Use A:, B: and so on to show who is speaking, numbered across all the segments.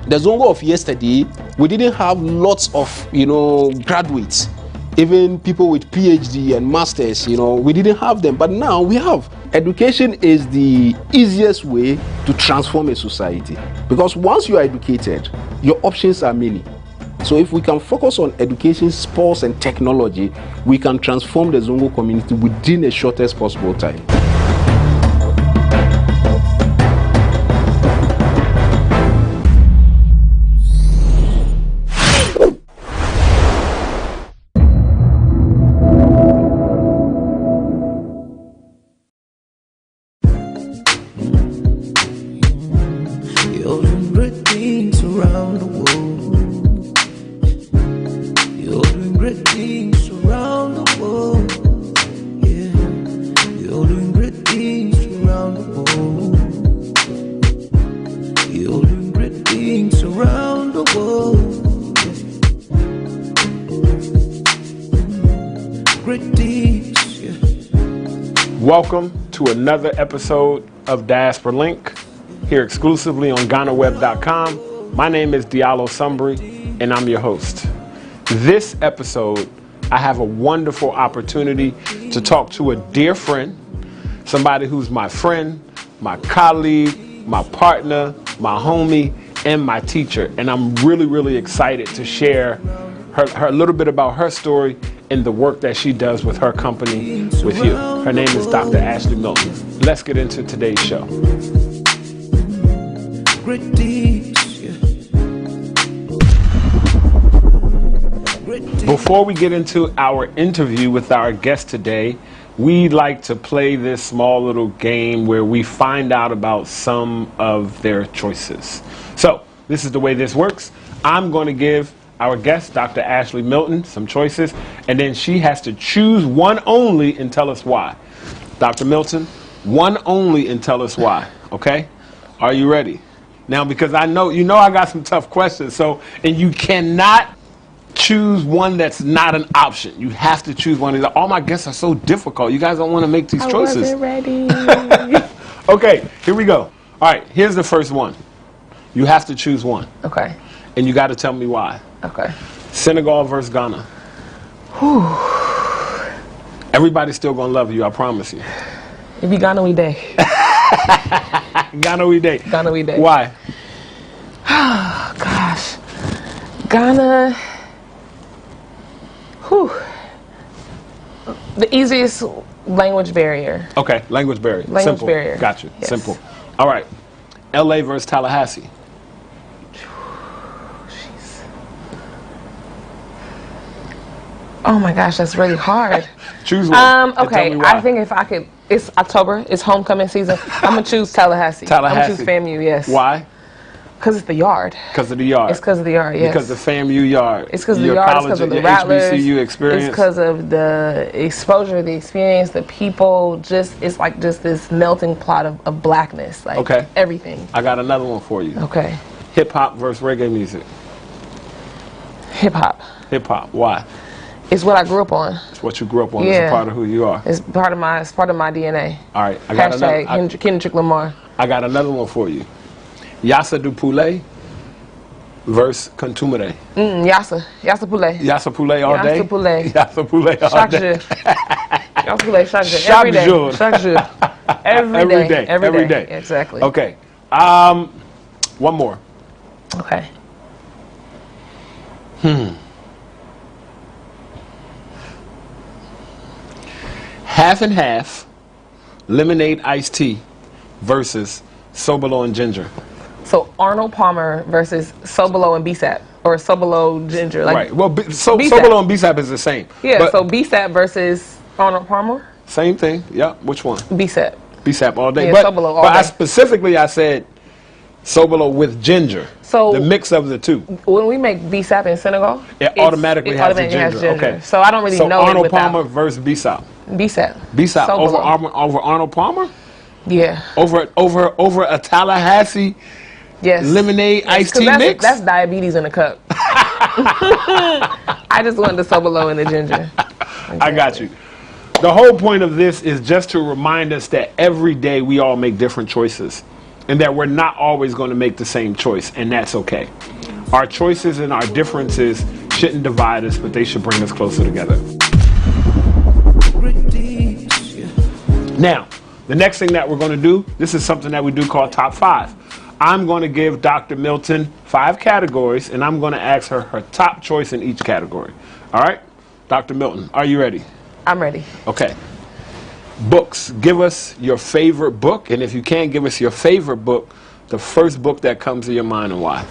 A: The Zongo of yesterday, we didn't have lots of, graduates, even people with PhD and masters, we didn't have them, but now we have. Education is the easiest way to transform a society, because once you are educated, your options are many. So if we can focus on education, sports and technology, we can transform the Zongo community within the shortest possible time.
B: Welcome to another episode of Diaspora Link, here exclusively on GhanaWeb.com. My name is Diallo Sumbri, and I'm your host. This episode, I have a wonderful opportunity to talk to a dear friend, somebody who's my friend, my colleague, my partner, my homie, and my teacher. And I'm really excited to share her a little bit about her story and the work that she does with her company with you. Her name is Dr. Ashley Milton. Let's get into today's show. Before we get into our interview with our guest today, we'd like to play this small little game where we find out about some of their choices. So this is the way this works. I'm going to give our guest, Dr. Ashley Milton, some choices, and then she has to choose one only and tell us why. Dr. Milton, one only and tell us why, okay? Are you ready? Now, because I know I got some tough questions, and you cannot choose one that's not an option. You have to choose one. All my guests are so difficult. You guys don't want to make these choices. I wasn't ready. Okay, here we go. All right, here's the first one. You have to choose one.
C: Okay.
B: And you got to tell me why.
C: Okay.
B: Senegal versus Ghana.
C: Whew.
B: Everybody's still going to love you, I promise you.
C: It be Ghana we day.
B: Ghana we day.
C: Ghana we day.
B: Why?
C: Oh, gosh. Ghana. Whew. The easiest language barrier.
B: Okay, language barrier.
C: Language
B: Simple.
C: barrier.
B: Gotcha.
C: Yes.
B: Simple. All right. LA versus Tallahassee.
C: Oh my gosh, that's really hard.
B: Choose one.
C: Okay, I think if I could, it's October, it's homecoming season. I'm gonna choose Tallahassee. I'm gonna choose FAMU, yes.
B: Why?
C: Because it's the yard.
B: Because of the yard.
C: It's because of the yard, yes.
B: Because the FAMU yard.
C: It's because of the yard. It's because of the Rattlers.
B: HBCU experience.
C: It's because of the exposure, the experience, the people. It's like this melting pot of blackness. Like
B: okay.
C: Everything.
B: I got another one for you.
C: Okay.
B: Hip hop versus reggae music.
C: Hip hop.
B: Hip hop. Why?
C: It's what I grew up on.
B: It's what you grew up on.
C: Yeah.
B: It's a part of who you are.
C: It's part of my DNA.
B: All right. I got
C: # Kendrick Lamar.
B: I got another one for you. Yassa du Poulet versus Contumere.
C: Yassa Poulet.
B: Yassa Poulet all day?
C: Yassa Poulet.
B: Yassa Poulet all day.
C: Yassa Poulet chaque jour. Every day. Chaque jour. Every day.
B: Every day.
C: Exactly.
B: Okay. One more.
C: Okay.
B: Half and half lemonade iced tea versus Sobolo and ginger.
C: So Arnold Palmer versus Sobolo and BSAP, or Sobolo ginger. Like
B: right. Well, Sobolo and BSAP is the same.
C: Yeah. So BSAP versus Arnold Palmer.
B: Same thing. Yeah. Which one?
C: BSAP.
B: BSAP all day.
C: Yeah,
B: but
C: Sobolo all day.
B: I said Sobolo with ginger. So the mix of the two.
C: When we make BSAP in Senegal,
B: it automatically has the ginger. Okay.
C: So I don't really know.
B: So Arnold Palmer versus BSAP. BSAP over Arnold Palmer.
C: Yeah.
B: Over a Tallahassee.
C: Yes.
B: Lemonade iced tea mix.
C: That's diabetes in a cup. I just wanted the Sobolo and the ginger. Exactly.
B: I got you. The whole point of this is just to remind us that every day we all make different choices. and that we're not always going to make the same choice, and that's okay. Our choices and our differences shouldn't divide us, but they should bring us closer together. Now, the next thing that we're going to do, this is something that we do called Top 5. I'm going to give Dr. Milton 5 categories, and I'm going to ask her her top choice in each category. All right? Dr. Milton, are you ready?
C: I'm ready.
B: Okay. Books. Give us your favorite book, and if you can't give us your favorite book, the first book that comes to your mind and why.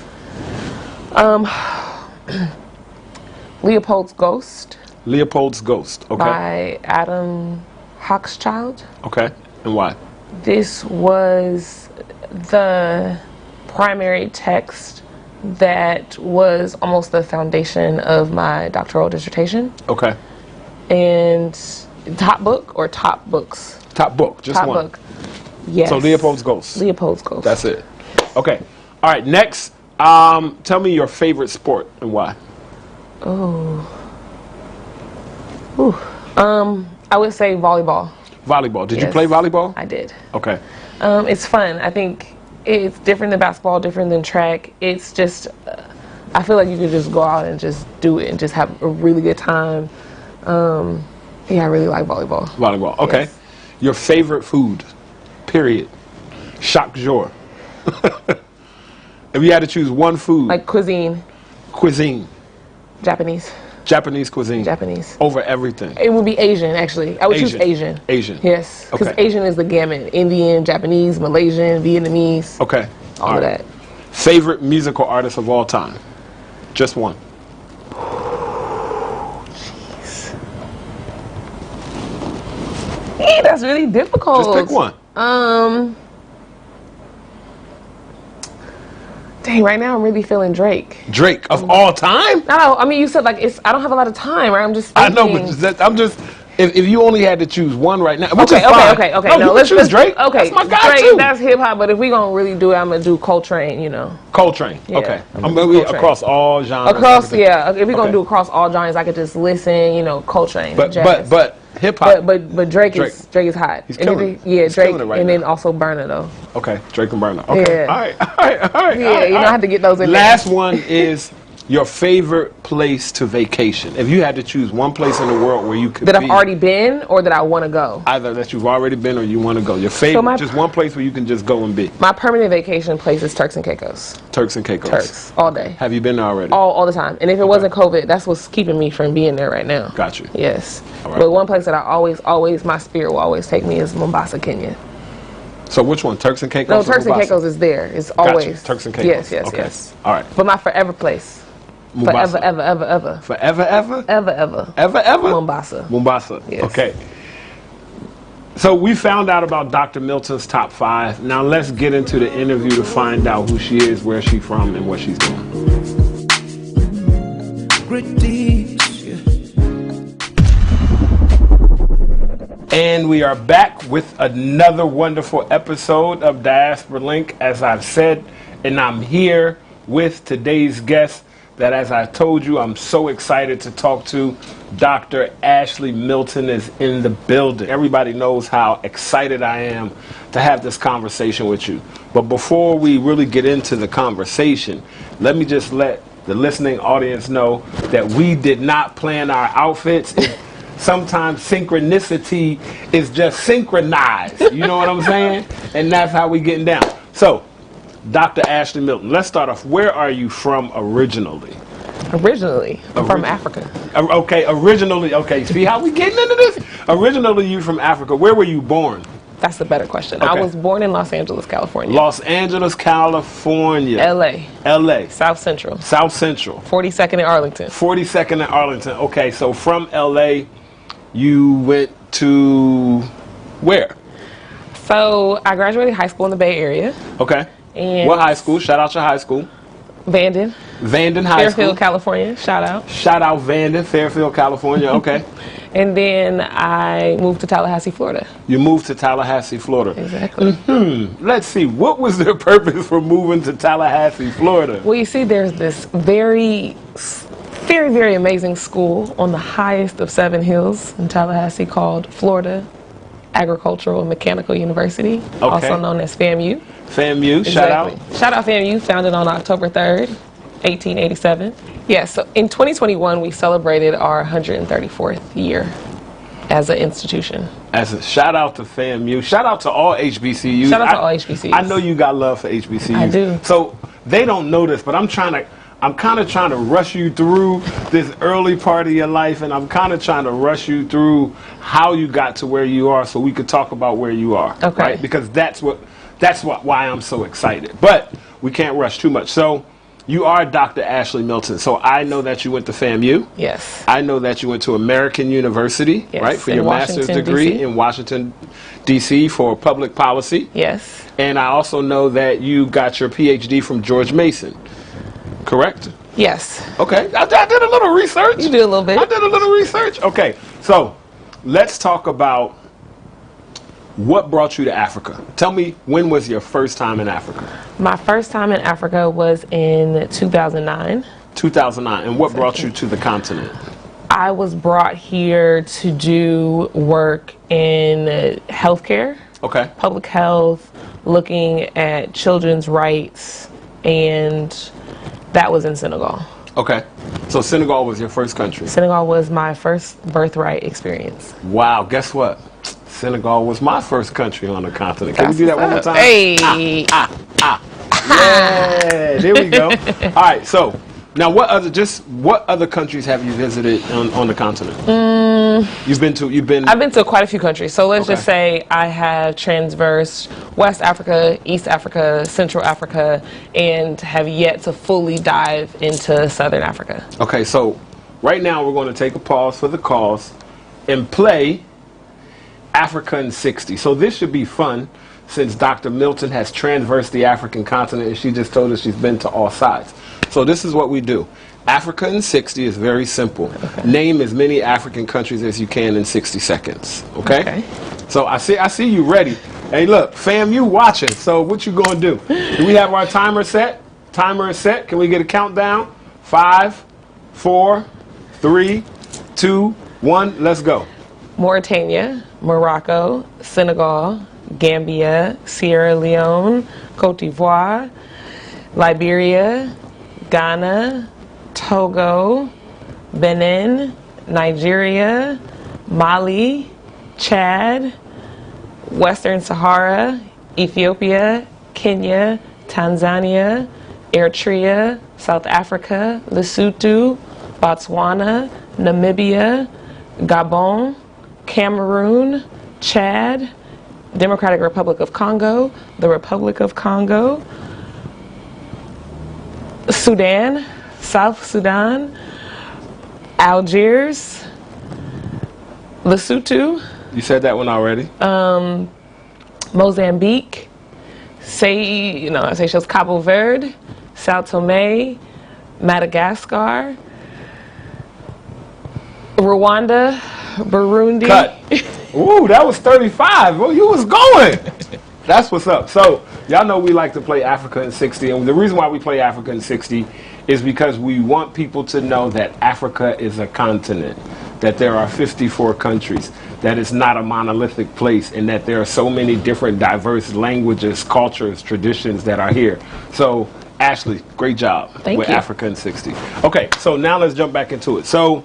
C: Leopold's Ghost.
B: Leopold's Ghost. Okay.
C: By Adam Hochschild.
B: Okay. And why?
C: This was the primary text that was almost the foundation of my doctoral dissertation.
B: Okay.
C: And top book or top books?
B: Top book, just
C: top
B: one.
C: Book. Yes.
B: So Leopold's Ghost.
C: Leopold's Ghost.
B: That's it. Okay. All right. Next, tell me your favorite sport and why.
C: I would say volleyball.
B: Volleyball. Did
C: Yes.
B: you play volleyball?
C: I did.
B: Okay.
C: It's fun. I think it's different than basketball, different than track. It's just, I feel like you could just go out and just do it and just have a really good time. Yeah, I really like volleyball.
B: Volleyball. Okay.
C: Yes.
B: Your favorite food, period. Chaque jour. If you had to choose one food.
C: Like cuisine.
B: Cuisine.
C: Japanese.
B: Japanese cuisine.
C: Japanese.
B: Over everything.
C: It would be Asian, actually. I would choose Asian.
B: Asian.
C: Yes. Because
B: Okay.
C: Asian is the gamut. Indian, Japanese, Malaysian, Vietnamese.
B: Okay.
C: All of that.
B: Favorite musical artist of all time? Just one.
C: Hey, that's really difficult.
B: Just pick one.
C: Dang, right now I'm really feeling Drake.
B: Drake of all time?
C: No, I mean, you said like I don't have a lot of time, right? I'm just
B: I
C: thinking.
B: know, but I'm just. If you only had to choose one right now, which
C: Okay,
B: is fine.
C: okay.
B: No, let's choose Drake.
C: Okay,
B: That's my guy
C: Drake,
B: too.
C: that's hip hop. But if we gonna really do it, I'm gonna do Coltrane. You know.
B: Coltrane.
C: Yeah,
B: Okay.
C: I'm
B: I'm
C: gonna
B: gonna
C: do Coltrane.
B: across all genres.
C: Across,
B: everything.
C: yeah. If we're gonna
B: Okay.
C: do across all genres, I could just listen. You know, Coltrane.
B: But
C: jazz.
B: hip hop.
C: But Drake is hot.
B: He's
C: And
B: killing it.
C: yeah,
B: He's
C: Drake,
B: killing it right
C: and
B: now.
C: then also Burna though.
B: Okay, Drake and Burna. Okay.
C: Yeah.
B: All right.
C: Yeah, you know, I have to get those in there.
B: Last one is your favorite place to vacation. If you had to choose one place in the world where you could
C: That
B: be,
C: I've already been or that I want to go.
B: either that you've already been or you want to go. Your favorite, just one place where you can just go and be.
C: My permanent vacation place is Turks and Caicos.
B: Turks and Caicos.
C: Turks all day.
B: Have you been there already?
C: All the time. And if it wasn't COVID, that's what's keeping me from being there right now.
B: Got you.
C: Yes.
B: All right.
C: But one place that I always, my spirit will always take me is Mombasa, Kenya.
B: So which one? Turks and Caicos?
C: No,
B: or
C: Turks and
B: Mombasa?
C: Caicos is there. It's
B: Got you.
C: always.
B: Turks and Caicos.
C: Yes.
B: Okay. All right.
C: But my forever place.
B: Mombasa.
C: Forever, ever.
B: Forever, ever?
C: Ever. Mombasa.
B: Mombasa.
C: Yes.
B: Okay. So we found out about Dr. Milton's top 5. Now let's get into the interview to find out who she is, where she's from, and what she's doing. And we are back with another wonderful episode of Diaspora Link. As I've said, and I'm here with today's guest that, as I told you, I'm so excited to talk to. Dr. Ashley Milton is in the building. Everybody knows how excited I am to have this conversation with you. But before we really get into the conversation, let me just let the listening audience know that we did not plan our outfits. Sometimes synchronicity is just synchronized. You know what I'm saying? And that's how we getting down. So, Dr. Ashley Milton, let's start off. Where are you from originally?
C: Originally, I'm from Africa.
B: Okay, originally. Okay, see how we getting into this? Originally, you from Africa. Where were you born?
C: That's the better question.
B: Okay.
C: I was born in Los Angeles, California.
B: Los Angeles, California.
C: L.A.
B: L.A.
C: South Central.
B: South Central.
C: 42nd in Arlington.
B: 42nd in Arlington. Okay, so from L.A., you went to where?
C: So I graduated high school in the Bay Area.
B: Okay.
C: And
B: what high school? Shout out your high school.
C: Vanden.
B: Vanden High School.
C: Fairfield, California. Shout out.
B: Shout out Vanden, Fairfield, California. Okay.
C: And then I moved to Tallahassee, Florida.
B: You moved to Tallahassee, Florida.
C: Exactly.
B: Let's see. What was their purpose for moving to Tallahassee, Florida?
C: Well, you see, there's this very, very amazing school on the highest of 7 hills in Tallahassee called Florida Agricultural and Mechanical University, also known as FAMU.
B: FAMU, shout out.
C: Shout out FAMU, founded on October 3rd, 1887. Yeah, so in 2021, we celebrated our 134th year as an institution.
B: As a shout out to FAMU, shout out to all HBCUs.
C: Shout out to all HBCUs.
B: I know you got love for HBCUs.
C: I do.
B: So they don't know this, but I'm kind of trying to rush you through this early part of your life, and I'm kind of trying to rush you through how you got to where you are, so we could talk about where you are.
C: Okay.
B: Right? Because why I'm so excited. But we can't rush too much. So you are Dr. Ashley Milton. So I know that you went to FAMU.
C: Yes.
B: I know that you went to American University,
C: yes,
B: right, for your master's degree
C: DC.
B: in Washington, D.C. for public policy.
C: Yes.
B: And I also know that you got your PhD from George Mason, correct?
C: Yes.
B: Okay. I did a little research.
C: You did a little bit.
B: I did a little research. Okay. So let's talk about what brought you to Africa. Tell me, when was your first time in Africa?
C: My first time in Africa was in 2009.
B: 2009. And what brought you to the continent?
C: I was brought here to do work in healthcare,
B: Okay.
C: public health, looking at children's rights, and that was in Senegal.
B: Okay. So Senegal was your first country.
C: Senegal was my first birthright experience.
B: Wow. Guess what? Senegal was my first country on the continent. Can we do that one more time?
C: Hey.
B: Yeah. There we go. All right. So now, what other countries have you visited on the continent? I've
C: been to quite a few countries. So let's
B: Okay.
C: just say I have transversed West Africa, East Africa, Central Africa, and have yet to fully dive into Southern Africa.
B: Okay. So right now we're going to take a pause for the cause and play Africa in 60. So this should be fun, since Dr. Milton has transversed the African continent and she just told us she's been to all sides. So this is what we do. Africa in 60 is very simple. Okay. Name as many African countries as you can in 60 seconds. Okay? So I see you ready. Hey, look, fam, you watching. So what you gonna do? Do we have our timer set? Timer is set. Can we get a countdown? 5, 4, 3, 2, 1. Let's go.
C: Mauritania, Morocco, Senegal, Gambia, Sierra Leone, Cote d'Ivoire, Liberia, Ghana, Togo, Benin, Nigeria, Mali, Chad, Western Sahara, Ethiopia, Kenya, Tanzania, Eritrea, South Africa, Lesotho, Botswana, Namibia, Gabon, Cameroon, Chad, Democratic Republic of Congo, the Republic of Congo, Sudan, South Sudan, Algiers, Lesotho.
B: You said that one already.
C: Mozambique, Seychelles, Cabo Verde, Sao Tome, Madagascar, Rwanda, Burundi.
B: Cut. Ooh, that was 35. Well, you was going. That's what's up. So, y'all know we like to play Africa in 60. And the reason why we play Africa in 60 is because we want people to know that Africa is a continent, that there are 54 countries, that it's not a monolithic place, and that there are so many different diverse languages, cultures, traditions that are here. So, Ashley, great job with Africa in 60. Okay, so now let's jump back into it. So,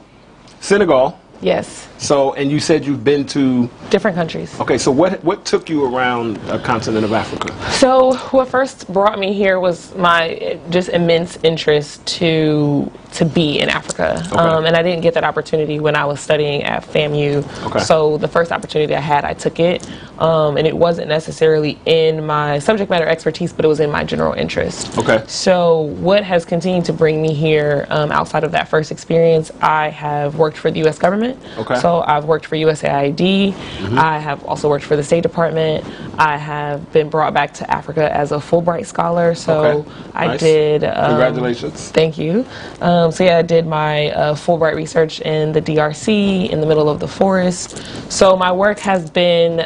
B: Senegal.
C: Yes.
B: So, and you said you've been to
C: different countries.
B: Okay, so what took you around a continent of Africa?
C: So what first brought me here was my just immense interest to be in Africa.
B: Okay.
C: And I didn't get that opportunity when I was studying at FAMU.
B: Okay.
C: So the first opportunity I had, I took it. And it wasn't necessarily in my subject matter expertise, but it was in my general interest. Okay. So what has continued to bring me here outside of that first experience, I have worked for the U.S. government. Okay. So I've worked for USAID. Mm-hmm. I have also worked for the State Department. I have been brought back to Africa as a Fulbright scholar. So I did.
B: Congratulations.
C: Thank you. So yeah, I did my Fulbright research in the DRC, in the middle of the forest. So my work has been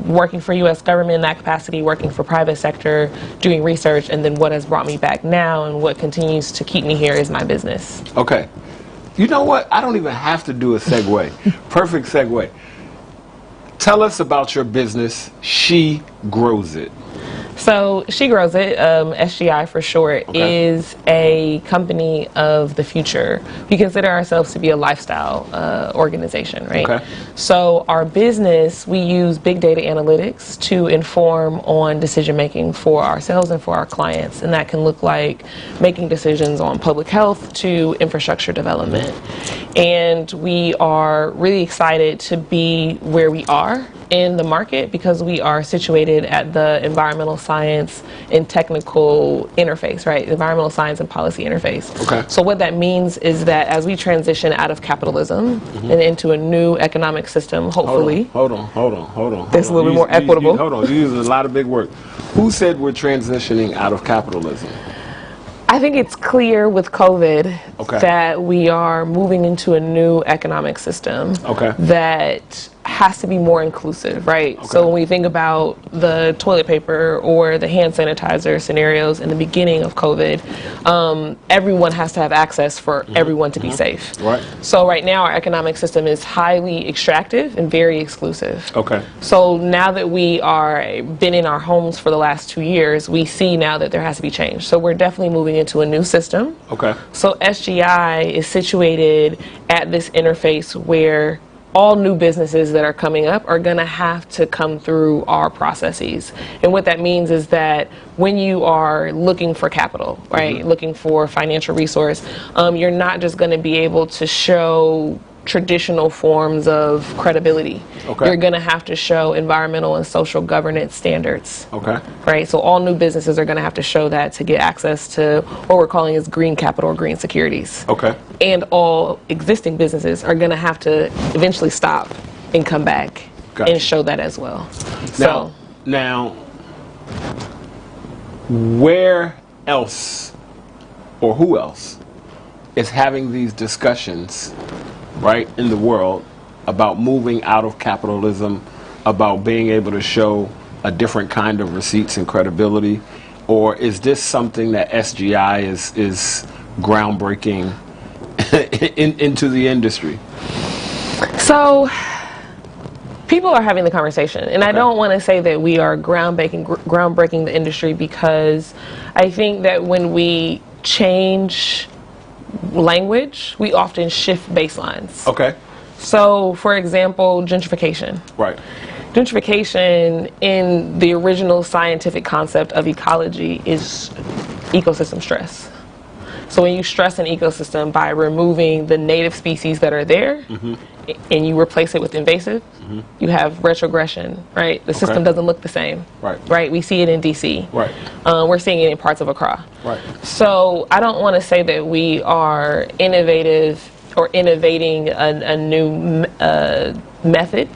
C: working for U.S. government in that capacity, working for private sector, doing research, and then what has brought me back now and what continues to keep me here is my business.
B: Okay. You know what? I don't even have to do a segue. Perfect segue. Tell us about your business, She Grows It.
C: So She Grows It, SGI for short, is a company of the future. We consider ourselves to be a lifestyle organization, right?
B: Okay.
C: So our business, we use big data analytics to inform on decision making for ourselves and for our clients. And that can look like making decisions on public health to infrastructure development. And we are really excited to be where we are in the market because we are situated at the environmental science and technical interface, right? Environmental science and policy interface.
B: Okay.
C: So what that means is that as we transition out of capitalism and into a new economic system, hopefully.
B: Hold on.
C: That's a little bit more equitable.
B: Hold on, you use a lot of big words. Who said we're transitioning out of capitalism?
C: I think it's clear with COVID that we are moving into a new economic system that has to be more inclusive, right? So when we think about the toilet paper or the hand sanitizer scenarios in the beginning of COVID, everyone has to have access for everyone to be safe.
B: Right.
C: So right now our economic system is highly extractive and very exclusive.
B: Okay.
C: So now that we are been in our homes for the last 2 years, we see now that there has to be change. So we're definitely moving into a new system.
B: Okay.
C: So SGI is situated at this interface where all new businesses that are coming up are going to have to come through our processes. And what that means is that when you are looking for capital, right, looking for financial resource, you're not just going to be able to show traditional forms of credibility. You're going to have to show environmental and social governance standards. Right? So all new businesses are going to have to show that to get access to what we're calling as green capital or green securities. And all existing businesses are going to have to eventually stop and come back and show that as well.
B: Now, where else or who else is having these discussions, right, in the world about moving out of capitalism, about being able to show a different kind of receipts and credibility? Or is this something that SGI is groundbreaking into the industry?
C: So people are having the conversation, and I don't want to say that we are groundbreaking the industry, because I think that when we change language, we often shift baselines. So, for example, gentrification. Gentrification, in the original scientific concept of ecology, is ecosystem stress. So when you stress an ecosystem by removing the native species that are there, and you replace it with invasive, you have retrogression, right? The system doesn't look the same, right? We see it in DC. We're seeing it in parts of Accra. So I don't want to say that we are innovative or innovating a new method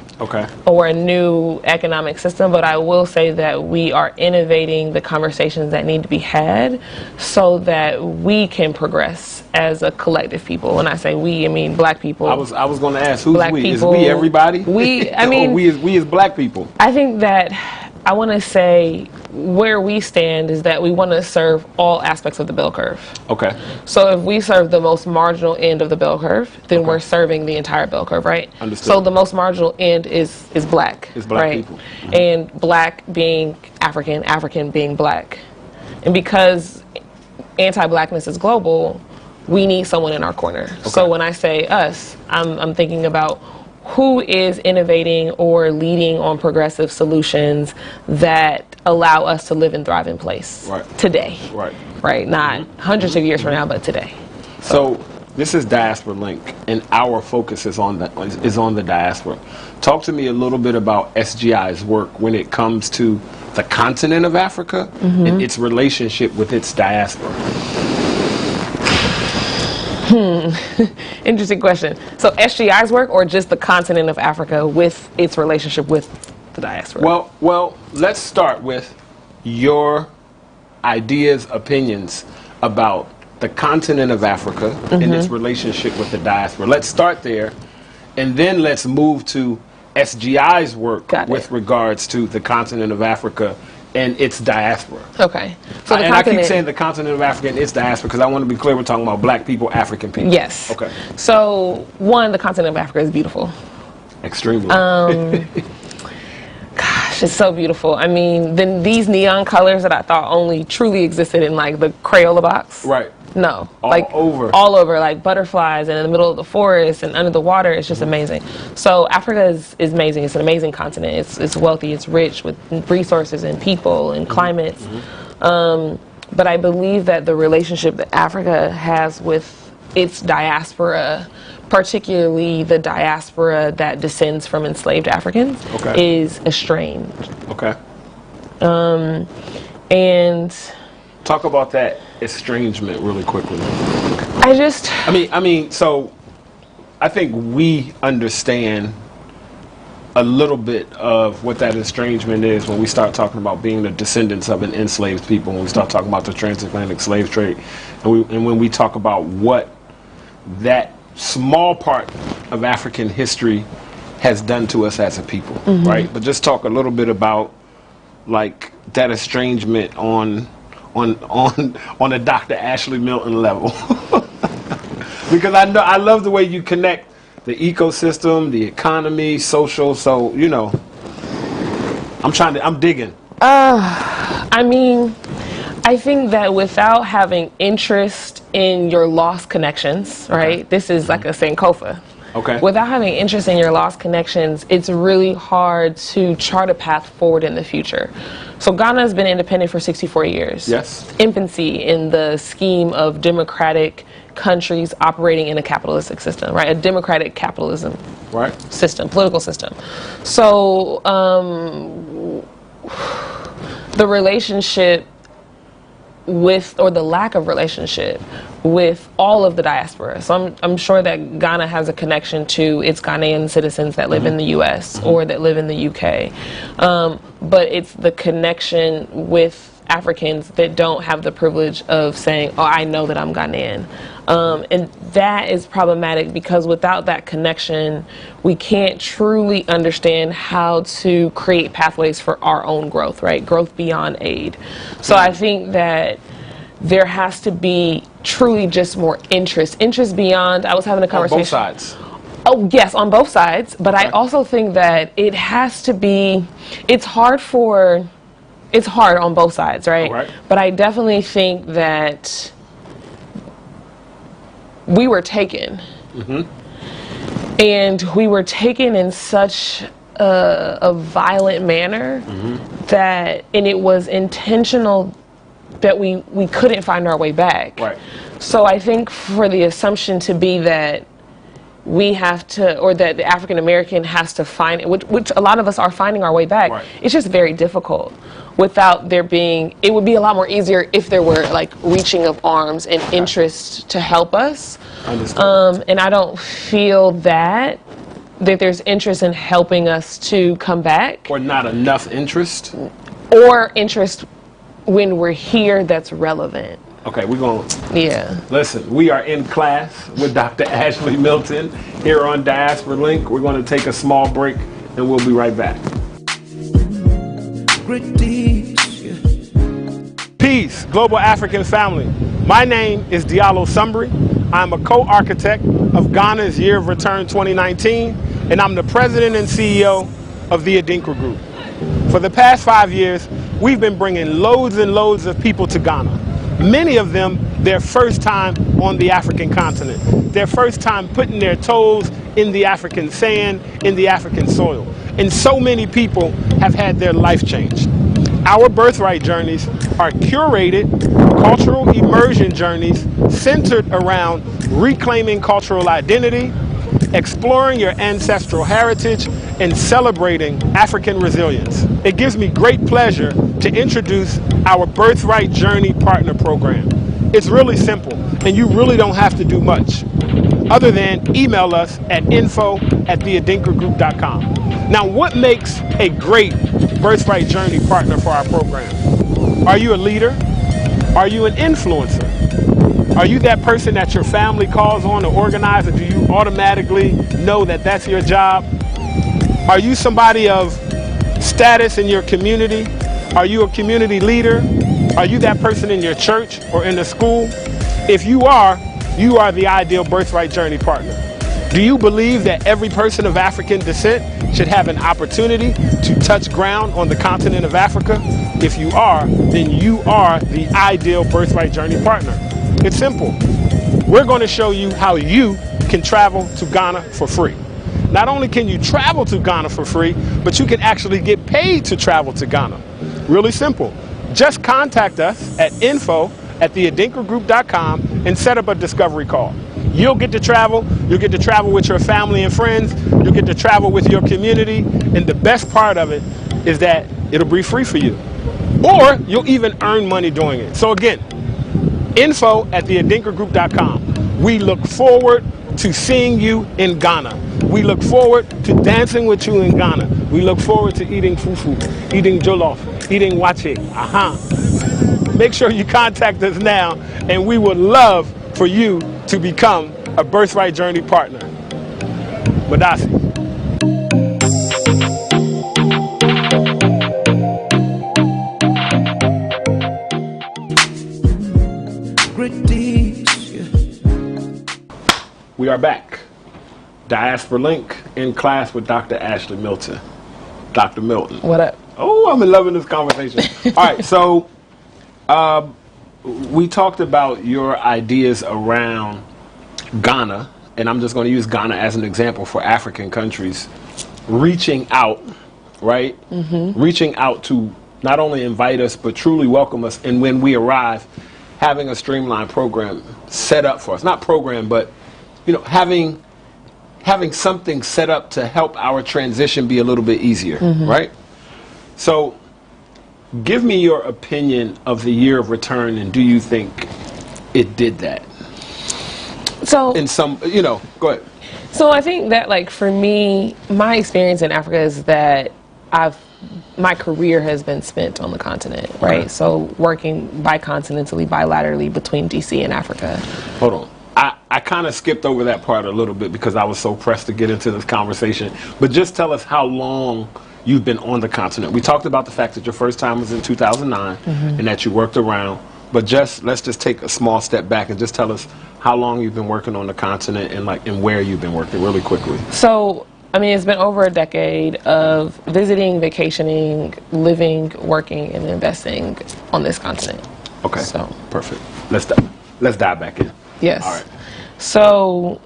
C: or a new economic system, but I will say that we are innovating the conversations that need to be had so that we can progress as a collective people. When I say we, I mean black people.
B: I was going to ask, who's
C: black
B: we?
C: People,
B: is we everybody?
C: We, I mean,
B: we as black people.
C: I think that I want to say where we stand is that we want to serve all aspects of the bell curve. So if we serve the most marginal end of the bell curve, then we're serving the entire bell curve, right? So the most marginal end is black.
B: It's black
C: right?
B: people.
C: And black being African, African being black. And because anti-blackness is global, we need someone in our corner. So when I say us, I'm thinking about who is innovating or leading on progressive solutions that allow us to live and thrive in place today. Right? Not hundreds of years from now, but today.
B: So this is Diaspora Link, and our focus is on the diaspora. Talk to me a little bit about SGI's work when it comes to the continent of Africa and its relationship with its diaspora.
C: Interesting question. So SGI's work, or just the continent of Africa with its relationship with the diaspora?
B: Well, let's start with your ideas, opinions about the continent of Africa and its relationship with the diaspora. Let's start there, and then let's move to SGI's work with regards to the continent of Africa and its diaspora.
C: So
B: and I keep saying the continent of Africa and its diaspora because I want to be clear, we're talking about black people, African people.
C: Yes. So one, the continent of Africa is beautiful.
B: Extremely.
C: Gosh, it's so beautiful. I mean, then these neon colors that I thought only truly existed in like the Crayola box.
B: Right.
C: No,
B: All over, like
C: butterflies and in the middle of the forest and under the water. It's just amazing. So Africa is amazing. It's an amazing continent. It's wealthy. It's rich with resources and people and climates. But I believe that the relationship that Africa has with its diaspora, particularly the diaspora that descends from enslaved Africans, is estranged.
B: Okay.
C: And
B: talk about that estrangement really quickly. I mean, so I think we understand a little bit of what that estrangement is when we start talking about being the descendants of an enslaved people, when we start talking about the transatlantic slave trade, and when we talk about what that small part of African history has done to us as a people, right? But just talk a little bit about like that estrangement on a Dr. Ashley Milton level. Because I love the way you connect the ecosystem, the economy, social. So, you know, I'm digging.
C: I mean, I think that without having interest in your lost connections, right? This is like a Sankofa.
B: Okay.
C: Without having interest in your lost connections, it's really hard to chart a path forward in the future. So Ghana has been independent for 64 years.
B: Yes.
C: Infancy in the scheme of democratic countries operating in a capitalistic system, right? A democratic capitalism system, political system. So the relationship with, or the lack of relationship with all of the diaspora. So I'm sure that Ghana has a connection to its Ghanaian citizens that live in the US or that live in the UK. But it's the connection with Africans that don't have the privilege of saying, oh, I know that I'm Ghanaian. And that is problematic because without that connection, we can't truly understand how to create pathways for our own growth, right? Growth beyond aid. So I think that there has to be truly just more interest beyond, I was having a conversation.
B: On both sides.
C: Oh, yes, on both sides. But I also think that it has to be, it's hard on both sides, right? But I definitely think that we were taken. And we were taken in such a violent manner that, and it was intentional, that we couldn't find our way back. So I think for the assumption to be that we have to, or that the African American has to find, which a lot of us are finding our way back, it's just very difficult without there being, it would be a lot more easier if there were like reaching of arms and interest to help us. And I don't feel that there's interest in helping us to come back.
B: Or not enough interest?
C: Or interest when we're here that's relevant.
B: Okay, we're going to...
C: Yeah. Listen,
B: we are in class with Dr. Ashley Milton here on Diaspora Link. We're going to take a small break and we'll be right back. Peace, global African family. My name is Diallo Sumbri. I'm a co-architect of Ghana's Year of Return 2019, and I'm the president and CEO of the Adinkra Group. For the past 5 years, we've been bringing loads and loads of people to Ghana. Many of them, their first time on the African continent, their first time putting their toes in the African sand, in the African soil. And so many people have had their life changed. Our Birthright journeys are curated cultural immersion journeys centered around reclaiming cultural identity, exploring your ancestral heritage, and celebrating African resilience. It gives me great pleasure to introduce our Birthright Journey Partner Program. It's really simple, and you really don't have to do much, other than email us at info@theadinkragroup.com. Now, what makes a great Birthright Journey partner for our program? Are you a leader? Are you an influencer? Are you that person that your family calls on to organize, or do you automatically know that that's your job? Are you somebody of status in your community? Are you a community leader? Are you that person in your church or in the school? If you are the ideal Birthright Journey partner. Do you believe that every person of African descent should have an opportunity to touch ground on the continent of Africa? If you are, then you are the ideal Birthright Journey partner. It's simple. We're going to show you how you can travel to Ghana for free. Not only can you travel to Ghana for free, but you can actually get paid to travel to Ghana. Really simple. Just contact us at info@theadinkagroup.com and set up a discovery call. You'll get to travel with your family and friends, you'll get to travel with your community, and the best part of it is that it'll be free for you. Or you'll even earn money doing it. So again, info@theadinkagroup.com. We look forward to seeing you in Ghana. We look forward to dancing with you in Ghana. We look forward to eating fufu, eating jollof, eating wache. Make sure you contact us now, and we would love for you to become a Birthright Journey partner. Madasi. We are back. Diaspora Link in class with Dr. Ashley Milton. Dr. Milton.
C: What up?
B: Oh, I'm loving this conversation. All right, so we talked about your ideas around Ghana, and I'm just going to use Ghana as an example for African countries reaching out, right? Reaching out to not only invite us, but truly welcome us. And when we arrive, having a streamlined program set up for us. Not program, but, you know, having something set up to help our transition be a little bit easier, right? So give me your opinion of the year of return, and do you think it did that?
C: So
B: in some, you know, go ahead.
C: So I think that, like, for me, my experience in Africa is that my career has been spent on the continent, right? So working bicontinentally, bilaterally between DC and Africa.
B: Hold on. I kind of skipped over that part a little bit because I was so pressed to get into this conversation. But just tell us how long you've been on the continent. We talked about the fact that your first time was in 2009 and that you worked around. But let's just take a small step back and just tell us how long you've been working on the continent and where you've been working really quickly. So,
C: I mean, it's been over a decade of visiting, vacationing, living, working, and investing on this continent.
B: Okay, so perfect. Let's dive back in.
C: Yes.
B: All right.
C: So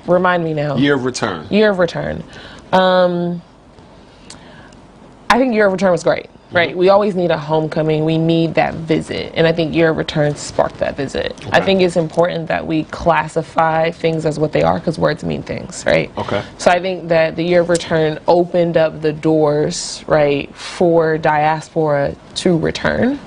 C: remind me now.
B: Year of return.
C: Year of return. I think year of return was great, right? We always need a homecoming. We need that visit. And I think year of return sparked that visit. Okay. I think it's important that we classify things as what they are, because words mean things, right? Okay. So I think that the year of return opened up the doors, right, for diaspora to return.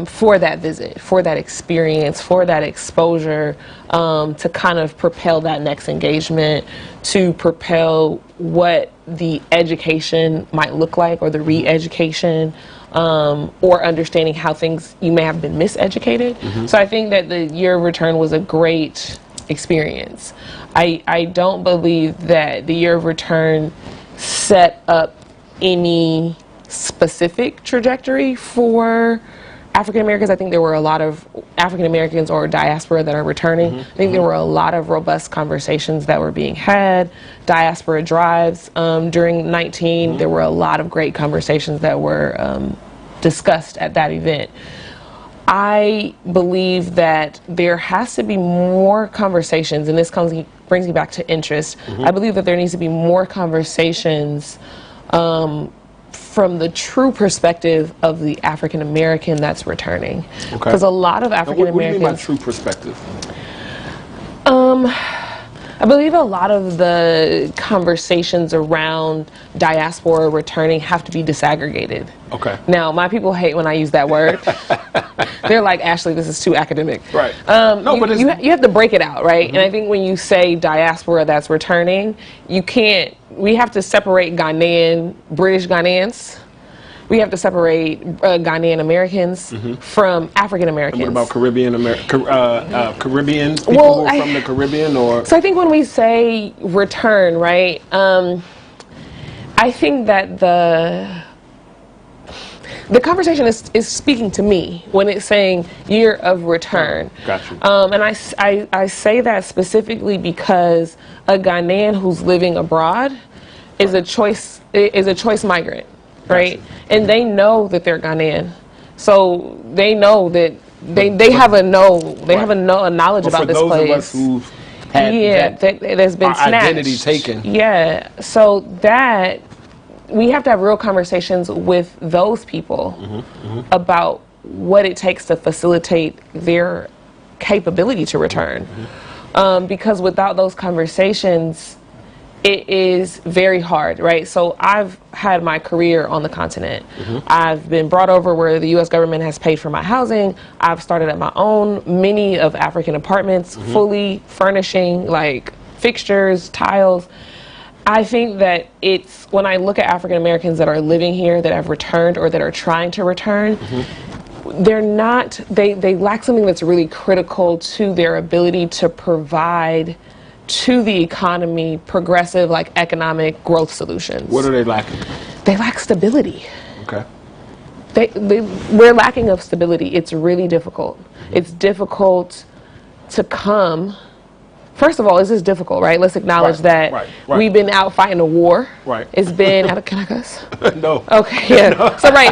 C: For that visit, for that experience, for that exposure, to kind of propel that next engagement, to propel what the education might look like, or the re-education, or understanding how things, you may have been miseducated. So I think that the year of return was a great experience. I don't believe that the year of return set up any specific trajectory for African Americans. I think there were a lot of African Americans or diaspora that are returning. I think there were a lot of robust conversations that were being had. Diaspora drives during 19. There were a lot of great conversations that were discussed at that event. I believe that there has to be more conversations, and this brings me back to interest. I believe that there needs to be more conversations from the true perspective of the African American that's returning. Because a lot of African Americans. What do you mean by
B: true perspective?
C: I believe a lot of the conversations around diaspora returning have to be disaggregated. Okay. Now, my people hate when I use that word. They're like, Ashley, this is too academic. Right. No, but you have to break it out, right? And I think when you say diaspora that's returning, we have to separate British Ghanaians. We have to separate Ghanaian Americans from African Americans.
B: And what about Caribbean Caribbeans? People who are from the Caribbean, or?
C: So I think when we say return, right? I think that the conversation is speaking to me when it's saying year of return.
B: Got you.
C: And I say that specifically because a Ghanaian who's living abroad is a choice migrant, right?
B: Gotcha.
C: And they know that they're Ghanaian, so they know that they have a knowledge about this place.
B: For those of us who've had
C: there's been snatched.
B: Identity taken.
C: Yeah, so that we have to have real conversations with those people about what it takes to facilitate their capability to return. Because without those conversations, it is very hard, right? So I've had my career on the continent. I've been brought over where the U.S. government has paid for my housing. I've started at my own many of African apartments, fully furnishing like fixtures, tiles. I think that it's, when I look at African Americans that are living here, that have returned or that are trying to return, they're not, they lack something that's really critical to their ability to provide to the economy progressive, like, economic growth solutions.
B: What are they lacking?
C: They lack stability.
B: Okay.
C: We're lacking of stability. It's really difficult. It's difficult to come. First of all, this is difficult, right? Let's acknowledge that we've been out fighting a war.
B: Right.
C: It's been, can I cuss?
B: No.
C: Okay, yeah. No. So, right.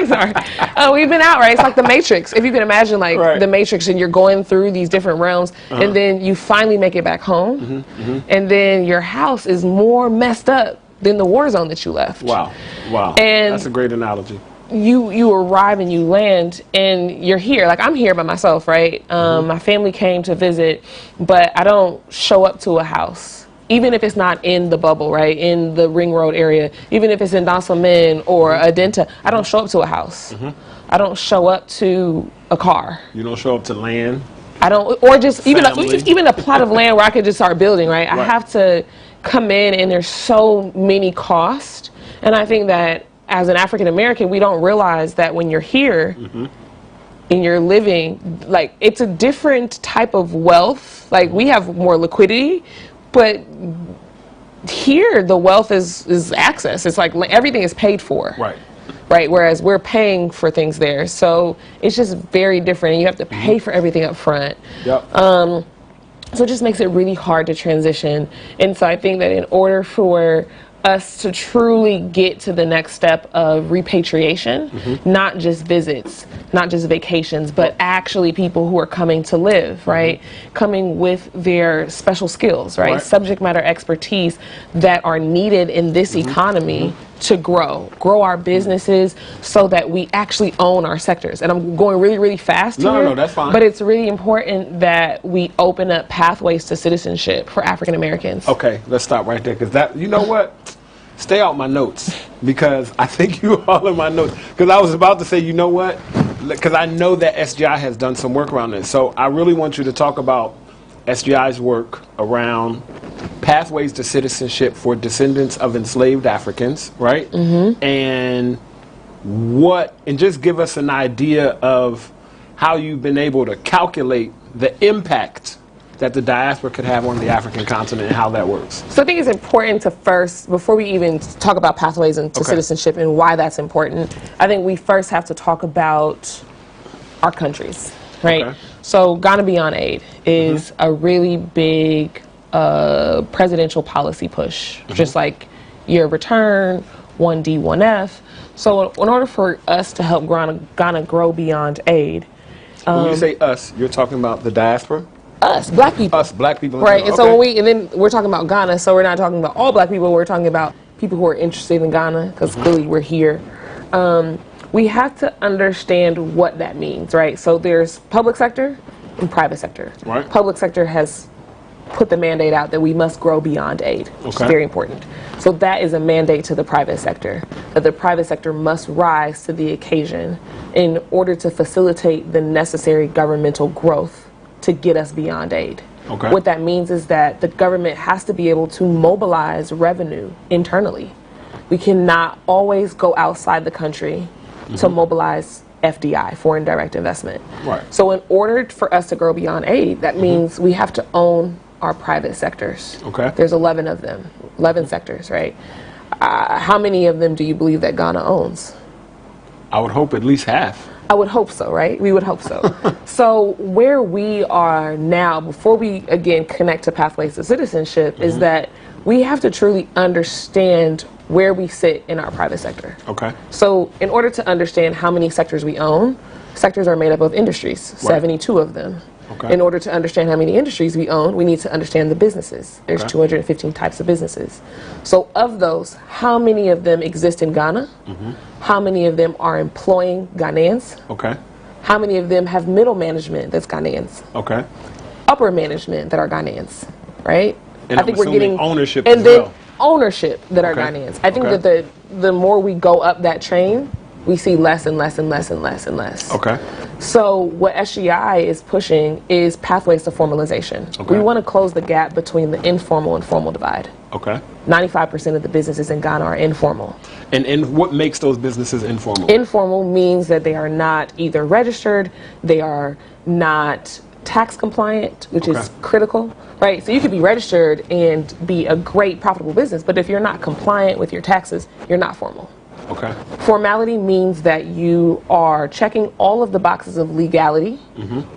C: Sorry. We've been out, right? It's like the Matrix. If you can imagine, like, the Matrix, and you're going through these different realms, and then you finally make it back home, and then your house is more messed up than the war zone that you left.
B: Wow. Wow.
C: And
B: that's a great analogy.
C: You arrive and you land and you're here. Like, I'm here by myself, right? My family came to visit, but I don't show up to a house, even if it's not in the bubble, right? In the Ring Road area, even if it's in Dansomin or Adenta, I don't show up to a house. I don't show up to a car.
B: You don't show up to land?
C: I don't, or just even a plot of land where I could just start building, right? I have to come in, and there's so many costs. And I think that as an African American, we don't realize that when you're here and you're living, like, it's a different type of wealth. Like, we have more liquidity, but here the wealth is access. It's like everything is paid for. Right. Whereas we're paying for things there. So it's just very different. And you have to pay for everything up front. So it just makes it really hard to transition. And so I think that in order for us to truly get to the next step of repatriation, not just visits, not just vacations, but actually people who are coming to live, right? Coming with their special skills, right? Subject matter expertise that are needed in this economy to grow our businesses so that we actually own our sectors. And I'm going really, really fast here.
B: No, that's fine.
C: But it's really important that we open up pathways to citizenship for African Americans.
B: Okay, let's stop right there, because that, you know what? Stay out my notes, because I think you all in my notes. Because I was about to say, you know what? Because I know that SGI has done some work around this. So I really want you to talk about SGI's work around pathways to citizenship for descendants of enslaved Africans, right? And just give us an idea of how you've been able to calculate the impact that the diaspora could have on the African continent and how that works.
C: So I think it's important to first, before we even talk about pathways into citizenship and why that's important, I think we first have to talk about our countries, right? So Ghana Beyond Aid is a really big presidential policy push, just like Year of Return, 1D, 1F. So in order for us to help Ghana grow beyond aid.
B: When you say us, you're talking about the diaspora?
C: Us, black people.
B: Us, black people.
C: Right, and so and then we're talking about Ghana, so we're not talking about all black people, we're talking about people who are interested in Ghana, because clearly we're here. We have to understand what that means, right? So there's public sector and private sector. Public sector has put the mandate out that we must grow beyond aid, which is very important. So that is a mandate to the private sector, that the private sector must rise to the occasion in order to facilitate the necessary governmental growth to get us beyond aid. What that means is that the government has to be able to mobilize revenue internally. We cannot always go outside the country to mobilize FDI, foreign direct investment. So in order for us to grow beyond aid, that means we have to own our private sectors. There's 11 of them, 11 sectors, right? How many of them do you believe that Ghana owns?
B: I would hope at least half.
C: I would hope so, right? We would hope so. So where we are now, before we again connect to pathways to citizenship, is that we have to truly understand where we sit in our private sector.
B: Okay.
C: So in order to understand how many sectors we own, sectors are made up of industries, 72 of them.
B: Okay.
C: In order to understand how many industries we own, we need to understand the businesses. There's 215 types of businesses. So of those, how many of them exist in Ghana? How many of them are employing Ghanaians?
B: Okay.
C: How many of them have middle management that's Ghanaians?
B: Okay.
C: Upper management that are Ghanaians, right?
B: And
C: I think we're getting
B: ownership
C: and
B: as
C: then
B: well.
C: ownership that are Ghanaians. I think that the more we go up that chain, we see less and less and less and less and less.
B: Okay.
C: So what SGI is pushing is pathways to formalization.
B: Okay.
C: We want to close the gap between the informal and formal divide.
B: Okay.
C: 95% of the businesses in Ghana are informal.
B: And what makes those businesses informal?
C: Informal means that they are not either registered, they are not tax compliant, which is critical, right? So you could be registered and be a great profitable business, but if you're not compliant with your taxes, you're not formal.
B: Okay.
C: Formality means that you are checking all of the boxes of legality,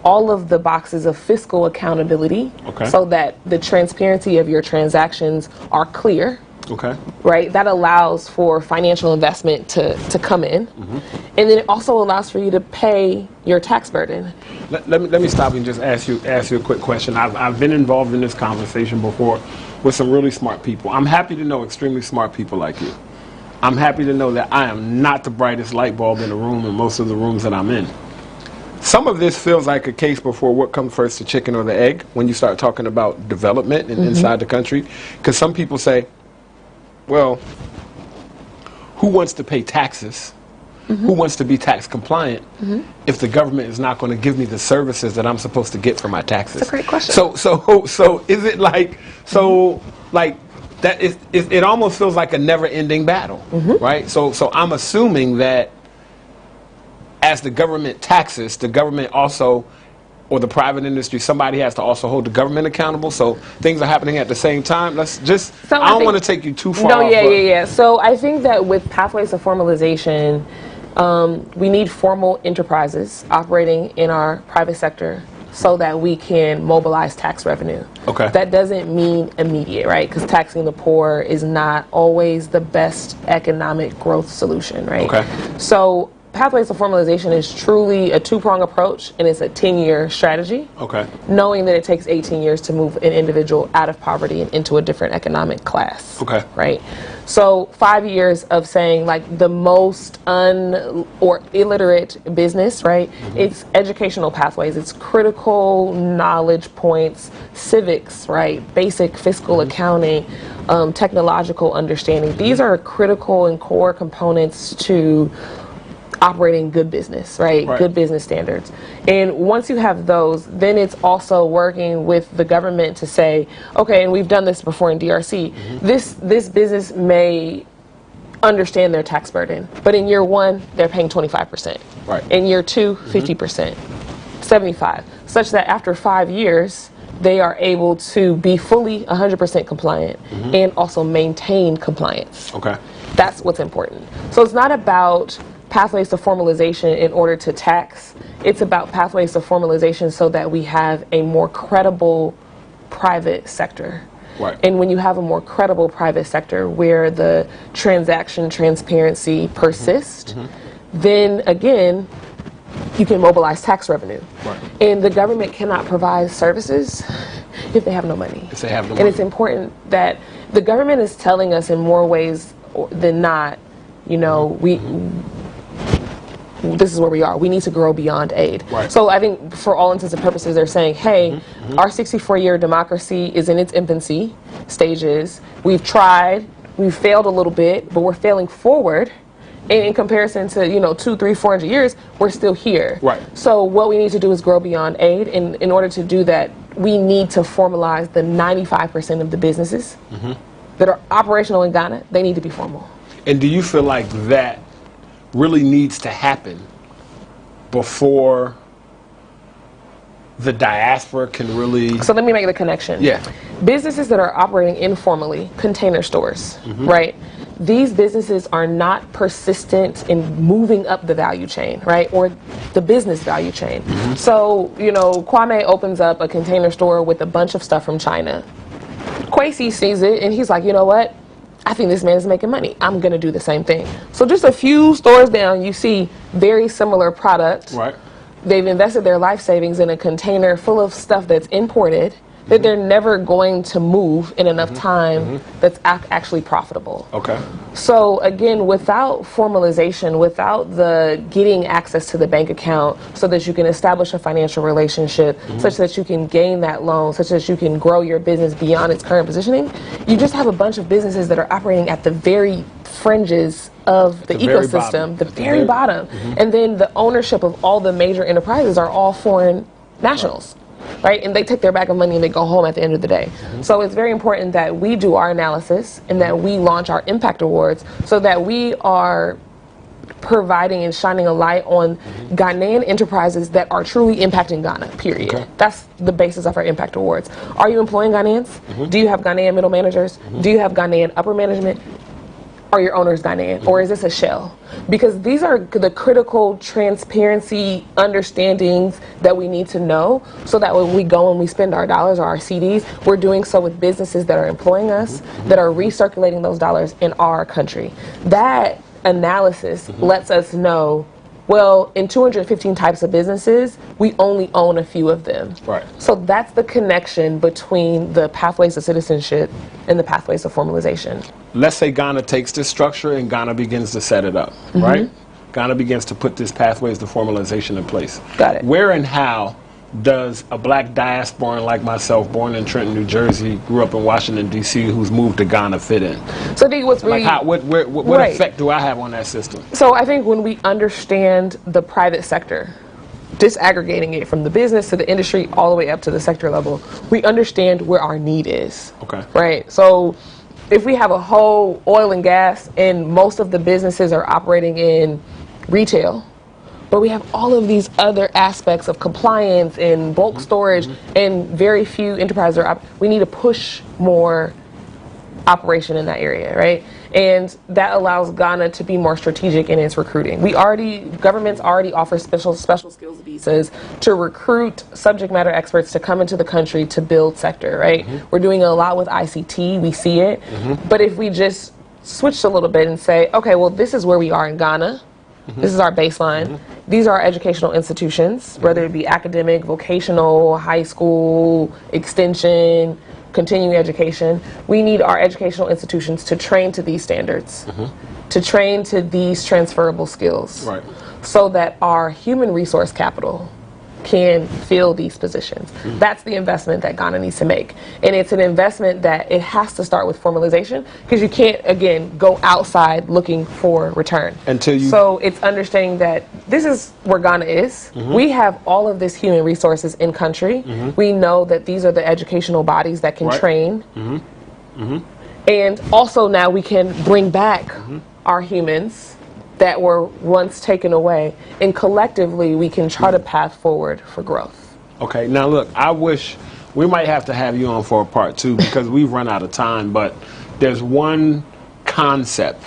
C: all of the boxes of fiscal accountability, so that the transparency of your transactions are clear.
B: Okay.
C: Right? That allows for financial investment to come in. And then it also allows for you to pay your tax burden.
B: Let me stop and just ask you a quick question. I've been involved in this conversation before with some really smart people. I'm happy to know extremely smart people like you. I'm happy to know that I am not the brightest light bulb in the room in most of the rooms that I'm in. Some of this feels like a case before what comes first, the chicken or the egg, when you start talking about development and inside the country. Because some people say, well, who wants to pay taxes? Who wants to be tax compliant if the government is not going to give me the services that I'm supposed to get for my taxes?
C: That's a great question.
B: So is it like, like, that it almost feels like a never-ending battle, right? So I'm assuming that as the government taxes, the government also, or the private industry, somebody has to also hold the government accountable. So things are happening at the same time. Let's just.
C: So
B: I don't want to take you too far.
C: No, yeah. So I think that with pathways to formalization, we need formal enterprises operating in our private sector, so that we can mobilize tax revenue.
B: Okay.
C: That doesn't mean immediate, right? Because taxing the poor is not always the best economic growth solution, right?
B: Okay.
C: So pathways to formalization is truly a two-pronged approach, and it's a 10-year strategy.
B: Okay.
C: Knowing that it takes 18 years to move an individual out of poverty and into a different economic class.
B: Okay.
C: Right? So 5 years of saying like the most or illiterate business, right? It's educational pathways, it's critical knowledge points, civics, right? Basic fiscal accounting, technological understanding. These are critical and core components to operating good business, right? Good business standards. And once you have those, then it's also working with the government to say, okay, and we've done this before in DRC, this business may understand their tax burden, but in year one, they're paying 25%.
B: Right.
C: In year two, 50%, 75%, such that after 5 years, they are able to be fully 100% compliant and also maintain compliance.
B: Okay.
C: That's what's important. So it's not about pathways to formalization in order to tax. It's about pathways to formalization so that we have a more credible private sector.
B: Right.
C: And when you have a more credible private sector where the transaction transparency persists, then again, you can mobilize tax revenue.
B: Right.
C: And the government cannot provide services if they have no money.
B: If they have no money.
C: And it's important that the government is telling us in more ways than not, you know, this is where we are. We need to grow beyond aid.
B: Right.
C: So I think for all intents and purposes, they're saying, hey, our 64-year democracy is in its infancy stages. We've tried, we've failed a little bit, but we're failing forward. And in comparison to, 200, 300, 400 years, we're still here.
B: Right.
C: So what we need to do is grow beyond aid. And in order to do that, we need to formalize the 95% of the businesses that are operational in Ghana. They need to be formal.
B: And do you feel like that really needs to happen before the diaspora can really...
C: So let me make the connection.
B: Yeah.
C: Businesses that are operating informally, container stores, right? These businesses are not persistent in moving up the value chain, right? Or the business value chain. So, you know, Kwame opens up a container store with a bunch of stuff from China. Kwesi sees it and he's like, you know what? I think this man is making money. I'm going to do the same thing. So just a few stores down, you see very similar product.
B: Right.
C: They've invested their life savings in a container full of stuff that's imported that they're never going to move in enough time that's actually profitable.
B: Okay.
C: So again, without formalization, without the getting access to the bank account so that you can establish a financial relationship, such that you can gain that loan, such that you can grow your business beyond its current positioning, you just have a bunch of businesses that are operating at the very fringes of the ecosystem, the very bottom. And then the ownership of all the major enterprises are all foreign nationals. Right? And they take their bag of money and they go home at the end of the day. So it's very important that we do our analysis and that we launch our impact awards so that we are providing and shining a light on Ghanaian enterprises that are truly impacting Ghana, period. Okay. That's the basis of our impact awards. Are you employing Ghanaians? Do you have Ghanaian middle managers? Do you have Ghanaian upper management? Are your owners Ghanaian, or is this a shell? Because these are the critical transparency understandings that we need to know so that when we go and we spend our dollars or our CDs, we're doing so with businesses that are employing us, that are recirculating those dollars in our country. That analysis lets us know, well, in 215 types of businesses, we only own a few of them. Right. So that's the connection between the pathways to citizenship and the pathways of formalization.
B: Let's say Ghana takes this structure and Ghana begins to set it up, right? Ghana begins to put this pathways to formalization in place.
C: Got it.
B: Where and how does a black diasporan like myself, born in Trenton, New Jersey, grew up in Washington, D.C., who's moved to Ghana fit in?
C: So I think what's really...
B: Like what effect do I have on that system?
C: So I think when we understand the private sector, disaggregating it from the business to the industry all the way up to the sector level, we understand where our need is. Okay. Right? So if we have a whole oil and gas and most of the businesses are operating in retail, but we have all of these other aspects of compliance and bulk storage and very few enterprises we need to push more operation in that area, right? And that allows Ghana to be more strategic in its recruiting. Governments already offer special skills visas to recruit subject matter experts to come into the country to build sector, right? We're doing a lot with ICT, we see it. But if we just switched a little bit and say, okay, well, this is where we are in Ghana. This is our baseline. These are our educational institutions, whether it be academic, vocational, high school, extension, continuing education. We need our educational institutions to train to these standards, to train to these transferable skills, so that our human resource capital can fill these positions. That's the investment that Ghana needs to make. And it's an investment that it has to start with formalization, because you can't, again, go outside looking for return. So it's understanding that this is where Ghana is. We have all of this human resources in country. We know that these are the educational bodies that can train. And also now we can bring back our humans that were once taken away, and collectively we can chart a path forward for growth.
B: Okay, now look, I wish we might have to have you on for a part two because we've run out of time, but there's one concept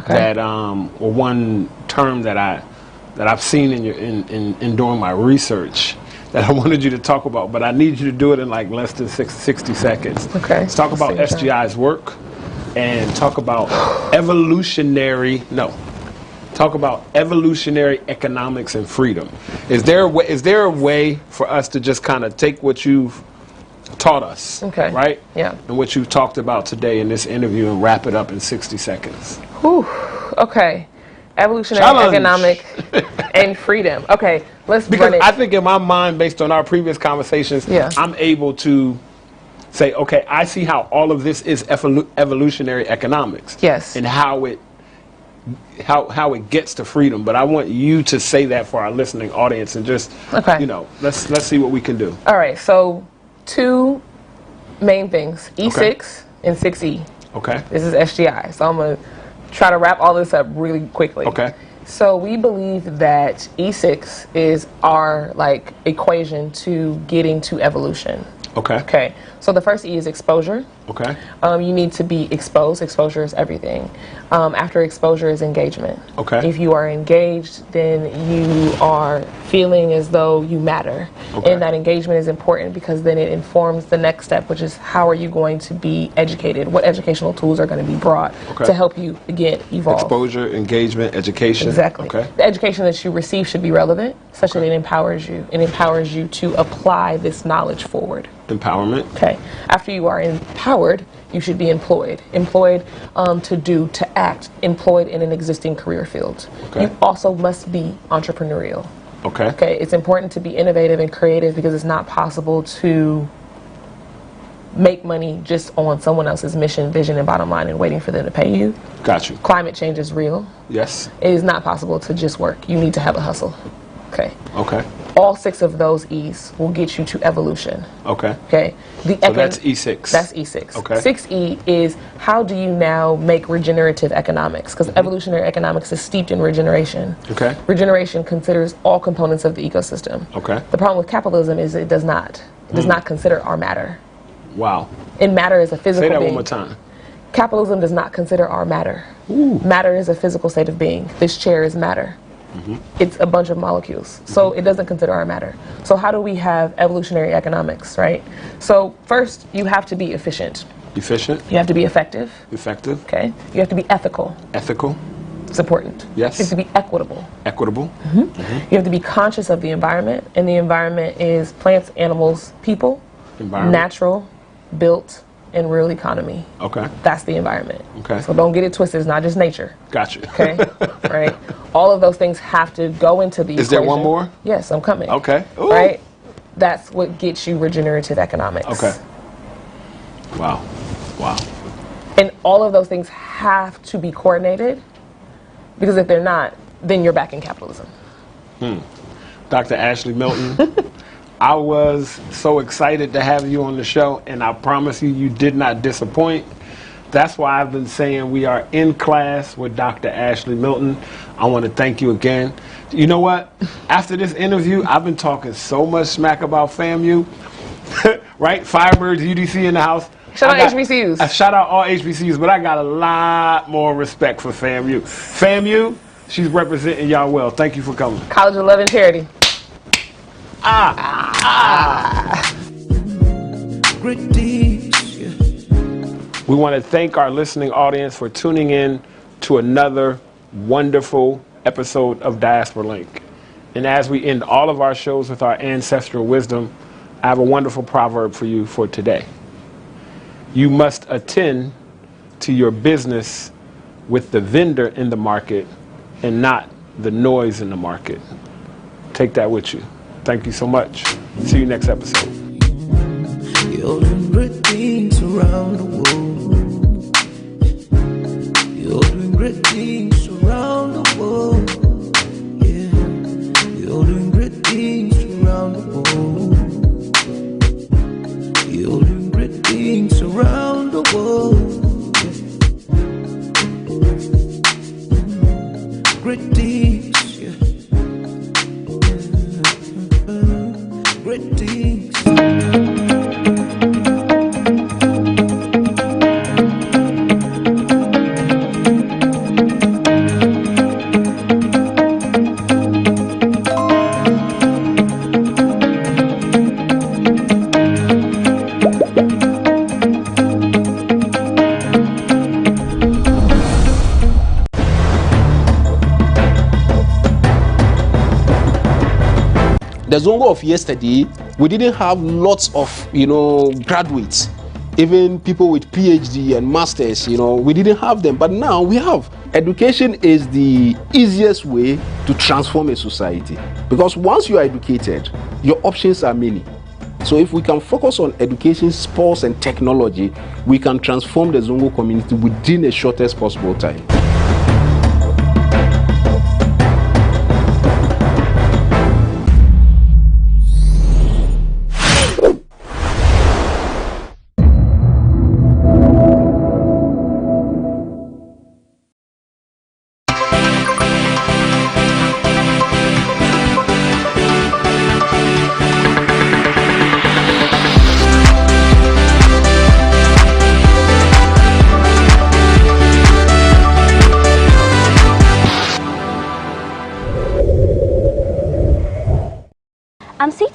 B: that or one term that I've seen in doing my research that I wanted you to talk about, but I need you to do it in like less than 60 seconds. Okay. Let's talk about SGI's work and talk about talk about evolutionary economics and freedom. Is there a way for us to just kind of take what you've taught us, right? Yeah. And what you've talked about today in this interview and wrap it up in 60 seconds?
C: Whew. Okay. Evolutionary economic and freedom. Okay, let's run it.
B: I think in my mind, based on our previous conversations, I'm able to say, okay, I see how all of this is evolutionary economics. Yes. And how it gets to freedom, but I want you to say that for our listening audience and just, let's see what we can do.
C: All right, so two main things, E6 and 6E. Okay. This is SGI, so I'm going to try to wrap all this up really quickly. Okay. So we believe that E6 is our like equation to getting to evolution.
B: Okay.
C: Okay. So the first E is exposure.
B: Okay.
C: You need to be exposed. Exposure is everything. After exposure is engagement.
B: Okay.
C: If you are engaged, then you are feeling as though you matter.
B: Okay.
C: And that engagement is important because then it informs the next step, which is how are you going to be educated? What educational tools are going to be brought to help you, again, evolve?
B: Exposure, engagement, education.
C: Exactly.
B: Okay.
C: The education that you receive should be relevant, such that it empowers you. It empowers you to apply this knowledge forward.
B: Empowerment.
C: Okay. After you are empowered, you should be employed. Employed to do, to act. Employed in an existing career field.
B: Okay.
C: You also must be entrepreneurial.
B: Okay.
C: Okay. It's important to be innovative and creative because it's not possible to make money just on someone else's mission, vision, and bottom line and waiting for them to pay you.
B: Got you.
C: Climate change is real.
B: Yes.
C: It is not possible to just work. You need to have a hustle. Okay.
B: Okay.
C: All 6 of those E's will get you to evolution.
B: Okay.
C: Okay.
B: So that's E6.
C: That's E6.
B: Okay.
C: 6E is how do you now make regenerative economics? Because evolutionary economics is steeped in regeneration.
B: Okay.
C: Regeneration considers all components of the ecosystem.
B: Okay.
C: The problem with capitalism is it does not. It does not consider our matter.
B: Wow.
C: And matter is a physical
B: Say that
C: being.
B: one more time.
C: Capitalism does not consider our matter. Matter is a physical state of being. This chair is matter. It's a bunch of molecules. So it doesn't consider our matter. So how do we have evolutionary economics, right? So first, you have to be efficient.
B: Efficient.
C: You have to be effective.
B: Effective.
C: Okay. You have to be ethical.
B: Ethical.
C: It's important.
B: Yes.
C: You have to be equitable.
B: Equitable.
C: You have to be conscious of the environment, and the environment is plants, animals, people,
B: Environment.
C: natural, built, and real economy.
B: Okay.
C: That's the environment.
B: Okay.
C: So don't get it twisted. It's not just nature.
B: Gotcha.
C: Okay. Right. All of those things have to go into the
B: Is there one
C: equation.
B: more?
C: Yes, I'm coming.
B: Okay. Ooh.
C: Right. That's what gets you regenerative economics.
B: Okay. Wow. Wow.
C: And all of those things have to be coordinated, because if they're not, then you're back in capitalism.
B: Dr. Ashley Milton, I was so excited to have you on the show, and I promise you, you did not disappoint. That's why I've been saying we are in class with Dr. Ashley Milton. I want to thank you again. You know what? After this interview, I've been talking so much smack about FAMU, right? Firebirds, UDC in the house.
C: Shout out HBCUs.
B: Shout out all HBCUs, but I got a lot more respect for FAMU. FAMU, she's representing y'all well. Thank you for coming.
C: College of Love and Charity.
D: Great deeds, yeah.
B: We want to thank our listening audience for tuning in to another wonderful episode of Diaspora Link. And as we end all of our shows with our ancestral wisdom, I have a wonderful proverb for you for today. You must attend to your business with the vendor in the market and not the noise in the market. Take that with you. Thank you so much. See you next episode.
D: You're doing great things around the world. You're doing great things around the world. Yeah. You're doing great things around the world. You're doing great things around the world. Yeah. Great things, yeah. Great things.
A: The Zongo of yesterday, we didn't have lots of, graduates, even people with PhD and masters, we didn't have them, but now we have. Education is the easiest way to transform a society, because once you are educated, your options are many. So if we can focus on education, sports, and technology, we can transform the Zongo community within the shortest possible time.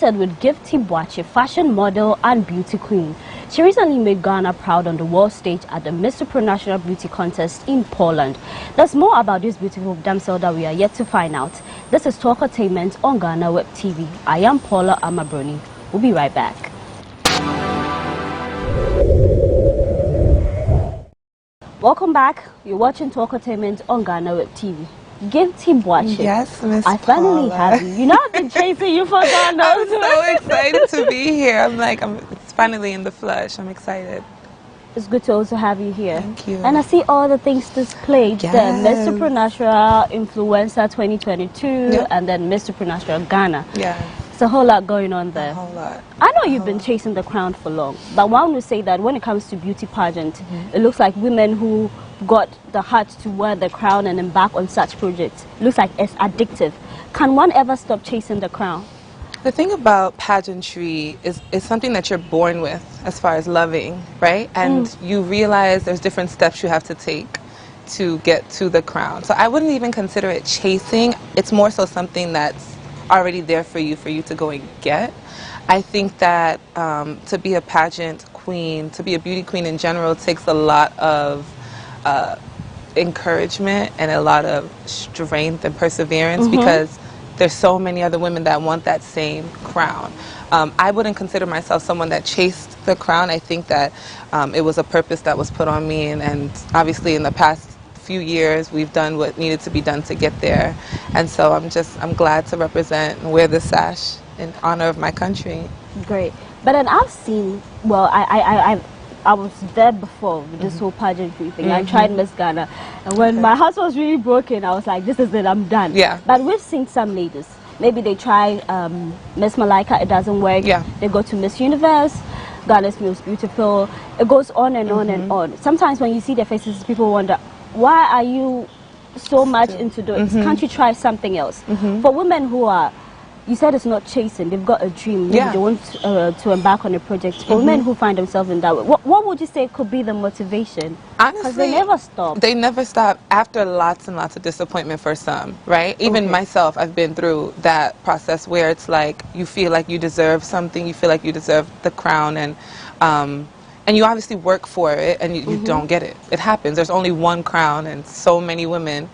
E: started with Gifty Boache, fashion model and beauty queen. She recently made Ghana proud on the world stage at the Miss Supranational Beauty Contest in Poland. There's more about this beautiful damsel that we are yet to find out. This is Talkatainment on GhanaWeb TV. I am Paula Amabroni. We'll be right back. Welcome back. You're watching Talkatainment on GhanaWeb TV. Gifty Boache.
F: Yes, Miss
E: I finally
F: Paula.
E: have you. You know, I've been chasing you for Ghana.
F: I'm so excited to be here. It's finally in the flesh. I'm excited.
E: It's good to also have you here.
F: Thank you.
E: And I see all the things displayed.
F: Yes.
E: The Miss Supranational Influencer 2022
F: Yep.
E: and then Miss Supranational Ghana.
F: Yeah,
E: It's a whole lot going on there.
F: a whole lot.
E: I know you've been chasing the crown for long, but one would say that when it comes to beauty pageant, it looks like women who got the heart to wear the crown and embark on such projects, looks like it's addictive. Can one ever stop chasing the crown?
F: The thing about pageantry is something that you're born with as far as loving, right? And you realize there's different steps you have to take to get to the crown. So I wouldn't even consider it chasing. It's more so something that's already there for you to go and get. I think that to be a pageant queen, to be a beauty queen in general, takes a lot of encouragement and a lot of strength and perseverance because there's so many other women that want that same crown. I wouldn't consider myself someone that chased the crown. I think that it was a purpose that was put on me, and obviously in the past few years we've done what needed to be done to get there, and so I'm glad to represent and wear this sash in honor of my country.
E: Great. But then I've seen, well, I was there before with this whole pageantry thing. I tried Miss Ghana, and when my heart was really broken, I was like, this is it, I'm done.
F: Yeah.
E: But we've seen some ladies. Maybe they try Miss Malaika, it doesn't work.
F: Yeah.
E: They go to Miss Universe, Ghana's Most Beautiful. It goes on and on and on. Sometimes when you see their faces, people wonder, why are you so much into doing this? Can't you try something else? For women who are, you said it's not chasing, they've got a dream, maybe they want to embark on a project. For women who find themselves in that way, what would you say could be the motivation?
F: Honestly,
E: Because they never stop.
F: They never stop after lots and lots of disappointment for some, right? Even myself, I've been through that process where it's like you feel like you deserve something, you feel like you deserve the crown, and you obviously work for it, and you don't get it. It happens. There's only one crown, and so many women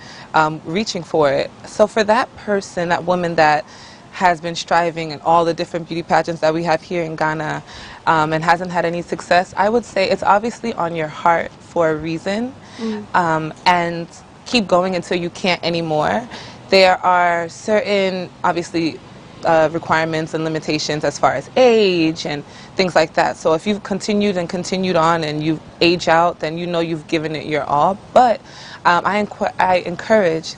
F: reaching for it. So for that person, that woman that has been striving in all the different beauty pageants that we have here in Ghana and hasn't had any success, I would say it's obviously on your heart for a reason, and keep going until you can't anymore. There are certain, obviously, requirements and limitations as far as age and things like that. So if you've continued and continued on and you age out, then you know you've given it your all. But I encourage,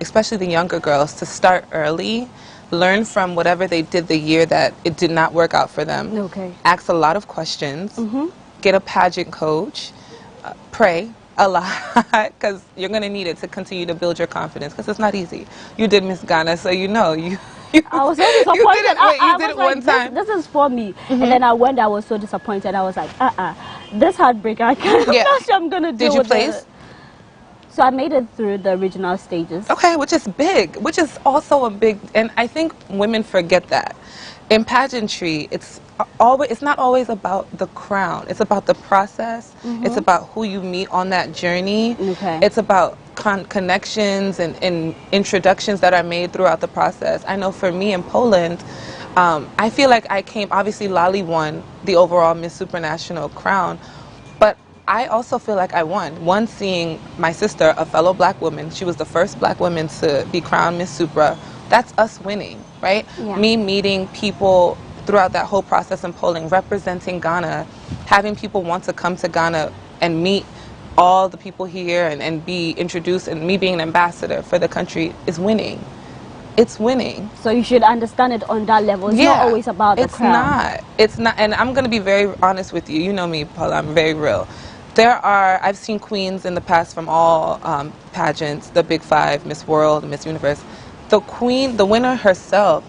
F: especially the younger girls, to start early. Learn from whatever they did the year that it did not work out for them.
E: Okay.
F: Ask a lot of questions. Get a pageant coach. Pray a lot, because you're going to need it to continue to build your confidence, because it's not easy. You did Miss Ghana, so you know.
E: I was so disappointed.
F: You did it one time.
E: This is for me. And then I went, I was so disappointed. I was like, this heartbreak, I'm not sure I'm going to do it.
F: Did you place?
E: So I made it through the original stages.
F: Okay, which is big, which is also a big, and I think women forget that. In pageantry, it's not always about the crown. It's about the process. It's about who you meet on that journey.
E: Okay.
F: It's about connections and introductions that are made throughout the process. I know for me in Poland, I feel like obviously Lali won the overall Miss Supranational crown, but I also feel like I won. One, seeing my sister, a fellow black woman, she was the first black woman to be crowned Miss Supra. That's us winning, right?
E: Yeah.
F: Me meeting people throughout that whole process in Poland, representing Ghana, having people want to come to Ghana and meet all the people here and be introduced, and me being an ambassador for the country is winning. It's winning.
E: So you should understand it on that level. It's not always about the crown.
F: It's not. And I'm going to be very honest with you. You know me, Paula, I'm very real. I've seen queens in the past from all pageants, the Big Five, Miss World, Miss Universe. The winner herself,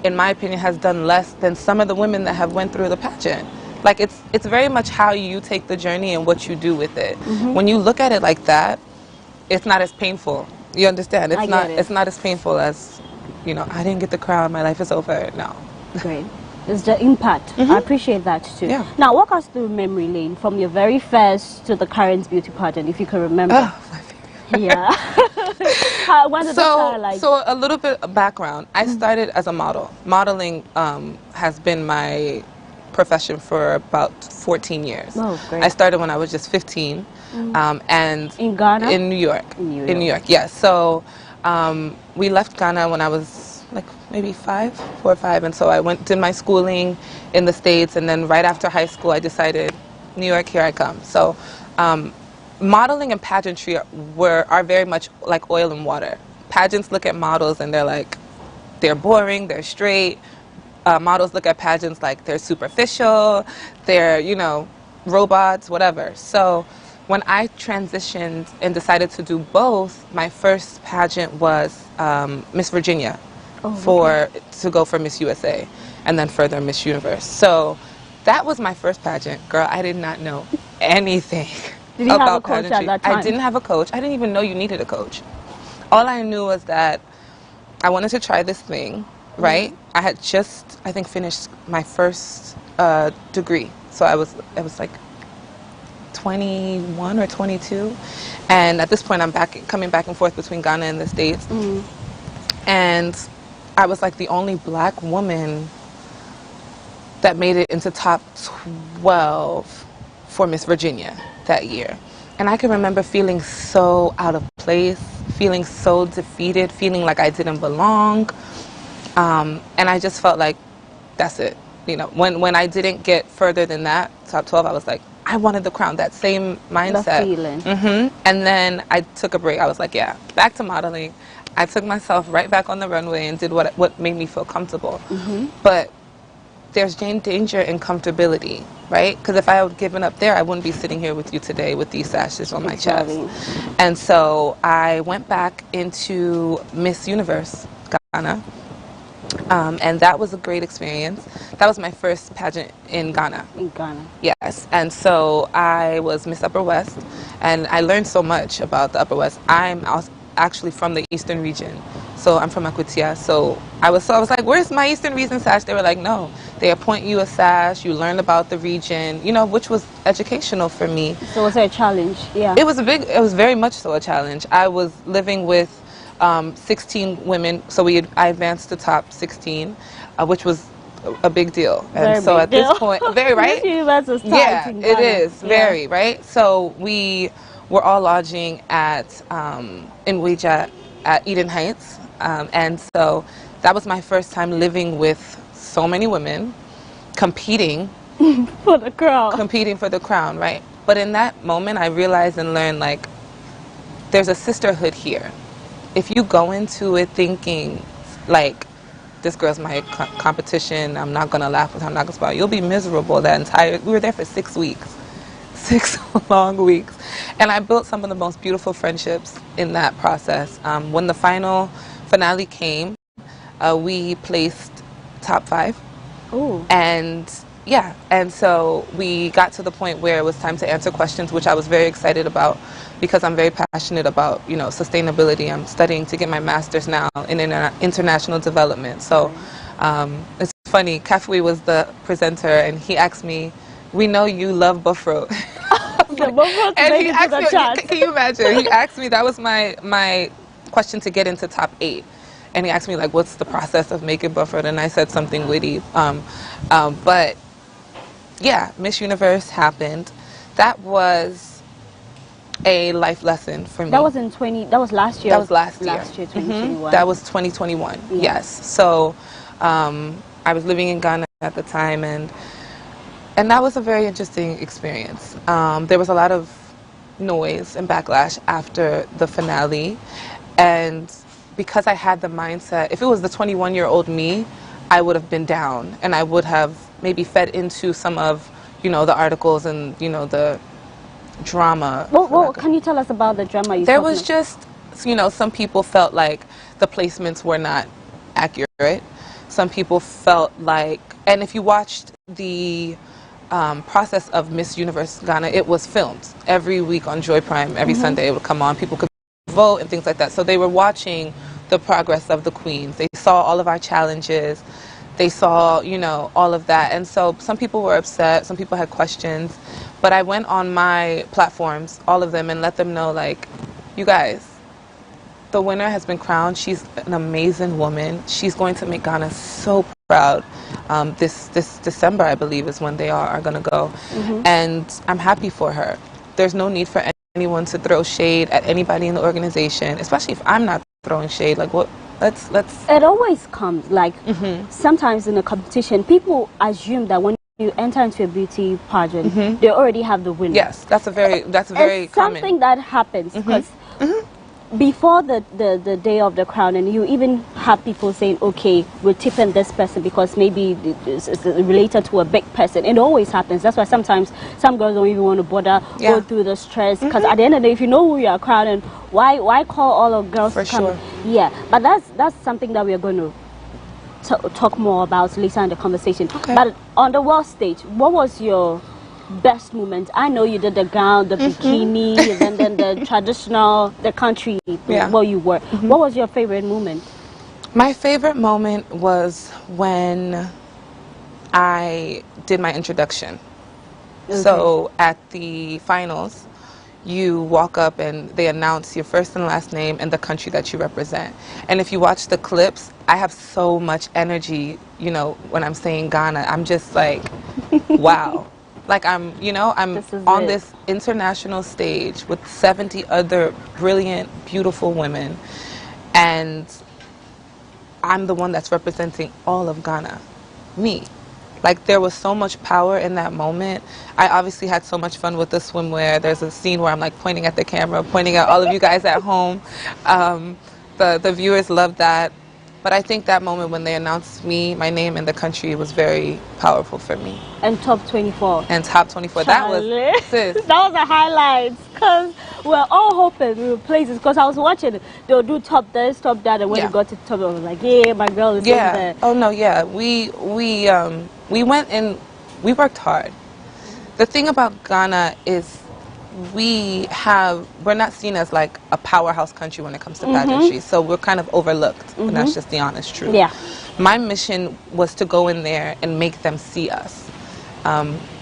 F: in my opinion, has done less than some of the women that have went through the pageant. Like, it's very much how you take the journey and what you do with it. When you look at it like that, it's not as painful. You understand? It's not as painful as, I didn't get the crown, my life is over. No.
E: Great. It's the impact. I appreciate that too.
F: Yeah.
E: Now, walk us through memory lane from your very first to the current beauty pageant, if you can remember.
F: Oh, my favorite.
E: Yeah. When did it start, like?
F: So a little bit of background. I started as a model. Modeling has been my profession for about 14 years.
E: Oh, great.
F: I started when I was just 15, and
E: In Ghana?
F: in New York.
E: In
F: In New York, yes. So we left Ghana when I was like maybe 4 or 5, and so I did my schooling in the States, and then right after high school I decided, New York, here I come. So modeling and pageantry are very much like oil and water. Pageants look at models and they're like, they're boring, they're straight. Models look at pageants like they're superficial, they're, you know, robots, whatever. So when I transitioned and decided to do both, my first pageant was Miss Virginia. To go for Miss USA and then further Miss Universe. So that was my first pageant. Girl, I did not know anything
E: Did you
F: about
E: have a coach
F: pageantry.
E: at that time?
F: I didn't have a coach. I didn't even know you needed a coach. All I knew was that I wanted to try this thing, right? I had just, I think, finished my first degree. So I was like 21 or 22. And at this point, I'm coming back and forth between Ghana and the States. And I was like the only black woman that made it into top 12 for Miss Virginia that year. And I can remember feeling so out of place, feeling so defeated, feeling like I didn't belong. And I just felt like, that's it. You know, when I didn't get further than that, top 12, I was like, I wanted the crown, that same mindset.
E: The feeling.
F: And then I took a break. I was like, yeah, back to modeling. I took myself right back on the runway and did what made me feel comfortable. But there's danger in comfortability, right? Because if I had given up there, I wouldn't be sitting here with you today with these sashes on my chest. And so I went back into Miss Universe Ghana. And that was a great experience. That was my first pageant in Ghana.
E: In Ghana.
F: Yes. And so I was Miss Upper West, and I learned so much about the Upper West. I'm actually from the Eastern region. So I'm from Akutia. So I was like, where's my Eastern region sash? They were like, no. They appoint you a sash, you learn about the region, you know, which was educational for me.
E: So was it a challenge? Yeah.
F: It was very much so a challenge. I was living with 16 women, so I advanced to top 16, which was a big deal. And so at this point, very, right? Yeah, it is, very, right? So we were all lodging at in Ouija at Eden Heights, and so that was my first time living with so many women, competing
E: for the crown,
F: right? But in that moment, I realized and learned, like, there's a sisterhood here. If you go into it thinking, like, this girl's my competition, I'm not gonna laugh with her, I'm not gonna smile, you'll be miserable we were there for 6 weeks. 6 long weeks. And I built some of the most beautiful friendships in that process. When the finale came, we placed top 5.
E: Ooh.
F: And yeah, and so we got to the point where it was time to answer questions, which I was very excited about because I'm very passionate about, you know, sustainability. I'm studying to get my master's now in international development. So it's funny, Kafui was the presenter and he asked me, we know you love buffro.
E: And he asked me,
F: can you imagine? He asked me, that was my question to get into top 8. And he asked me, like, what's the process of making buffro? And I said something witty. But yeah, Miss Universe happened. That was a life lesson for me.
E: That was last year.
F: That was last year.
E: Last year, 2021.
F: That was 2021. Yeah. Yes. So I was living in Ghana at the time, and that was a very interesting experience. There was a lot of noise and backlash after the finale, and because I had the mindset, if it was the 21-year-old me, I would have been down, and I would have maybe fed into some of, you know, the articles and, you know, the drama.
E: Well, can you tell us about the drama?
F: There was just, you know, some people felt like the placements were not accurate. Some people felt like, and if you watched the process of Miss Universe Ghana, it was filmed every week on Joy Prime. Every Sunday it would come on. People could vote and things like that. So they were watching the progress of the queens. They saw all of our challenges. They saw, you know, all of that. And so some people were upset, some people had questions, but I went on my platforms, all of them, and let them know, like, you guys, the winner has been crowned. She's an amazing woman. She's going to make Ghana so proud. This December, I believe, is when they are going to go. And I'm happy for her. There's no need for anyone to throw shade at anybody in the organization, especially if I'm not throwing shade. Like, what? Let's.
E: It always comes, like, sometimes in a competition, people assume that when you enter into a beauty pageant, they already have the winner.
F: Yes, that's very
E: it's
F: common.
E: something that happens because before the day of the crown, and you even have people saying, okay, we're tipping this person because maybe it's related to a big person. It always happens. That's why sometimes some girls don't even want to bother go through the stress, because at the end of the day, if you know who you are crowning, why call all of girls
F: for
E: to come?
F: sure.
E: Yeah, but that's something that we are going to talk more about later in the conversation. But on the world stage, what was your best moment? I know you did the gown, the bikini, and then the traditional, the country where you were. What was your favorite moment?
F: My favorite moment was when I did my introduction. So at the finals, you walk up and they announce your first and last name and the country that you represent. And if you watch the clips, I have so much energy, you know, when I'm saying Ghana. I'm just like, wow. Like, I'm on this international stage with 70 other brilliant, beautiful women, and I'm the one that's representing all of Ghana, me. Like, there was so much power in that moment. I obviously had so much fun with the swimwear. There's a scene where I'm like pointing at the camera, pointing at all of you guys at home. The viewers loved that. But I think that moment when they announced me, my name, and the country was very powerful for me.
E: And top 24.
F: And top 24.
E: Charlie.
F: That was, sis.
E: That was the highlights. Because we're all hoping we were places. Because I was watching, they'll do top this, top that. And when you got to the top, I was like, yeah, my girl is in there.
F: Oh, no, yeah. We went and we worked hard. The thing about Ghana is we're not seen as like a powerhouse country when it comes to pageantry, so we're kind of overlooked, and that's just the honest truth. My mission was to go in there and make them see us,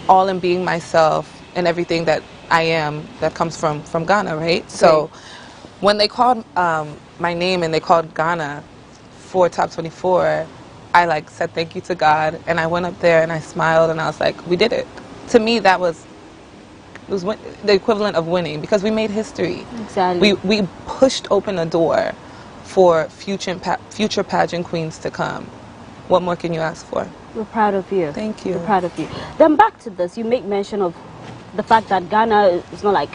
F: all in being myself and everything that I am that comes from Ghana, right? So when they called my name and they called Ghana for top 24, I like said thank you to God, and I went up there and I smiled and I was like, we did it. To me, it was the equivalent of winning, because we made history.
E: Exactly.
F: We pushed open a door for future pageant queens to come. What more can you ask for?
E: We're proud of you.
F: Thank you.
E: We're proud of you. Then back to this, you make mention of the fact that Ghana is not like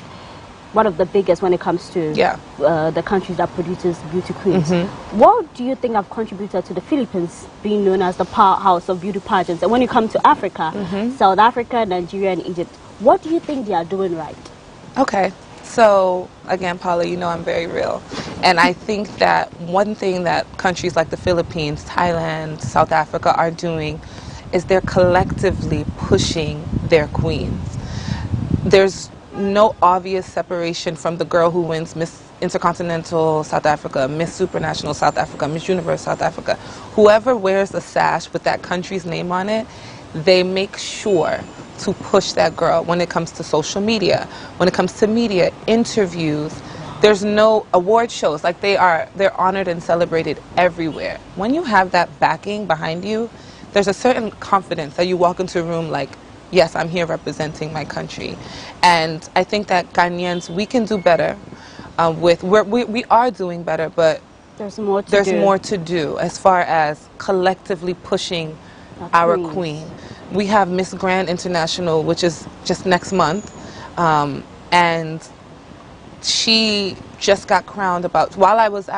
E: one of the biggest when it comes to the countries that produces beauty queens. What do you think have contributed to the Philippines being known as the powerhouse of beauty pageants? And when you come to Africa, South Africa, Nigeria, and Egypt, what do you think they are doing right?
F: Okay, so again, Paula, you know I'm very real. And I think that one thing that countries like the Philippines, Thailand, South Africa are doing is they're collectively pushing their queens. There's no obvious separation from the girl who wins Miss Intercontinental South Africa, Miss Supranational South Africa, Miss Universe South Africa. Whoever wears a sash with that country's name on it, they make sure to push that girl when it comes to social media, when it comes to media, interviews. There's no award shows. Like, they're honored and celebrated everywhere. When you have that backing behind you, there's a certain confidence that you walk into a room like, yes, I'm here representing my country. And I think that Ghanaians, we can do better. We are doing better, but
E: there's more
F: to do as far as collectively pushing our queen. We have Miss Grand International, which is just next month, and she just got crowned while I was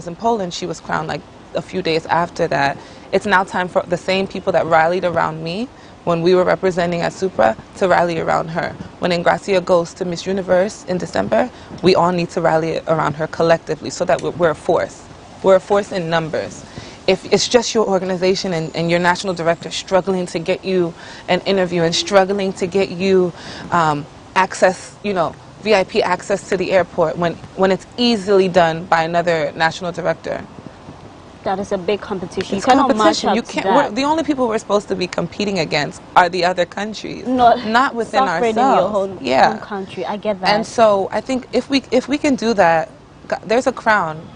F: in Poland, she was crowned like a few days after that. It's now time for the same people that rallied around me when we were representing at Supra to rally around her. When Ingracia goes to Miss Universe in December, we all need to rally around her collectively so that we're a force. We're a force in numbers. If it's just your organization and your national director struggling to get you an interview and struggling to get you access, VIP access to the airport when it's easily done by another national director,
E: That is a big competition.
F: It's
E: You cannot match
F: competition.
E: up
F: You
E: to
F: can't.
E: that.
F: The only people we're supposed to be competing against are the other countries, not within
E: suffering
F: ourselves.
E: in your home country. I get that.
F: And so I think if we can do that, there's a crown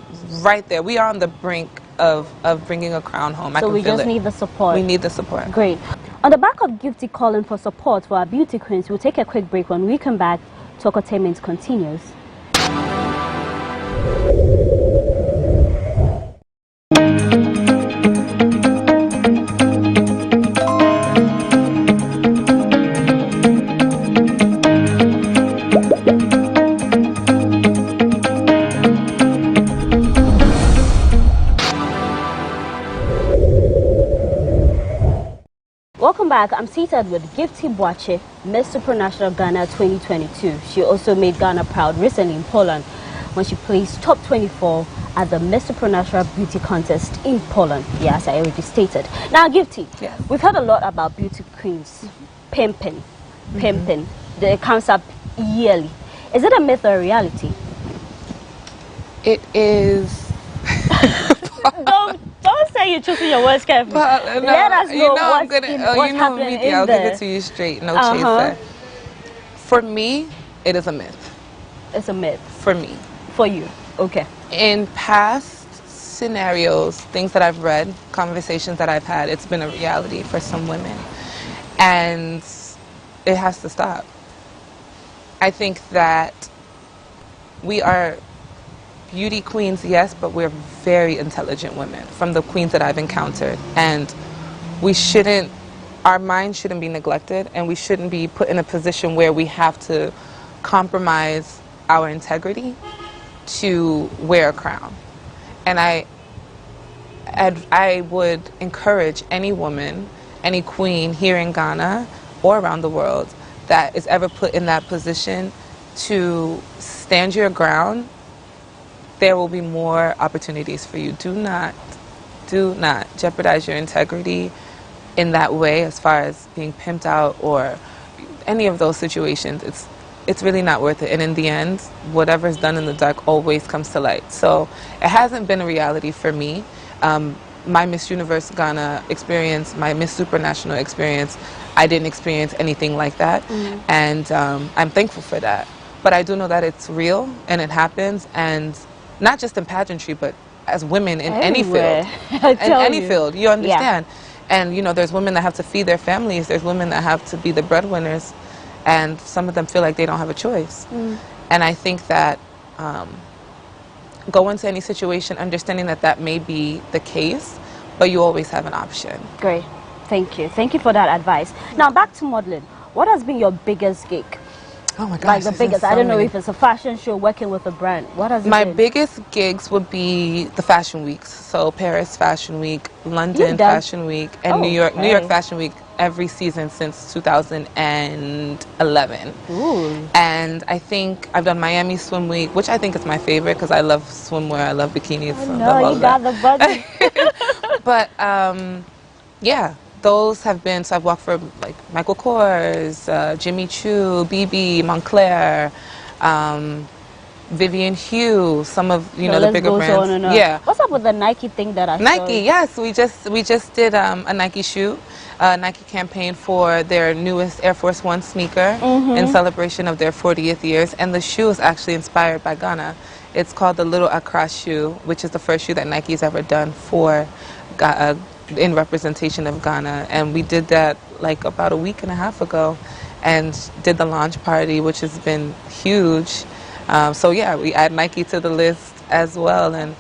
F: right there. We are on the brink of bringing a crown home. I
E: so
F: can
E: we
F: feel
E: just
F: it.
E: need the support.
F: We need the support.
E: Great. On the back of Gifty calling for support for our beauty queens, we'll take a quick break. When we come back, Talkotainment continues. Welcome back. I'm seated with Gifty Boache, Miss Supranational Ghana 2022. She also made Ghana proud recently in Poland when she placed top 24 at the Miss Supranational Beauty Contest in Poland. Yes, I already stated. Now, Gifty, we've heard a lot about beauty queens, pimping. It comes up yearly. Is it a myth or a reality?
F: It is.
E: Don't say you're choosing your words carefully. Let us know what's happening in
F: I'll
E: there.
F: give it to you straight. No chaser. For me, it is a myth.
E: It's a myth.
F: For me.
E: For you. Okay.
F: In past scenarios, things that I've read, conversations that I've had, it's been a reality for some women. And it has to stop. I think that we are beauty queens, yes, but we're very intelligent women from the queens that I've encountered. And our minds shouldn't be neglected, and we shouldn't be put in a position where we have to compromise our integrity to wear a crown. And I would encourage any woman, any queen here in Ghana or around the world that is ever put in that position to stand your ground. There will be more opportunities for you. Do not jeopardize your integrity in that way, as far as being pimped out or any of those situations. It's really not worth it. And in the end, whatever's done in the dark always comes to light. So it hasn't been a reality for me. My Miss Universe Ghana experience, my Miss Supranational experience, I didn't experience anything like that. And I'm thankful for that. But I do know that it's real and it happens, and not just in pageantry, but as women in any field. You understand. Yeah. And you know, there's women that have to feed their families, there's women that have to be the breadwinners, and some of them feel like they don't have a choice. And I think that go into any situation understanding that that may be the case, but you always have an option.
E: Great. Thank you. Thank you for that advice. Now back to modeling. What has been your biggest gig?
F: Oh my gosh.
E: Like the biggest. I don't know if it's a fashion show, working with a brand. What has it
F: My
E: been?
F: biggest gigs would be the fashion weeks. So Paris Fashion Week, London Fashion Week, and New York Fashion Week every season since 2011.
E: Ooh.
F: And I think I've done Miami Swim Week, which I think is my favorite because I love swimwear, I love bikinis.
E: No, you got the budget.
F: But yeah. Those have been, so I've walked for like Michael Kors, Jimmy Choo, BB, Montclair, Vivian Hugh, some of the bigger brands.
E: On and on.
F: Yeah.
E: What's up with the Nike thing that I saw?
F: Nike, yes, we just did a Nike shoot, Nike campaign for their newest Air Force One sneaker in celebration of their 40th years, and the shoe is actually inspired by Ghana. It's called the Little Accra shoe, which is the first shoe that Nike's ever done for in representation of Ghana, and we did that like about a week and a half ago and did the launch party, which has been huge. So yeah, we add Nike to the list as well, and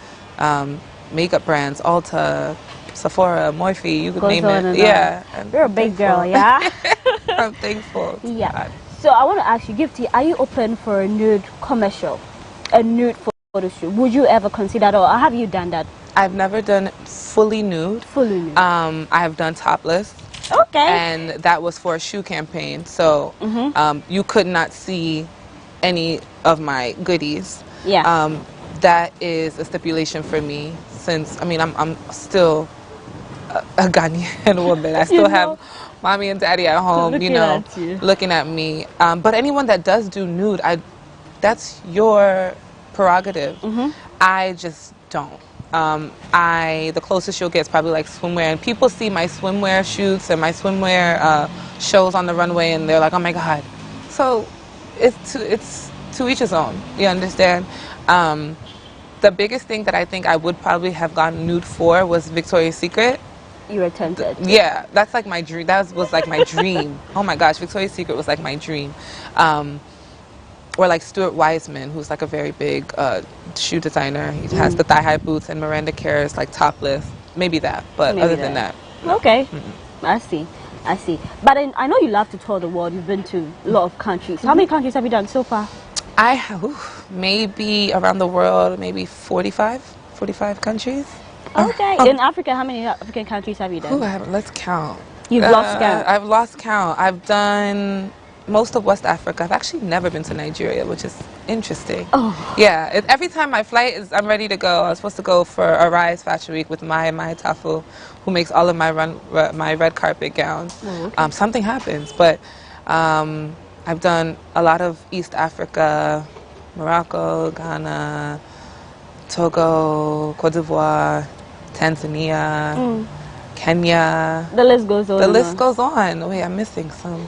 F: makeup brands, Ulta, Sephora, Morphe, you could name it. Yeah.
E: You're a big girl, yeah?
F: I'm thankful.
E: Yeah. So I want to ask you, Gifty, are you open for a nude commercial, a nude photo shoot? Would you ever consider that, or have you done that?
F: I've never done fully nude.
E: Fully nude.
F: I have done topless.
E: Okay.
F: And that was for a shoe campaign, so you could not see any of my goodies.
E: Yeah.
F: That is a stipulation for me, since I'm still a Ghanaian woman. I still have mommy and daddy at home, looking at me. But anyone that does do nude, that's your prerogative. I just don't. the closest you'll get is probably like swimwear, and people see my swimwear shoots and my swimwear shows on the runway, and they're like, oh my God. So it's to each his own, you understand? The biggest thing that I think I would probably have gone nude for was Victoria's Secret.
E: You were tempted.
F: Yeah, that's like my dream. That was like my dream. Oh my gosh, Victoria's Secret was like my dream. Or like Stuart Wiseman, who's like a very big shoe designer. He has the thigh-high boots, and Miranda Kerr is like topless. Maybe that, but
E: Maybe
F: other
E: that.
F: than that.
E: Okay, I see. But I know you love to tour the world. You've been to a lot of countries. How many countries have you done so far?
F: I have maybe around the world, maybe 45 countries.
E: Okay. In Africa, how many African countries have you done?
F: Let's count.
E: You've lost count.
F: I've lost count. I've done most of West Africa. I've actually never been to Nigeria, which is interesting.
E: Oh.
F: Yeah. Every time my flight is, I'm ready to go. I was supposed to go for Arise Fashion Week with Maya Tafu, who makes all of my red carpet gowns.
E: Oh, okay.
F: Something happens, but I've done a lot of East Africa, Morocco, Ghana, Togo, Cote d'Ivoire, Tanzania, Kenya.
E: The list goes on.
F: The list goes on. Wait, I'm missing some.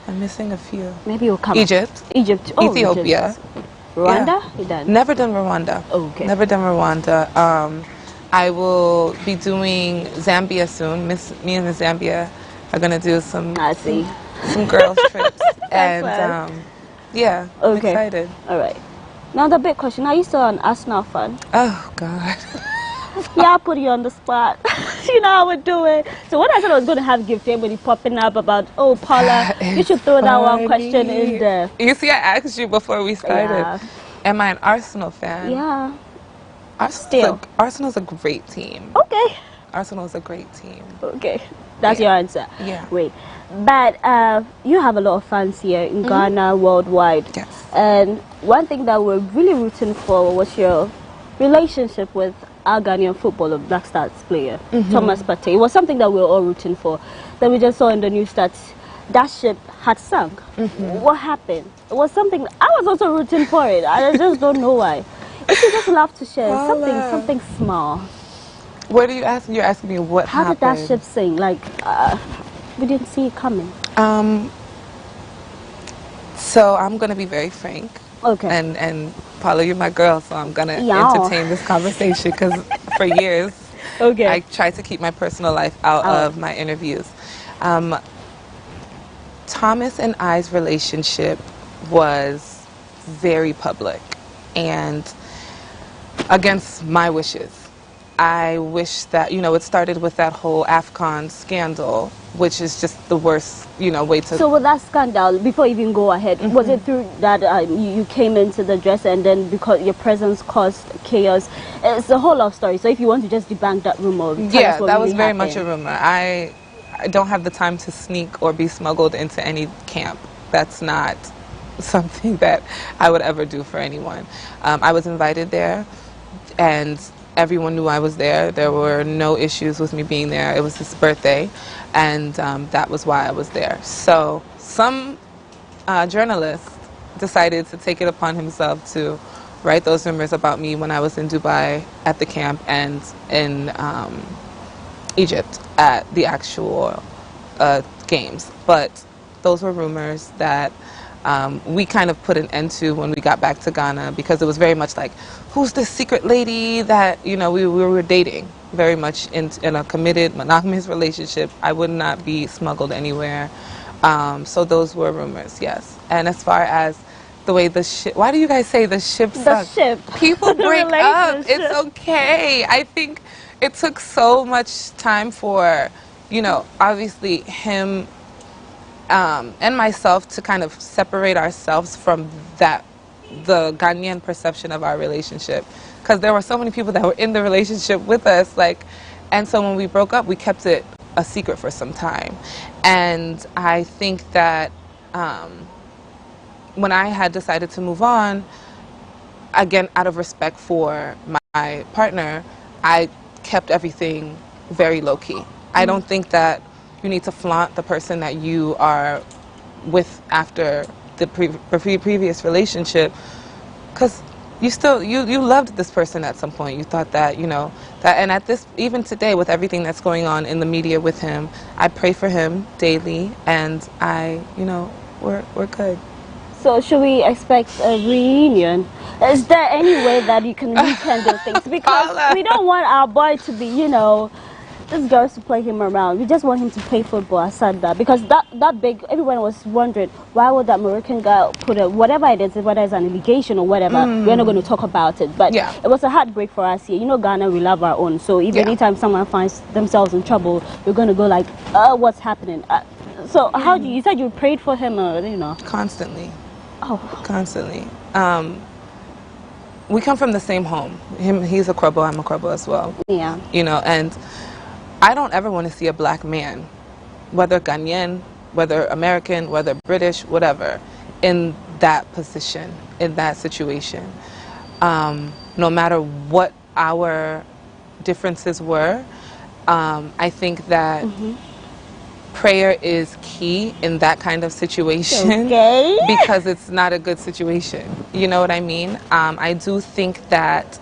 F: I'm missing a few.
E: Maybe you'll come.
F: Egypt.
E: Oh,
F: Ethiopia.
E: Egypt. Rwanda?
F: Yeah.
E: You done?
F: Never done Rwanda.
E: Okay.
F: Never done Rwanda. I will be doing Zambia soon. Me and Miss Zambia are gonna do some.
E: I see.
F: Some girls trips. And
E: fun.
F: yeah, I'm excited.
E: All right. Now the big question: are you still an Arsenal fan?
F: Oh God.
E: Yeah, I'll put you on the spot. You know how we do it. So when I said I was going to have gift everybody popping up about, oh, Paula, you should throw that one question in there.
F: You see, I asked you before we started.
E: Yeah.
F: Am I an Arsenal fan?
E: Yeah.
F: Arsenal's a great team.
E: Okay.
F: Arsenal's a great team.
E: Okay. That's your answer.
F: Yeah.
E: Wait. But you have a lot of fans here in Ghana, worldwide.
F: Yes.
E: And one thing that we're really rooting for was your relationship with our Ghanaian footballer, Black Stars player, Thomas Partey. It was something that we were all rooting for. Then we just saw in the news that ship had sunk. What happened? It was something, I was also rooting for it. I just don't know why. If you just love to share something small.
F: What are you asking? You're asking me what happened.
E: How did that ship sink? Like, we didn't see it coming.
F: So I'm going to be very frank.
E: Okay.
F: And Paula, you're my girl, so I'm going to entertain this conversation because for years I tried to keep my personal life out of my interviews. Thomas and I's relationship was very public and against my wishes. I wish that, it started with that whole AFCON scandal, which is just the worst, way to...
E: So with that scandal, before you even go ahead, was it through that you came into the dress and then because your presence caused chaos? It's a whole love story. So if you want to just debunk that rumor,
F: yeah, that was very much a rumor. I don't have the time to sneak or be smuggled into any camp. That's not something that I would ever do for anyone. I was invited there, and everyone knew I was there. There were no issues with me being there. It was his birthday, and that was why I was there. So some journalist decided to take it upon himself to write those rumors about me when I was in Dubai at the camp and in Egypt at the actual games. But those were rumors that we kind of put an end to when we got back to Ghana, because it was very much like, who's this secret lady that, we were dating, very much in a committed, monogamous relationship. I would not be smuggled anywhere. So those were rumors, yes. And as far as the way the ship, why do you guys say the ship sunk?
E: The ship.
F: People break up. It's okay. I think it took so much time for, obviously him and myself to kind of separate ourselves from the Ghanaian perception of our relationship, because there were so many people that were in the relationship with us, and so when we broke up, we kept it a secret for some time. And I think that when I had decided to move on, again, out of respect for my partner, I kept everything very low-key. I don't think that you need to flaunt the person that you are with after the previous relationship, because you still you loved this person at some point. You thought that, you know, that, and at this, even today with everything that's going on in the media with him, I pray for him daily, and you know, we're good.
E: So should we expect a reunion? Is there any way that you can rekindle things? Because we don't want our boy to be, you know, these girls to play him around. We just want him to play football aside that. Because that big, everyone was wondering, why would that Moroccan girl put a, whatever it is, whether it's an allegation or whatever, we're not going to talk about it. But it was a heartbreak for us here. You know, Ghana, we love our own. So if anytime someone finds themselves in trouble, we're going to go like, what's happening? So how do you said you prayed for him, you know?
F: Constantly.
E: Oh.
F: Constantly. We come from the same home. He's a Krobo, I'm a Krobo as well.
E: Yeah.
F: You know, and I don't ever want to see a black man, whether Ghanaian, whether American, whether British, whatever, in that position, in that situation. No matter what our differences were, I think that prayer is key in that kind of situation because it's not a good situation. You know what I mean? I do think that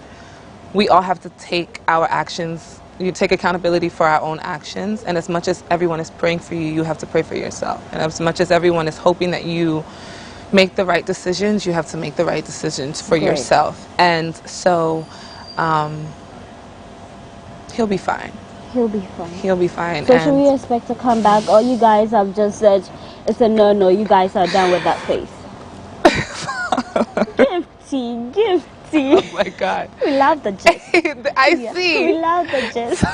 F: we all have to take our actions, you take accountability for our own actions, and as much as everyone is praying for you, you have to pray for yourself. And as much as everyone is hoping that you make the right decisions, you have to make the right decisions for yourself. And so he'll be fine.
E: He'll be fine.
F: He'll be fine.
E: So should we expect to come back, or you guys have just said it's a no, you guys are done with that phase? Gifty.
F: Oh my God.
E: We love the gist.
F: I see.
E: We love the gist.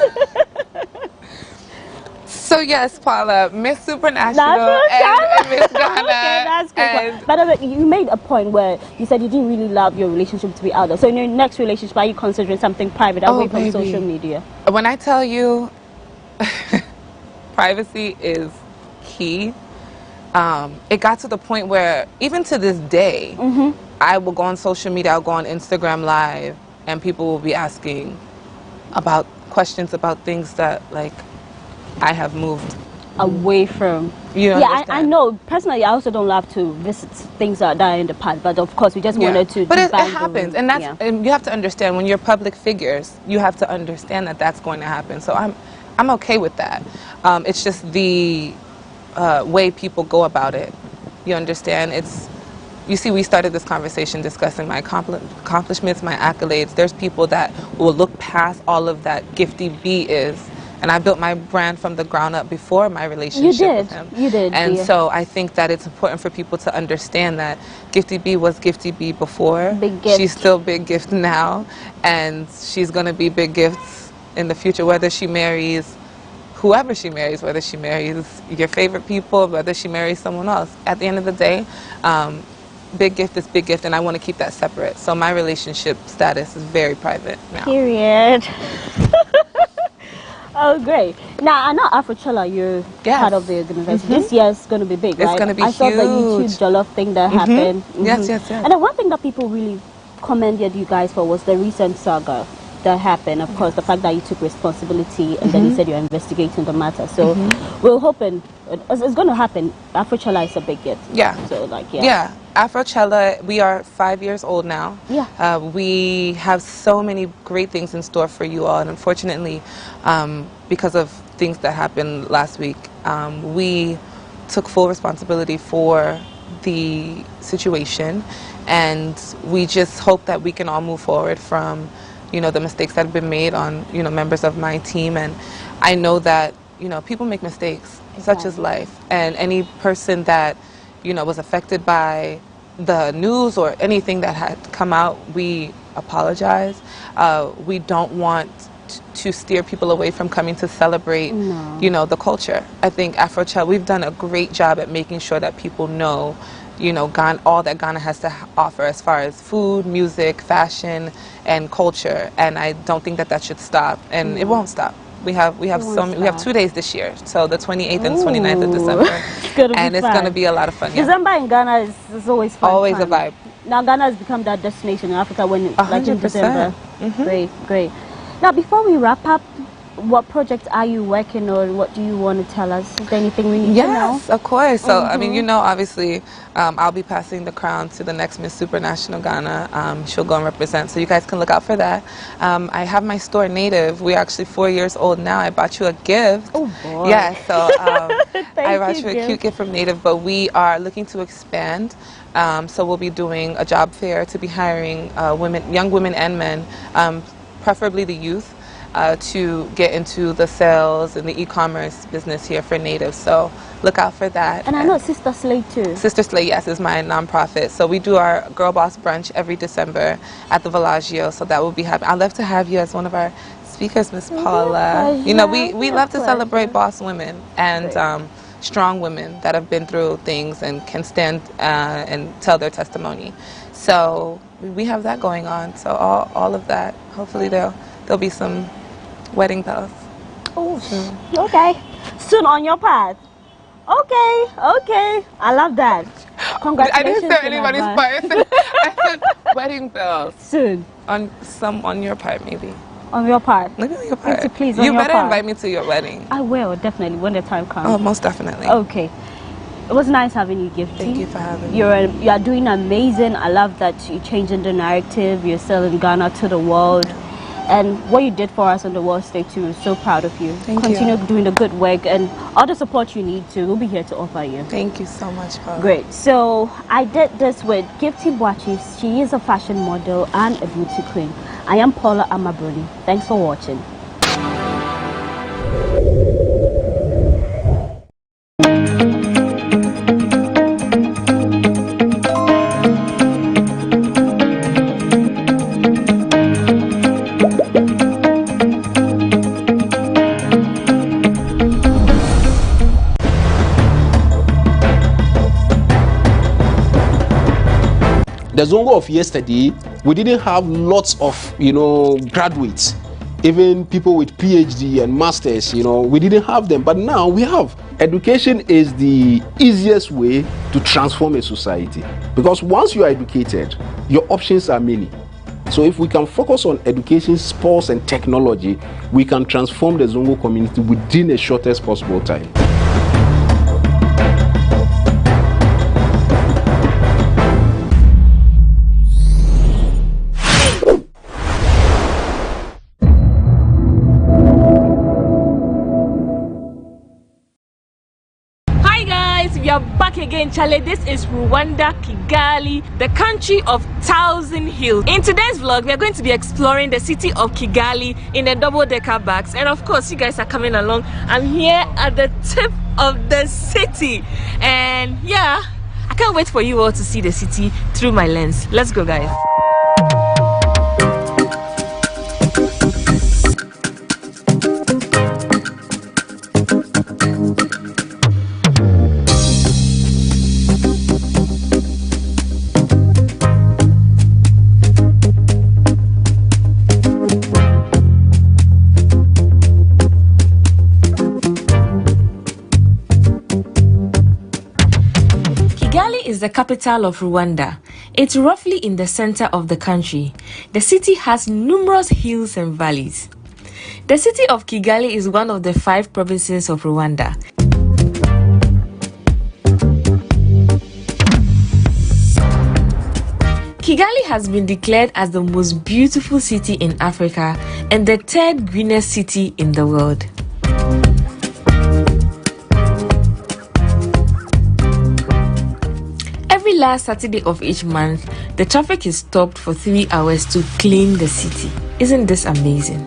F: So yes, Paula, Miss Supernational and Miss Ghana.
E: Okay, that's good. But you made a point where you said you didn't really love your relationship to be out there. So in your next relationship, are you considering something private away from social media?
F: When I tell you, privacy is key. It got to the point where even to this day, I will go on social media, I'll go on Instagram Live, and people will be asking about questions about things that, like, I have moved
E: away from. I know. Personally, I also don't love to visit things that are in the past, but of course, we just wanted to.
F: But it happens, and that's and you have to understand when you're public figures, you have to understand that that's going to happen. So I'm okay with that. It's just the way people go about it. You understand? You see, we started this conversation discussing my accomplishments, my accolades. There's people that will look past all of that Gifty B is. And I built my brand from the ground up before my relationship with him.
E: You did.
F: And so I think that it's important for people to understand that Gifty B was Gifty B before.
E: Big gift.
F: She's still Big Gift now. And she's going to be Big Gifts in the future, whether she marries whoever she marries, whether she marries your favorite people, whether she marries someone else. At the end of the day, Big Gift is Big Gift, and I want to keep that separate. So my relationship status is very private now.
E: Period. Oh, great. Now, I know Afrochella, you're part of the organization. This year is going to be big, right?
F: It's going to be
E: huge. I saw
F: huge.
E: the YouTube Jollof thing that happened.
F: Yes.
E: And the one thing that people really commended you guys for was the recent saga that happened. Of course, the fact that you took responsibility and then you said you're investigating the matter. So we're hoping it's going to happen. Afrochella is a big hit.
F: Yeah.
E: So, like,
F: yeah. Afrochella, we are 5 years old now.
E: Yeah.
F: We have so many great things in store for you all, and unfortunately, because of things that happened last week, we took full responsibility for the situation, and we just hope that we can all move forward from, you know, the mistakes that have been made on, you know, members of my team. And I know that, you know, people make mistakes, such as life, and any person that, you know, was affected by the news or anything that had come out, we apologize. We don't want to steer people away from coming to celebrate, you know, the culture. I think Afrochella, we've done a great job at making sure that people know, you know, Ghana, all that Ghana has to offer as far as food, music, fashion, and culture. And I don't think that should stop, and it won't stop. We have 2 days this year, so the 28th and 29th of December, it's going to be a lot of fun.
E: December in Ghana is always fun.
F: Always a vibe.
E: Now Ghana has become that destination in Africa when, like in
F: 100%.
E: December. Great. Now before we wrap up, what projects are you working on? What do you want to tell us? Is there anything we need to know?
F: Yes, of course. So, I mean, you know, obviously, I'll be passing the crown to the next Miss Supranational Ghana. She'll go and represent, so you guys can look out for that. I have my store, Native. We're actually 4 years old now. I bought you a gift.
E: Oh, boy.
F: Yeah, so I bought you a cute gift from Native, but we are looking to expand. So we'll be doing a job fair to be hiring young women and men, preferably the youth, to get into the sales and the e-commerce business here for Native. So look out for that.
E: And I know Sister Slay too.
F: Sister Slay, yes, is my nonprofit. So we do our Girl Boss Brunch every December at the Villaggio. So that will be happening. I'd love to have you as one of our speakers, Miss Paula. You know, we love to celebrate boss women and strong women that have been through things and can stand and tell their testimony. So we have that going on. So all of that. Hopefully there'll be some wedding bells.
E: Oh, okay. Soon on your path. Okay. I love that. Congratulations.
F: I didn't say anybody's part. I said wedding bells.
E: Soon.
F: On your part, maybe.
E: On your part.
F: Look at your part.
E: Pretty please,
F: you better invite me to your wedding.
E: I will, definitely, when the time comes.
F: Oh, most definitely.
E: Okay. It was nice having you, Gifty.
F: Thank you for having me.
E: You are doing amazing. I love that you're changing the narrative. You're selling Ghana to the world. And what you did for us on the world stage too, so proud of you. Continue doing the good work, and all the support you need to, we'll be here to offer you.
F: Thank you so much, Paula.
E: Great. So I did this with Gifty Boachi. She is a fashion model and a beauty queen. I am Paula Amabroni. Thanks for watching.
A: The Zongo of yesterday, we didn't have lots of, graduates, even people with PhD and masters, we didn't have them, but now we have. Education is the easiest way to transform a society, because once you are educated, your options are many. So if we can focus on education, sports and technology, we can transform the Zongo community within the shortest possible time.
C: Again, Charlie, this is Rwanda, Kigali, the country of 1,000 hills. In today's vlog, we are going to be exploring the city of Kigali in a double-decker bus, and of course, you guys are coming along. I'm here at the tip of the city, and yeah, I can't wait for you all to see the city through my lens. Let's go, guys. Is the capital of Rwanda. It's roughly in the center of the country. The city has numerous hills and valleys. The city of Kigali is one of the 5 provinces of Rwanda. Kigali has been declared as the most beautiful city in Africa and the 3rd greenest city in the world. Every last Saturday of each month, the traffic is stopped for 3 hours to clean the city. Isn't this amazing?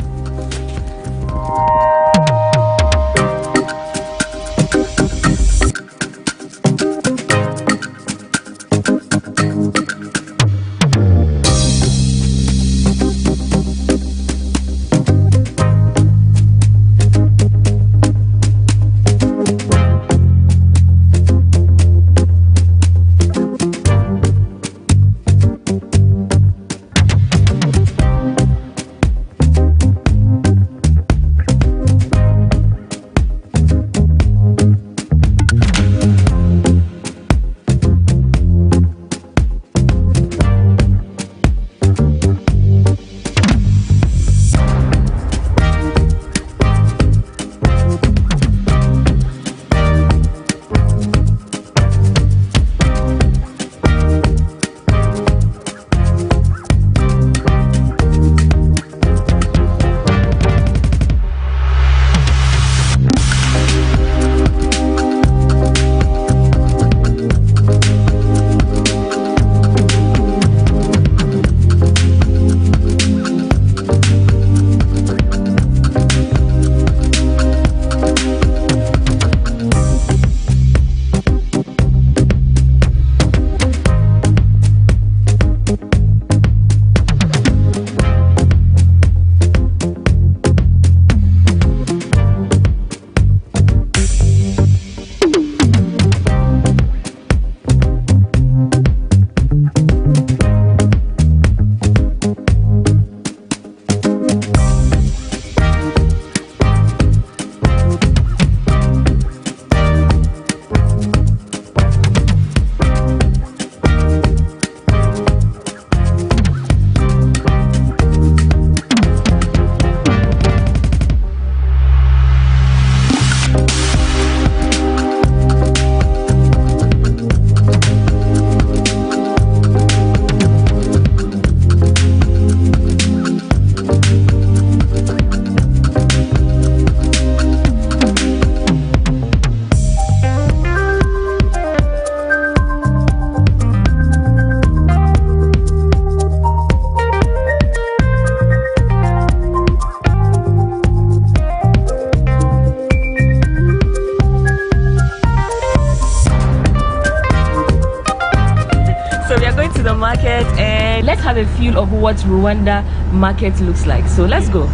G: market and let's have a feel of what Rwanda market looks like. So let's go.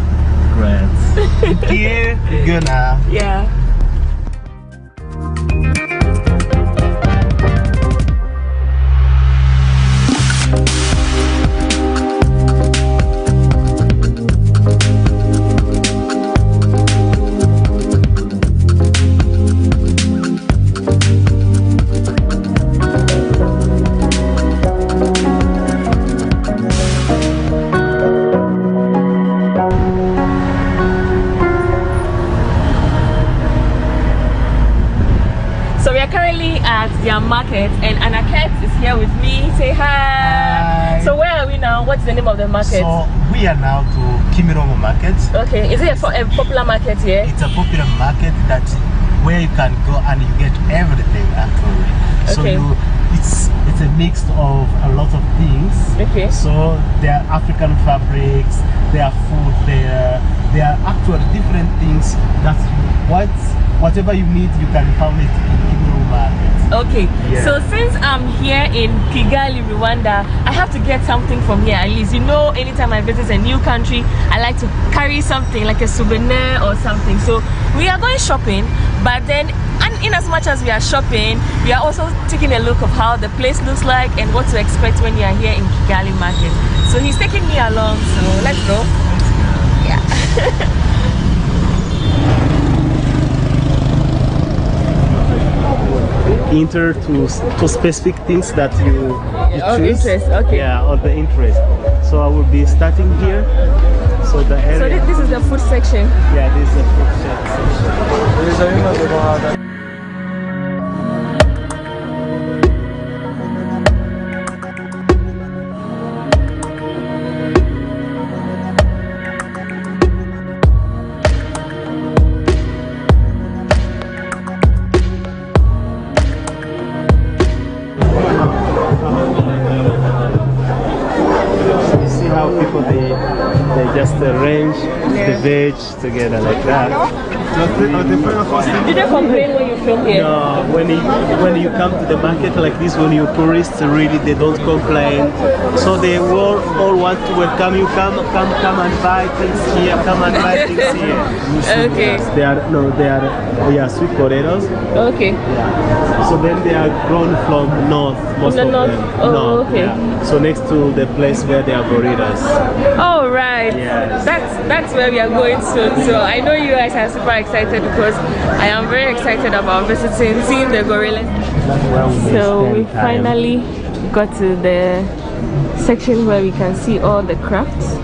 H: Great. Thank you. Ghana.
G: Yeah. Their market, and Anaket is here with me. Say hi. So where are we now? What's the name of the market?
H: So we are now to Kimirongo Market.
G: Okay, is it a popular market here?
H: It's a popular market that where you can go and you get everything actually. So it's a mix of a lot of things. Okay. So there are African fabrics, there are food, there are actually different things that whatever you need you can find it in Kimirongo Market.
G: Okay, so since I'm here in Kigali, Rwanda, I have to get something from here at least. You know, anytime I visit a new country, I like to carry something like a souvenir or something. So we are going shopping, but then, and in as much as we are shopping, we are also taking a look of how the place looks like and what to expect when you are here in Kigali market. So he's taking me along, so let's go. Yeah.
H: Enter to specific things that you choose.
G: Interest, okay.
H: Yeah, or the interest. So I will be starting here. So the area.
G: So this is the food section.
H: Yeah, this is the food section. Arrange the veg together like that.
G: Did they complain when you film here?
H: No, when you come to the market like this, when you're tourists, really they don't complain. So they all want to welcome you. Come and buy things here. Come and buy things here.
G: Okay.
H: They are sweet potatoes.
G: Okay.
H: Yeah. So then they are grown from north. Most of them.
G: Oh, okay.
H: Yeah. So next to the place where they are gorillas.
G: Oh right.
H: Yes.
G: That's where we are going soon. So I know you guys are super excited because I am very excited about visiting, seeing the gorillas. So we finally got to the section where we can see all the crafts.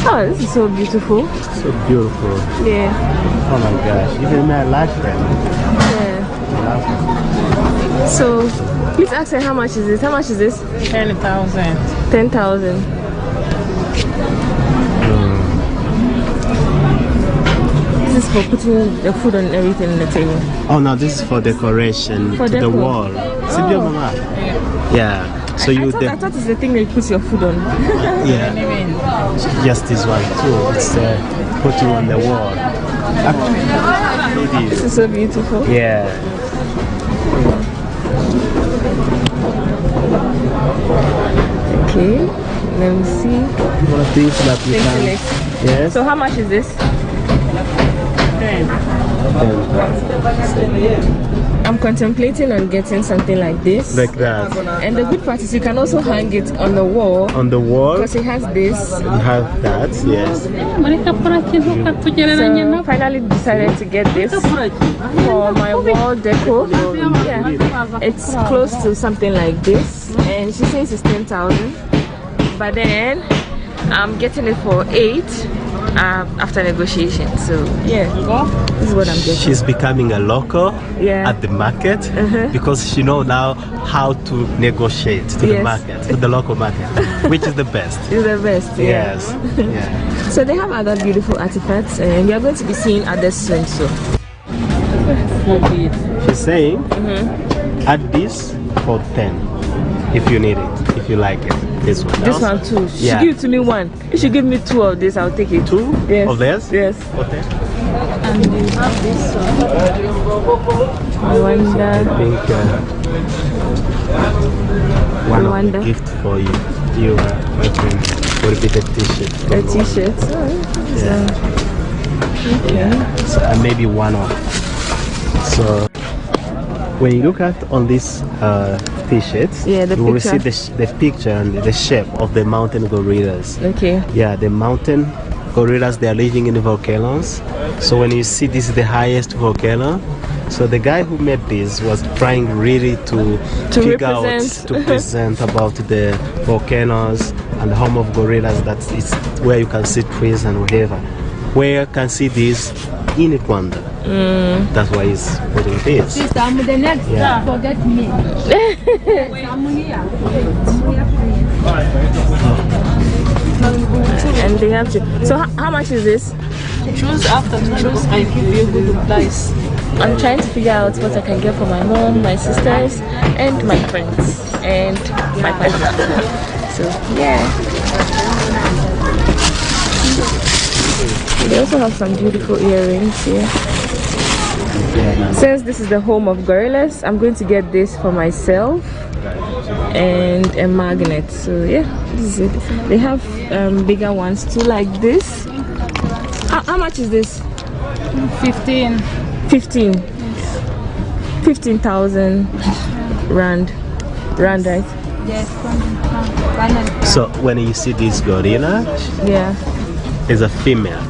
G: Oh, this is so beautiful.
H: So beautiful.
G: Yeah.
H: Oh my gosh, even I like them.
G: Yeah. So please ask her how much is this? How much is this?
C: 10,000.
G: 10,000. This is for putting the food and everything on the table.
H: Oh no, this is for decoration
G: for
H: to the wall.
G: Oh.
H: Yeah. So
G: I thought it's the thing that you put your food on.
H: Yeah. Just this one too. It's putting on the wall. Actually,
G: this is so beautiful.
H: Yeah.
G: Okay. Let me see.
H: More things that we can. Yes.
G: So how much is this?
C: 10.
G: I'm contemplating on getting something like this.
H: Like that.
G: And the good part is you can also hang it on the wall.
H: On the wall?
G: Because it has this.
H: You have that, yes.
G: So finally decided to get this for my wall deco. Yeah. It's close to something like this. And she says it's 10,000. But then I'm getting it for 8. After negotiation, so yeah, this is what I'm getting.
H: She's becoming a local at the market because she knows now how to negotiate to the market, to the local market, which is the best.
G: It's the best,
H: yes. Yeah.
G: So they have other beautiful artifacts, and we are going to be seeing others soon. So
H: she's saying, add this for 10 if you need it, if you like it. This one.
G: This one too. She give it to me one. If she give me 2 of this, I'll take it.
H: 2
G: yes.
H: of this?
G: Yes.
H: Okay.
G: And you have this one. I wonder.
H: I think One of the gift for you. You, my friend, will be the t-shirt.
G: The t-shirts. Oh, okay.
H: Yeah. So maybe one of. So when you look at on this t-shirts,
G: yeah, you
H: will see the picture and the shape of the mountain gorillas.
G: Okay.
H: Yeah, the mountain gorillas, they are living in the volcanoes. So when you see this is the highest volcano, so the guy who made this was trying really to figure out, to present about the volcanoes and the home of gorillas, that is where you can see trees and whatever. Where you can see this in Rwanda. That's why he's putting this.
I: Sister, I'm the next.
H: Yeah.
I: Forget me. I'm here.
G: And they have to. So how much is this?
I: Choose after choose. I give you a good price.
G: I'm trying to figure out what I can get for my mom, my sisters, and my friends, and my partner. So yeah. They also have some beautiful earrings here. Since this is the home of gorillas, I'm going to get this for myself and a magnet. So yeah, this is it. They have bigger ones too, like this. How much is this?
I: 15.
G: 15,000 rand, right?
I: Yes.
H: So when you see this gorilla,
G: yeah,
H: it's a female.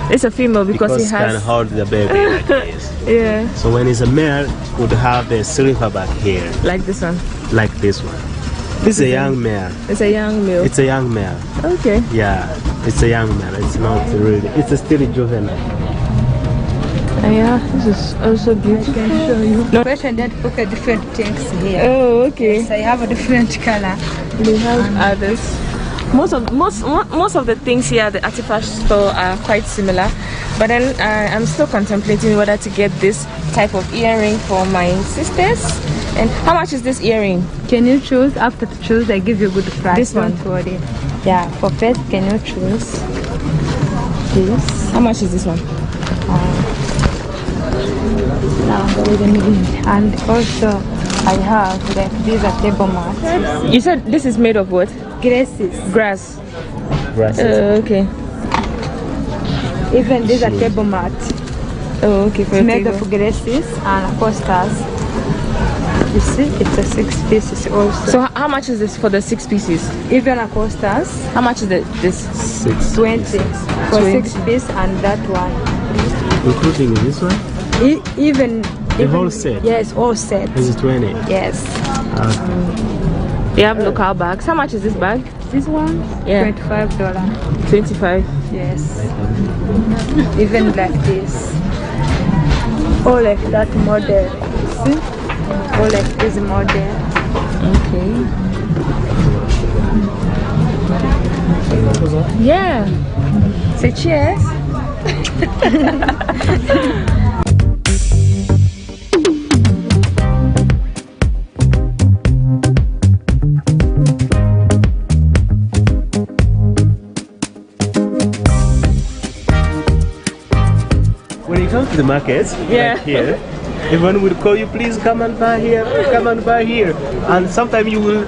G: It's a female because it
H: can
G: has
H: hold the baby like this.
G: Yeah.
H: So when it's a male, it would have the silver back here.
G: Like this one.
H: Like this one. This is a young male.
G: It's a young male.
H: It's a young male.
G: Okay.
H: Yeah, it's a young male. It's not really. It's still juvenile.
G: Yeah, this is also beautiful.
I: I can show you. No. Question that look at different things here.
G: Oh, okay.
I: Yes, I have a different color.
G: They have others. Most of the things here at the artifact store are quite similar, but then I'm still contemplating whether to get this type of earring for my sisters. And how much is this earring?
I: Can you choose? After to choose, I give you a good price.
G: This one.
I: Don't worry. Yeah, for first, can you choose this?
G: How much is this one?
I: Now, wait a minute. And also, I have like these are table mats.
G: You said this is made of what?
I: Grasses.
G: Grass.
H: Grasses.
G: Okay.
I: Even these are table mats.
G: Oh, okay. For
I: Made
G: table.
I: of grasses and coasters. You see, it's a 6 pieces also.
G: So how much is this for the 6 pieces?
I: Even a coasters.
G: How much is this?
I: 20 for 6 pieces and that one.
H: Including this one?
I: Even
H: the whole set?
I: Yes, all set.
H: This is 20?
I: Yes.
G: They have local bags. How much is this bag?
I: This one?
G: Yeah.
I: $25.
G: 25.
I: Yes. Even like this. Or like that model. See? Or like this model.
G: Okay. Yeah.
I: Say cheers.
H: When you come to the market, like here, everyone will call you, please come and buy here, come and buy here. And sometimes you will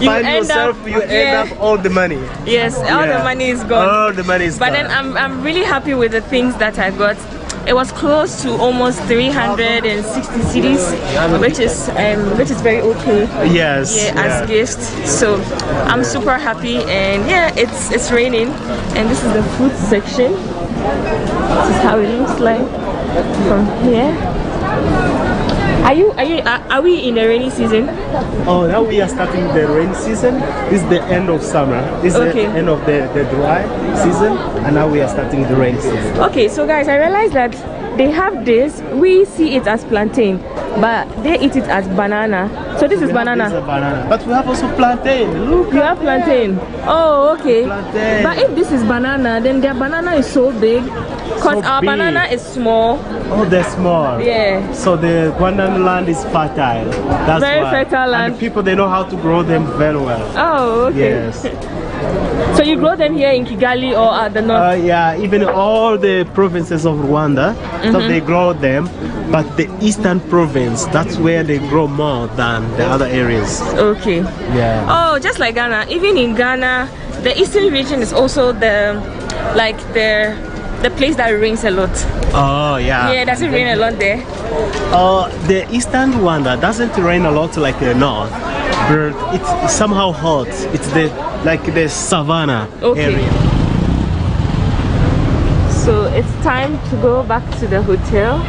H: find yourself, you end up all the money.
G: Yes, all the money is gone.
H: All the money is gone.
G: But then I'm really happy with the things that I got. It was close to almost 360 cedis, which is very okay.
H: Yes.
G: Yeah, as gifts. So I'm super happy, and yeah, it's raining, and this is the fruit section. This is how it looks like from here. Are we in the rainy season?
H: Oh, now we are starting the rainy season. This is the end of summer. This is the end of the dry season, and now we are starting the rainy season.
G: Okay, so guys, I realized that they have this. We see it as plantain, but they eat it as banana. So this is banana.
H: This is a banana. But we have also plantain. Look.
G: You have plantain. Oh, okay.
H: Plantain.
G: But if this is banana, then their banana is so big. Because our banana is small.
H: Oh, they're small.
G: Yeah.
H: So the Rwandan land is fertile. That's
G: very
H: why.
G: fertile land.
H: And the people, they know how to grow them very well.
G: Oh, okay.
H: Yes.
G: So you grow them here in Kigali or at the north?
H: Yeah, even all the provinces of Rwanda, so they grow them. But the eastern province, that's where they grow more than the other areas.
G: Okay.
H: Yeah.
G: Oh, just like Ghana. Even in Ghana, the eastern region is also the place that rains a lot.
H: Oh, yeah.
G: Yeah, does it rain a lot there?
H: The eastern Rwanda doesn't rain a lot like the north, but it's somehow hot. It's the savannah area.
G: So it's time to go back to the hotel.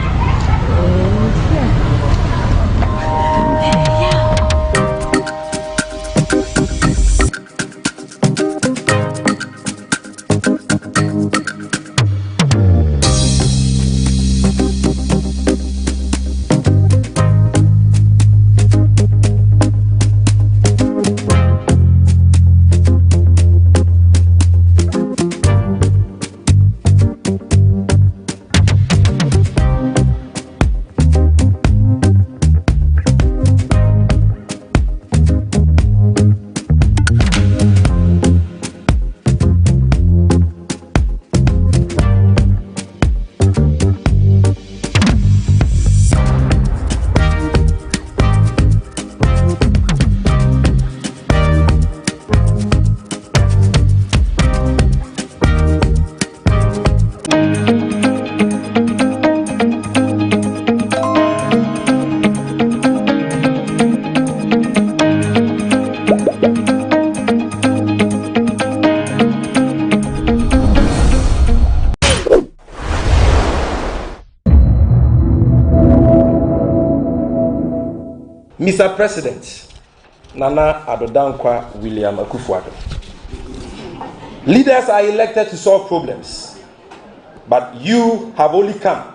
J: Mr. President, Nana Adodankwa William Akufo-Addo. Leaders are elected to solve problems, but you have only come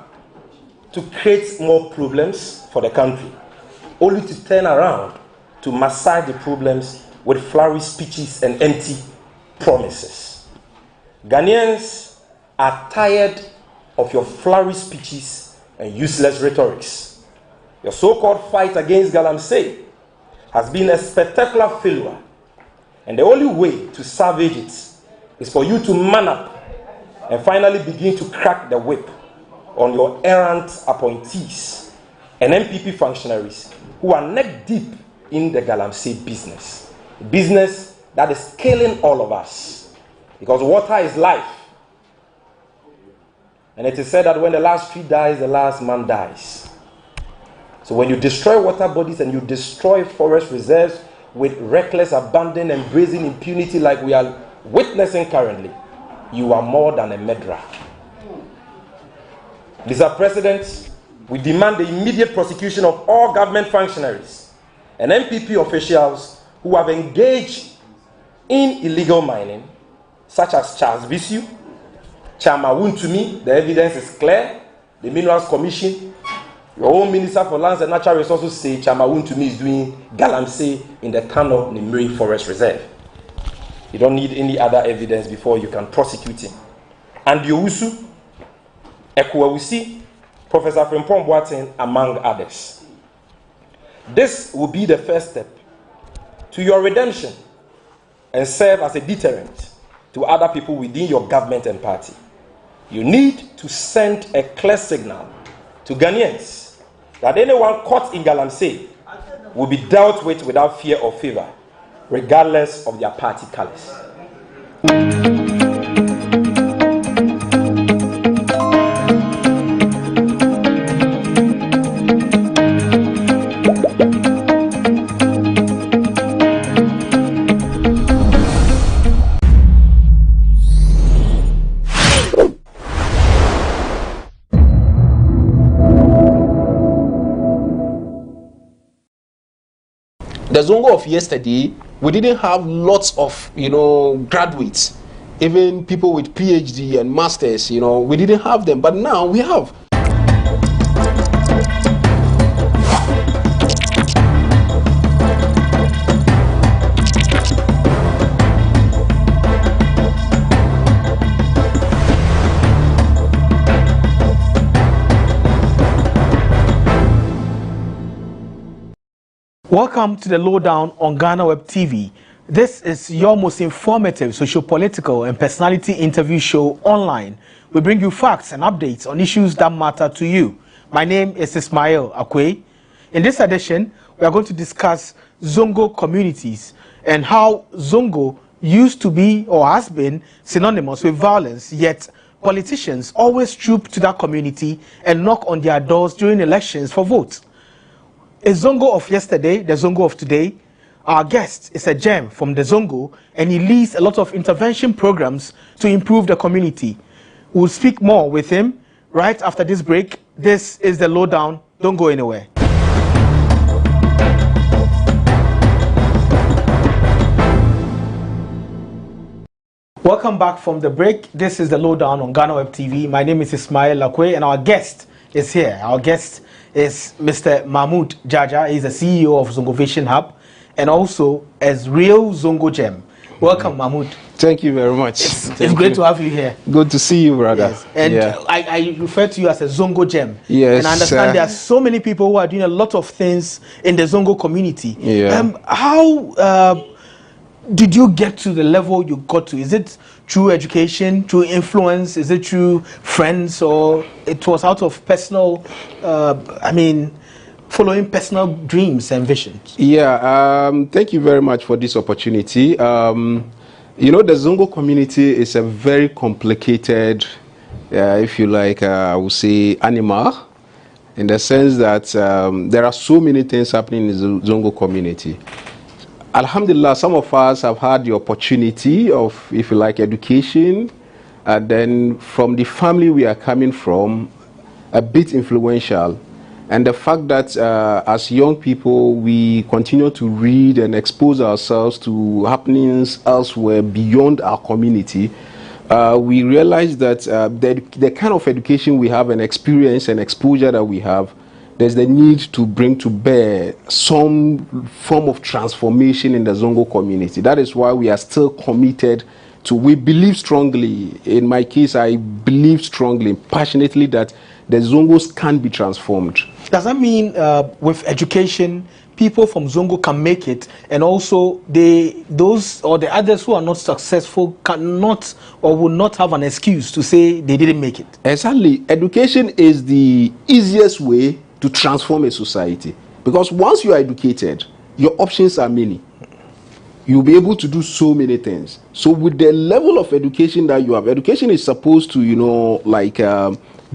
J: to create more problems for the country, only to turn around to massage the problems with flowery speeches and empty promises. Ghanaians are tired of your flowery speeches and useless rhetorics. Your so-called fight against Galamsey has been a spectacular failure, and the only way to salvage it is for you to man up and finally begin to crack the whip on your errant appointees and MPP functionaries who are neck deep in the Galamsey business, a business that is killing all of us, because water is life. And it is said that when the last tree dies, the last man dies. So when you destroy water bodies and you destroy forest reserves with reckless abandon and brazen impunity like we are witnessing currently, you are more than a murderer. Mr. President, we demand the immediate prosecution of all government functionaries and MPP officials who have engaged in illegal mining, such as Charles Bisu, Chama Wuntumi. The evidence is clear. The Minerals Commission, your own Minister for Lands and Natural Resources say Chama Wuntumi is doing Galamsey in the Kano Nimde3 Forest Reserve. You don't need any other evidence before you can prosecute him. And Yowusu, Ekwawusi, Professor Frimpong Boateng, among others. This will be the first step to your redemption and serve as a deterrent to other people within your government and party. You need to send a clear signal to Ghanaians that anyone caught in Galamsey will be dealt with without fear or favor, regardless of their party colors.
A: The Zongo of yesterday, we didn't have lots of, graduates, even people with PhD and masters, we didn't have them, but now we have.
K: Welcome to the lowdown on GhanaWeb TV. This is your most informative socio-political and personality interview show online. We bring you facts and updates on issues that matter to you. My name is Ismail Akwe. In this edition, we are going to discuss Zongo communities and how Zongo used to be or has been synonymous with violence, yet politicians always troop to that community and knock on their doors during elections for votes. A Zongo of yesterday, the Zongo of today. Our guest is a gem from the Zongo, and he leads a lot of intervention programs to improve the community. We'll speak more with him right after this break. This is the Lowdown. Don't go anywhere. Welcome back from the break. This is the Lowdown on GhanaWeb TV. My name is Ismail Akwe, and our guest is here. Our guest is Mr. Mahmoud Jaja. He's the CEO of Zongo Vision Hub, and also as real Zongo gem. Welcome, Mahmoud.
A: Thank you very much.
K: It's great to have you here.
A: Good to see you, brother.
K: Yes. And I refer to you as a Zongo gem.
A: Yes.
K: And I understand there are so many people who are doing a lot of things in the Zongo community.
A: Yeah.
K: How did you get to the level you got to? Is it through education, through influence? Is it through friends, or it was out of personal, following personal dreams and visions?
A: Yeah, thank you very much for this opportunity. You know, the Zongo community is a very complicated, if you like, I would say, animal, in the sense that there are so many things happening in the Zongo community. Alhamdulillah, some of us have had the opportunity of, if you like, education, and then from the family we are coming from, a bit influential. And the fact that as young people, we continue to read and expose ourselves to happenings elsewhere beyond our community, we realize that the kind of education we have and experience and exposure that we have, there's the need to bring to bear some form of transformation in the Zongo community. That is why we are still committed to, we believe strongly, in my case, I believe strongly, passionately, that the Zongos can be transformed.
K: Does that mean with education, people from Zongo can make it, and also those or the others who are not successful cannot or will not have an excuse to say they didn't make it?
A: Exactly. Education is the easiest way to transform a society, because once you are educated, your options are many. You'll be able to do so many things. So with the level of education that you have, education is supposed to, you know, like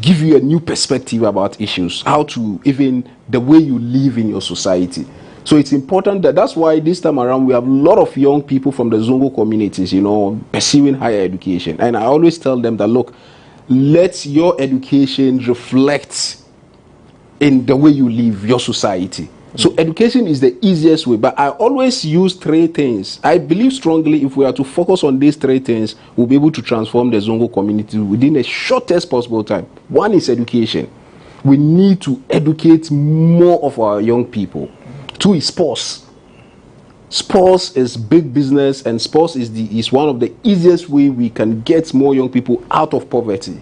A: give you a new perspective about issues, how to, even the way you live in your society. So it's important that's why this time around we have a lot of young people from the Zongo communities, you know, pursuing higher education. And I always tell them that, look, let your education reflect in the way you live your society. So education is the easiest way, but I always use three things. I believe strongly if we are to focus on these three things, we'll be able to transform the Zongo community within the shortest possible time. One is education. We need to educate more of our young people. Two is sports. Sports is big business, and sports is one of the easiest way we can get more young people out of poverty.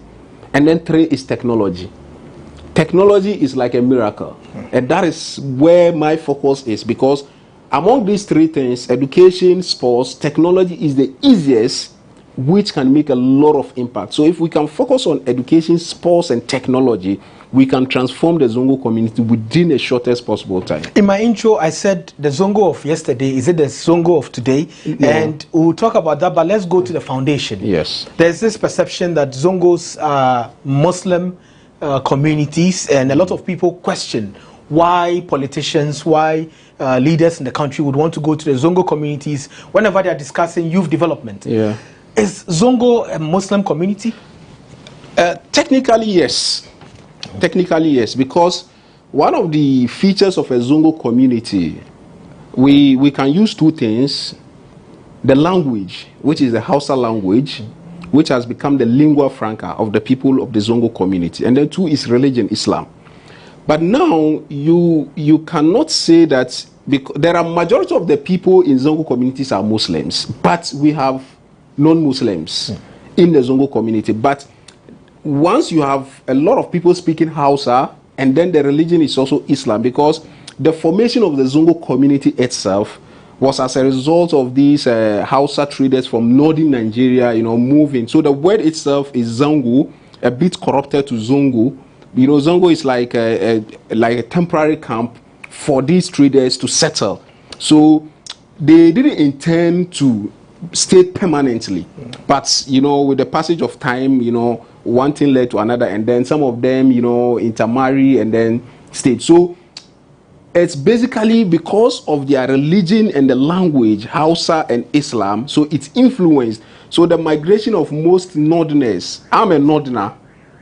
A: And then three is technology. Technology is like a miracle, and that is where my focus is, because among these three things, education, sports, technology is the easiest, which can make a lot of impact. So if we can focus on education, sports, and technology, we can transform the Zongo community within the shortest possible time. In my intro, I said the Zongo of yesterday, is it the Zongo of today? Yeah. And we'll talk about that, but let's go to the foundation. Yes. There's this perception that Zongos are Muslim communities, and a lot of people question why politicians, why leaders in the country would want to go to the Zongo communities whenever they are discussing youth development. Yeah. Is Zongo a Muslim community? Technically, yes. Technically, yes, because one of the features of a Zongo community, we can use two things. The language, which is the Hausa language, which has become the lingua franca of the people of the Zongo community. And then two is religion, Islam. But now you cannot say that, because there are majority of the people in Zongo communities are Muslims, but we have non-Muslims in the Zongo community. But once you have a lot of people speaking Hausa, and then the religion is also Islam, because the formation of the Zongo community itself was as a result of these Hausa traders from northern Nigeria, moving. So the word itself is Zongo, a bit corrupted to Zongo. Zongo is like a temporary camp for these traders to settle. So they didn't intend to stay permanently, but with the passage of time, one thing led to another, and then some of them, intermarry and then stayed. So it's basically because of their religion and the language, Hausa and Islam, so it's influenced. So the migration of most northerners, I'm a northerner,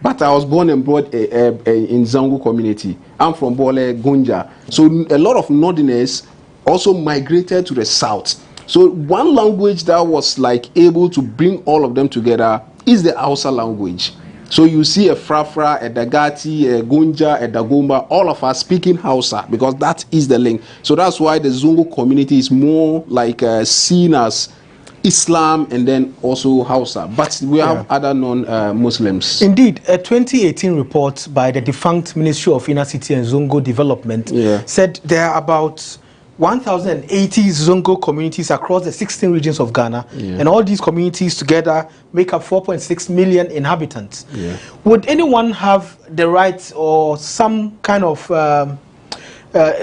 A: but I was born and brought in Zongo community. I'm from Bole, Gunja. So a lot of northerners also migrated to the south. So one language that was like able to bring all of them together is the Hausa language. So you see a Frafra, a Dagati, a Gunja, a Dagomba, all of us speaking Hausa because that is the link. So that's why the Zongo community is more like seen as Islam and then also Hausa. But we have other non-Muslims.
K: Indeed, a 2018 report by the defunct Ministry of Inner City and Zongo Development said there are about 1,080 Zongo communities across the 16 regions of Ghana, and all these communities together make up 4.6 million inhabitants. Would anyone have the right or some kind of,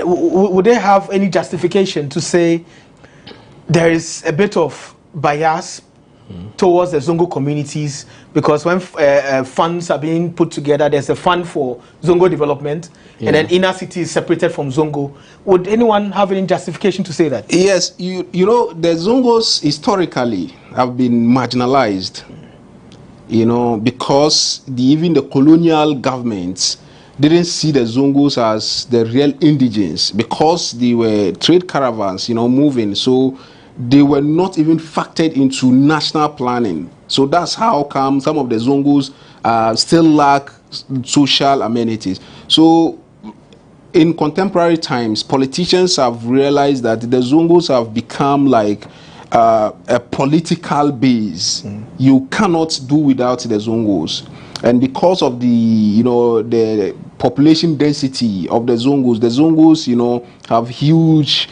K: would they have any justification to say there is a bit of bias towards the Zongo communities, because when funds are being put together, there's a fund for Zongo development, and then inner city is separated from Zongo? Would anyone have any justification to say that?
A: Yes, you know, the Zongos historically have been marginalized, because even the colonial governments didn't see the Zongos as the real indigenes, because they were trade caravans, moving. So they were not even factored into national planning. So that's how come some of the Zongos still lack social amenities. So in contemporary times, politicians have realized that the Zongos have become like a political base. You cannot do without the Zongos. And because of the population density of the Zongos, have huge,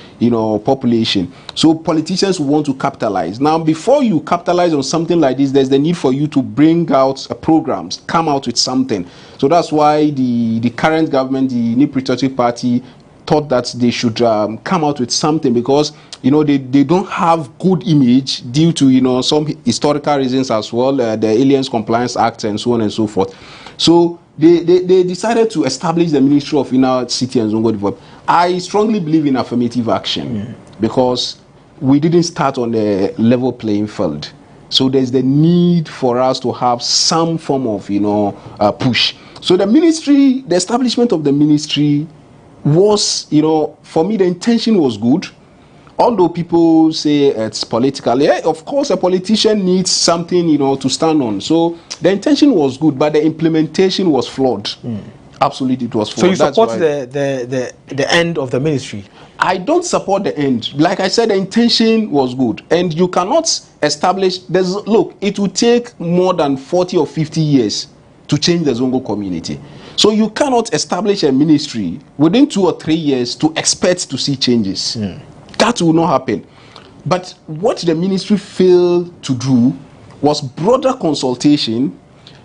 A: population. So politicians want to capitalize. Now, before you capitalize on something like this, there's the need for you to bring out programs, come out with something. So that's why the current government, the New Patriotic Party, thought that they should come out with something, because they don't have good image due to some historical reasons as well, the Aliens Compliance Act and so on and so forth. So they decided to establish the Ministry of Inner City and Zongo Development. I strongly believe in affirmative action, because we didn't start on a level playing field. So there's the need for us to have some form of push. So the ministry, the establishment of the ministry was, for me, the intention was good. Although people say it's political, of course a politician needs something, to stand on. So the intention was good, but the implementation was flawed. Absolutely, it was flawed.
K: So you support the end of the ministry?
A: I don't support the end. Like I said, the intention was good, and you cannot establish. Look, it will take more than 40 or 50 years to change the Zongo community. So you cannot establish a ministry within 2 or 3 years to expect to see changes. That will not happen. But what the ministry failed to do was broader consultation.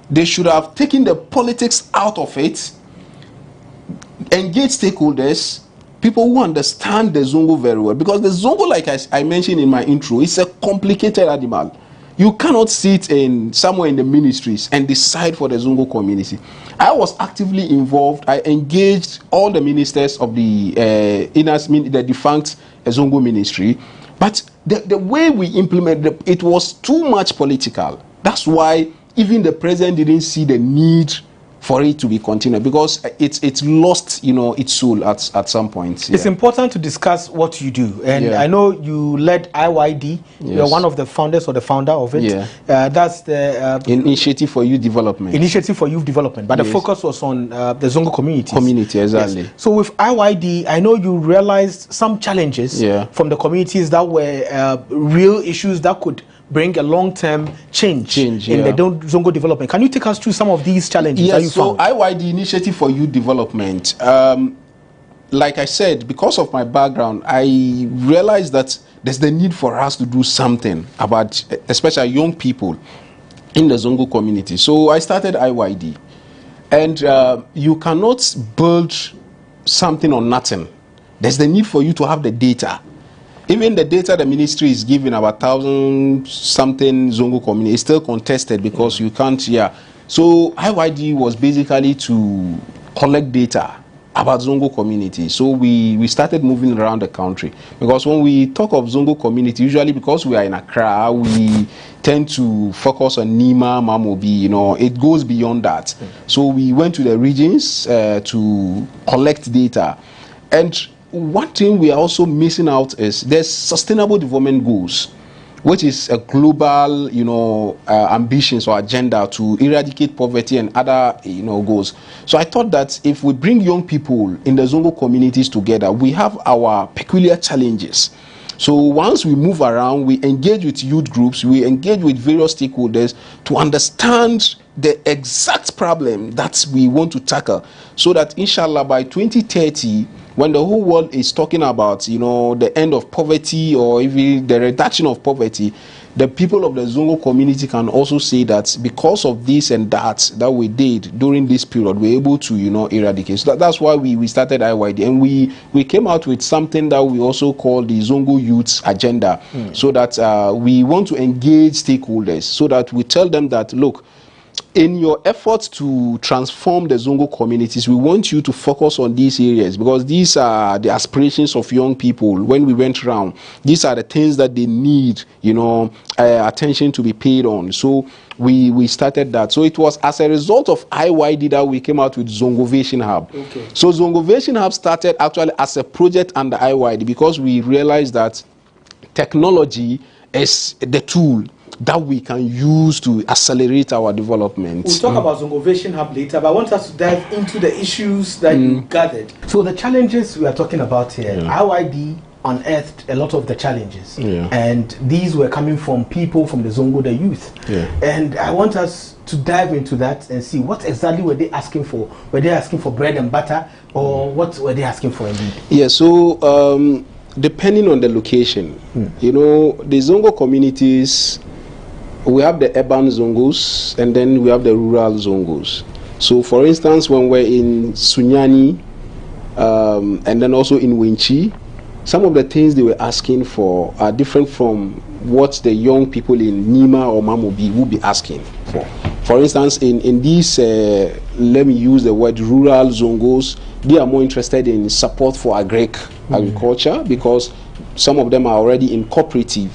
A: They should have taken the politics out of it, engage stakeholders, people who understand the Zongo very well. Because the Zongo, like I mentioned in my intro, is a complicated animal. You cannot sit somewhere in the ministries and decide for the Zongo community. I was actively involved. I engaged all the ministers of the the defunct Zongo ministry. But the way we implemented it was too much political. That's why even the president didn't see the need for it to be continued, because it's lost, its soul at some point.
K: It's important to discuss what you do, and I know you led IYD. You're one of the founders or the founder of it. That's the
A: Initiative for Youth Development.
K: Initiative for Youth Development, but the focus was on the Zongo community.
A: Exactly.
K: So with IYD, I know you realized some challenges from the communities that were real issues that could bring a long-term change in the Zongo development. Can you take us through some of these challenges that you found?
A: So IYD, Initiative for Youth Development, like I said, because of my background, I realized that there's the need for us to do something about, especially young people in the Zongo community. So I started IYD. And you cannot build something on nothing. There's the need for you to have the data. Even the data the ministry is giving, about 1,000-something Zongo community, is still contested because you can't, So IYD was basically to collect data about Zongo community. So we started moving around the country, because when we talk of Zongo community, usually because we are in Accra, we tend to focus on Nima, Mamobi, it goes beyond that. So we went to the regions to collect data. And one thing we are also missing out is there's sustainable development goals, which is a global, ambitions or agenda to eradicate poverty and other, goals. So I thought that if we bring young people in the Zongo communities together, we have our peculiar challenges. So once we move around, we engage with youth groups, we engage with various stakeholders to understand the exact problem that we want to tackle, so that inshallah by 2030, when the whole world is talking about, the end of poverty or even the reduction of poverty, the people of the Zongo community can also say that because of this and that we did during this period, we're able to, eradicate. So that's why we started IYD, and we came out with something that we also call the Zongo Youth Agenda, so that we want to engage stakeholders, so that we tell them that, look, in your efforts to transform the Zongo communities, we want you to focus on these areas, because these are the aspirations of young people. When we went around, these are the things that they need, attention to be paid on. So we started that. So it was as a result of IYD that we came out with Zongovation Hub. Okay. So Zongovation Hub started actually as a project under IYD, because we realized that technology is the tool that we can use to accelerate our development.
K: We'll talk about Zongovation Hub later, but I want us to dive into the issues that you gathered. So the challenges we are talking about here, IYD unearthed a lot of the challenges, and these were coming from people from the Zongo, the youth. And I want us to dive into that and see what exactly were they asking for. Were they asking for bread and butter, or what were they asking for indeed?
A: Yeah, so depending on the location, the Zongo communities, we have the urban Zongos, and then we have the rural Zongos. So for instance, when we're in Sunyani, and then also in Wenchi, some of the things they were asking for are different from what the young people in Nima or Mamobi will be asking for. For instance, in these, let me use the word rural Zongos, they are more interested in support for agriculture, because some of them are already in cooperative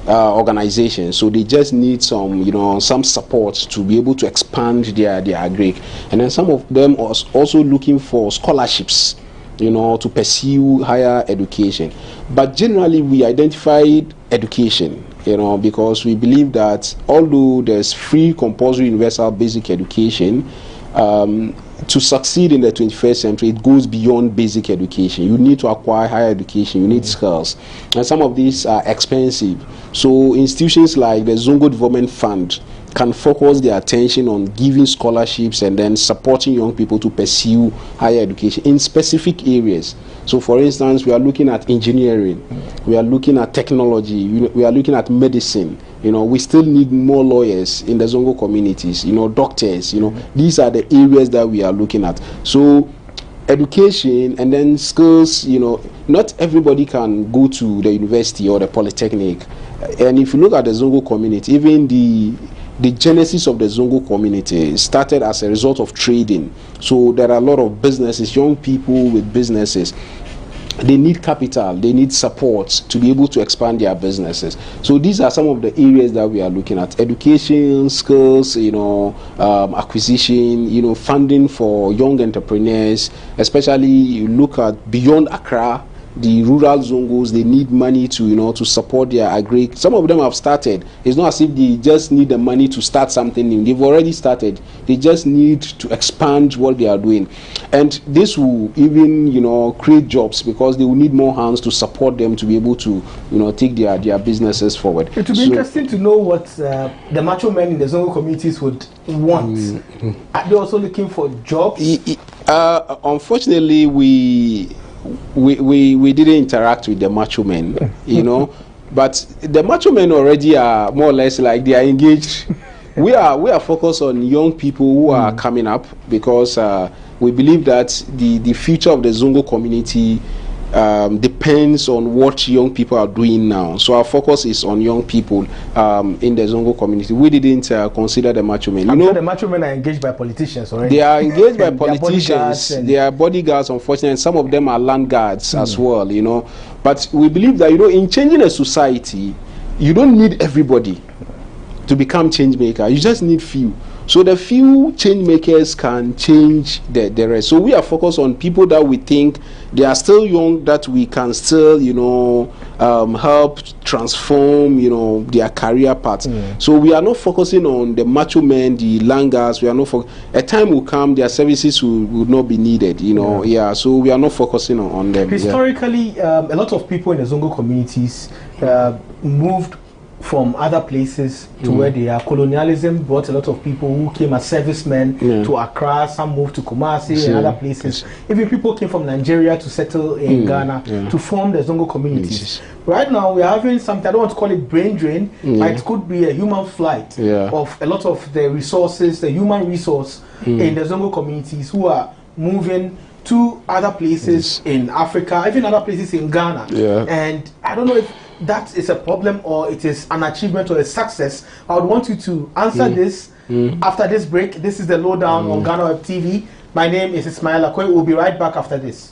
A: organizations, so they just need some some support to be able to expand their agric. And then some of them are also looking for scholarships, to pursue higher education. But generally we identified education, because we believe that although there's free compulsory universal basic education, to succeed in the 21st century, it goes beyond basic education. You need to acquire higher education, you need skills, and some of these are expensive. So institutions like the Zongo Development Fund can focus their attention on giving scholarships and then supporting young people to pursue higher education in specific areas. So for instance, we are looking at engineering, we are looking at technology, we are looking at medicine. We still need more lawyers in the Zongo communities, doctors, these are the areas that we are looking at. So education and then skills, not everybody can go to the university or the polytechnic. And if you look at the Zongo community, even the genesis of the Zongo community started as a result of trading. So there are a lot of businesses, young people with businesses. They need capital, they need support to be able to expand their businesses. So these are some of the areas that we are looking at: education, skills, acquisition, funding for young entrepreneurs. Especially you look at beyond Accra, the rural Zongos, they need money to to support their agri. Some of them have started. It's not as if they just need the money to start something new. They've already started. They just need to expand what they are doing, and this will even create jobs, because they will need more hands to support them to be able to take their businesses forward.
K: It will be interesting to know what the macho men in the Zongo communities would want. Are they also looking for jobs?
A: Unfortunately, we didn't interact with the macho men, you know, but the macho men already are more or less like they are engaged. We are focused on young people who are coming up, because we believe that the future of the Zongo community depends on what young people are doing now. So our focus is on young people in the Zongo community. We didn't consider the macho men.
K: I'm sure the macho men are engaged by politicians already.
A: They are engaged by politicians. They are bodyguards, unfortunately. Some of them are land guards as well, you know. But we believe that, you know, in changing a society, you don't need everybody to become change maker. You just need few. So the few change makers can change the rest. So we are focused on people that we think they are still young, that we can still, you know, help transform, you know, their career path. So we are not focusing on the macho men, the langars. We are not. A time will come, their services will not be needed, you know. Yeah. So we are not focusing on them.
K: Historically, a lot of people in the Zongo communities moved from other places to where they are. Colonialism brought a lot of people who came as servicemen to Accra. Some moved to Kumasi and other places. Even people came from Nigeria to settle in Ghana to form the Zongo communities. Right now we are having something, I don't want to call it brain drain, but it could be a human flight of a lot of the resources, the human resource in the Zongo communities, who are moving to other places in Africa, even other places in Ghana. And I don't know if that is a problem or it is an achievement or a success. I would want you to answer this after this break. This is the Lowdown on GhanaWeb TV. My name is Ismail Akwe. We'll be right back after this.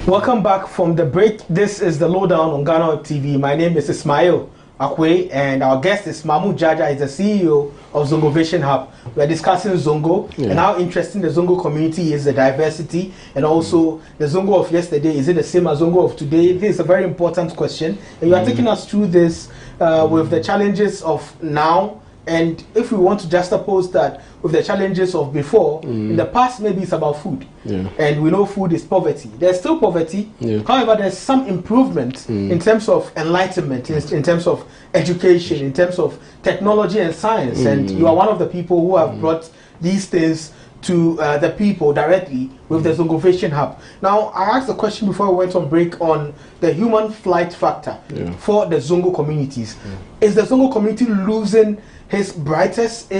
K: Welcome back from the break. This is the Lowdown on GhanaWeb TV. My name is Ismail Akwe, and our guest is Mahmoud Jaja. He's the CEO of Zongo Vision Hub. We're discussing Zongo and how interesting the Zongo community is, the diversity, and also the Zongo of yesterday. Is it the same as Zongo of today? This is a very important question, and you are taking us through this with the challenges of now. And if we want to juxtapose that with the challenges of before, in the past maybe it's about food. And we know food is poverty. There's still poverty. However, there's some improvement in terms of enlightenment, in terms of education, in terms of technology and science. And you are one of the people who have brought these things to the people directly with the Zongo Vision Hub. Now, I asked a question before we went on break on the human flight factor for the Zongo communities. Is the Zongo community losing his brightest,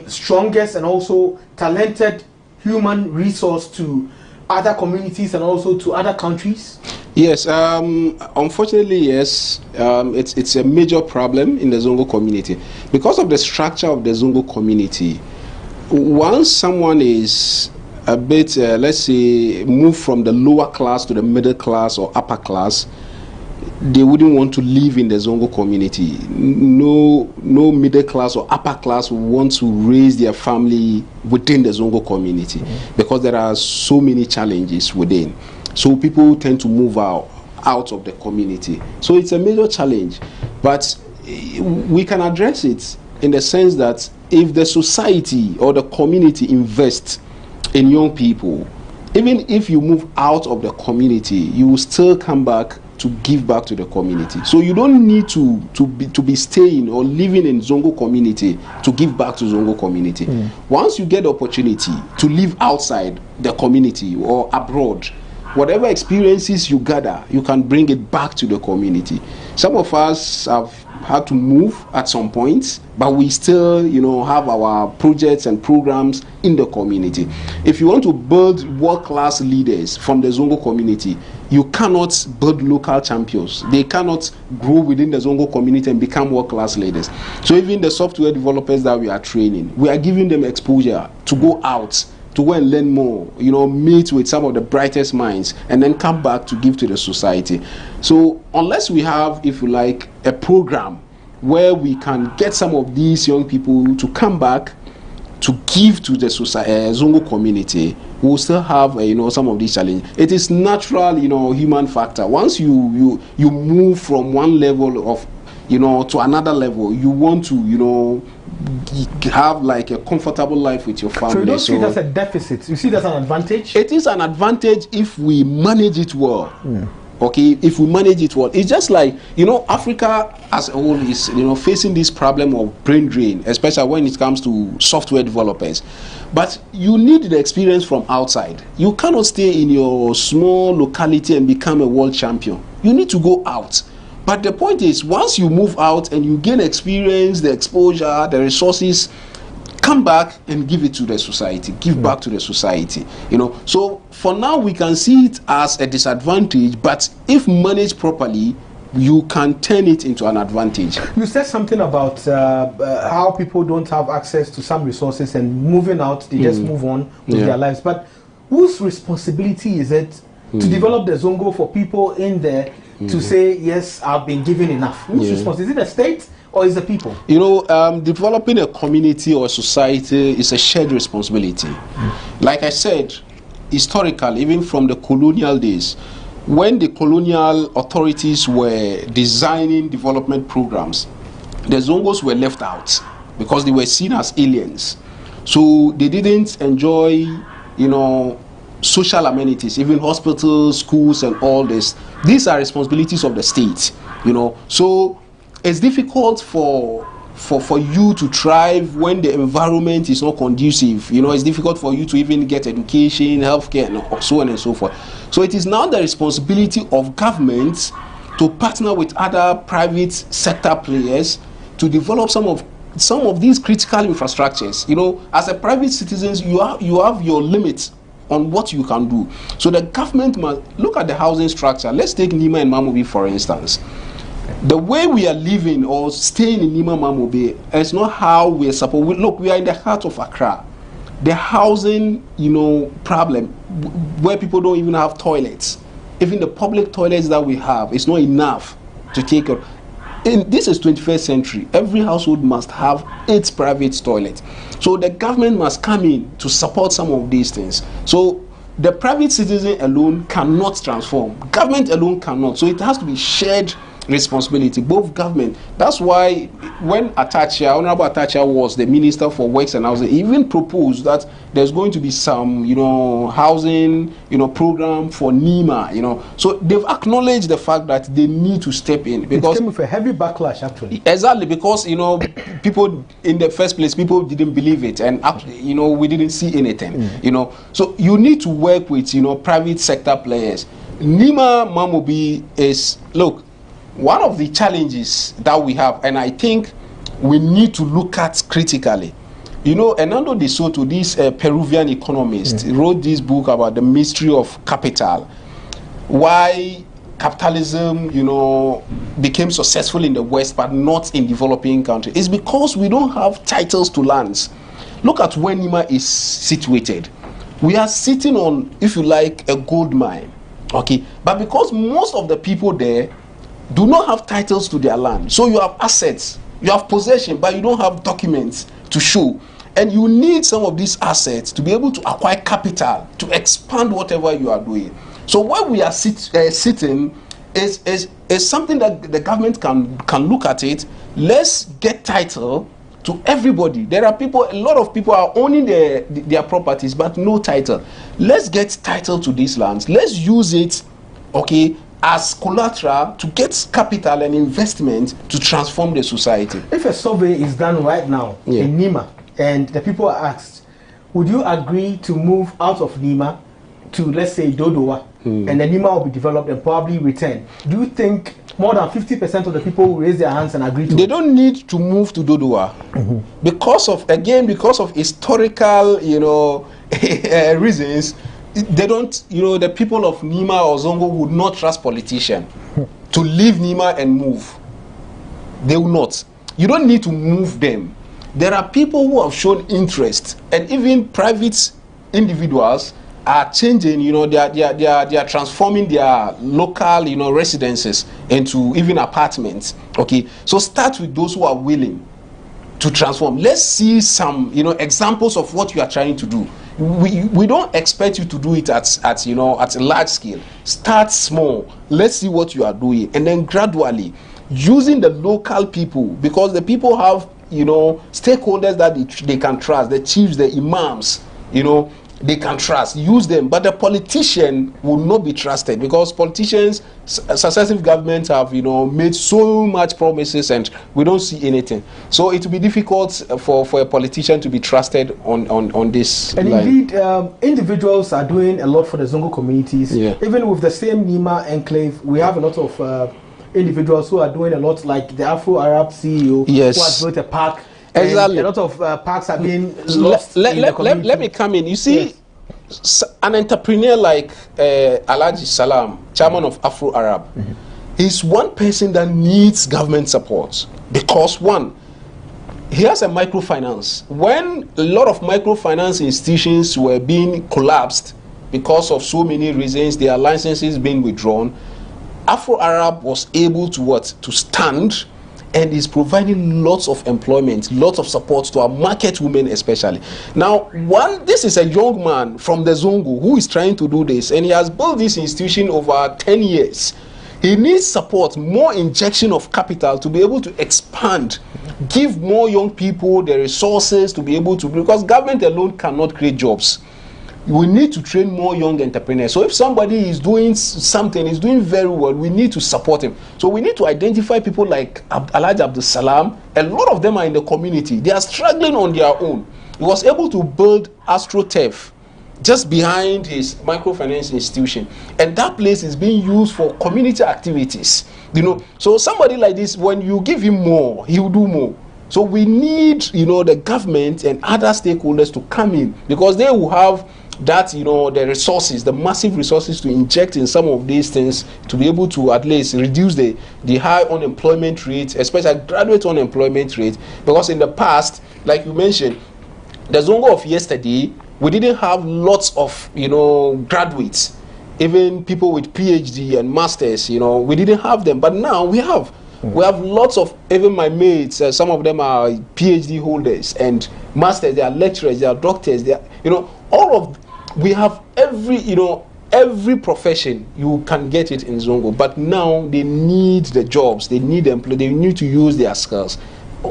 K: strongest and also talented human resource to other communities and also to other countries?
A: Yes, unfortunately, yes. It's a major problem in the Zongo community. Because of the structure of the Zongo community, once someone is a bit, let's say, moved from the lower class to the middle class or upper class, they wouldn't want to live in the Zongo community. No middle class or upper class would want to raise their family within the Zongo community because there are so many challenges within. So people tend to move out of the community. So it's a major challenge. But we can address it in the sense that if the society or the community invests in young people, even if you move out of the community, you will still come back to give back to the community. So you don't need to be staying or living in Zongo community to give back to Zongo community. Once you get the opportunity to live outside the community or abroad, whatever experiences you gather, you can bring it back to the community. Some of us have had to move at some point, but we still, have our projects and programs in the community. If you want to build world-class leaders from the Zongo community, you cannot build local champions. They cannot grow within the Zongo community and become world-class leaders. So even the software developers that we are training, we are giving them exposure to go out, to go and learn more, meet with some of the brightest minds, and then come back to give to the society. So unless we have, if you like, a program where we can get some of these young people to come back to give to the society, Zongo community, we will still have some of these challenges. It is natural, human factor. Once you move from one level of to another level, you want to have like a comfortable life with your family.
K: So you don't see it as a deficit, you see it as an advantage?
A: It is an advantage if we manage it well. Okay, if we manage it well. It's just like, Africa as a whole is, facing this problem of brain drain, especially when it comes to software developers. But you need the experience from outside. You cannot stay in your small locality and become a world champion. You need to go out. But the point is, once you move out and you gain experience, the exposure, the resources, come back and give it to the society, give back to the society. So for now we can see it as a disadvantage, but if managed properly, you can turn it into an advantage.
K: You said something about how people don't have access to some resources and moving out, they just move on with their lives. But whose responsibility is it to develop the Zongo for people in there to say, yes, I've been given enough? Whose responsibility? Is it the state or is the people?
A: Developing a community or society is a shared responsibility. Like I said, historically, even from the colonial days, when the colonial authorities were designing development programs, the Zongos were left out because they were seen as aliens. So they didn't enjoy, social amenities, even hospitals, schools, and all this. These are responsibilities of the state, So it's difficult for you to thrive when the environment is not conducive. It's difficult for you to even get education, healthcare, and so on and so forth. So it is now the responsibility of governments to partner with other private sector players to develop some of these critical infrastructures. As a private citizens, you have your limits on what you can do. So the government must look at the housing structure. Let's take Nima and Mamobi for instance. The way we are living or staying in Nima Mamobe is not how we are supposed. Look, we are in the heart of Accra. The housing, problem where people don't even have toilets. Even the public toilets that we have is not enough to take care. This is 21st century. Every household must have its private toilet. So the government must come in to support some of these things. So the private citizen alone cannot transform. Government alone cannot. So it has to be shared responsibility, both government. That's why when Honorable Atachia was the Minister for Works and Housing, he even proposed that there's going to be some, housing, program for Nima, So they've acknowledged the fact that they need to step in because
K: it came with a heavy backlash actually.
A: Exactly, because people in the first place, people didn't believe it, and actually, we didn't see anything, So you need to work with, private sector players. Nima Mamobi is, look, one of the challenges that we have, and I think we need to look at critically. Hernando de Soto, this Peruvian economist, wrote this book about the mystery of capital. Why capitalism, became successful in the West but not in developing countries. It's because we don't have titles to lands. Look at where Nima is situated. We are sitting on, if you like, a gold mine. Okay, but because most of the people there do not have titles to their land, so you have assets, you have possession, but you don't have documents to show, and you need some of these assets to be able to acquire capital to expand whatever you are doing. So where we are sitting is something that the government can look at it. Let's get title to everybody. There are people, a lot of people are owning their properties but no title. Let's get title to these lands. Let's use it, as collateral to get capital and investment to transform the society.
K: If a survey is done right now in Nima and the people are asked, would you agree to move out of Nima to, let's say, Dodowa, and then Nima will be developed and probably return? Do you think more than 50% of the people will raise their hands and agree to it?
A: They don't need to move to Dodowa because of historical, reasons. They don't, the people of Nima or Zongo would not trust politicians to leave Nima and move. They will not. You don't need to move them. There are people who have shown interest, and even private individuals are changing, they are transforming their local, residences into even apartments. Okay, so start with those who are willing to transform. Let's see some, examples of what you are trying to do. We don't expect you to do it at a large scale. Start small. Let's see what you are doing, and then gradually using the local people, because the people have stakeholders that they can trust, the chiefs, the imams, they can trust, use them. But the politician will not be trusted, because politicians, successive governments have made so much promises and we don't see anything. So it will be difficult for a politician to be trusted on this
K: and
A: line.
K: Indeed, individuals are doing a lot for the Zongo communities. Even with the same Nima enclave, we have a lot of individuals who are doing a lot, like the Afro-Arab CEO who has built a park.
A: Exactly.
K: A lot of parks are being lost in the community.
A: Let me come in. You see, an entrepreneur like Alhaji Salam, chairman of Afro-Arab, is one person that needs government support, because one, he has a microfinance. When a lot of microfinance institutions were being collapsed because of so many reasons, their licenses being withdrawn, Afro-Arab was able to stand, and is providing lots of employment, lots of support to our market women especially. Now, this is a young man from the Zongo who is trying to do this, and he has built this institution over 10 years. He needs support, more injection of capital to be able to expand, give more young people the resources to be able to, because government alone cannot create jobs. We need to train more young entrepreneurs. So if somebody is doing something, is doing very well, we need to support him. So we need to identify people like Alhaji Abdul Salam. A lot of them are in the community. They are struggling on their own. He was able to build AstroTurf just behind his microfinance institution, and that place is being used for community activities. So somebody like this, when you give him more, he will do more. So we need, the government and other stakeholders to come in, because they will have that, the resources, the massive resources to inject in some of these things to be able to at least reduce the high unemployment rate, especially graduate unemployment rate. Because in the past, like you mentioned, the Zongo of yesterday, we didn't have lots of, graduates, even people with PhD and masters, we didn't have them. But now we have. We have lots of, even my mates, some of them are PhD holders and masters, they are lecturers, they are doctors, they are, we have every profession, you can get it in Zongo. But now they need the jobs, they need them, they need to use their skills.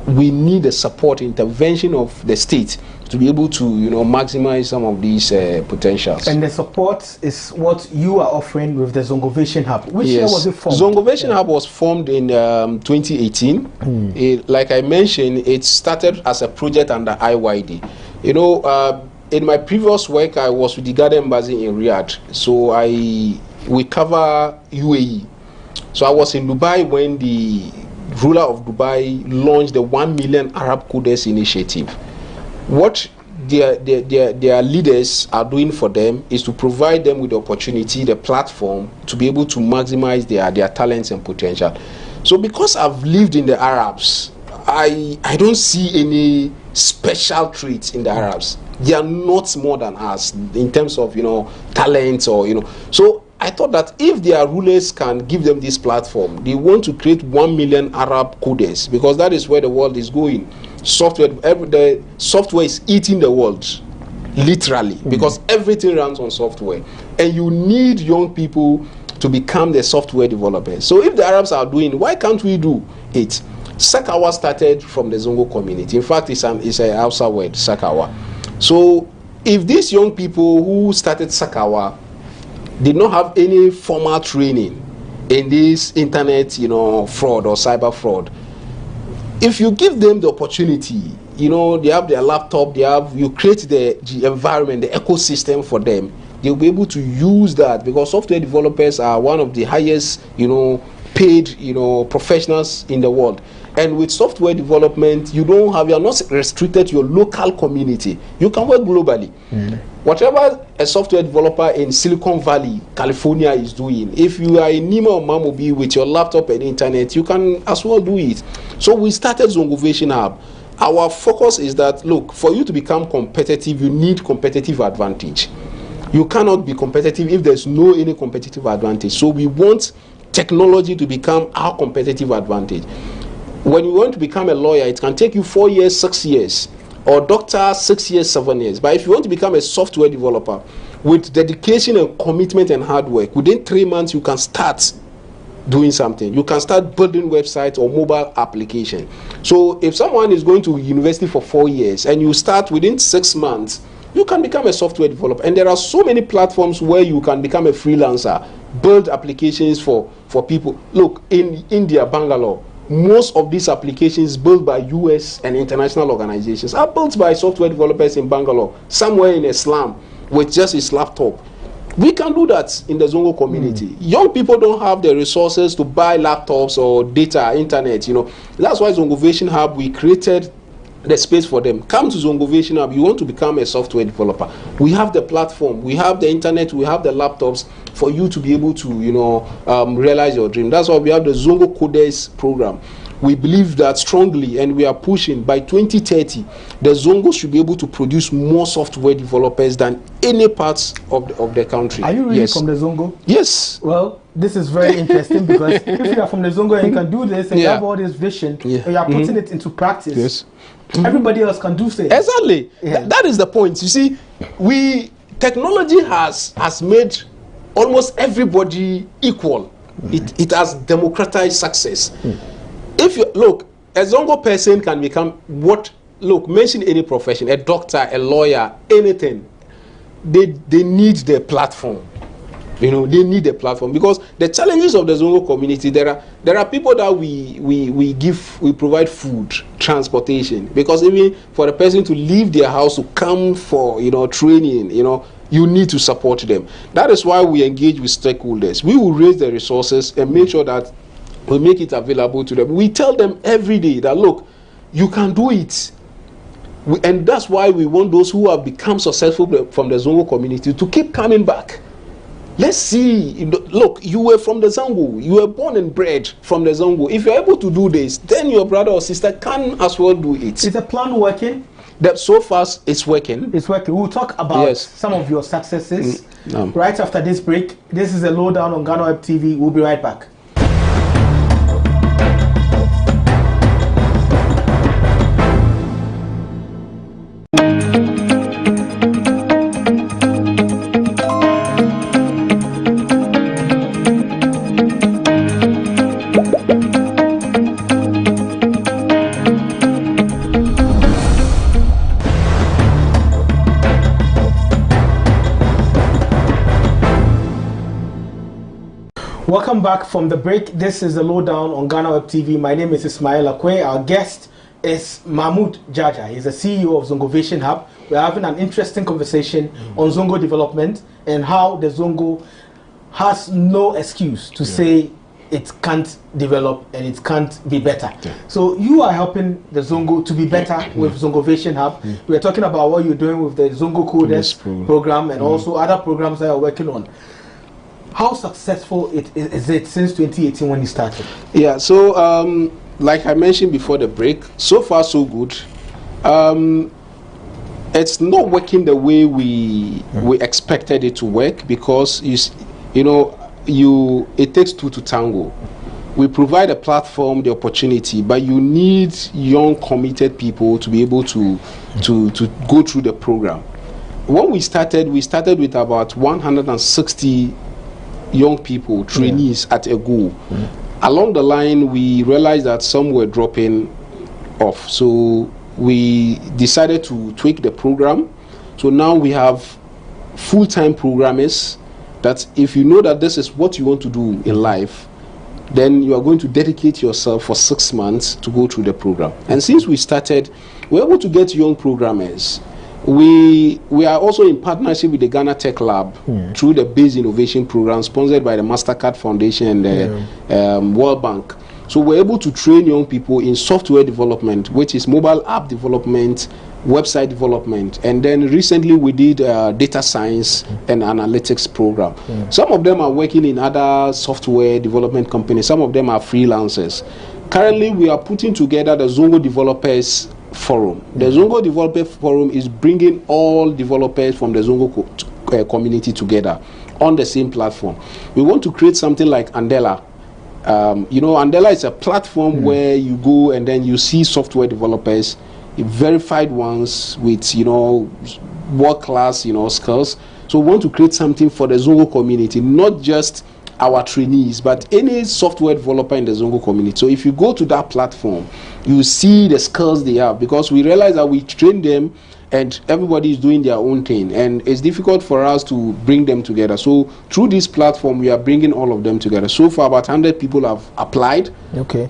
A: We need the support, intervention of the state to be able to maximize some of these potentials.
K: And the support is what you are offering with the Zongovation Hub. Which year was it formed?
A: Zongovation Hub was formed in 2018. Like I mentioned, it started as a project under IYD. In my previous work, I was with the Ghana Embassy in Riyadh. So we cover UAE. So I was in Dubai when the ruler of Dubai launched the 1 Million Arab Coders Initiative. What their leaders are doing for them is to provide them with the opportunity, the platform, to be able to maximize their talents and potential. So because I've lived in the Arabs, I don't see any special traits in the Arabs. They are not more than us in terms of talent or so I thought that if their rulers can give them this platform, they want to create 1 million Arab coders, because that is where the world is going. The software is eating the world, literally, because everything runs on software, and you need young people to become the software developers. So if the Arabs are doing, why can't we do it? Sakawa started from the Zongo community. In fact, it's a Hausa word, Sakawa. So if these young people who started Sakawa did not have any formal training in this internet, fraud or cyber fraud, if you give them the opportunity, they have their laptop, you create the environment, the ecosystem for them, they'll be able to use that, because software developers are one of the highest, paid, professionals in the world. And with software development, you are not restricted to your local community. You can work globally. Whatever a software developer in Silicon Valley, California is doing, if you are in Nima or Mamobi with your laptop and internet, you can as well do it. So we started Zongovation Hub. Our focus is that, look, for you to become competitive, you need competitive advantage. You cannot be competitive if there's no any competitive advantage. So we want technology to become our competitive advantage. When you want to become a lawyer, it can take you 4 years, 6 years, or doctor 6 years, 7 years. But if you want to become a software developer, with dedication and commitment and hard work, within 3 months you can start doing something. You can start building websites or mobile application. So if someone is going to university for 4 years and you start within 6 months, you can become a software developer. And there are so many platforms where you can become a freelancer, build applications for people. Look, in India, Bangalore, most of these applications built by US and international organizations are built by software developers in Bangalore, somewhere in a slum with just his laptop. We can do that in the Zongo community. Young people don't have the resources to buy laptops or data, internet, you know. That's why Zongovation Hub, we created the space for them. Come to Zongovation Hub. You want to become a software developer. We have the platform, we have the internet, we have the laptops for you to be able to, you know, realize your dream. That's why we have the Zongo Coders program. We believe that strongly, and we are pushing by 2030, the Zongo should be able to produce more software developers than any parts of the country.
K: Are you really from the Zongo?
A: Yes.
K: Well, this is very interesting because if you are from the Zongo and you can do this and you have all this vision and you are putting it into practice,
A: yes,
K: everybody else can do so.
A: Exactly. That is the point. You see, technology has made almost everybody equal. It has democratized success. If you look, a Zongo person can become mention any profession, a doctor, a lawyer, anything. They need the platform. You know, they need a platform because the challenges of the Zongo community, there are people that we provide food, transportation, because even for a person to leave their house to come for, you know, training, you know, you need to support them. That is why we engage with stakeholders. We will raise the resources and make sure that we make it available to them. We tell them every day that, look, you can do it. And that's why we want those who have become successful from the Zongo community to keep coming back. Let's see. Look, you were from the Zongo. You were born and bred from the Zongo. If you're able to do this, then your brother or sister can as well do it.
K: Is the plan working?
A: That so far it's working.
K: It's working. We'll talk about some of your successes right after this break. This is a lowdown on GhanaWeb TV. We'll be right back. Welcome back from the break. This is the lowdown on GhanaWeb TV. My name is Ismail Akwe. Our guest is Mahmoud Jaja. He's the CEO of Zongovation Hub. We're having an interesting conversation on Zongo development and how the Zongo has no excuse to say it can't develop and it can't be better. So you are helping the Zongo to be better with Zongovation Hub. We're talking about what you're doing with the Zongo Coders program and also other programs that you're working on. How successful is it since 2018 when you started?
A: Yeah, so like I mentioned before the break, so far so good. It's not working the way we expected it to work because it takes two to tango. We provide a platform, the opportunity, but you need young, committed people to be able to go through the program. When we started with about 160 young people, trainees at a go. Along the line, we realized that some were dropping off. So we decided to tweak the program. So now we have full-time programmers that if you know that this is what you want to do in life, then you are going to dedicate yourself for 6 months to go through the program. And since we started, we're able to get young programmers. We are also in partnership with the Ghana Tech Lab through the Base Innovation Program sponsored by the MasterCard Foundation and the World Bank. So we're able to train young people in software development, which is mobile app development, website development, and then recently we did data science and analytics program. Some of them are working in other software development companies. Some of them are freelancers. Currently, we are putting together the Zongo Developers Forum. The Zongo Developer Forum is bringing all developers from the Zongo community together on the same platform. We want to create something like Andela, You know, Andela is a platform where you go and then you see software developers, verified ones with, you know, world-class, you know, skills. So we want to create something for the Zongo community, not just our trainees, but any software developer in the Zongo community. So if you go to that platform, you see the skills they have, because we realize that we train them and everybody is doing their own thing, and it's difficult for us to bring them together. So through this platform, we are bringing all of them together. So far, about 100 people have applied.
K: Okay.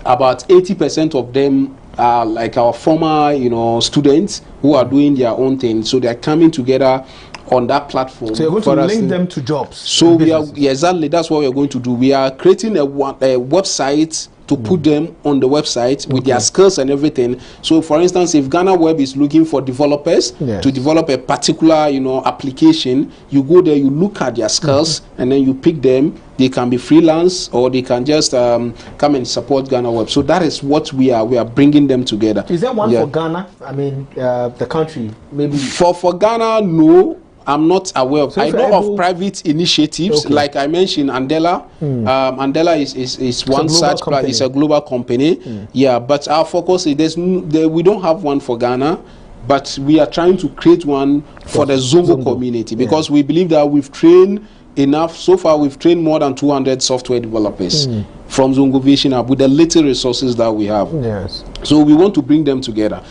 A: About 80% of them are like our former, you know, students who are doing their own thing. So they are coming together on that platform.
K: So you're going to link them to jobs.
A: So we are, yeah, exactly, that's what we are going to do. We are creating a website to put them on the website with their skills and everything. So for instance, if GhanaWeb is looking for developers to develop a particular, you know, application, you go there, you look at their skills, and then you pick them. They can be freelance, or they can just come and support GhanaWeb. So that is what we are bringing them together.
K: Is there one for Ghana? I mean, the country, maybe?
A: For Ghana, no. I'm not aware of. So I know of private initiatives, like I mentioned, Andela. Andela is one such. It's a global company. Yeah, but our focus is we don't have one for Ghana, but we are trying to create one for the Zongo community, because we believe that we've trained enough. So far, we've trained more than 200 software developers from Zongo Vision Hub with the little resources that we have.
K: Yes.
A: So we want to bring them together.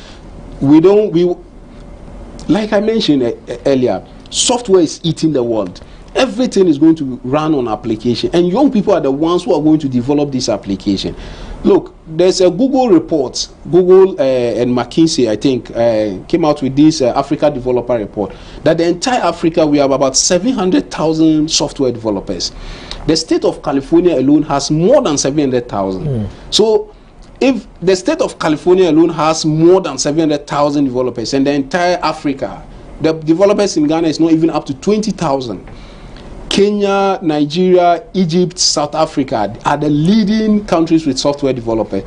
A: Like I mentioned earlier, software is eating the world. Everything is going to run on application, and young people are the ones who are going to develop this application. Look, there's a Google report, Google and McKinsey, I think, came out with this Africa Developer Report, that the entire Africa, we have about 700,000 software developers. The state of California alone has more than 700,000. So if the state of California alone has more than 700,000 developers, and the entire Africa, the developers in Ghana is not even up to 20,000. Kenya, Nigeria, Egypt, South Africa are the leading countries with software developers.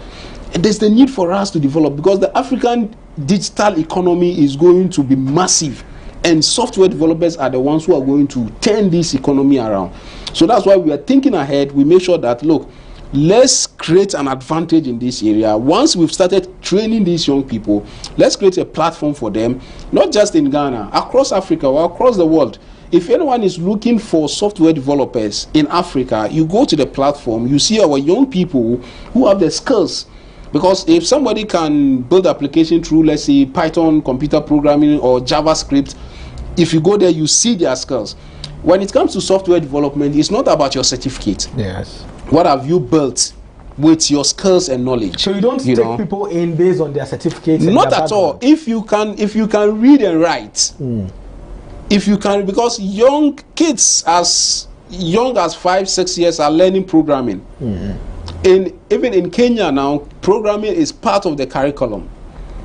A: And there's the need for us to develop, because the African digital economy is going to be massive, and software developers are the ones who are going to turn this economy around. So that's why we are thinking ahead. We make sure that, look, let's create an advantage in this area. Once we've started training these young people, let's create a platform for them, not just in Ghana, across Africa or across the world. If anyone is looking for software developers in Africa, you go to the platform, you see our young people who have the skills. Because if somebody can build application through, let's say, Python, computer programming, or JavaScript, if you go there, you see their skills. When it comes to software development, it's not about your certificate.
K: Yes.
A: What have you built with your skills and knowledge?
K: So you don't take people in based on their certificates?
A: Not at all. If you can read and write, if you can, because young kids as young as 5-6 years are learning programming. Even in Kenya now, programming is part of the curriculum.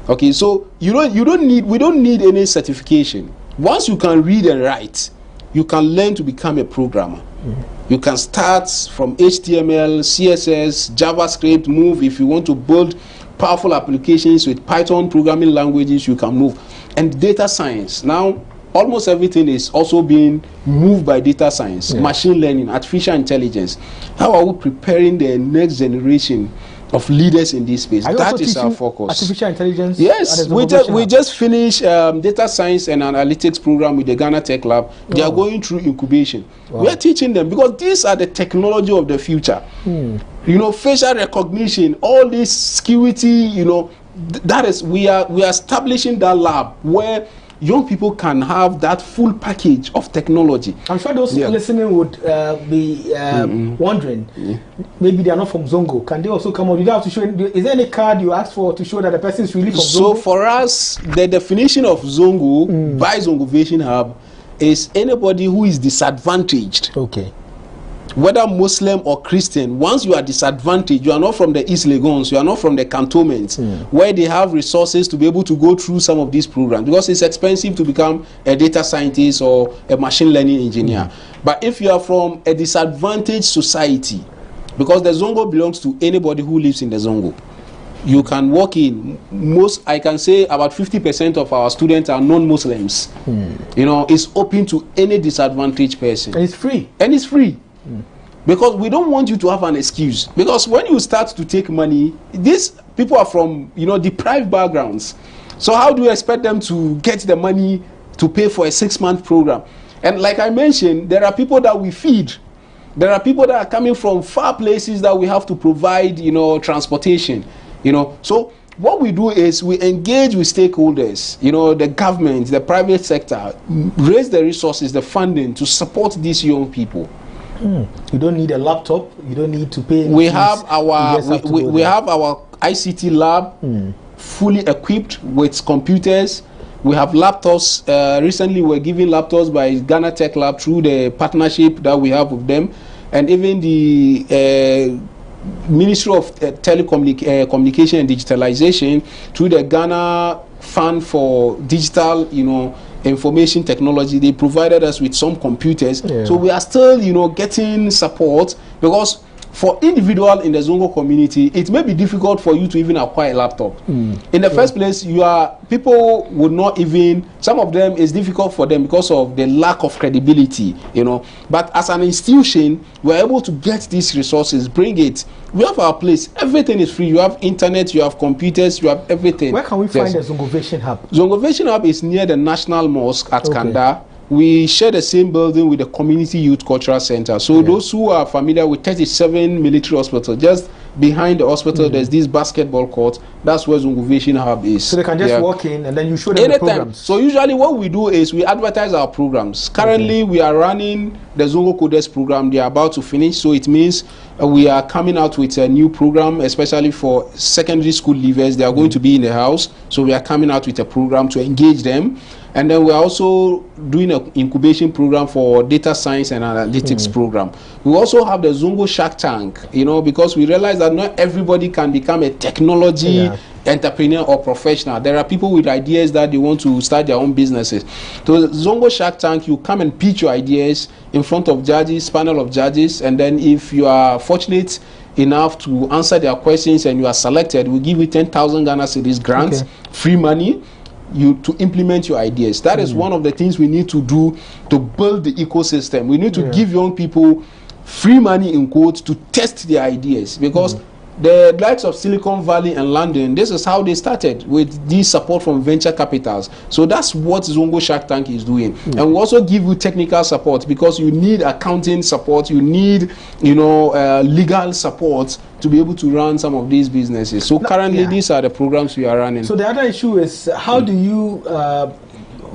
A: Okay, so we don't need any certification. Once you can read and write, you can learn to become a programmer. You can start from HTML, CSS, JavaScript, move. If you want to build powerful applications with Python programming languages, you can move. And data science. Now, almost everything is also being moved by data science, machine learning, artificial intelligence. How are we preparing the next generation of leaders in this space? That is our focus.
K: Artificial intelligence?
A: Yes, we just finished data science and analytics program with the Ghana Tech Lab. They are going through incubation. We are teaching them, because these are the technology of the future. You know, facial recognition, all this security, you know, that is, we are establishing that lab where young people can have that full package of technology.
K: I'm sure those listening would be wondering, maybe they are not from Zongo. Can they also come on? You don't have to show. Is there any card you ask for to show that the person is really from Zongo?
A: So for us, the definition of Zongo by Zongo Vision Hub is anybody who is disadvantaged.
K: Okay.
A: Whether Muslim or Christian, once you are disadvantaged, you are not from the East Lagons, you are not from the cantonments, where they have resources to be able to go through some of these programs, because it's expensive to become a data scientist or a machine learning engineer. But if you are from a disadvantaged society, because the Zongo belongs to anybody who lives in the Zongo, you can walk in. I can say about 50% of our students are non-Muslims. You know, it's open to any disadvantaged person.
K: And it's free.
A: And it's free. because we don't want you to have an excuse. Because when you start to take money, these people are from, you know, deprived backgrounds. So how do you expect them to get the money to pay for a 6-month program? And like I mentioned, there are people that we feed. There are people that are coming from far places that we have to provide, you know, transportation, you know. So what we do is we engage with stakeholders, you know, the government, the private sector, raise the resources, the funding to support these young people.
K: You don't need a laptop. You don't need to pay.
A: We have our we have our ICT lab fully equipped with computers. We have laptops. Recently, we're giving laptops by Ghana Tech Lab through the partnership that we have with them, and even the Ministry of Communication and Digitalization through the Ghana Fund for Digital, you know, Information Technology. They provided us with some computers. So we are still, you know, getting support, because for individual in the Zongo community, it may be difficult for you to even acquire a laptop. In the first place, people would not even, some of them, it's difficult for them because of the lack of credibility, you know. But as an institution, we're able to get these resources, bring it. We have our place. Everything is free. You have internet, you have computers, you have everything.
K: Where can we find the Zongovation Hub?
A: Zongovation Hub is near the National Mosque at Kanda. We share the same building with the Community Youth Cultural Center. So those who are familiar with 37 Military Hospital, just behind the hospital, there's this basketball court. That's where Zongovation Hub is.
K: So they can just walk in and then you show them the programs.
A: So usually what we do is we advertise our programs. Currently we are running the Zongo Coders program. They are about to finish. So it means we are coming out with a new program, especially for secondary school leavers. They are going to be in the house. So we are coming out with a program to engage them. And then we're also doing an incubation program for data science and analytics program. We also have the Zongo Shark Tank, you know, because we realize that not everybody can become a technology entrepreneur or professional. There are people with ideas that they want to start their own businesses. So the Zongo Shark Tank, you come and pitch your ideas in front of judges, panel of judges, and then if you are fortunate enough to answer their questions and you are selected, we give you 10,000 Ghana cedis grants, free money, to implement your ideas. That is one of the things we need to do to build the ecosystem. We need to give young people free money, in quotes, to test their ideas, because the likes of Silicon Valley and London, this is how they started, with this support from venture capitals. So that's what Zongo Shark Tank is doing. And we also give you technical support, because you need accounting support, you need, you know, legal support to be able to run some of these businesses. So currently these are the programs we are running.
K: So the other issue is, how do you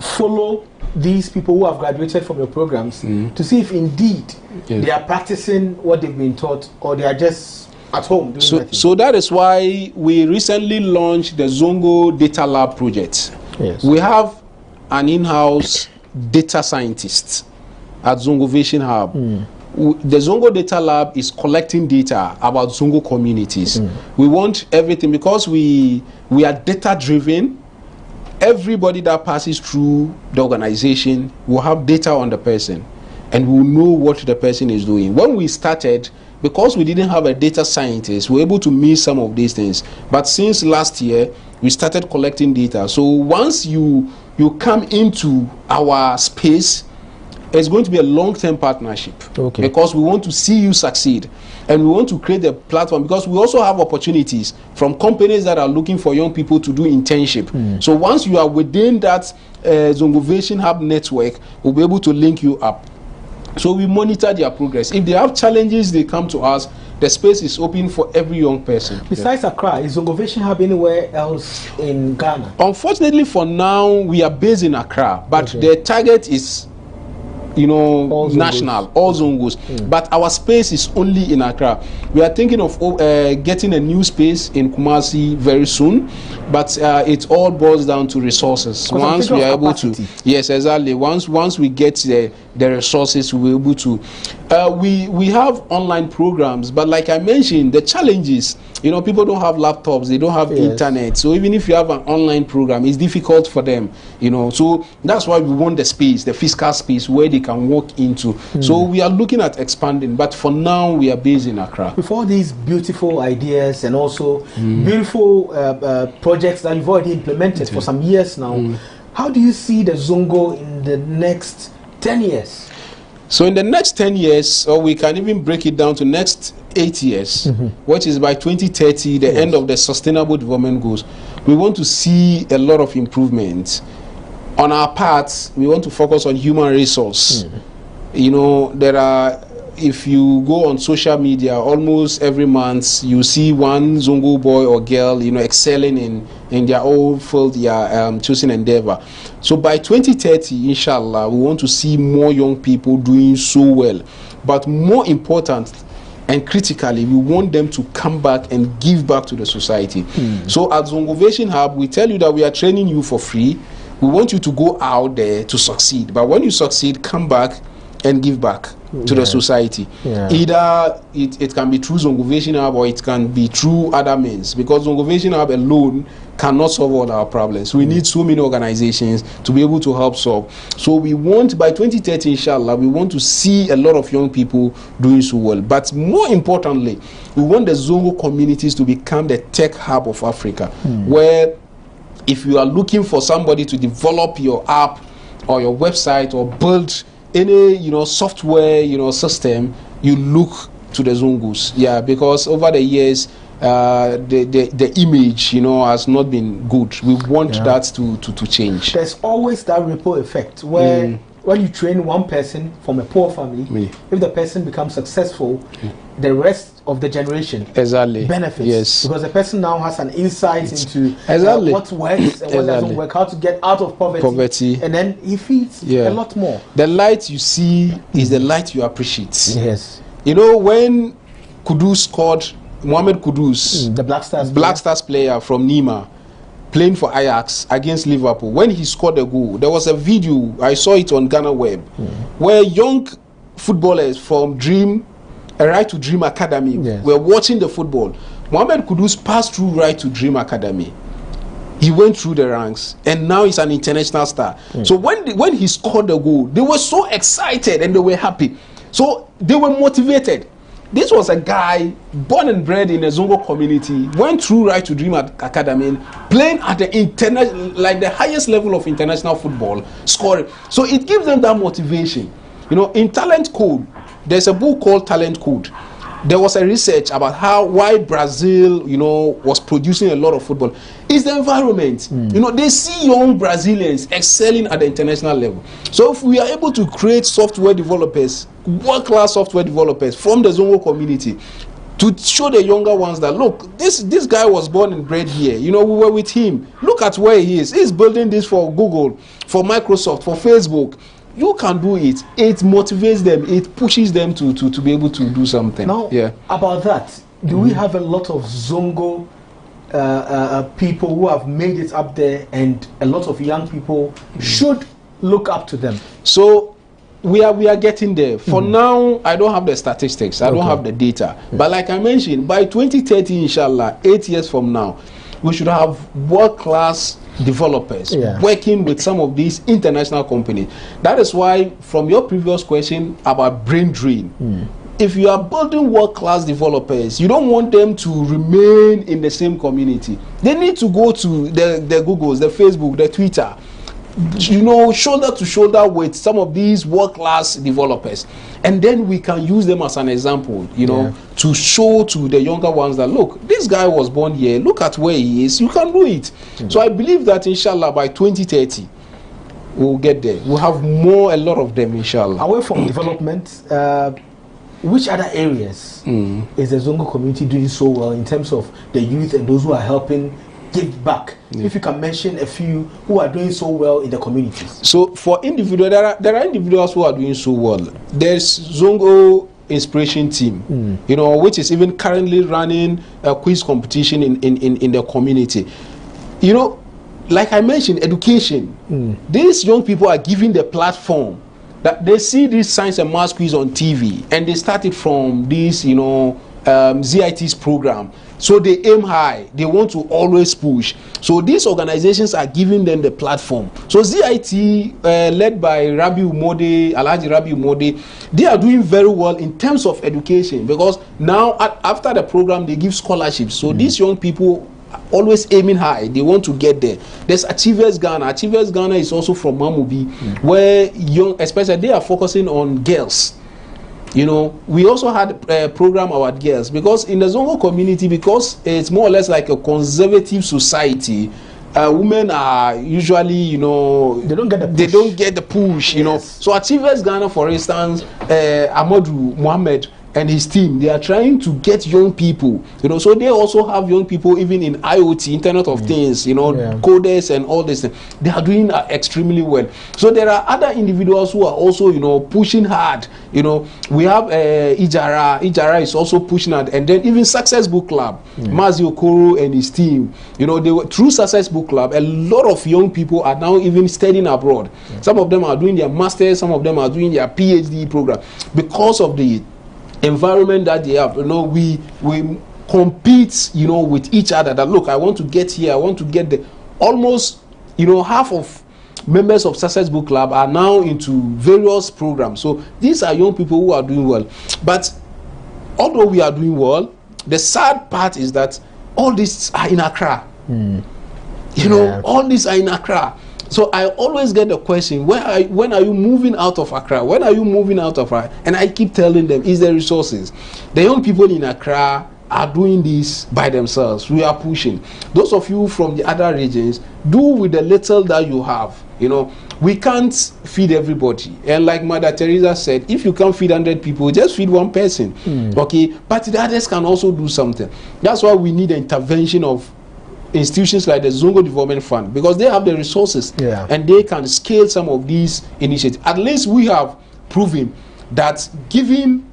K: follow these people who have graduated from your programs to see if indeed they are practicing what they've been taught, or they are just at home doing nothing?
A: So that is why we recently launched the Zongo Data Lab project. We have an in-house data scientist at Zongovation Hub. The Zongo Data Lab is collecting data about Zongo communities. We want everything, because we are data driven. Everybody that passes through the organization will have data on the person, and will know what the person is doing. When we started, because we didn't have a data scientist, we were able to miss some of these things. But since last year, we started collecting data. So once you come into our space, it's going to be a long-term partnership, because we want to see you succeed, and we want to create a platform, because we also have opportunities from companies that are looking for young people to do internship. So once you are within that Zongovation Hub network, we'll be able to link you up. So we monitor their progress. If they have challenges, they come to us. The space is open for every young person.
K: Besides Accra, is Zongovation Hub anywhere else in Ghana?
A: Unfortunately, for now, we are based in Accra, but the target is, you know, all national, all Zongos. But our space is only in Accra. We are thinking of getting a new space in Kumasi very soon, but it all boils down to resources. Once we are able to, yes, exactly. Once we get the resources, we'll be able to. We have online programs, but like I mentioned, the challenges, you know, people don't have laptops, they don't have internet. So even if you have an online program, it's difficult for them, you know. So that's why we want the space, the physical space where they can walk into. So we are looking at expanding, but for now we are based in Accra.
K: With all these beautiful ideas and also beautiful projects that you've already implemented for some years now, how do you see the Zongo in the next 10 years?
A: So in the next 10 years, or we can even break it down to next 8 years, which is by 2030, the end of the Sustainable Development Goals, we want to see a lot of improvement. On our part, we want to focus on human resource. You know, there are, if you go on social media, almost every month you see one Zongo boy or girl, you know, excelling in their own field, their chosen endeavor. So by 2030, inshallah, we want to see more young people doing so well. But more important and critically, we want them to come back and give back to the society. So at Zongovation Hub, we tell you that we are training you for free. We want you to go out there to succeed. But when you succeed, come back and give back to the society. Either it can be through Zongovation Hub or it can be through other means, because Zongovation Hub alone cannot solve all our problems. We need so many organizations to be able to help solve. So we want, by 2030, inshallah, we want to see a lot of young people doing so well. But more importantly, we want the Zongo communities to become the tech hub of Africa, where if you are looking for somebody to develop your app or your website or build any, you know, software, you know, system, you look to the Zongos. Yeah, because over the years, the image, you know, has not been good. We want that to change.
K: There's always that ripple effect where when you train one person from a poor family, if the person becomes successful, the rest of the generation benefits. Yes. Because the person now has an insight into what works and what doesn't work, how to get out of poverty. And then he feeds a lot more.
A: The light you see is the light you appreciate.
K: Yes.
A: You know, when Kudus scored, Mohamed Kudus,
K: the Black Stars
A: player from Nima, playing for Ajax against Liverpool, when he scored a goal, there was a video, I saw it on GhanaWeb, where young footballers from Right to Dream Academy were watching the football. Mohamed Kudus passed through Right to Dream Academy. He went through the ranks, and now he's an international star. So when he scored the goal, they were so excited and they were happy. So they were motivated. This was a guy born and bred in a Zongo community, went through Right to Dream Academy, playing at the like the highest level of international football, scoring. So it gives them that motivation. You know, in Talent Code, there's a book called Talent Code. There was a research about why Brazil, you know, was producing a lot of football. It's the environment. You know, they see young Brazilians excelling at the international level. So if we are able to create software developers, world-class software developers from the Zongo community, to show the younger ones that, look, this guy was born and bred here. You know, we were with him. Look at where he is. He's building this for Google, for Microsoft, for Facebook. You can do it. It motivates them. It pushes them to be able to do something.
K: Now, about that, do we have a lot of Zongo people who have made it up there, and a lot of young people should look up to them?
A: So we are getting there. For now, I don't have the statistics. I don't have the data. But like I mentioned, by 2030, inshallah, 8 years from now, we should have world-class developers working with some of these international companies. That is why, from your previous question about brain drain, if you are building world-class developers, you don't want them to remain in the same community. They need to go to the Googles, the Facebook, the Twitter, you know, shoulder to shoulder with some of these world-class developers, and then we can use them as an example, you know, to show to the younger ones that, look, this guy was born here, look at where he is, you can do it. So I believe that inshallah by 2030 we'll get there. We'll have a lot of them, inshallah.
K: Away from development, which other areas is the Zongo community doing so well in terms of the youth and those who are helping give back? If you can mention a few who are doing so well in the communities. So
A: for individuals, there are individuals who are doing so well. There's Zongo Inspiration Team, you know, which is even currently running a quiz competition in the community. You know, like I mentioned, education. These young people are given the platform that they see this science and maths quiz on TV, and they started from this, you know, ZIT's program. So they aim high. They want to always push. So these organizations are giving them the platform. So ZIT, led by Alhaji Rabi Umode, they are doing very well in terms of education, because now after the program they give scholarships. So these young people always aiming high. They want to get there. There's Achievers Ghana. Achievers Ghana is also from Mamubi, where young, especially they are focusing on girls. You know, we also had a program about girls because in the Zongo community, because it's more or less like a conservative society, women are usually, you know, they don't get the push, you know. So Achievers Ghana, for instance, Amadou Mohammed and his team, they are trying to get young people, you know, so they also have young people even in IoT, Internet of Things, you know, coders and all this. They are doing extremely well. So there are other individuals who are also, you know, pushing hard. You know, we have Ijara is also pushing hard, and then even Success Book Club, Mazi Okoro and his team, you know, they were through Success Book Club. A lot of young people are now even studying abroad. Some of them are doing their masters, some of them are doing their PhD program because of the environment that they have. You know, we compete, you know, with each other. That look, I want to get here, I want to get there. Almost, you know, half of members of Success Book Club are now into various programs. So these are young people who are doing well. But although we are doing well, the sad part is that all these are in Accra. You know, all these are in Accra. So I always get the question, when are you moving out of Accra? When are you moving out of Accra? And I keep telling them, is the resources. The young people in Accra are doing this by themselves. We are pushing. Those of you from the other regions, do with the little that you have. You know, we can't feed everybody. And like Mother Teresa said, if you can't feed 100 people, just feed one person. Okay? But the others can also do something. That's why we need the intervention of institutions like the Zongo Development Fund, because they have the resources and they can scale some of these initiatives. At least we have proven that giving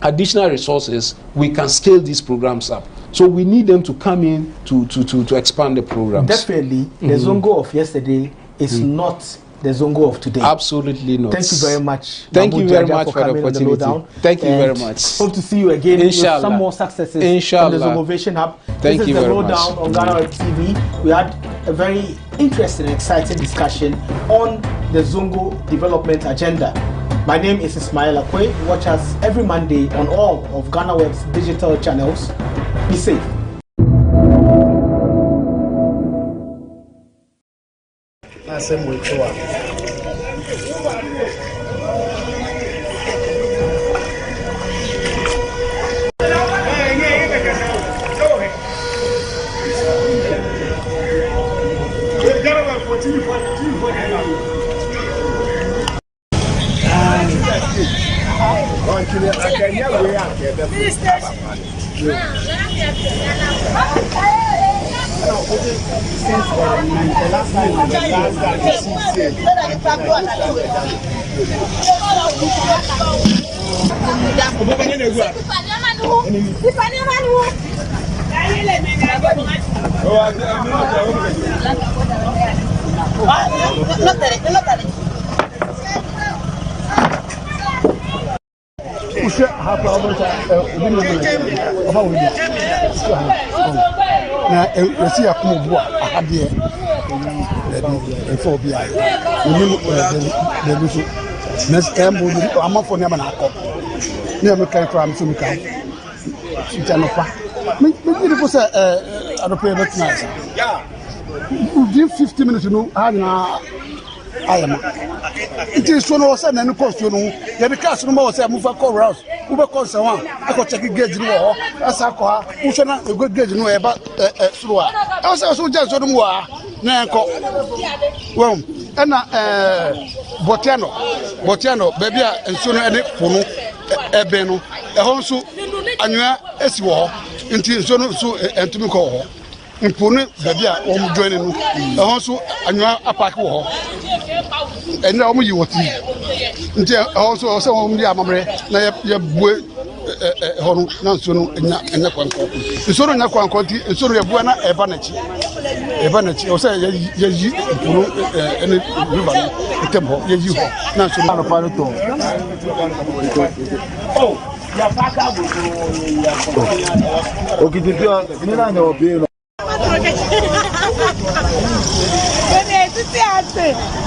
A: additional resources, we can scale these programs up. So we need them to come in to expand the programs.
K: Definitely, the Zongo of yesterday is not the Zongo of today.
A: Absolutely not.
K: Thank you very much.
A: Thank you very much for the opportunity. Thank you very much.
K: Hope to see you again with some more successes from the Zongovation Hub.
A: Thank you very much.
K: This is the Lowdown on GhanaWeb TV. We had a very interesting and exciting discussion on the Zongo development agenda. My name is Ismail Akwe. Watch us every Monday on all of GhanaWeb's digital channels. Be safe.
L: Give 50 minutes, you know, I am. It is so no sudden and cost, you know. The customer was a move a call house. Uber calls someone. I could check a gauge in war. As I call, who shall not a good gauge in way about Sua. I was also just on war. Nanko. Well, and Botiano, baby, and sooner and Pono, Ebeno, a honsu, Anua, Eswa, until so and to me call. Impone baby a o join no e ho so anwa apack wo ho and na o yi woti nti e ho so se wo ndi amamre na ye bue ho no na so no enya kwanko so no nya kwanko ti so no ye bue na e ba na chi o se ye yi impone ene river no tempo ye yi ho na so no pa no to oh ya paka bo ya okidipia ni na no be no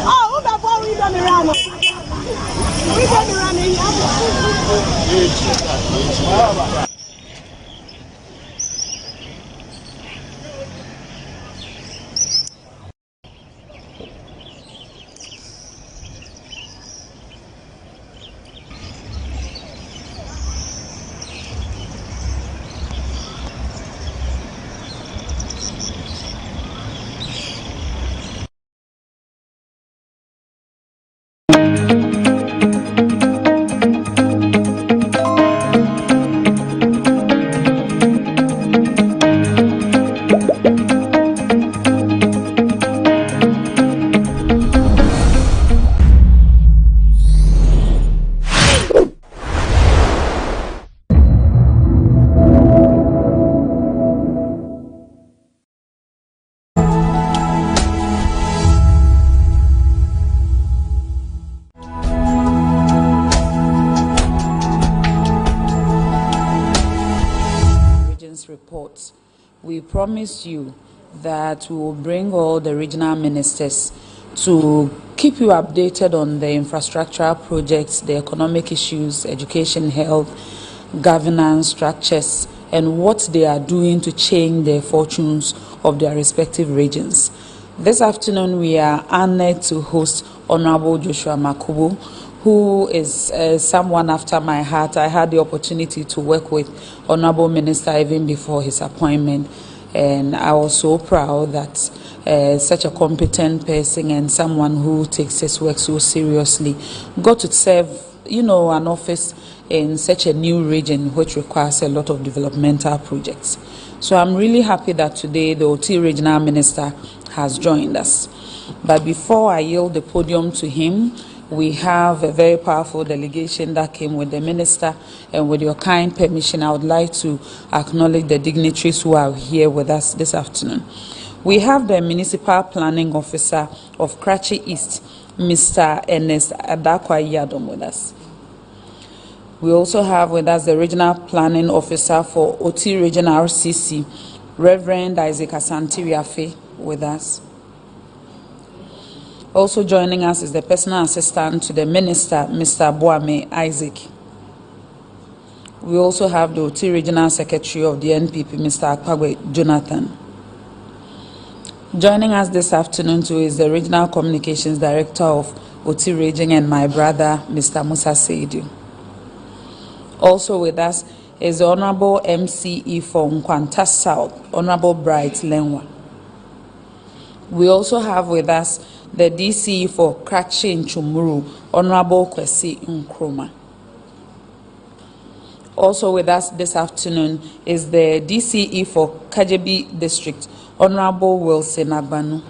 L: oh, who got 4 weeks on the round? We got the running.
M: we promised you that we will bring all the regional ministers to keep you updated on the infrastructural projects, the economic issues, education, health, governance, structures, and what they are doing to change the fortunes of their respective regions. This afternoon, we are honored to host Honorable Joshua Makubu, who is someone after my heart. I had the opportunity to work with Honorable Minister even before his appointment, and I was so proud that such a competent person and someone who takes his work so seriously got to serve, an office in such a new region which requires a lot of developmental projects. So I'm really happy that today the OT Regional Minister has joined us. But before I yield the podium to him, we have a very powerful delegation that came with the minister, and with your kind permission, I would like to acknowledge the dignitaries who are here with us this afternoon. We have the Municipal Planning Officer of Kratchi East, Mr. Ernest Adakwa Yadom, with us. We also have with us the Regional Planning Officer for OT Regional RCC, Reverend Isaac Asantiriafe, with us. Also joining us is the Personal Assistant to the Minister, Mr. Boame Isaac. We also have the OT Regional Secretary of the NPP, Mr. Akpagwe Jonathan. Joining us this afternoon too is the Regional Communications Director of OT Region and my brother, Mr. Musa Seidu. Also with us is the Honorable MCE for Nkwanta South, Honorable Bright Lenwa. We also have with us the DCE for Kratchi Nchumuru, Honorable Kwesi Nkrumah. Also with us this afternoon is the DCE for Kajebi District, Honorable Wilson Agbanu.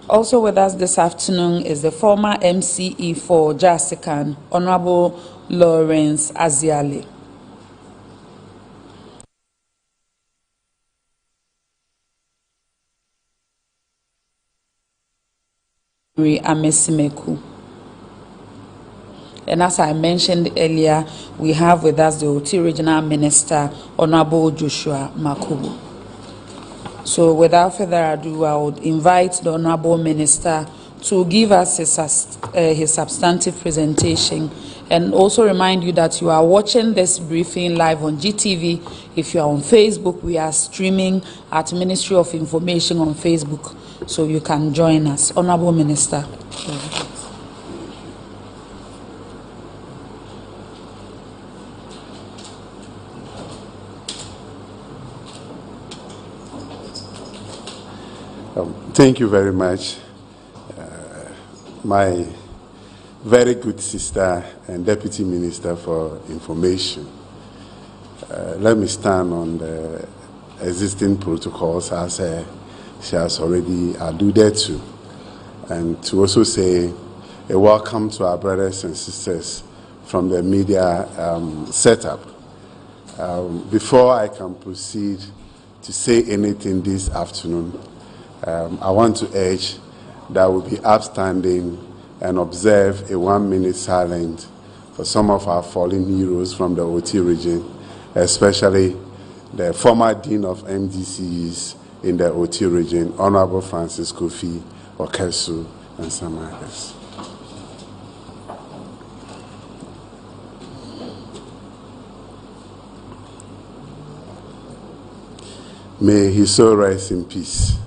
M: Also with us this afternoon is the former MCE for Jasikan, Honorable Lawrence Aziale. Amesimeku. And as I mentioned earlier, we have with us the OT Regional Minister, Honorable Joshua Makubu. So without further ado, I would invite the Honorable Minister to give us his substantive presentation, and also remind you that you are watching this briefing live on GTV. If you are on Facebook, we are streaming at Ministry of Information on Facebook, so you can join us. Honorable Minister.
N: Thank you very much, my very good sister and Deputy Minister for Information. Let me stand on the existing protocols as she has already alluded to, and to also say a welcome to our brothers and sisters from the media setup. Before I can proceed to say anything this afternoon, I want to urge that we be upstanding and observe a 1-minute silence for some of our fallen heroes from the OT region, especially the former Dean of MDCs in the OT region, Honorable Francis Kofi Okesu, and some others. May his soul rest in peace.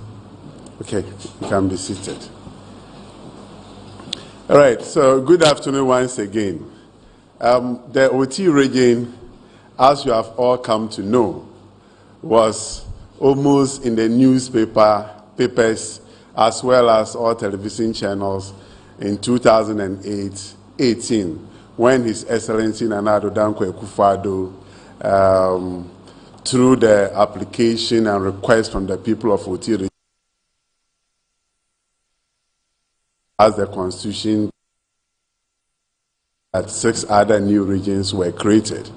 N: Okay, you can be seated. All right, so good afternoon once again. The OT region, as you have all come to know, was almost in the papers, as well as all television channels in 2018, when His Excellency Nana Addo Dankwa Akufo-Addo, through the application and request from the people of OT region, as the Constitution, that 6 other new regions were created.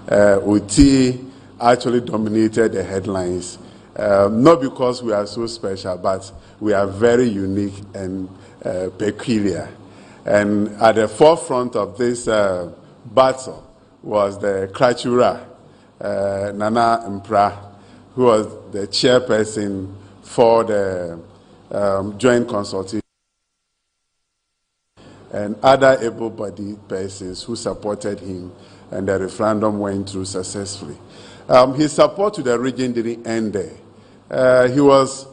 N: OT actually dominated the headlines, not because we are so special, but we are very unique and peculiar. And at the forefront of this battle was the Krachura, Nana Mpra, who was the chairperson for the joint consultation, and other able-bodied persons who supported him, and the referendum went through successfully. His support to the region didn't end there. He was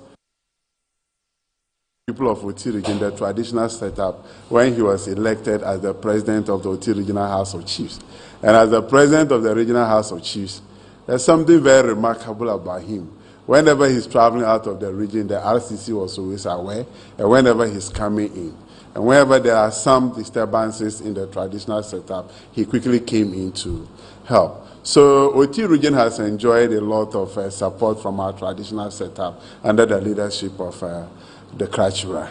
N: people of Oti region, the traditional setup, when he was elected as the president of the Oti Regional House of Chiefs. And as the president of the Regional House of Chiefs, there's something very remarkable about him. Whenever he's traveling out of the region, the RCC was always aware, and whenever he's coming in, and whenever there are some disturbances in the traditional setup, he quickly came in to help. So Oti region has enjoyed a lot of support from our traditional setup under the leadership of the Krachura.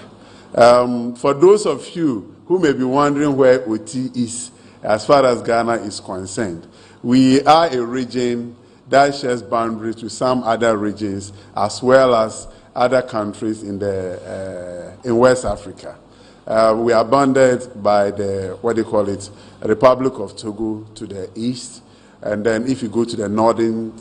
N: For those of you who may be wondering where Oti is, as far as Ghana is concerned, we are a region that shares boundaries with some other regions as well as other countries in West Africa. We are bounded by the, Republic of Togo to the east. And then if you go to the northern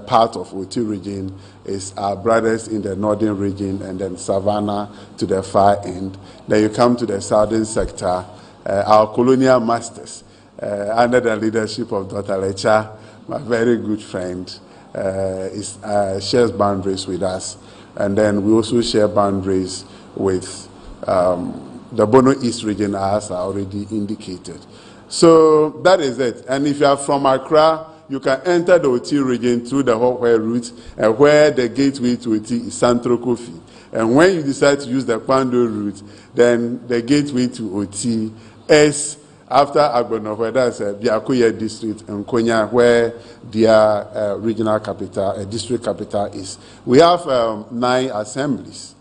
N: part of Oti region, it's our brothers in the northern region, and then Savannah to the far end. Then you come to the southern sector, our colonial masters, under the leadership of Dr. Lecha, my very good friend, shares boundaries with us. And then we also share boundaries with the Bono East region, as I already indicated. So that is it. And if you are from Accra, you can enter the Oti region through the Hokwe route, and where the gateway to Oti is Santro Kofi. And when you decide to use the Kwando route, then the gateway to Oti is after Agbonohwe, that's Biakoye district, and Konya, where their regional capital, district capital is. We have 9 assemblies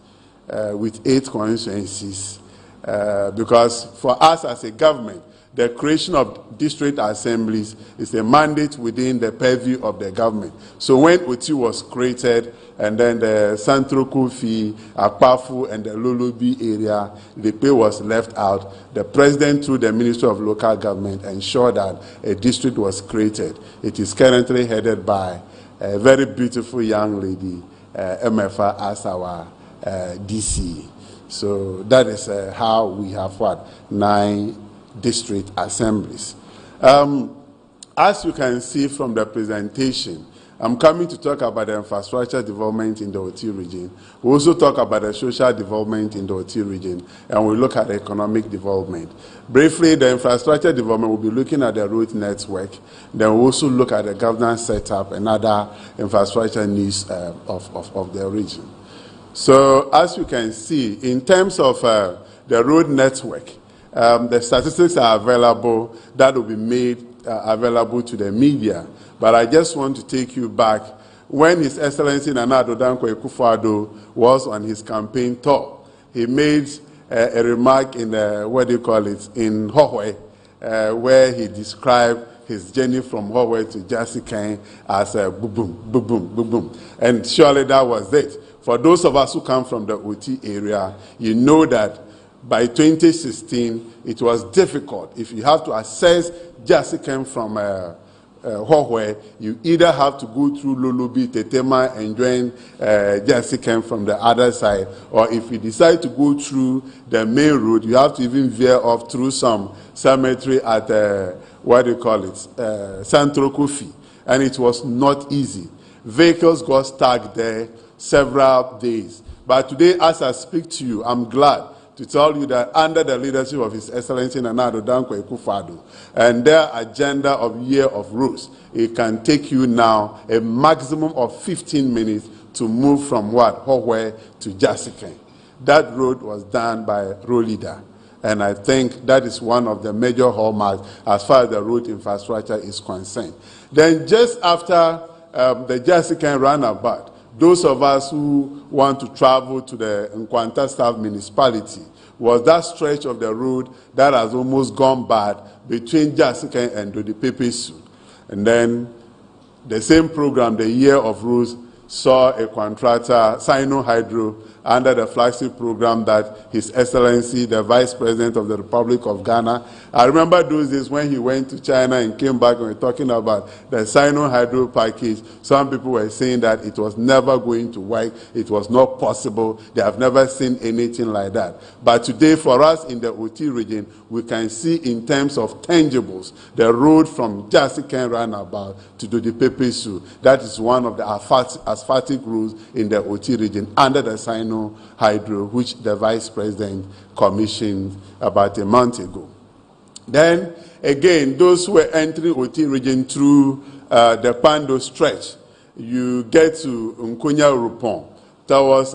N: with 8 constituencies, because for us as a government, the creation of district assemblies is a mandate within the purview of the government. So when Oti was created, and then the Santro Kofi, Akpafu, and the Lulubi area, the pay was left out. The president, through the Ministry of Local Government, ensured that a district was created. It is currently headed by a very beautiful young lady, MFA, as our DC. So that is how we have 9 district assemblies. As you can see from the presentation, I'm coming to talk about the infrastructure development in the Oti region. We also talk about the social development in the Oti region, and we look at the economic development. Briefly, the infrastructure development, we'll be looking at the road network. Then we'll also look at the governance setup and other infrastructure needs of the region. So as you can see, in terms of the road network, the statistics are available that will be made available to the media. But I just want to take you back when His Excellency Nana Addo Dankwa Akufo-Addo was on his campaign tour. He made a remark in in Hohwe, where he described his journey from Hohwe to Jasikan as a boom, boom, boom, boom, boom, boom. And surely that was it. For those of us who come from the Oti area, you know that by 2016, it was difficult. If you have to access Jasikan from Hohwe, you either have to go through Lulubi, Tetema, and join Jasikan from the other side, or if you decide to go through the main road, you have to even veer off through some cemetery at Santro Kofi, and it was not easy. Vehicles got stuck there several days. But today, as I speak to you, I'm glad to tell you that under the leadership of His Excellency Nana Addo Dankwa Akufo-Addo and their agenda of Year of Roads, it can take you now a maximum of 15 minutes to move from Hohwe to Jasikan. That road was done by road leader. And I think that is one of the major hallmarks as far as the road infrastructure is concerned. Then just after the Jasikan roundabout, those of us who want to travel to the Nkwanta South Municipality was that stretch of the road that has almost gone bad between Jasikan and Dodipepesu. And then the same program, the Year of Roads, saw a contractor, Sino Hydro, under the flagship program that His Excellency, the Vice President of the Republic of Ghana, I remember those days when he went to China and came back and we were talking about the Sino Hydro package. Some people were saying that it was never going to work, it was not possible, they have never seen anything like that. But today for us in the OT region, we can see in terms of tangibles, the road from Jasiken roundabout to the Pepesu. That is one of the asphaltic roads in the OT region under the Sino Hydro, which the Vice President commissioned about a month ago. Then, again, those who were entering OT region through the Pando stretch, you get to Nkonya Rupon towards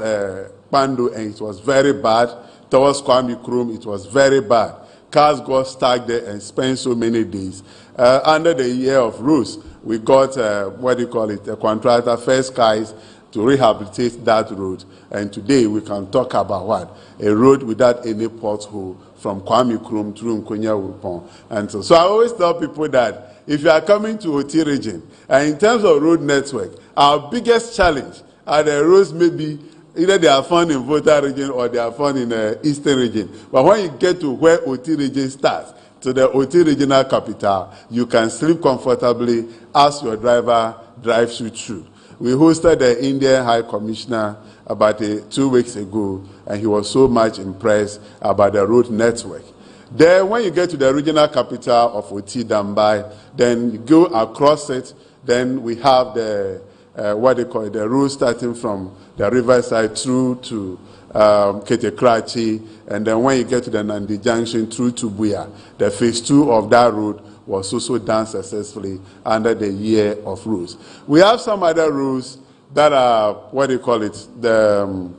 N: Pando, and it was very bad. Towards Kwame Krum, it was very bad. Cars got stuck there and spent so many days. Under the year of Rose, we got, a contractor, First Skies, to rehabilitate that road. And today we can talk about what? A road without any pothole from Kwame Krum through Nkonya Rupon. And so I always tell people that if you are coming to OT region, and in terms of road network, our biggest challenge are the roads maybe either they are found in Volta region or they are found in the Eastern region. But when you get to where OT region starts, to the OT regional capital, you can sleep comfortably as your driver drives you through. We hosted the Indian High Commissioner about 2 weeks ago, and he was so much impressed about the road network. Then when you get to the regional capital of OT, Dambai, then you go across it, then we have the, the road starting from the riverside through to Ketekrachi, and then when you get to the Nandi Junction through to Buya, the phase 2 of that road was also done successfully under the year of rules. We have some other rules that are, the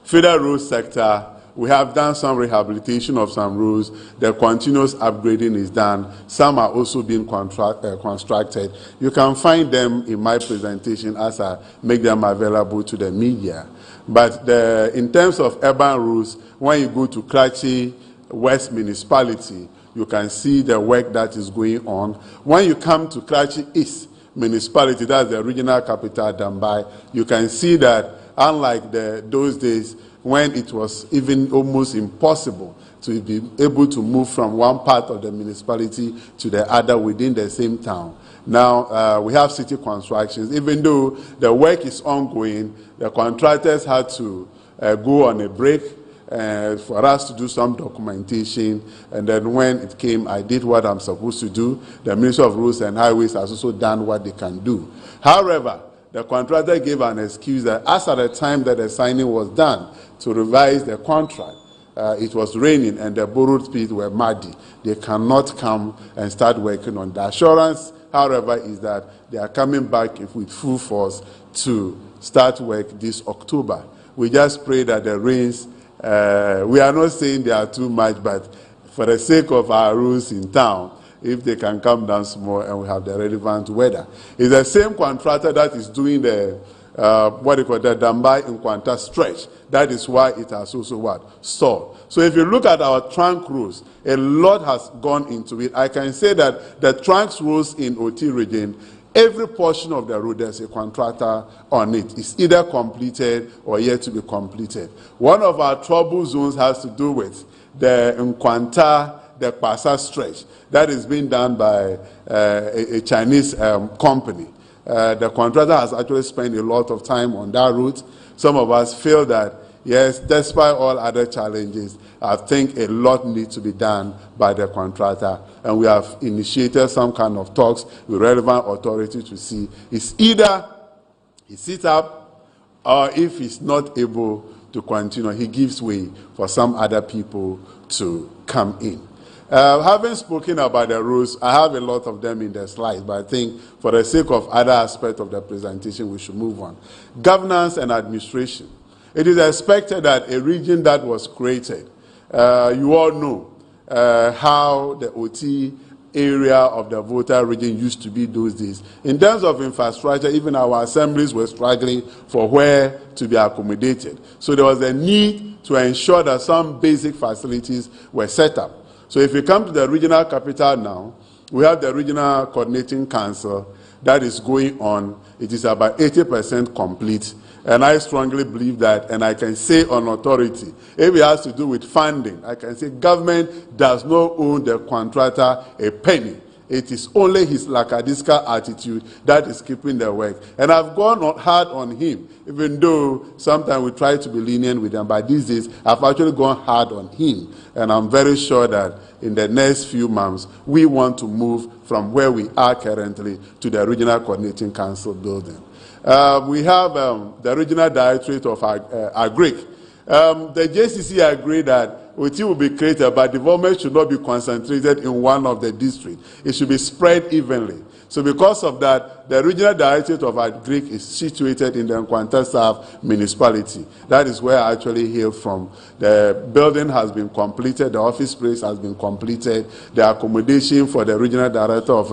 N: federal road sector. We have done some rehabilitation of some roads. The continuous upgrading is done. Some are also being constructed. You can find them in my presentation as I make them available to the media. But in terms of urban roads, when you go to Krachi West Municipality, you can see the work that is going on. When you come to Krachi East Municipality, that's the regional capital, Dambai, you can see that unlike those days when it was even almost impossible to be able to move from one part of the municipality to the other within the same town. Now, we have city constructions. Even though the work is ongoing, the contractors had to go on a break for us to do some documentation, and then when it came, I did what I'm supposed to do. The Ministry of Roads and Highways has also done what they can do. However, the contractor gave an excuse that as at the time that the signing was done to revise the contract, it was raining and the borrowed pits were muddy. They cannot come and start working on the assurance. However, is that they are coming back with full force to start work this October. We just pray that the rains, we are not saying they are too much, but for the sake of our rules in town, if they can come down small and we have the relevant weather. It's the same contractor that is doing the, the Dambai in Kwanta stretch. That is why it has also stalled. So if you look at our trunk roads, a lot has gone into it. I can say that the trunk roads in OT region, every portion of the road, there's a contractor on it. It's either completed or yet to be completed. One of our trouble zones has to do with the Nkwanta, the Pasa stretch. That is being done by a Chinese company. The contractor has actually spent a lot of time on that route. Some of us feel that, yes, despite all other challenges, I think a lot needs to be done by the contractor. And we have initiated some kind of talks with relevant authorities to see it's either he sits up or if he's not able to continue, he gives way for some other people to come in. Having spoken about the rules, I have a lot of them in the slides, but I think for the sake of other aspects of the presentation, we should move on. Governance and administration. It is expected that a region that was created, you all know how the OT area of the Volta region used to be those days. In terms of infrastructure, even our assemblies were struggling for where to be accommodated. So there was a need to ensure that some basic facilities were set up. So if you come to the regional capital now, we have the Regional Coordinating Council that is going on, it is about 80% complete. And I strongly believe that, and I can say on authority, if it has to do with funding, I can say government does not owe the contractor a penny. It is only his lackadaisical attitude that is keeping the work. And I've gone hard on him, even though sometimes we try to be lenient with them. But these days, I've actually gone hard on him. And I'm very sure that in the next few months, we want to move from where we are currently to the Regional Coordinating Council building. We have the Regional Directorate of Agric. The JCC agreed that OT will be created, but development should not be concentrated in one of the districts. It should be spread evenly. So because of that, the Regional Directorate of Agric is situated in the Nkwanta South municipality. That is where I actually hail from. The building has been completed, the office space has been completed, the accommodation for the Regional Director of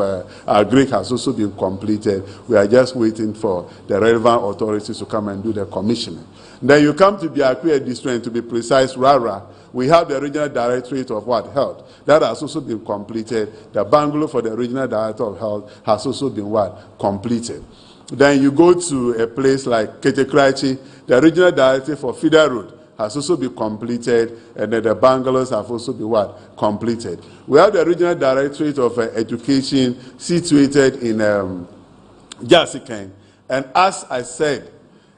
N: Agric has also been completed. We are just waiting for the relevant authorities to come and do the commissioning. Then you come to Biakwe district, to be precise, Rara. We have the Regional Directorate of Health. That has also been completed. The bungalow for the Regional Director of Health has also been completed. Then you go to a place like Ketekrachi, the Regional Directorate for Feeder Road has also been completed, and then the bungalows have also been completed. We have the Regional Directorate of Education situated in Jasikan. And as I said,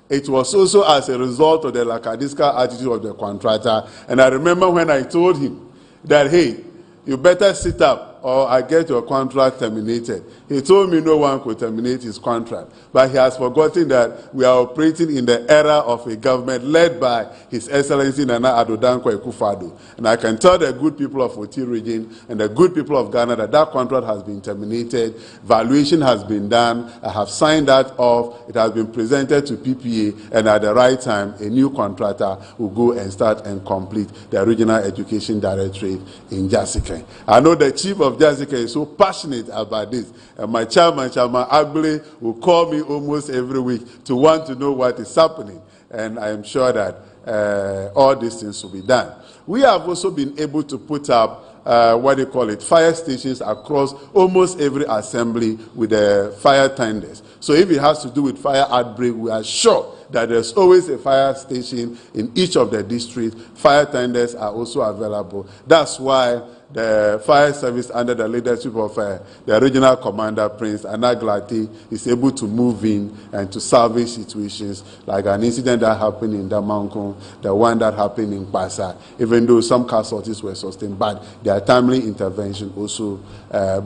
N: it was also as a result of the lackadaisical attitude of the contractor. And I remember when I told him that, hey, you better sit up or I get your contract terminated. He told me no one could terminate his contract. But he has forgotten that we are operating in the era of a government led by His Excellency Nana Addo Dankwa Akufo-Addo. And I can tell the good people of Oti region and the good people of Ghana that that contract has been terminated. Valuation has been done. I have signed that off. It has been presented to PPA. And at the right time, a new contractor will go and start and complete the Regional Education Directorate in Jasikan. I know the chief of Jasica is so passionate about this. And my chairman, Chairman Agbole, will call me almost every week to want to know what is happening. And I am sure that all these things will be done. We have also been able to put up, fire stations across almost every assembly with the fire tenders. So if it has to do with fire outbreak, we are sure that there's always a fire station in each of the districts. Fire tenders are also available. That's why the fire service under the leadership of the regional commander, Prince Anaglati, is able to move in and to salvage situations like an incident that happened in Damankon, the one that happened in Pasa, even though some casualties were sustained, but their timely intervention also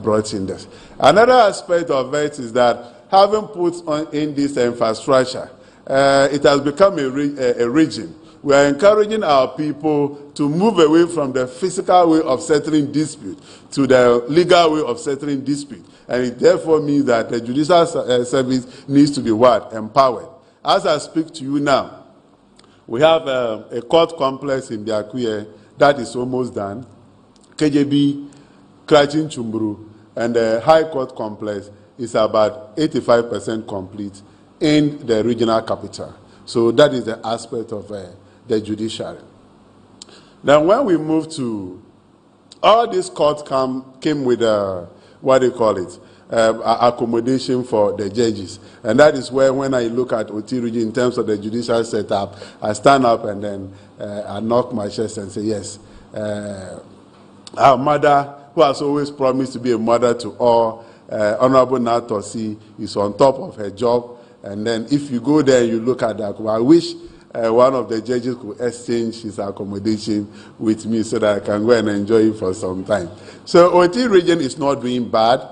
N: brought in this. Another aspect of it is that having put in this infrastructure, it has become a region. We are encouraging our people to move away from the physical way of settling dispute to the legal way of settling dispute. And it therefore means that the judicial service needs to be empowered. As I speak to you now, we have a court complex in Biakwe that is almost done. KJB, Krachin Chumburu, and the High Court complex is about 85% complete in the regional capital. So that is the aspect of the judiciary. Then when we move to, all these courts came with accommodation for the judges. And that is where when I look at Oti region in terms of the judicial setup, I stand up and then I knock my chest and say, yes, our mother, who has always promised to be a mother to all, Honorable Natosi, is on top of her job. And then if you go there, you look at that. I wish one of the judges could exchange his accommodation with me so that I can go and enjoy it for some time. So Oti region is not doing bad.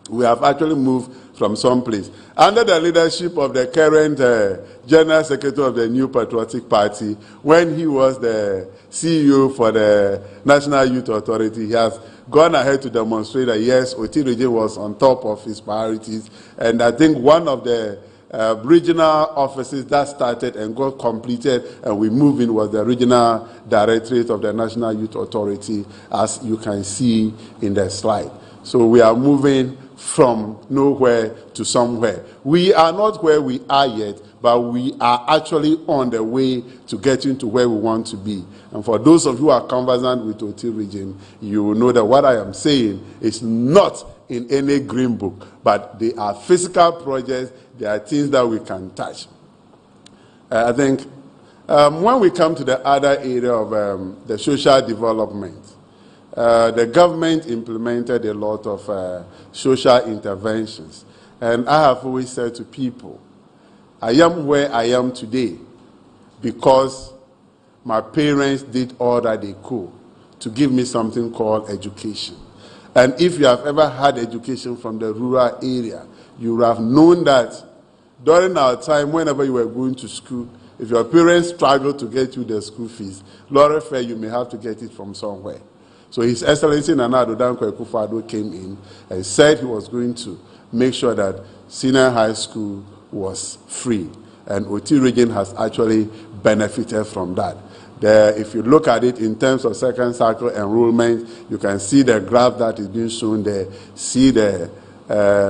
N: We have actually moved from some place. Under the leadership of the current General Secretary of the New Patriotic Party, when he was the CEO for the National Youth Authority, he has gone ahead to demonstrate that, yes, Oti region was on top of his priorities. And I think one of the regional offices that started and got completed and we moved in was the Regional Directorate of the National Youth Authority, as you can see in the slide. So we are moving from nowhere to somewhere. We are not where we are yet, but we are actually on the way to getting to where we want to be. And for those of you who are conversant with Oti region, you will know that what I am saying is not in any green book, but they are physical projects, they are things that we can touch. I think when we come to the other area of the social development, the government implemented a lot of social interventions. And I have always said to people, I am where I am today because my parents did all that they could to give me something called education. And if you have ever had education from the rural area, you would have known that during our time, whenever you were going to school, if your parents struggled to get you the school fees, lorry fare, you may have to get it from somewhere. So His Excellency Nana Addo Dankwa Akufo-Addo came in and said he was going to make sure that senior high school was free. And OT region has actually benefited from that. If you look at it in terms of second cycle enrollment, you can see the graph that is being shown there, see the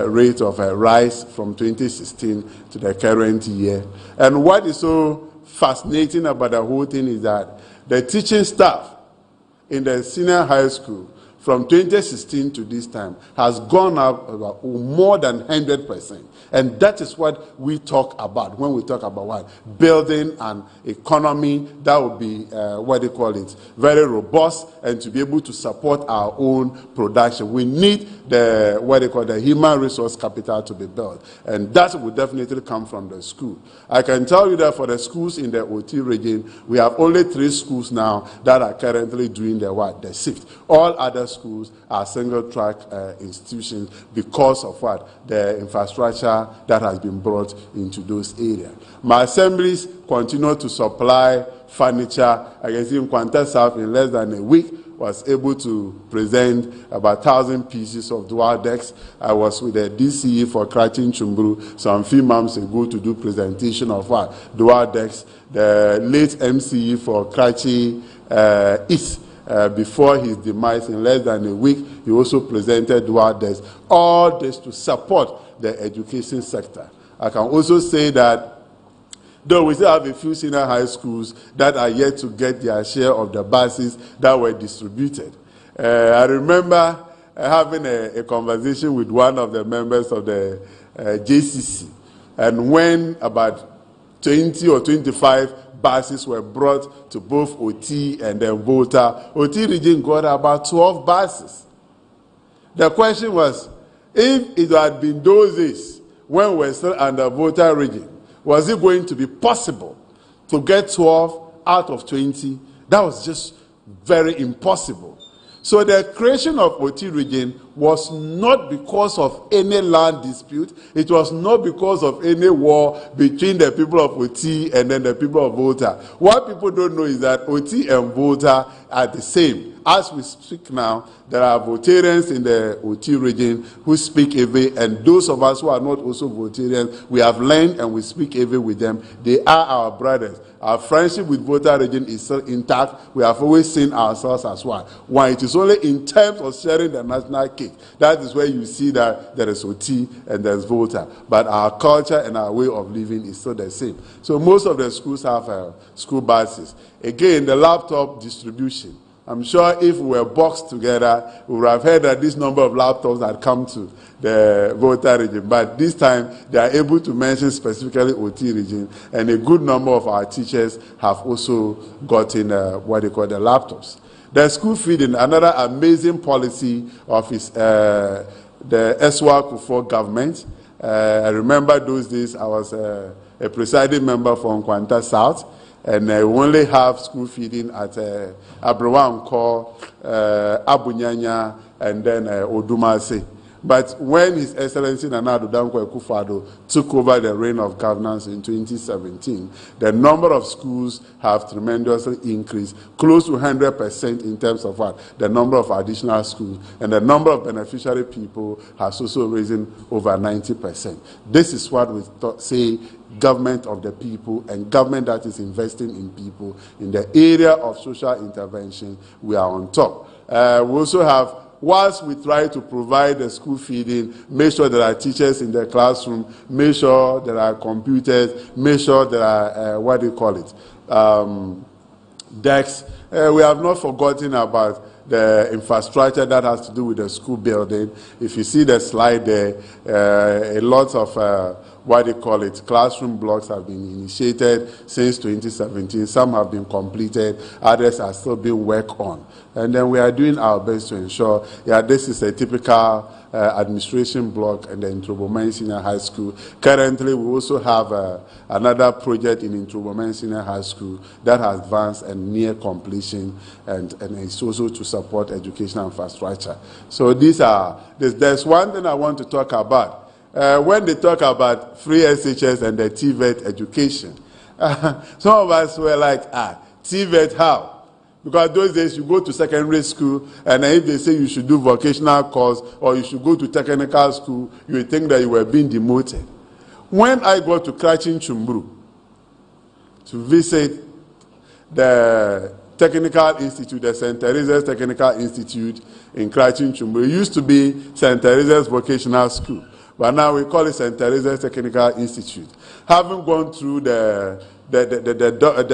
N: rate of a rise from 2016 to the current year. And what is so fascinating about the whole thing is that the teaching staff in the senior high school from 2016 to this time has gone up about more than 100%. And that is what we talk about when we talk about what? Building an economy that will be, very robust and to be able to support our own production. We need the human resource capital to be built. And that will definitely come from the school. I can tell you that for the schools in the OT region, we have only 3 schools now that are currently doing the shift. All other schools are single-track institutions because of the infrastructure that has been brought into those areas. My assemblies continue to supply furniture. I can see in Kwanta South in less than a week was able to present about 1,000 pieces of dual decks. I was with the DCE for Krachi Chumburu some few months ago to do presentation of dual decks. The late MCE for Krachi East, before his demise in less than a week, he also presented dual decks. All this to support the education sector. I can also say that though we still have a few senior high schools that are yet to get their share of the buses that were distributed. I remember having a conversation with one of the members of the JCC, and when about 20 or 25 buses were brought to both OT and then Volta, OT region got about 12 buses. The question was, if it had been those days when we were still under Volta region, was it going to be possible to get 12 out of 20? That was just very impossible. So the creation of OT region was not because of any land dispute. It was not because of any war between the people of OT and then the people of Volta. What people don't know is that OT and Volta are the same. As we speak now, there are Voltarians in the OT region who speak Ewe, and those of us who are not also Voltarians, we have learned and we speak Ewe with them. They are our brothers. Our friendship with Volta region is still intact. We have always seen ourselves as one. Why? It is only in terms of sharing the national cake. That is where you see that there is OT and there is Volta. But our culture and our way of living is still the same. So most of the schools have school buses. Again, the laptop distribution. I'm sure if we were boxed together, we would have heard that this number of laptops had come to the Volta region. But this time, they are able to mention specifically OT region, and a good number of our teachers have also gotten the laptops. The school feeding, another amazing policy of the Eswa Kufuor government. I remember those days I was a presiding member from Kwanta South, and we only have school feeding at Abrawanko, Abunyanya, and then Odumase. But when His Excellency Nana Addo Dankwa Akufo-Addo took over the reign of governance in 2017, the number of schools have tremendously increased, close to 100% in terms of the number of additional schools, and the number of beneficiary people has also risen over 90%. This is what we say government of the people, and government that is investing in people. In the area of social intervention, we are on top. We also have, whilst we try to provide the school feeding, make sure there are teachers in the classroom, make sure there are computers, make sure there are, desks. We have not forgotten about the infrastructure that has to do with the school building. If you see the slide there, a lot of what they call it, classroom blocks have been initiated since 2017. Some have been completed, others are still being worked on. And then we are doing our best to ensure, this is a typical administration block in the Introbomen Senior High School. Currently, we also have another project in Introbomen Senior High School that has advanced and near completion, and it's also to support educational infrastructure. So there's one thing I want to talk about. When they talk about free SHS and the TVET education, some of us were like, TVET how? Because those days you go to secondary school, and if they say you should do vocational course or you should go to technical school, you would think that you were being demoted. When I go to Krachin Chumburu to visit the Technical Institute, the St. Teresa's Technical Institute in Krachin Chumburu, it used to be St. Teresa's Vocational School, but now we call it St. Teresa's Technical Institute. Having gone through the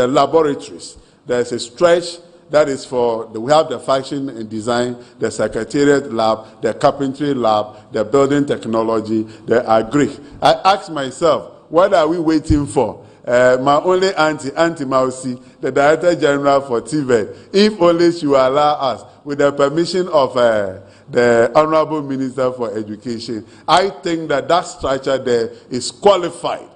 N: laboratories, there's a stretch that is we have the fashion and design, the secretariat lab, the carpentry lab, the building technology, the agri. I asked myself, what are we waiting for? My only auntie Mausi, the Director General for TVET, if only she will allow us, with the permission of the Honorable Minister for Education, I think that structure there is qualified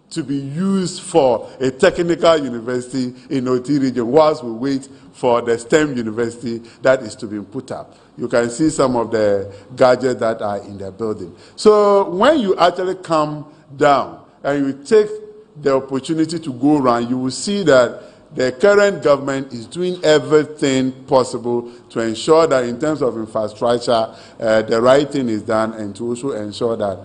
N: to be used for a technical university in OT region whilst we wait for the STEM university that is to be put up. You can see some of the gadgets that are in the building. So when you actually come down and you take the opportunity to go around, you will see that the current government is doing everything possible to ensure that in terms of infrastructure, the right thing is done, and to also ensure that,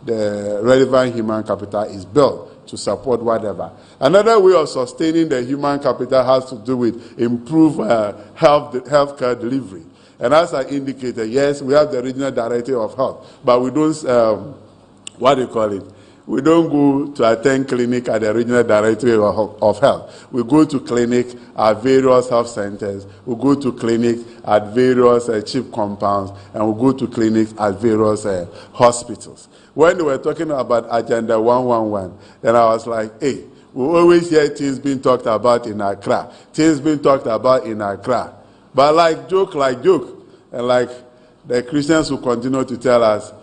N: the relevant human capital is built to support whatever. Another way of sustaining the human capital has to do with improved healthcare delivery. And as I indicated, yes, we have the Regional Director of Health, but we don't, we don't go to attend clinic at the Regional Directorate of Health. We go to clinic at various health centers. We go to clinic at various chief compounds, and we go to clinics at various hospitals. When they were talking about Agenda 111, then I was like, hey, we always hear things being talked about in Accra, But like joke, and like the Christians who continue to tell us,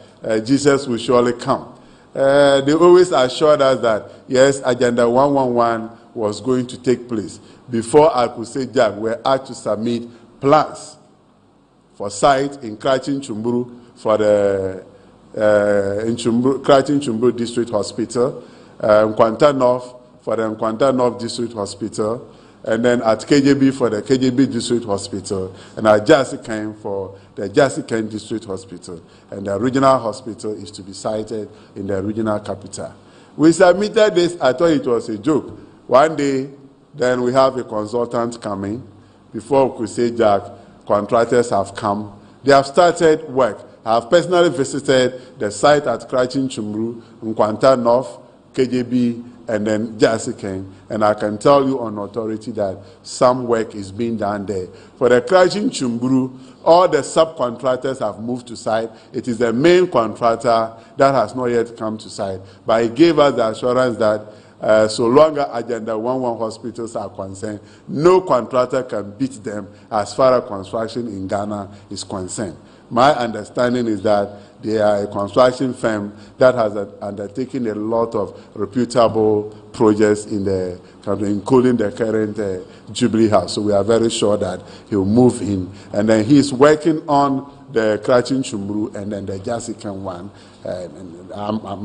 N: Jesus will surely come. They always assured us that, yes, Agenda 111 was going to take place. Before I could say Jack, we were asked to submit plans for site in Krachin Chumburu for the Krachin Chumburu District Hospital, Nkwanta North for the Nkwanta North District Hospital, and then at KJB for the KJB District Hospital, and at Jasikan for the Jasikan District Hospital. And the regional hospital is to be sited in the regional capital. We submitted this, I thought it was a joke. One day, then we have a consultant coming. Before we could say Jack, contractors have come. They have started work. I have personally visited the site at Krachin Chumburu, Nkwanta North, KJB, and then Jasikan, and I can tell you on authority that some work is being done there. For the Krachin Chumburu, all the subcontractors have moved to site. It is the main contractor that has not yet come to site, but he gave us the assurance that so long as Agenda 11 hospitals are concerned, no contractor can beat them as far as construction in Ghana is concerned. My understanding is that they are a construction firm that has undertaken a lot of reputable projects in the country, including the current Jubilee House. So we are very sure that he will move in. And then he's working on the Krachin Chumburu and then the Jasikan one.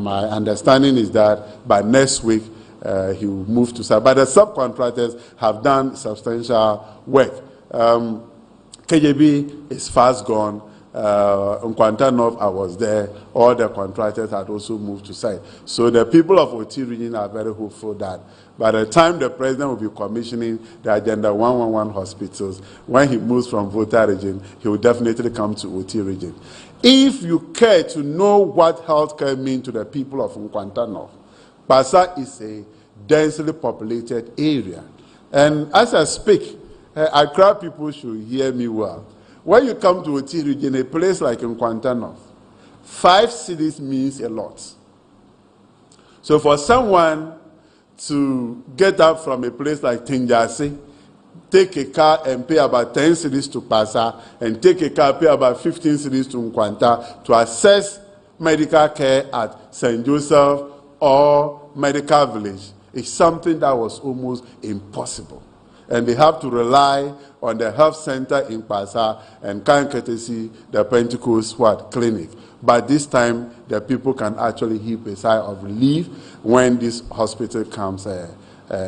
N: My understanding is that by next week, he will move to site. But the subcontractors have done substantial work. KJB is fast gone. Nkwanta North, I was there. All the contractors had also moved to site. So the people of OT region are very hopeful that by the time the president will be commissioning the Agenda 111 hospitals, when he moves from Volta region, he will definitely come to OT region. If you care to know what healthcare means to the people of Nkwanta North, Basa is a densely populated area. And as I speak, Accra people should hear me well. When you come to Oti region, a place like Nkwanta North, 5 cities means a lot. So for someone to get up from a place like Tinjasi, take a car and pay about 10 cedis to Pasa, and take a car, pay about 15 cedis to Nkwanta to access medical care at St. Joseph or Medical Village is something that was almost impossible. And they have to rely on the health center in Pasa and Kankatesi, the Pentecost clinic. But this time, the people can actually heap a sigh of relief when this hospital comes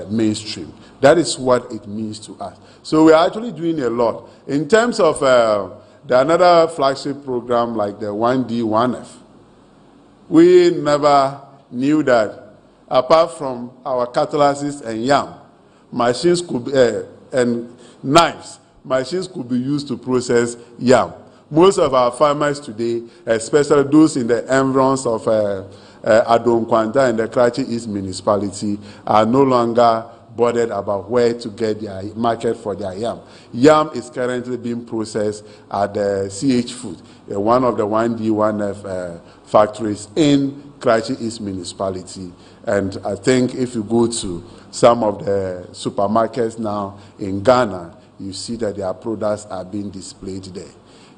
N: mainstream. That is what it means to us. So we're actually doing a lot. In terms of another flagship program like the 1D, 1F, we never knew that apart from our cutlasses and yam, machines could be, and knives, machines could be used to process yam. Most of our farmers today, especially those in the environs of Adonkwanta and the Karachi East municipality, are no longer bothered about where to get their market for their yam. Yam is currently being processed at the CH Food, one of the 1D, 1F factories in Karachi East municipality. And I think if you go to some of the supermarkets now in Ghana, you see that their products are being displayed there.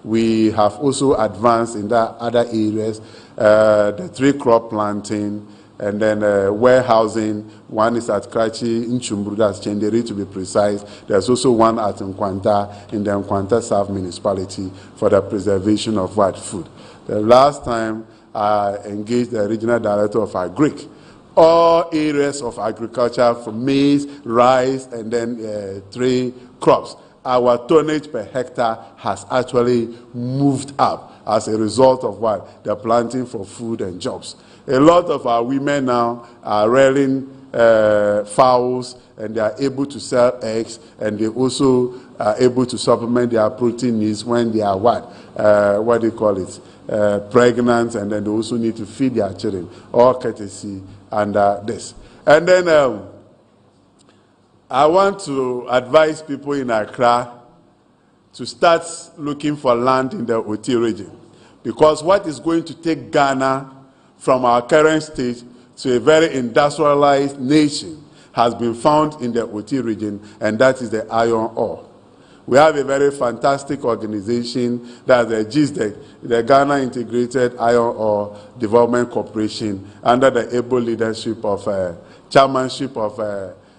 N: We have also advanced in that other areas, the 3-crop planting, and then warehousing. One is at Karachi, in Chumbru, that's Chenderi to be precise. There's also one at Nkwanta, in the Nkwanta South municipality, for the preservation of food. The last time I engaged the regional director of Agric, all areas of agriculture from maize, rice, and then 3 crops. Our tonnage per hectare has actually moved up as a result of the planting for food and jobs. A lot of our women now are rearing fowls, and they are able to sell eggs, and they also are able to supplement their protein needs when they are pregnant, and then they also need to feed their children, all courtesy under this. And then I want to advise people in Accra to start looking for land in the Oti region, because what is going to take Ghana from our current state to a very industrialized nation has been found in the Oti region, and that is the iron ore. We have a very fantastic organization, that's the GISDEC, the Ghana Integrated Iron Ore Development Corporation, under the able leadership of chairmanship of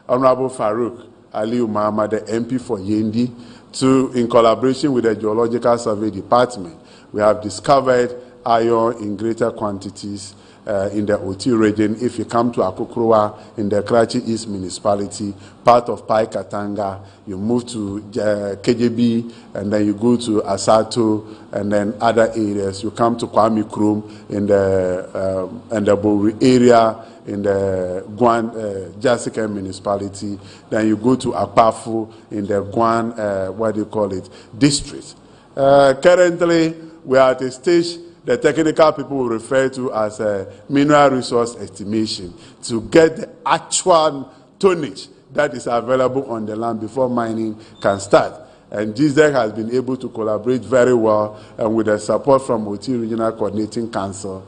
N: Honorable Farouk Aliu Muhammad, the MP for Yendi, in collaboration with the Geological Survey Department. We have discovered iron in greater quantities in the Oti region. If you come to Akokrowa in the Karachi East municipality, part of Pai Katanga, you move to KJB, and then you go to Asato, and then other areas. You come to Kwame Krum in the Bouri area, in the Guan Jasika municipality. Then you go to Akpafu in the Guan, district. Currently, we are at a stage the technical people will refer to as a mineral resource estimation, to get the actual tonnage that is available on the land before mining can start. And GZEC has been able to collaborate very well, and with the support from Oti Regional Coordinating Council,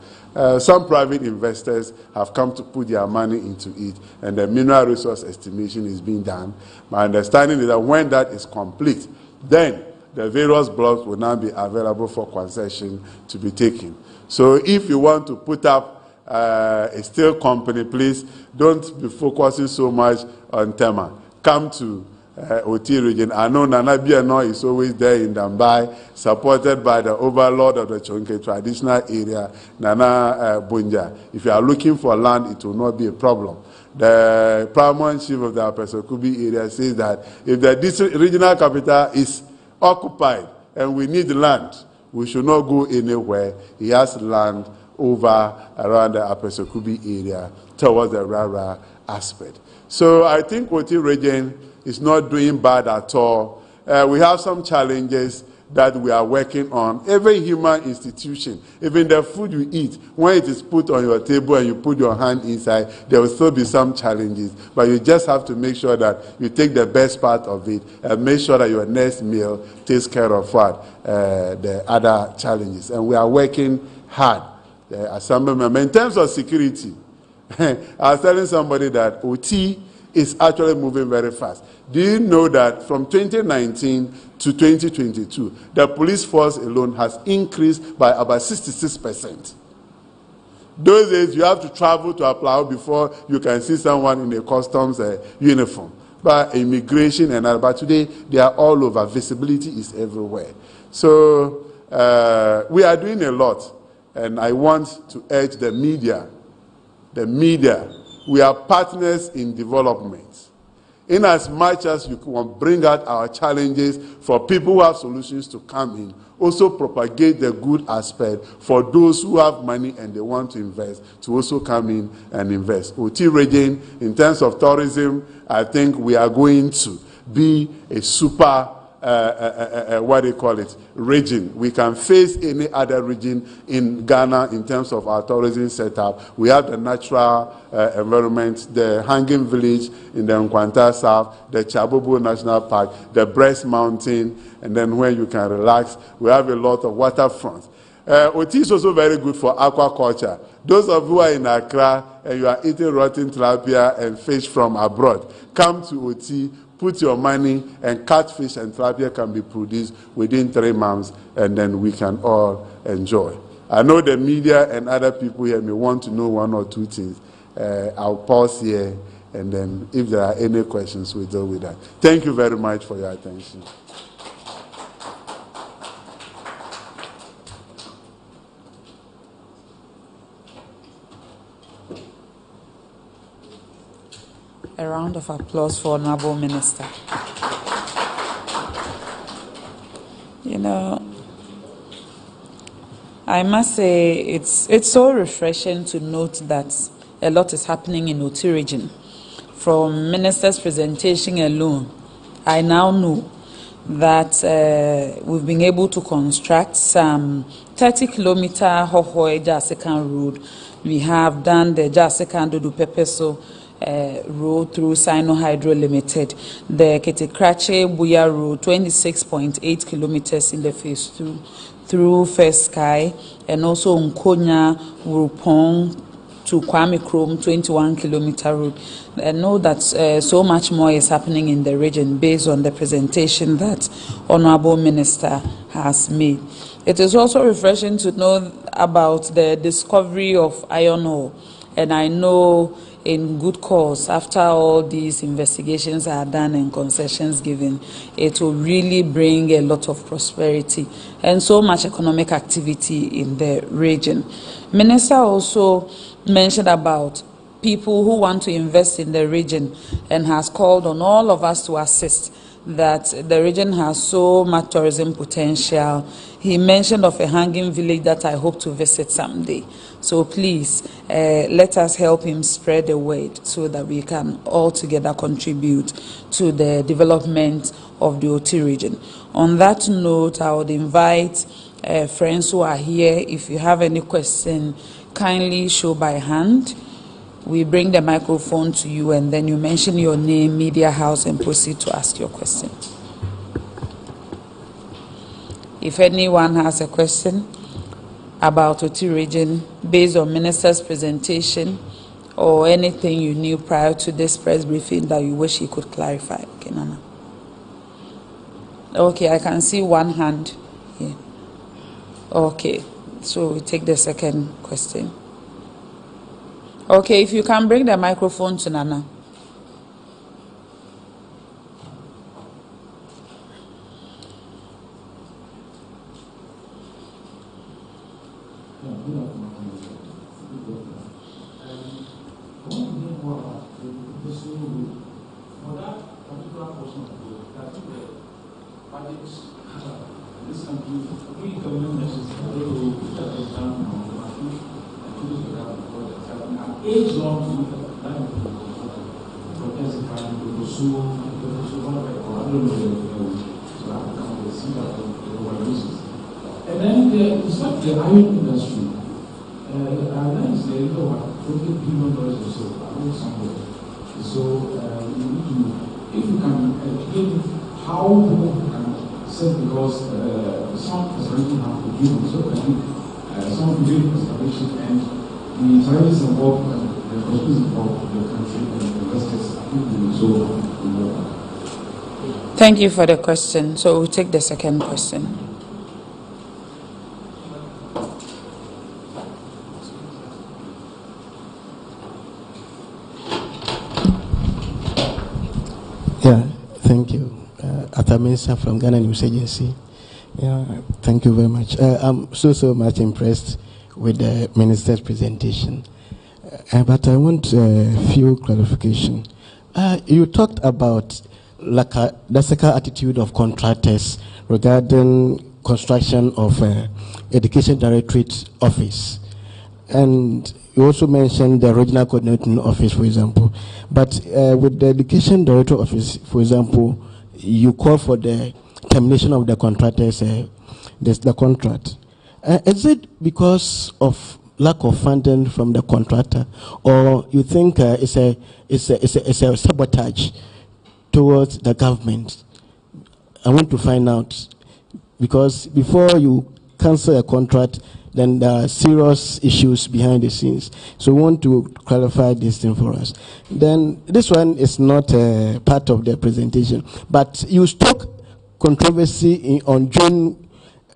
N: some private investors have come to put their money into it, and the mineral resource estimation is being done. My understanding is that when that is complete, then the various blocks will now be available for concession to be taken. So if you want to put up a steel company, please don't be focusing so much on Tema. Come to Oti region. I know Nana Biano is always there in Dambai, supported by the overlord of the Chonke traditional area, Nana Bunja. If you are looking for land, it will not be a problem. The paramount chief of the Apesokubi area says that if the district regional capital is occupied and we need land, we should not go anywhere. He has land over around the Apesokubi area towards the Rara aspect. So I think Oti region is not doing bad at all. We have some challenges. that we are working on. Every human institution, even the food you eat, when it is put on your table and you put your hand inside, there will still be some challenges. But you just have to make sure that you take the best part of it and make sure that your next meal takes care of the other challenges. And we are working hard. The assembly member, in terms of security, I was telling somebody that OT is actually moving very fast. Do you know that from 2019 to 2022, the police force alone has increased by about 66%? Those days, you have to travel to apply before you can see someone in a customs uniform. But immigration and all, but today, they are all over. Visibility is everywhere. So we are doing a lot. And I want to urge the media, we are partners in development. In as much as you can bring out our challenges for people who have solutions to come in, also propagate the good aspect for those who have money and they want to invest, to also come in and invest. OT region, in terms of tourism, I think we are going to be a super region. We can face any other region in Ghana in terms of our tourism setup. We have the natural environment, the Hanging Village in the Nkwanta South, the Chabobo National Park, the Breast Mountain, and then where you can relax. We have a lot of waterfronts. OT is also very good for aquaculture. Those of you who are in Accra and you are eating rotten tilapia and fish from abroad, come to OT, put your money, and catfish and tilapia can be produced within 3 months, and then we can all enjoy. I know the media and other people here may want to know 1 or 2 things. I'll pause here, and then if there are any questions, we'll deal with that. Thank you very much for your attention.
M: A round of applause for Honorable Minister. You know, I must say it's so refreshing to note that a lot is happening in OT region. From Minister's presentation alone, I now know that we've been able to construct some 30-kilometer Hohoe Jasekan road. We have done the Jasekan Dodo Pepeso road through Sino Hydro Limited, the Ketekrache Buya road, 26.8 kilometers in the phase 2 through First Sky, and also Nkonya Wurupong to Kwame Krom, 21-kilometer road. I know that so much more is happening in the region based on the presentation that Honorable Minister has made. It is also refreshing to know about the discovery of iron ore, and I know in good cause, after all these investigations are done and concessions given, it will really bring a lot of prosperity and so much economic activity in the region. Minister also mentioned about people who want to invest in the region and has called on all of us to assist, that the region has so much tourism potential. He mentioned of a hanging village that I hope to visit someday. So please, let us help him spread the word so that we can all together contribute to the development of the OT region. On that note, I would invite friends who are here, if you have any question, kindly show by hand. We bring the microphone to you, and then you mention your name, media house, and proceed to ask your question. If anyone has a question about OT region based on Minister's presentation or anything you knew prior to this press briefing that you wish he could clarify. Okay, Nana. Okay, I can see one hand here. Okay, so we take the second question. Okay, if you can bring the microphone to Nana.
O: And then it's like the iron industry. That is $40 billion or so, somewhere. So you need to, if you can educate how people can set, because some excavation have to do, so I think some doing excavation and the service involved and the hospitals involved in the country and the investors, I think will be so important.
M: Thank you for the question. So we'll take the second question.
P: Yeah, thank you. Atamensa from Ghana News Agency. Yeah, thank you very much. I'm so much impressed with the minister's presentation. But I want a few clarification. You talked about the second attitude of contractors regarding construction of Education Directorate office. And you also mentioned the regional coordinating office, for example. But with the Education Director office, for example, you call for the termination of the contractors, the contract. Is it because of lack of funding from the contractor, or you think it's a sabotage towards the government? I want to find out, because before you cancel a contract, then there are serious issues behind the scenes. So we want to clarify this thing for us. Then this one is not part of the presentation, but you struck controversy on June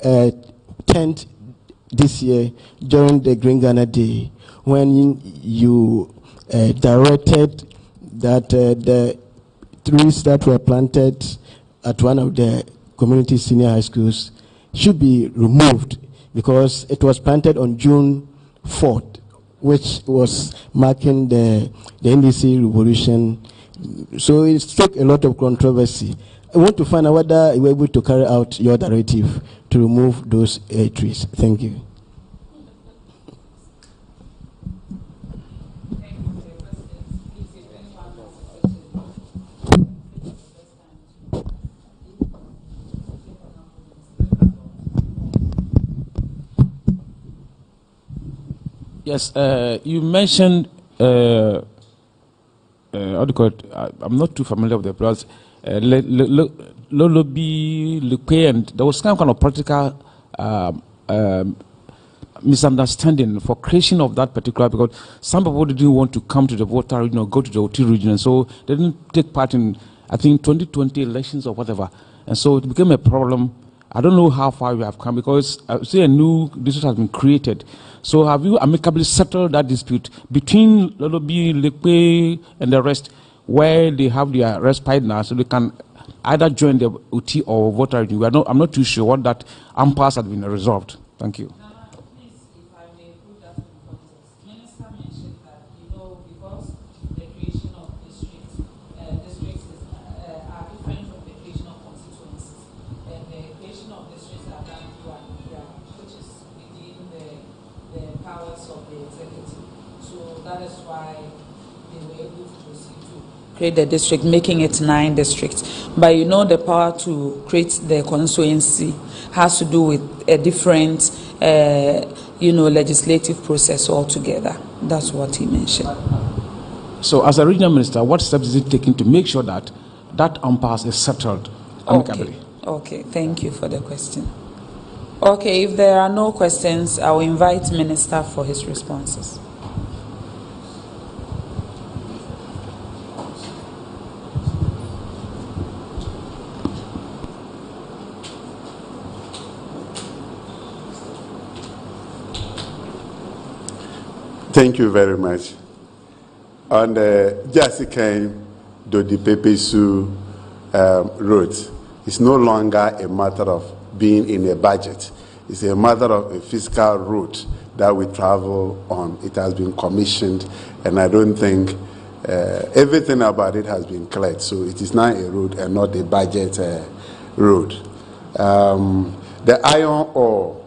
P: 10th this year during the Green Ghana Day, when you directed that the trees that were planted at one of the community senior high schools should be removed, because it was planted on June 4th, which was marking the NDC revolution. So it struck a lot of controversy. I want to find out whether you were able to carry out your directive to remove those trees. Thank you.
O: Yes, you mentioned, how do you call it? I'm not too familiar with the pronouns. Lolobi, Luque, and there was some kind of political misunderstanding for creation of that particular, because some people didn't want to come to the Volta region or go to the OT region, and so they didn't take part in, I think, 2020 elections or whatever. And so it became a problem. I don't know how far we have come, because I say a new district has been created. So have you amicably settled that dispute between Lolobi, Lekwe, and the rest, where they have their respite now, so they can either join the OT or voter region? I'm not too sure what that impasse has been resolved. Thank you.
M: Create the district, making it 9 districts. But you know, the power to create the constituency has to do with a different, legislative process altogether. That's what he mentioned.
O: So as a regional minister, what steps is it taking to make sure that that impasse is settled amicably?
M: Okay, thank you for the question. Okay, if there are no questions, I will invite Minister for his responses.
N: Thank you very much. On the Jasikan Dodipepesu road, it's no longer a matter of being in a budget. It's a matter of a fiscal route that we travel on. It has been commissioned, and I don't think everything about it has been cleared. So it is now a road and not a budget road. The iron ore,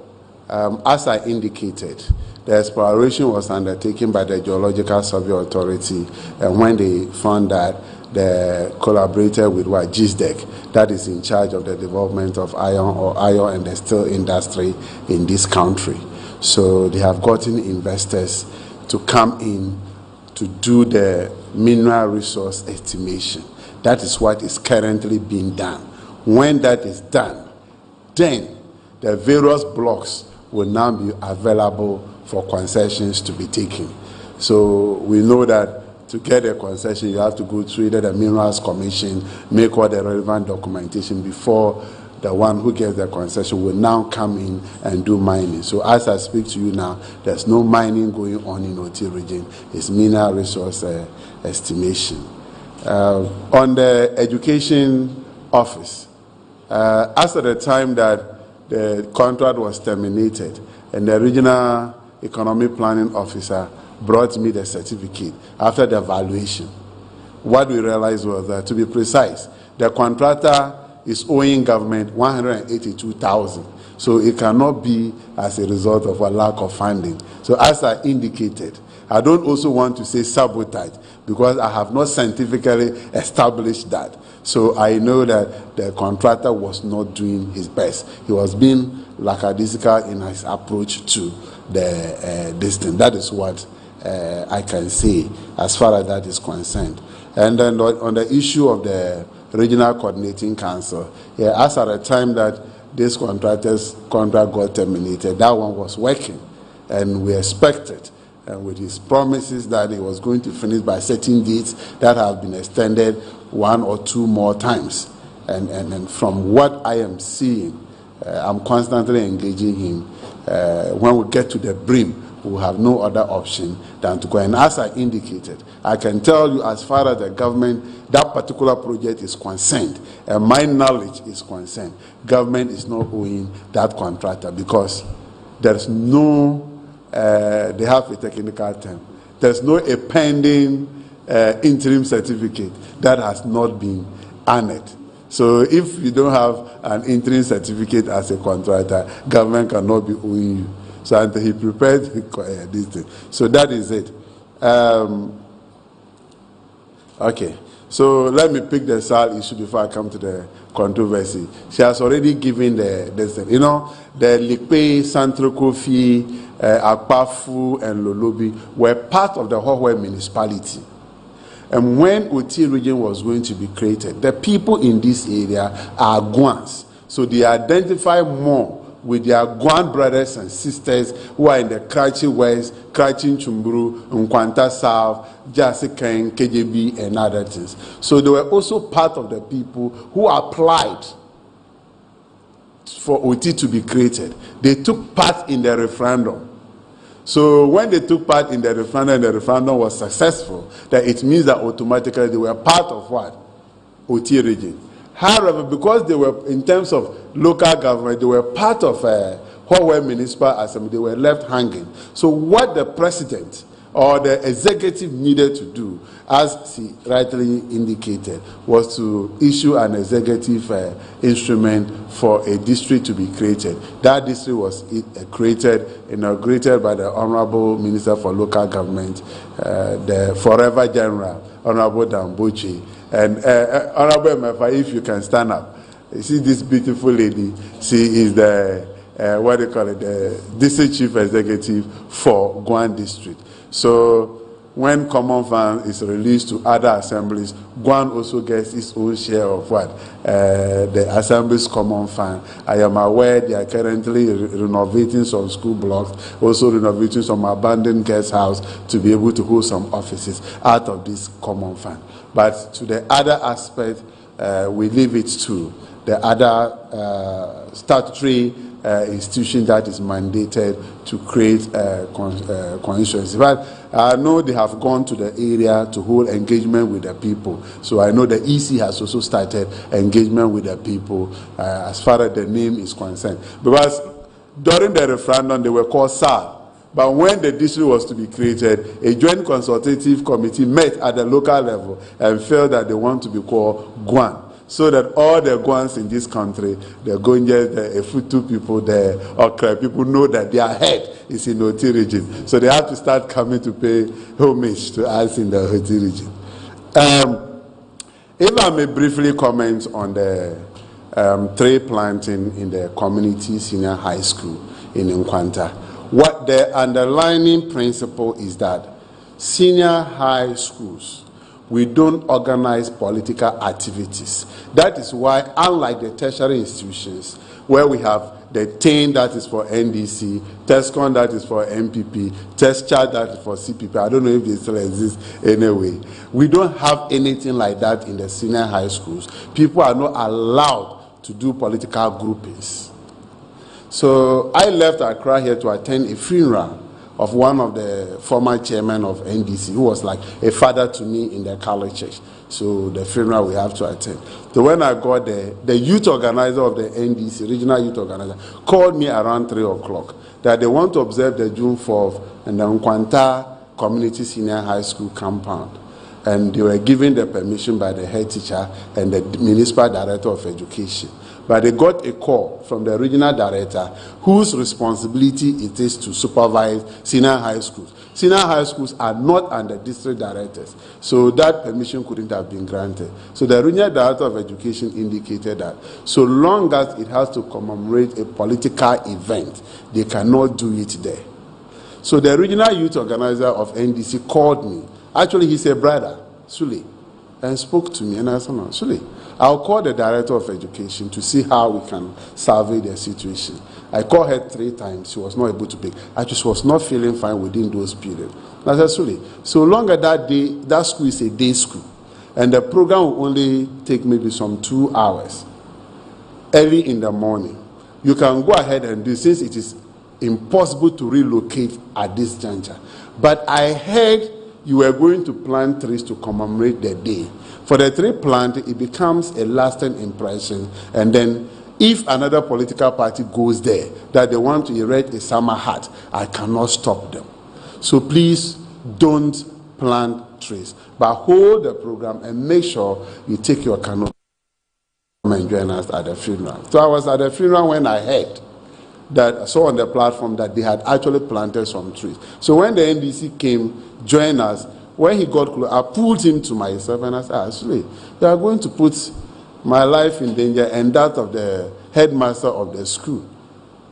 N: as I indicated, the exploration was undertaken by the Geological Survey Authority, and when they found that they collaborated with GHADEC, that is in charge of the development of iron and the steel industry in this country. So they have gotten investors to come in to do the mineral resource estimation. That is what is currently being done. When that is done, then the various blocks will now be available for concessions to be taken. So we know that to get a concession, you have to go through the Minerals Commission, make all the relevant documentation before the one who gets the concession will now come in and do mining. So as I speak to you now, there's no mining going on in OT region. It's mineral resource estimation. On the education office, as at the time that the contract was terminated and the regional economic planning officer brought me the certificate after the evaluation, what we realized was that, to be precise, the contractor is owing government 182,000. So it cannot be as a result of a lack of funding. So as I indicated, I don't also want to say sabotage because I have not scientifically established that. So I know that the contractor was not doing his best. He was being lackadaisical in his approach to the distance. That is what I can say as far as that is concerned. And then on the issue of the Regional Coordinating Council, as at the time that this contract got terminated, that one was working, and we expected, with his promises that he was going to finish by certain dates that have been extended 1 or 2 more times. And from what I am seeing, I'm constantly engaging him. When we get to the brim, we have no other option than to go. And as I indicated, I can tell you, as far as the government, that particular project is concerned, and my knowledge is concerned, government is not owing that contractor because there's no, they have a technical term, there's no a pending interim certificate that has not been honored. So if you don't have an interim certificate as a contractor, government cannot be owing you. So until he prepared this thing. So that is it. Okay. So let me pick the SAL issue before I come to the controversy. She has already given the you know, the Likpe, Central Kofi, Akpafu, and Lolobi were part of the Hohwe municipality. And when Oti region was going to be created, the people in this area are Guans. So they identify more with their Guan brothers and sisters who are in the Krachi West, Krachi Chumburu, Nkwanta South, Jasiken, KJB, and other things. So they were also part of the people who applied for OT to be created. They took part in the referendum. So when they took part in the referendum and the referendum was successful, that it means that automatically they were part of what? OT region. However, because they were, in terms of local government, they were part of Hohwe Municipal Assembly, they were left hanging. So what the president or the executive needed to do, as he rightly indicated, was to issue an executive instrument for a district to be created. That district was inaugurated by the Honorable Minister for Local Government, the Forever General, Honorable Dambochi. And Honorable Mefa, if you can stand up. You see this beautiful lady, she is the, what do you call it, the district chief executive for Guan district. So when common fund is released to other assemblies, Guan also gets its own share of what? The assembly's common fund. I am aware they are currently renovating some school blocks, also renovating some abandoned guest house to be able to hold some offices out of this common fund. But to the other aspect, we leave it to the other statutory institution that is mandated to create constituency. But I know they have gone to the area to hold engagement with the people. So I know the EC has also started engagement with the people as far as the name is concerned. Because during the referendum, they were called SAL. But when the district was to be created, a joint consultative committee met at the local level and felt that they want to be called Guan. So that all the Guans in this country, the Gonjas, the Efutu people, the Okra people know that their head is in the Oti region. So they have to start coming to pay homage to us in the Oti region. If I may briefly comment on the tree planting in the community senior high school in Nkwanta. What the underlying principle is that senior high schools, we don't organize political activities. That is why, unlike the tertiary institutions, where we have the TAIN that is for NDC, TESCON that is for MPP, TESCHA that is for CPP. I don't know if they still exist anyway. We don't have anything like that in the senior high schools. People are not allowed to do political groupings. So I left Accra here to attend a funeral of one of the former chairmen of NDC, who was like a father to me in the college church. So the funeral we have to attend. So when I got there, the youth organizer of the NDC, regional youth organizer, called me around 3 o'clock that they want to observe the June 4th in the Nkwanta Community Senior High School compound. And they were given the permission by the head teacher and the municipal director of education. But they got a call from the regional director whose responsibility it is to supervise senior high schools. Senior high schools are not under district directors, so that permission couldn't have been granted. So the regional director of education indicated that so long as it has to commemorate a political event, they cannot do it there. So the regional youth organizer of NDC called me. Actually, he's a brother, Sule, and spoke to me, and I said, no, Sule, I'll call the director of education to see how we can salvage the situation. I called her 3 times. She was not able to pick. I just was not feeling fine within those periods. I said, Sule, so long as that day, that school is a day school, and the program will only take maybe some 2 hours, early in the morning, you can go ahead and do, since it is impossible to relocate at this juncture. But I heard you were going to plant trees to commemorate the day. For the tree plant, it becomes a lasting impression. And then if another political party goes there, that they want to erect a summer hat, I cannot stop them. So please don't plant trees, but hold the program and make sure you take your canoe and join us at the funeral. So I was at the funeral when I heard that I saw on the platform that they had actually planted some trees. So when the NDC came, joined us, when he got close, I pulled him to myself and I said, actually, you are going to put my life in danger and that of the headmaster of the school.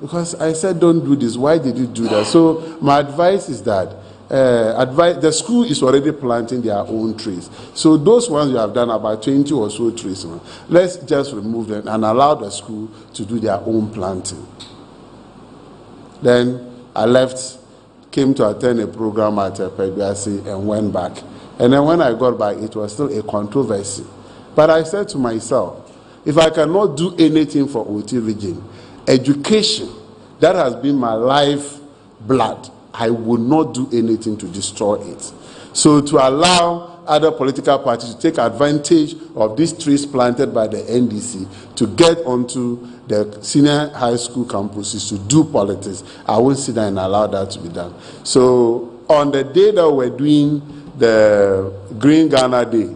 N: Because I said, don't do this. Why did you do that? So my advice is that the school is already planting their own trees. So those ones you have done, about 20 or so trees, let's just remove them and allow the school to do their own planting. Then I left, came to attend a program at Peduasi and went back. And then when I got back, it was still a controversy. But I said to myself, if I cannot do anything for OT region, education, that has been my life blood, I will not do anything to destroy it. So to allow other political parties to take advantage of these trees planted by the NDC to get onto the senior high school campuses to do politics, I won't sit down and allow that to be done. So on the day that we're doing the Green Ghana Day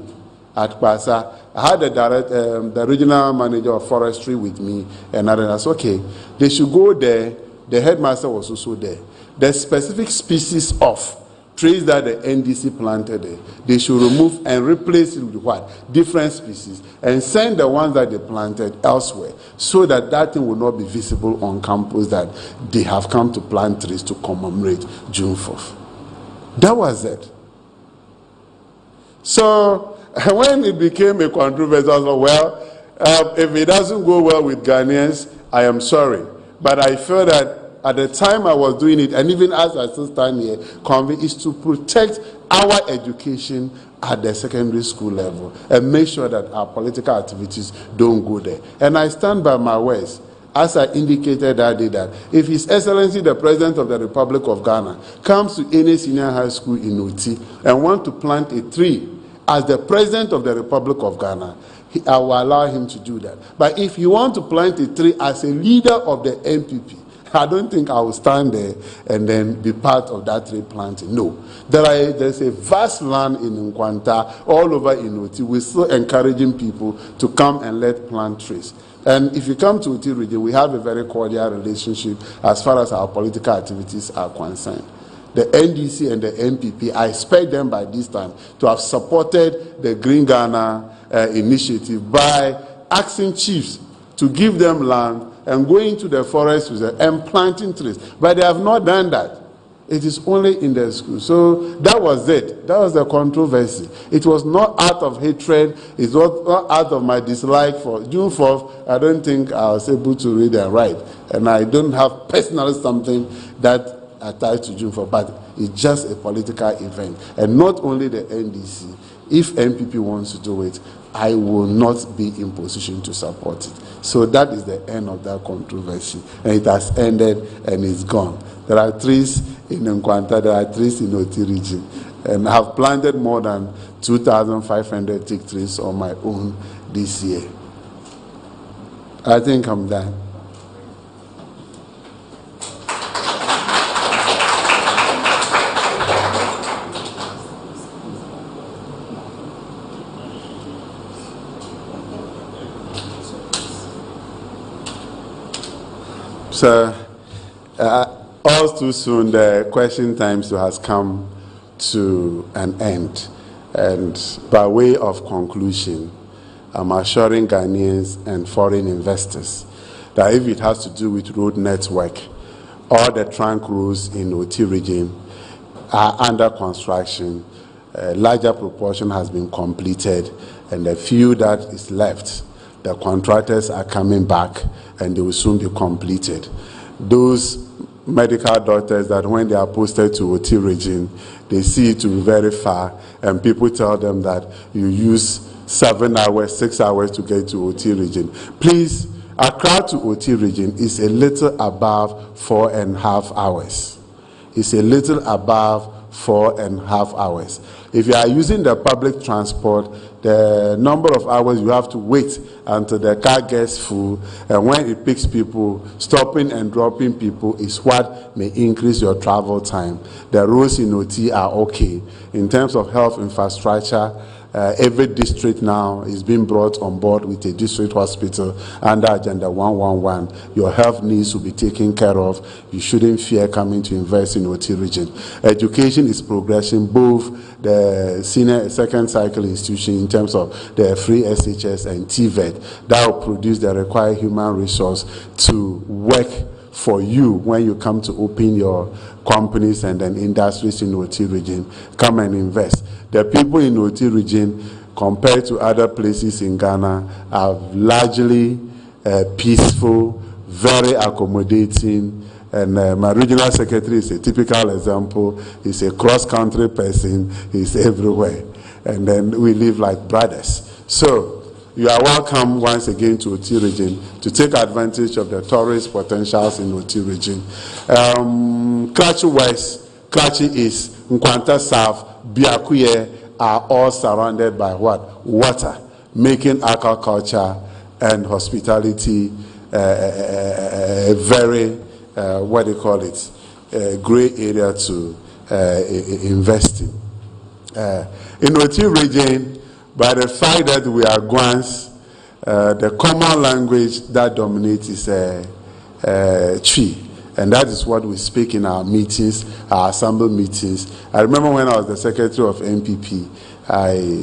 N: at Kwasa, I had the regional manager of forestry with me, and I said, okay, they should go there. The headmaster was also there. The specific species of trees that the NDC planted there, they should remove and replace it with what? Different species, and send the ones that they planted elsewhere, so that that thing will not be visible on campus that they have come to plant trees to commemorate June 4th. That was it. So when it became a controversy, I was like, well, if it doesn't go well with Ghanaians, I am sorry. But I feel that at the time I was doing it, and even as I still stand here, convinced is to protect our education at the secondary school level and make sure that our political activities don't go there. And I stand by my words, as I indicated that day, that if His Excellency the President of the Republic of Ghana comes to any senior high school in Oti and want to plant a tree as the President of the Republic of Ghana, I will allow him to do that. But if you want to plant a tree as a leader of the MPP, I don't think I will stand there and then be part of that tree planting. No. There's a vast land in Nkwanta, all over in Oti. We're still encouraging people to come and let plant trees. And if you come to Oti region, we have a very cordial relationship as far as our political activities are concerned. the NDC and the NPP, I expect them by this time to have supported the Green Ghana initiative by asking chiefs to give them land and going to the forest and planting trees. But they have not done that. It is only in the school. So that was it. That was the controversy. It was not out of hatred. It was not out of my dislike for June 4th. I don't think I was able to read and write. And I don't have personally something that attached to June 4th. But it's just a political event. And not only the NDC. If NPP wants to do it, I will not be in position to support it. So that is the end of that controversy. And it has ended and it's gone. There are trees in Nkwanta, there are trees in Oti region. And I have planted more than 2,500 teak trees on my own this year. I think I'm done. So, all too soon, the question time has come to an end. And by way of conclusion, I'm assuring Ghanaians and foreign investors that if it has to do with road network, all the trunk roads in Oti region are under construction. A larger proportion has been completed, and the few that is left, the contractors are coming back and they will soon be completed. Those medical doctors that when they are posted to Oti region, they see it to be very far, and people tell them that you use 7 hours, 6 hours to get to Oti region. Please, Accra to Oti region is a little above 4.5 hours. It's a little above 4.5 hours. If you are using the public transport, the number of hours you have to wait until the car gets full, and when it picks people, stopping and dropping people is what may increase your travel time. The roads in OT are okay. In terms of health infrastructure, every district now is being brought on board with a district hospital under Agenda 111. Your health needs will be taken care of. You shouldn't fear coming to invest in OT region. Education is progressing, both the senior second cycle institution in terms of the free SHS and TVET. That will produce the required human resource to work for you when you come to open your companies and then industries in OT region. Come and invest. The people in OT region, compared to other places in Ghana, are largely peaceful, very accommodating, and my regional secretary is a typical example. He's a cross-country person. He's everywhere. And then we live like brothers. So you are welcome once again to Oti region to take advantage of the tourist potentials in Oti region. Krachi West, Krachi East, Nkwanta South, Biakuye are all surrounded by what? Water, making agriculture and hospitality a very, what do you call it, a great area to invest in. In Oti region, by the fact that we are Guans, the common language that dominates is Twi. And that is what we speak in our meetings, our assembly meetings. I remember when I was the secretary of NPP, I,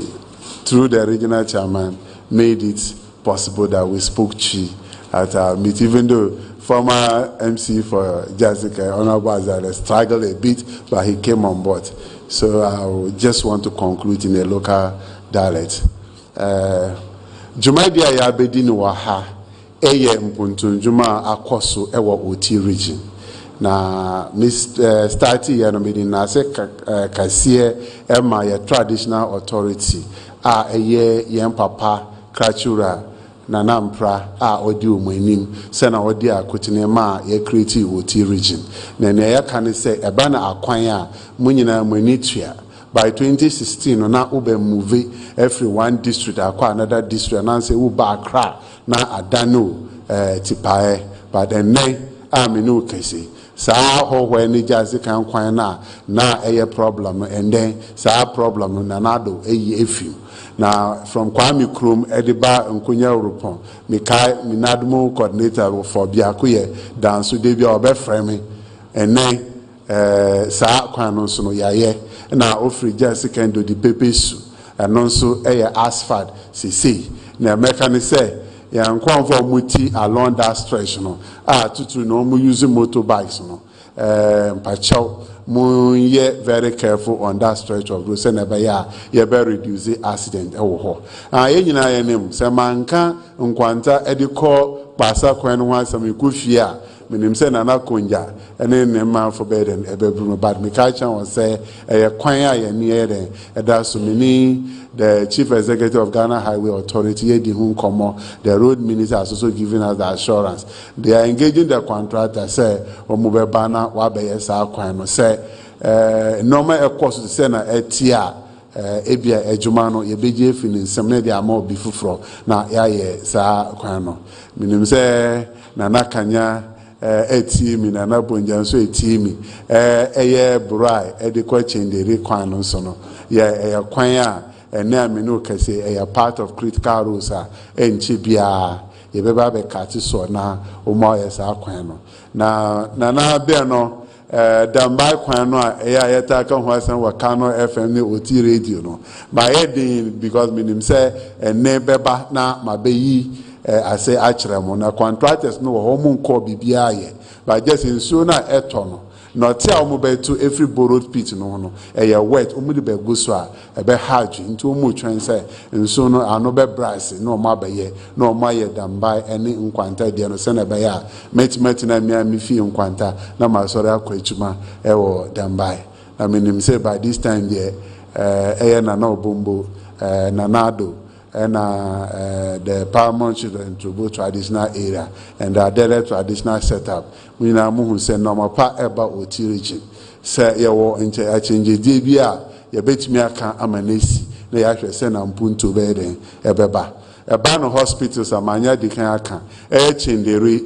N: through the regional chairman, made it possible that we spoke Twi at our meeting, even though former MC for Jessica, Honorable Azale, struggled a bit, but he came on board. So I just want to conclude in a local dialect. Jumadia ya bedini waha eye mpuntu juma akoso ewa Oti region. Na starti ya no bedini na se kasie ema ya traditional authority a eye yen papa Krachura na nampra a odi omanim se na odi akotene ma ya create Oti region. Na ne ya kan se eba na akwan a munyina manitua. By 2016, na ube move every one district akwa another district, and say uba Accra na adano tipae. But then aminu kesi. Sa ho when ni jazi kan kwan na eye problem, and then sa problem na nado eye efiu. Now from Kwame Krum Ediba Nkunya Europon, Mikai Minadmo coordinator for Biakuye, Dansu Debi Obe Frame, and then saa kwan no so no yaye na ofri just kind of the pepe su and so asphalt sisi na meka ne say ya nkwamfo muti along that stretch no tutu no mu use motorbikes no mpachaw mu very careful on that stretch of road say na be ya be reduce accident ewo ho ye nyina ye nem say manka nkwanta ediko pasa kwan no asam ekofie a menim say na konja ene ne man for bed ebebru bad me ka chan say kwan a ye ne ye da so many the Chief Executive of Ghana Highway Authority, the road minister has also given us the assurance. They are engaging the contractor, say, Omubebana, Wabe, say, normal cost to send a tia, Ebia, Ejumano, Yebeji, Finin, some media more before, now, sa Quano. Minim say, Nana Kanya. Team Nana Bunjan so team Burai, adequate in the requirements sono. Yeah, Quanya. And now me no say a part of critical rules and chibia ye beba be kati so na o mo yesa kwan no na be no dambai kwan no yeta ka ho asan wa Kano FM ne oti radio no ma edin because minim say ene beba na mabeyi ase akyeremo na contractors no ho mu nko bibia ye but just inso na eto no not tell me to every borrowed pit no wet umudi be go so a be hard into mu twen say nso no ano be brass no ma be ye no ma ye dambai ene nkwanta de no se na be ya met na mi fi nkwanta na ma sori akwachuma wo dambai I mean say by this time there na obombo na nado and the Paramount Children to both traditional area and the other traditional setup. We now move say normal part about Oti region. Say you war into a change DBA, you bet me I can amanesi. They actually send them punto bed ebeba. A ban of hospitals are mania de can Chendere,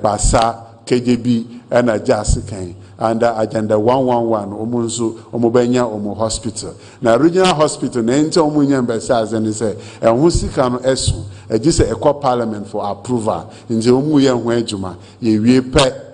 N: Basa, KJB, and a Jasican. Under agenda 111 omunso omobenya omo hospital na regional hospital na ente omunya mbesaz and say ehun sika no esu agise ekọ parliament for approval nje omuye hu adwuma ye wie pe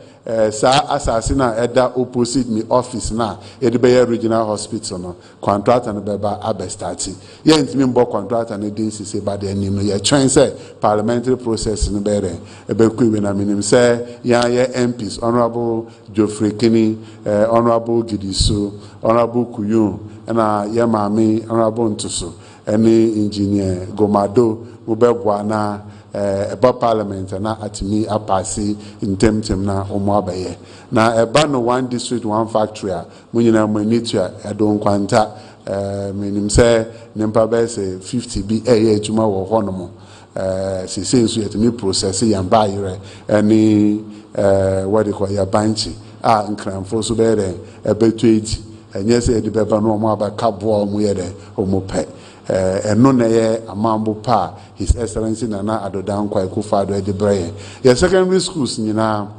N: sa asase na eda opposite me office na edebe regional hospital no contractor no beba abestati ye ntimi mbo contractor no din sise ba de anim no ye twen say parliamentary process no bere ebekwe na minim say ya MPs honorable Geoffrey Kini, honorable Gidiso, honorable Kuyu, and ya mami honorable Ntuso, any engineer Gomado Ubebwana about parliament and at me a passy in Temtem na Omwabaye. Now a ban one district, one factory, Munina Munitra, I don't quanta, meaning say Nempabe say 50 BA Juma or Honomo. She says we have to me process and buy any what they call your banchi. Nkranfo so be there ebetueji enye se de beba no mo abaka bo mo ye de omope eno na ye amambo pa His Excellency Nana Adodan Kwaku-Fado e de breye ye secondary schools nyina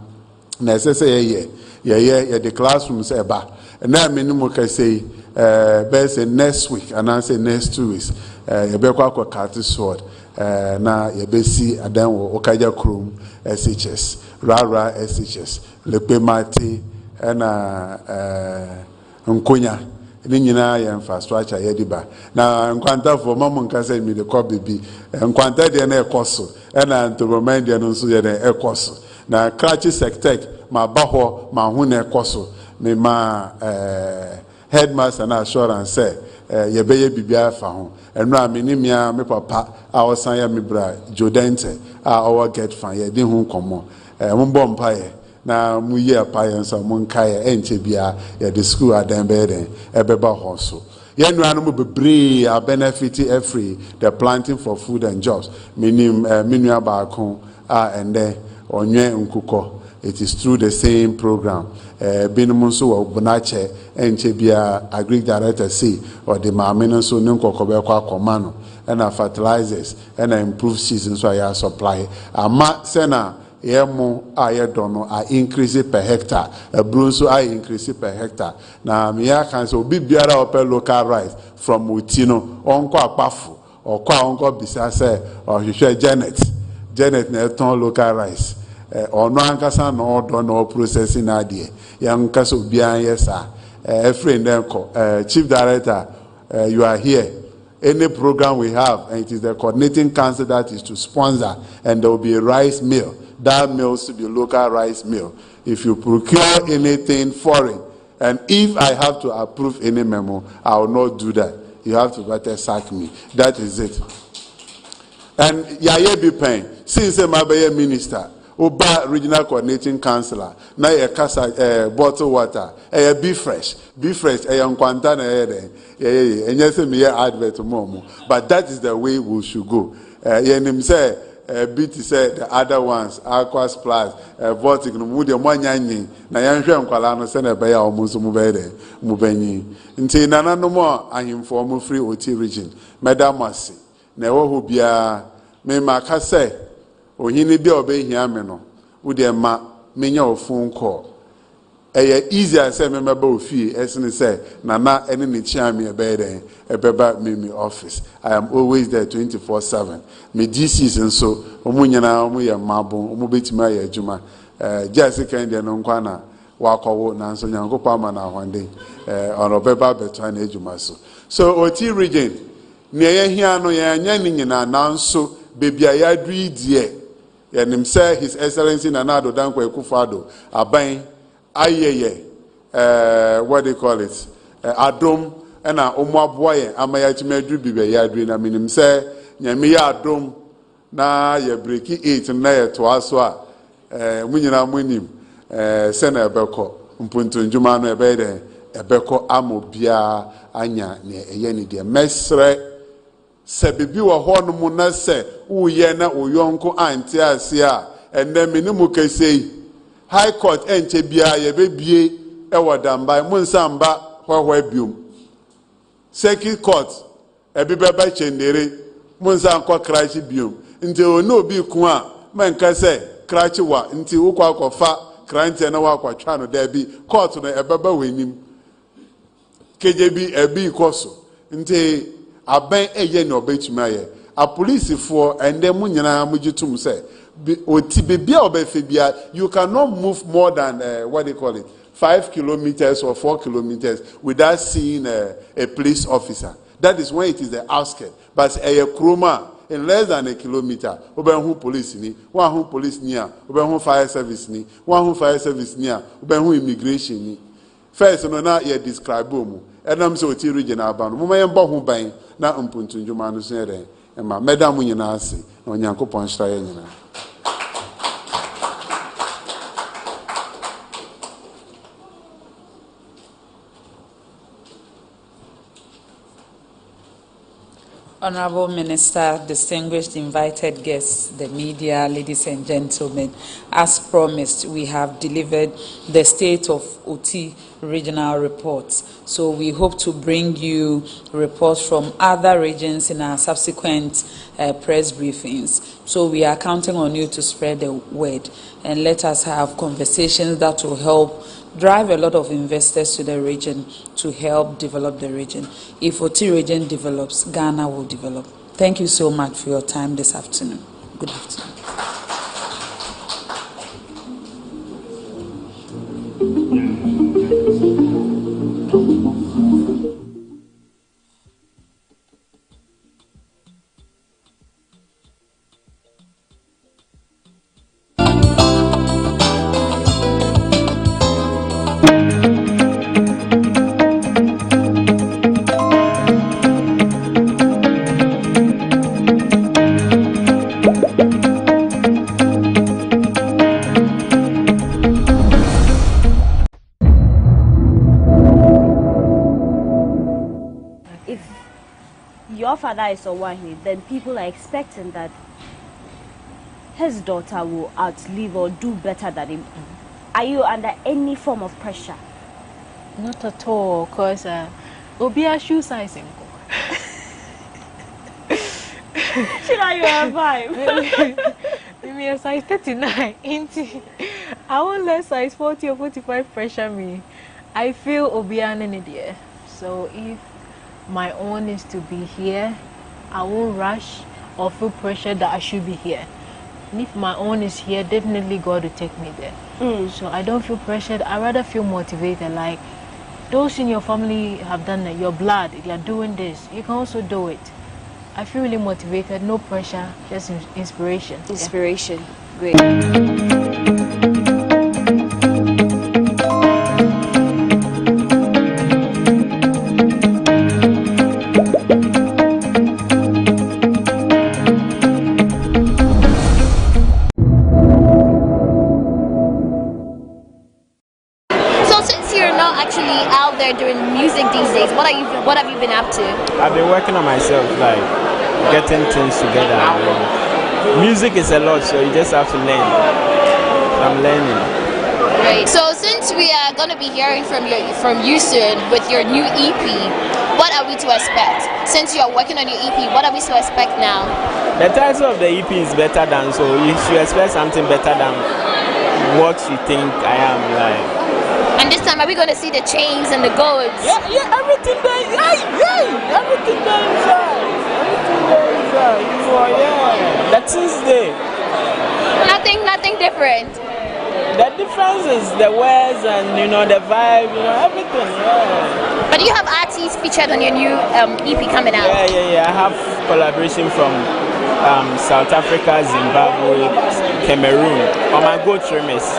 N: na ese ye the classrooms eba na minimum ka say be say next week and I say next 2 weeks ye be kwa kati sword na ye be si adan wo okaja krom SHS rara SHS lepe mate na nkonya ni nyina ya infrastructure ya diba na nkwanta for mamu nka say mi de ko bibi nkwanta de na ekoso na ntoboman de no nso ye na ekoso na krachi sectek ma baho ma hu na ekoso me ma headmaster na assurance say ye beye bibia fa ho enu aminimia me papa a osan ya me bra jodente a owo get fan ye de hu komo mbo mpaye na mu ye apaye nso mu nkaye enche bia ye the school adan beden ebeba hoso ye nuanu mu bebre a benefit every the planting for food and jobs minim minua baako and then onye nkuko. It is through the same program. Binimunso wa bunache enche bia agri director say or the mamino so nko kobekwa komano and fertilizers and improve seasons so ya supply ama sena yemo ayedono a increase per hectare brunso a increase per hectare na miya kan so bibiara ope local rice from utino onko apafu or kwa onko bisa say or hwehwe Janet na eton local rice or no ankasa no do no processing idea young kaso bian yes a friend chief director you are here. Any program we have, and it is the coordinating council that is to sponsor, and there will be a rice mill. That mill should be a local rice mill. If you procure anything foreign, and if I have to approve any memo, I will not do that. You have to better sack me. That is it. And Yaya be paying. Since I'm a minister, Oba regional coordinating councillor, na ye kasa bottle water, be fresh, kwanta na and yes me advert momo. But that is the way we should go. Yenim say BT say the other ones, Aquas Plus, Vortic no mu de mwanyanyi na yanhwe nkwala no se na be ya omuso mu be de mu banyi. Nti nana no mo ahimfo mu free OT region. Madam Masi, na wo ho bia me maka say ohini bi obehia me no wo de ma menya ofun call. Easier say me meba ofie esene say nana ene ne chia me ebeden ebeba me office. I am always there 24/7. Me DCs nso omunyana omu ye mabo omu betima ye adwuma jase kan de no nkwa na wakowo na nso nyankopa ma na hwande ono beba beto na adwuma so OT region ne ye hia no ye anya ni nyina na nso bebia ya dui die ye nim say his excellency Nana Addo Dankwa Akufo-Addo aban ayeye what they call it adom na omuaboye amaya chimedru bibe ya adru na minim say nyame ya adom na ye breaki 8 na ye to aso a munyina munim se na ebeko mpuntu njuma no ebe de ebeko amobia anya ne eye ni de mesre se bibi wo ho no mu na se uye na oyonko anti ase a enne minimu kesei High Court enche bia ye bebie ewo dambai munsamba hwahwa biom Circuit Court ebibeba chendere munsan kwa krachi biom nti ono obi ku a menka se krachi wa nti ukwa akọfa krante na wa kwatwa no da bi court no ebeba wenim kejebi ebi koso nti aban eye no obetuma ye a police for ende munyina mugitum se you cannot move more than what they call it 5 kilometers or 4 kilometers without seeing a police officer. That is when it is the outskirts. But a chroma in less than a kilometer, who police ni, one who police near, who fire service ni, one who fire service near, who immigration ni. First, no na ye describe bomu. Adam so ti region abano. Muma yemba hu ban na mpuntu njuma no sere. Ema madam nyina ase. Na Onyankopon hira ye nyina.
M: Honorable Minister, distinguished invited guests, the media, ladies and gentlemen, as promised, we have delivered the State of OT regional reports. So we hope to bring you reports from other regions in our subsequent press briefings. So we are counting on you to spread the word and let us have conversations that will help drive a lot of investors to the region to help develop the region. If OT region develops, Ghana will develop. Thank you so much for your time this afternoon. Good afternoon.
E: Father is Owahi, then people are expecting that his daughter will outlive or do better than him. Are you under any form of pressure?
I: Not at all, because Obia shoe sizing.
E: Should I have vibe?
I: Maybe a size 39. I won't let size 40 or 45 pressure me. I feel Obia an idiot. So if my own is to be here, I won't rush or feel pressure that I should be here. And if my own is here, definitely God will take me there. So I don't feel pressured. I rather feel motivated. Like those in your family have done it, your blood, they are doing this. You can also do it. I feel really motivated, no pressure, just inspiration.
Q: Inspiration, great.
R: Doing music these days, what have you been up to?
S: I've been working on myself, like getting things together. Music is a lot, so you just have to learn. I'm learning.
R: Great. So since we are going to be hearing from you soon with your new EP, what are we to expect? Since you are working on your EP, what are we to expect now?
S: The title of the EP is Better Than, so you should expect something better than what you think I am like.
R: And this time, are we going to see the chains and the golds?
S: Yeah, everything there, everything there is yeah. That's Tuesday.
R: Nothing different.
S: The difference is the words and the vibe, everything. Yeah.
R: But you have artists featured on your new EP coming out.
S: Yeah. I have collaboration from South Africa, Zimbabwe, Cameroon on my Go Tremis.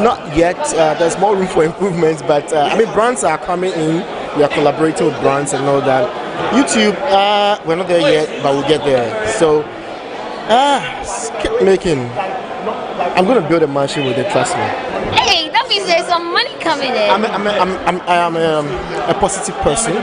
T: Not yet. There's more room for improvements, but brands are coming in. We are collaborating with brands and all that. YouTube, we're not there yet, but we'll get there. So, skip making. I'm going to build a mansion with it, trust me.
R: Hey, that means there's some money coming in.
T: I'm a positive person,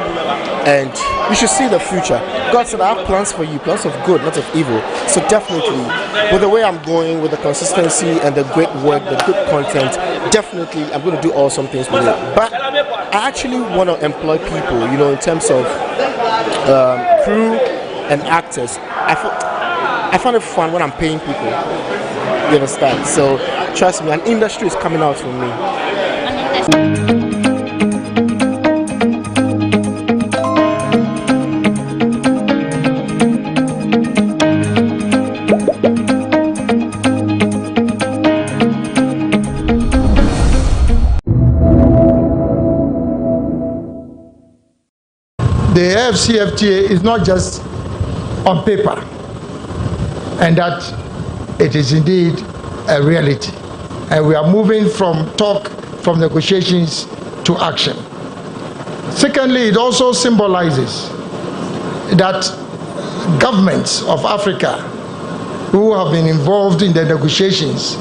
T: and you should see the future. God said, I have plans for you, plans of good, not of evil. So definitely, with the way I'm going, with the consistency and the great work, the good content, definitely I'm going to do awesome things with it. But I actually want to employ people, in terms of crew and actors. I find it fun when I'm paying people. You understand? So trust me, an industry is coming out from me.
U: The AFCFTA is not just on paper, and that it is indeed a reality. And we are moving from negotiations to action. Secondly, it also symbolizes that governments of Africa who have been involved in the negotiations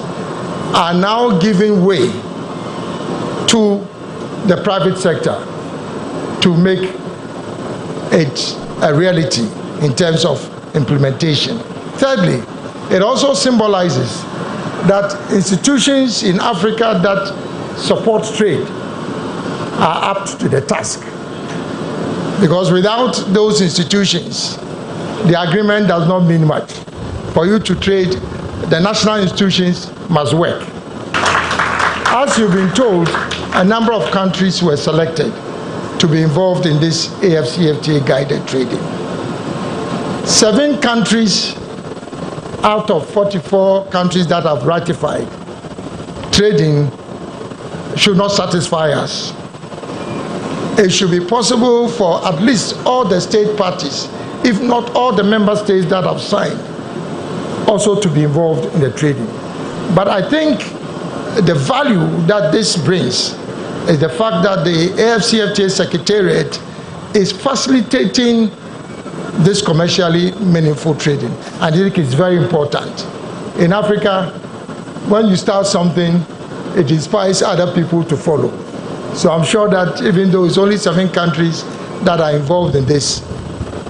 U: are now giving way to the private sector to make it a reality in terms of implementation. Thirdly, it also symbolizes that institutions in Africa that support trade are up to the task. Because without those institutions, the agreement does not mean much. For you to trade, the national institutions must work. As you've been told, a number of countries were selected to be involved in this AFCFTA guided trading. 7 countries out of 44 countries that have ratified trading should not satisfy us. It should be possible for at least all the state parties, if not all the member states that have signed, also to be involved in the trading. But I think the value that this brings is the fact that the AFCFTA Secretariat is facilitating this commercially meaningful trading. I think it's very important. In Africa, when you start something, it inspires other people to follow. So I'm sure that even though it's only 7 countries that are involved in this,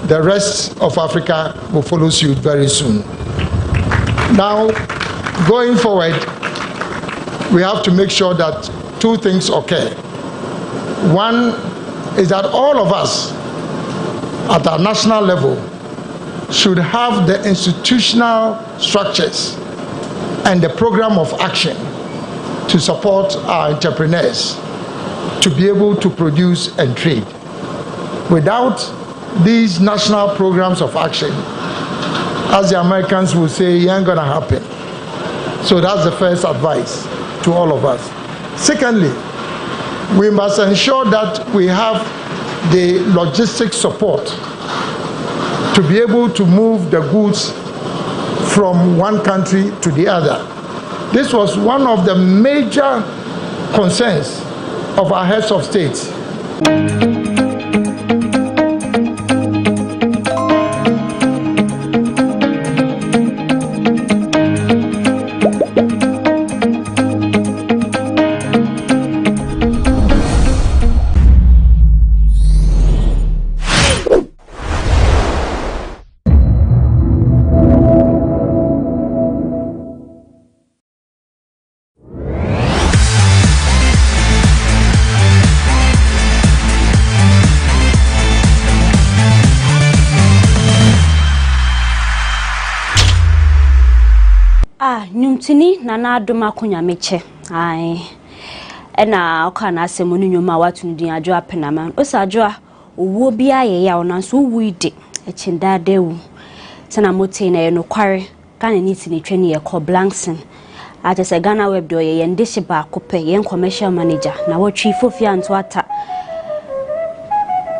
U: the rest of Africa will follow suit very soon. Now, going forward, we have to make sure that 2 things occur. One is that all of us at our national level should have the institutional structures and the program of action to support our entrepreneurs to be able to produce and trade. Without these national programs of action, as the Americans will say, it ain't gonna happen. So that's the first advice to all of us. Secondly, we must ensure that we have the logistic support to be able to move the goods from one country to the other. This was one of the major concerns of our heads of state.
E: Nyumtini nana adoma kunya meche ai ena okana asemu ni nyuma watu ndin adwo apenama osadwo owo bia ye ya onanso wuide echinda wu sana mote na ye no kware kana ni tini twani ye ko blankson aje se GhanaWeb do ye ndehye ba kope ye commercial manager na wotwi fofia anto ata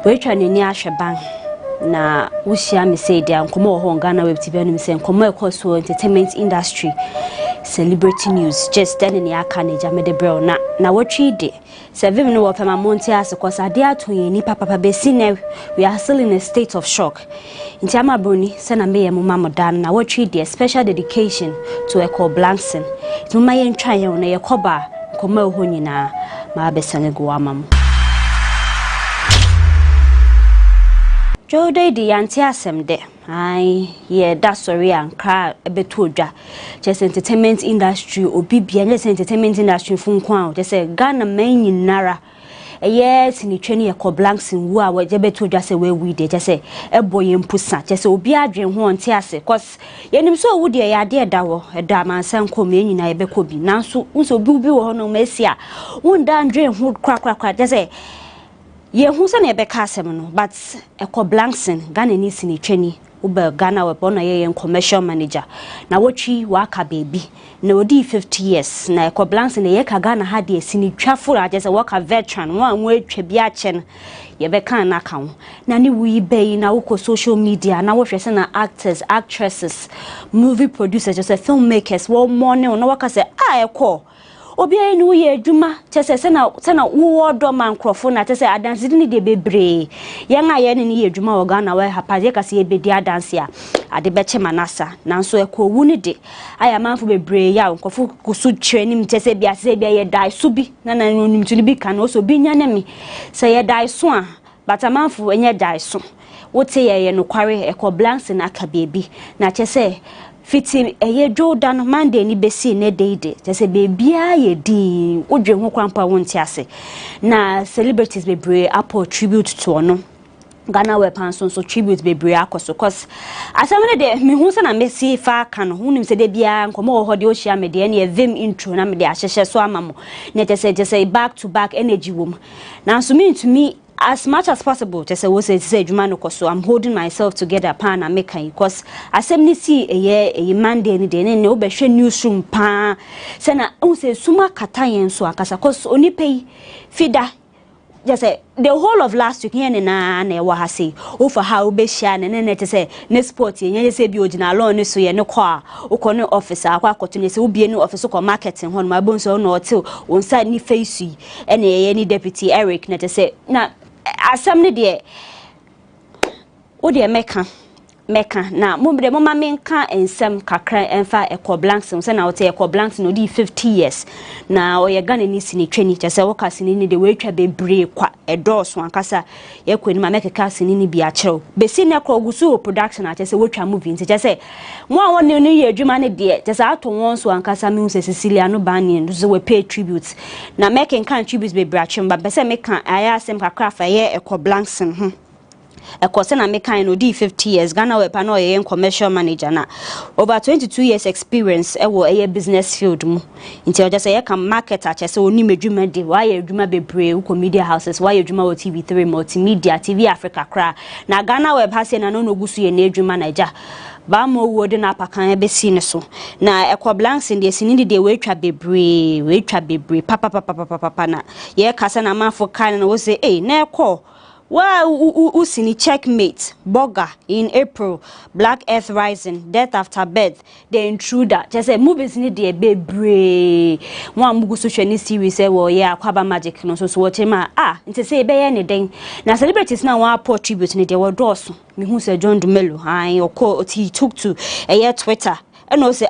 E: we twani ni ahweban na wushia me say dia nkomo ho GhanaWeb TV anum say nkomo ekoso entertainment industry celebrity news just then in aka na jamede bro na wotwi de 7 no wo pema monte as cause ade atonye ni papa besi na we are still in a state of shock nti amabroni se na meye mo mamodan na wotwi de special dedication to Echo Blankson it mama ye ntwan ye na ye koba nkomo ho nyina ma besane go amam Jode di yanti asem de ai ye da sorry anka ebeto odwa just entertainment industry obi bia nye entertainment industry funkwan just Ghana man nyinara yes ni twani Echo Blankson wu a we beto odwa se we wi de just eboye mpusa just obi adwen ho nti ase cause yenim so wu de ya de da wo da mansan kom nyina ye beko bi nanso nso bi wo ho no mesia wunda andwen ho krakrakra just ye hu se na ebeka asem no but Echo Blankson Ghana ni sini twani ube GhanaWeb na ye commercial manager na wotwi waka baby na odi 50 years na Echo Blankson ye ka Ghana ha de sini twafo aje se waka veteran wan we atwa bi ache no ye beka na ka ho na ni wi bei na wo social media na wo hwese na actors actresses movie producers just filmmakers wo morning na waka se Echo obi enu ye adwuma chese se na wo do man krofo na chese adanse ni de bebre ye nga ye ni ye adwuma wo GhanaWeb hapa ye kase ye bedi adanse a ade beche manasa nanso Echo wu ni de aya manfo bebre ya nkofo kusu training chese bia se bia ye dai so bi na onim tuni bi kan so bi nya na mi se ye dai so a bata manfo enye dai so wote ye no kware Echo Blankson aka bebi na chese fiti eye Jordan Monday ni besi ne deide just bebia ye din odwe ho kwampa wonti ase na celebrities bebre apple tribute to ono GhanaWeb panson so tribute bebre akoso cause asamene de me hu se na mesi fa ka no hunim se de bia nkomo ho de o hia me de na vim intro na me de ahyehye so amamo na just back to back energy wom na so me to me as much as possible just say adwuma no koso I'm holding myself together pan and make because assembly see a Monday ni de ne obehwe newsroom pa say na o say suma katayen so akasa cause oni pay fida just say the whole of last week here na wa ha say o for how be share ne say ne sport yen say bi ogina law ni so ye ne kwa o ko ne office akwa akoto ne say obie ni office ko marketing hon ma bon so no otil on side ni face yi ene ye ni deputy Eric ne say na asam de o de meka na mombre mama menka ensem kakra enfa Echo Blankson se na wote Echo Blankson no di 50 years na o ye Ghana ni sini twani chese wo kasini ni de we twa bebre kwa edoso ankasa ye kwani ma mekeka sini ni bi a kyerew besi ne kro gusu production a chese wo twa movie nti chese mo a won ne ye adwuma ne de chese ato won so ankasa mi se Cecilia no bani nso we pay tribute na meken kan tribute bebre a kyem ba pese meka aya asem kakra fa ye Echo Blankson a course na make kind odi 50 years GhanaWeb no ye commercial manager na over 22 years experience e wo e business field mu nti o just say can market ache say oni medwuma de why edwuma bebre uko media houses why edwuma wo TV3 multimedia TV Africa kra na GhanaWeb ha say na no gusu ye na edwuma naija ba mo wo de na pakan e be si ne so na ekwa blanks in the sinini de we twa bebre papa na ye kasa na manfo kan na wo say na ekọ wa usini checkmate burger in April Black Earth Rising Death After Birth The Intruder just say movies ni de bebre one mugu so hwe ni series e wo ye akwaba magic no so watch ma nti say be ye ne den na celebrities na one pour tribute ni de wo doso me hu say John Dumelo he took to Twitter and no say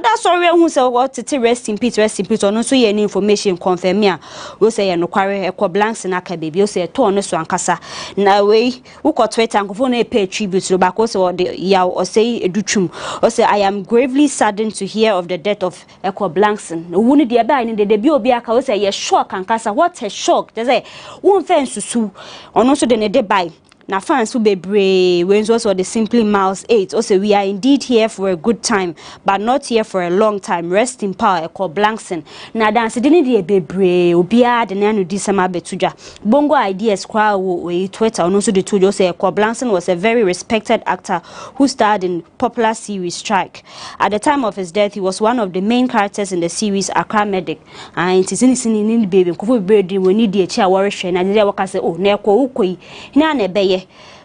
E: that's sorry who say what to rest in peace no so any information confirm me we say no kware ekọ blanks na aka baby we say to no so ankasa na we uko Twitter nkofo na pay tribute to back so ya o say edutwum o say I am gravely saddened to hear of the death of ekọ blanks no woni de ba ni de bi obi aka we say ye shock ankasa what a shock they say won fan susu ono so de ne de bai na fans who bebre when also the simply miles 8 also we are indeed here for a good time but not here for a long time rest in power ekọ blankson na dance didn't dey bebre obia de na no disama betuja bongo ideas kwa we Twitter and also the told you say ekọ blankson was a very respected actor who starred in popular series Strike. At the time of his death he was one of the main characters in the series Accra Medic and sini baby ko bebre we need the chair worry na dey waka say na ekọ ukoi na na be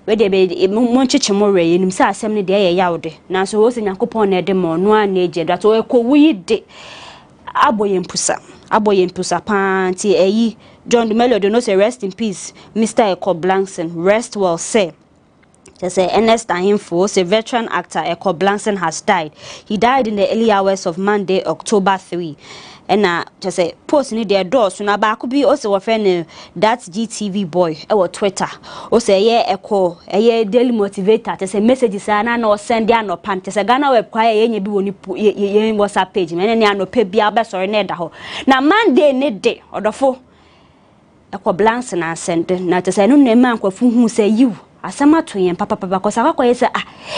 E: we de be monchiche more nim say asem ne de ye yawde na so wo se Yakopon na de mo no an eje that we ko wi de aboye mpusa panti eyi John Dumelo do no say rest in peace Mr. Ekọ Blankson rest well say there's a Ernest Ahimfo, a veteran actor Ekọ Blankson has died. He died in the early hours of Monday, October 3. And just say post ni their doors so na ba ko bi o se wo friend that GTV boy e wo Twitter o se ye Ekọ daily motivator te say messages na o send ya no pan te say GhanaWeb kwa ye nya bi woni ye WhatsApp page me ne anope bia be sorry na da ho na Monday ne de odofo Ekọ Blankson na send na te say no na man kwafu hu say you asama to yen papa kosa akwa yesa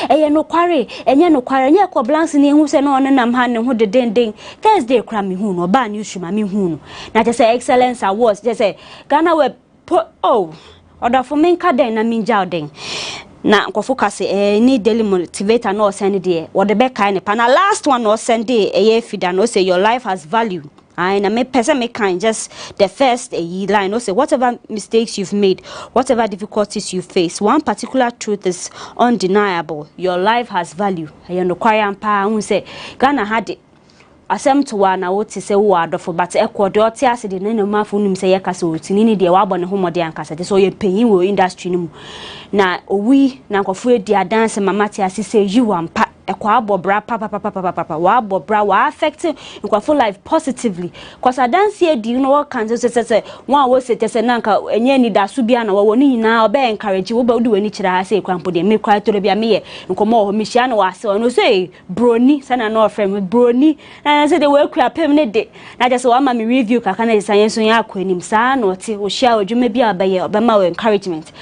E: eye no kware enye no kware enye Ekọ Blankson ni hu se no ne nam ha ne hu de den Thursday kra me hu no ba ni usuma me hu no na je say excellence awards je say GhanaWeb order for men ka den na minja den na nkofo kase ni daily motivator no send there what the be kind ne pa na last one no send there eye fida no say your life has value. And me person make kind just the first line no say whatever mistakes you've made, whatever difficulties you face, one particular truth is undeniable: your life has value. You know, choir pa who say Ghana had it. Asem to one na what say word of but Ekọ de ote ase de no ma fu nim say yakasa otini ni de wabo ne homode ankasa so ye panyin wo industry no mu na owi na nkofo edi dance mama ti ase say you ampa Ekọ abobra papa wa abobra wa affect nkofo life positively cause dance here di no what can say one wo say say nanka enye ni da so bia na wo ni nyina obe encourage wo ba do wani kira ha say kwampo de me kwai to bia me ye nkomo ho me hia na wa say no say broni sana no friend broni na say the work pem ne de na just wa ma me review kaka na science so ya akwanim sa na ote o share odwuma bia abaye obema encouragement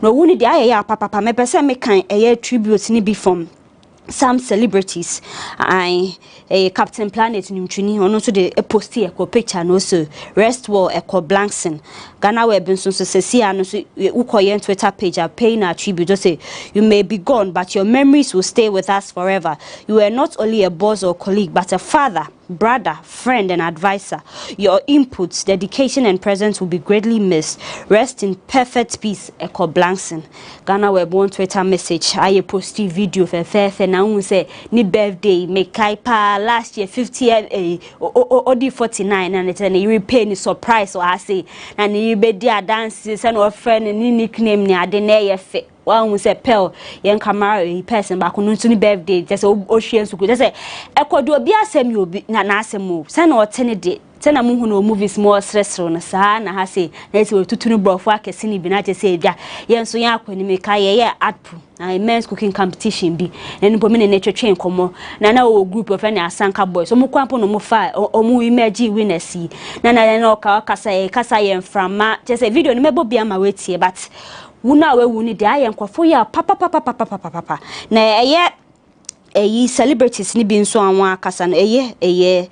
E: no woni de aye papa me pese me kan tribute ni be from some celebrities Captain Planet Nimtrini ono so de post here ko picture no so rest well Ekọ Blankson GhanaWeb so say no so ukoye Twitter page are paying a tribute just say you may be gone but your memories will stay with us forever. You were not only a boss or colleague but a father, brother, friend and advisor. Your inputs, dedication and presence will be greatly missed. Rest in perfect peace Ekọ Blankson. GhanaWeb one Twitter message I post video for na un say ni birthday make kaipa last year 50 odi 49 and it's a repay ni surprise or I say and ni be dia dance say no friend ni nickname ni ade na ye fe one say pel yen camera person back no to ni birthday just o hwe nsuku just say Ekọ do obi asem you obi na asem o say na o tene de tena mu hu no movies more stressful na sa na ha say na ese otutu no brofo akese ni bi na je say bia yen so yen akwani me ka ye art men's cooking competition bi eni po me ne twetwe nkomo na o group of any asanka boys so mo kwampo no mo fa o mo imagine winners yi na o ka kasa yen from ma je say video no mebo bia ma wetie but wuna we wuni de aye nkofo ya papa na eye celebrities ni bi nso anwa akasa no eye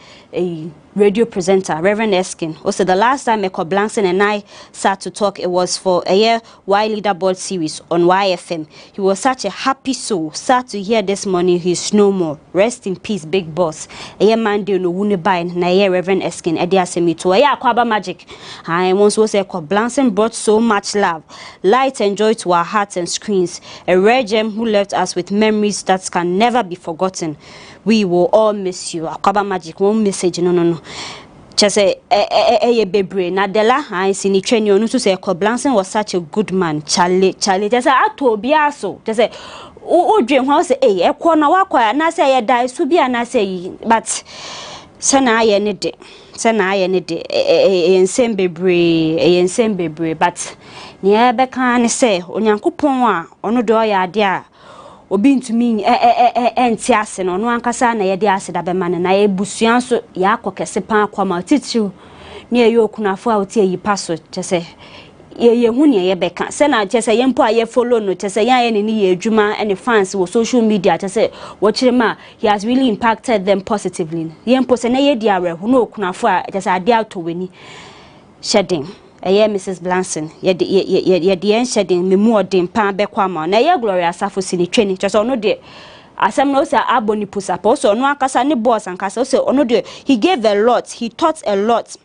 E: radio presenter Reverend Eskin. Also, the last time Eko Blanson and I sat to talk, it was for a Y Leaderboard series on YFM. He was such a happy soul. Sad to hear this morning he's no more. Rest in peace, big boss. A man do no wuni bind na Reverend Eskin Edia Semito. Kwaba magic. I once was Eko Blanson brought so much love, light and joy to our hearts and screens. A rare gem who left us with memories that can never be forgotten. We will all miss you. Akwaba magic one message no. Just say bebre na dela I see ni train you to say Eko Blanson was such a good man. Charlie just say ato biaso. Just say o dream how say Eko na wakwa na say die so bia na say but sana aye ne de ensem bebre but ne be kan say onyankopon a ono do ya ade a obi ntumi enti ase no no ankasa na ye de ase da be man na ye busuan so ya akokese pan akwama titiw ne ye okunafo a oti yi paso chese ye hu ne ye beka se na chese ye mpo a ye follow no chese ya ye ni ye adwuma and fans wo social media chese wo chirema he has really impacted them positively ye mpo se na ye di areho no okunafo a chese ade autoweni shedding Mrs. Blanson, ye shedding me more than pan bekwama. Na ye Gloria Safo sini training. Just ono de asem no say aboni pusa so no akasa ni boss and kasa so ono de he gave a lot, he taught a lot.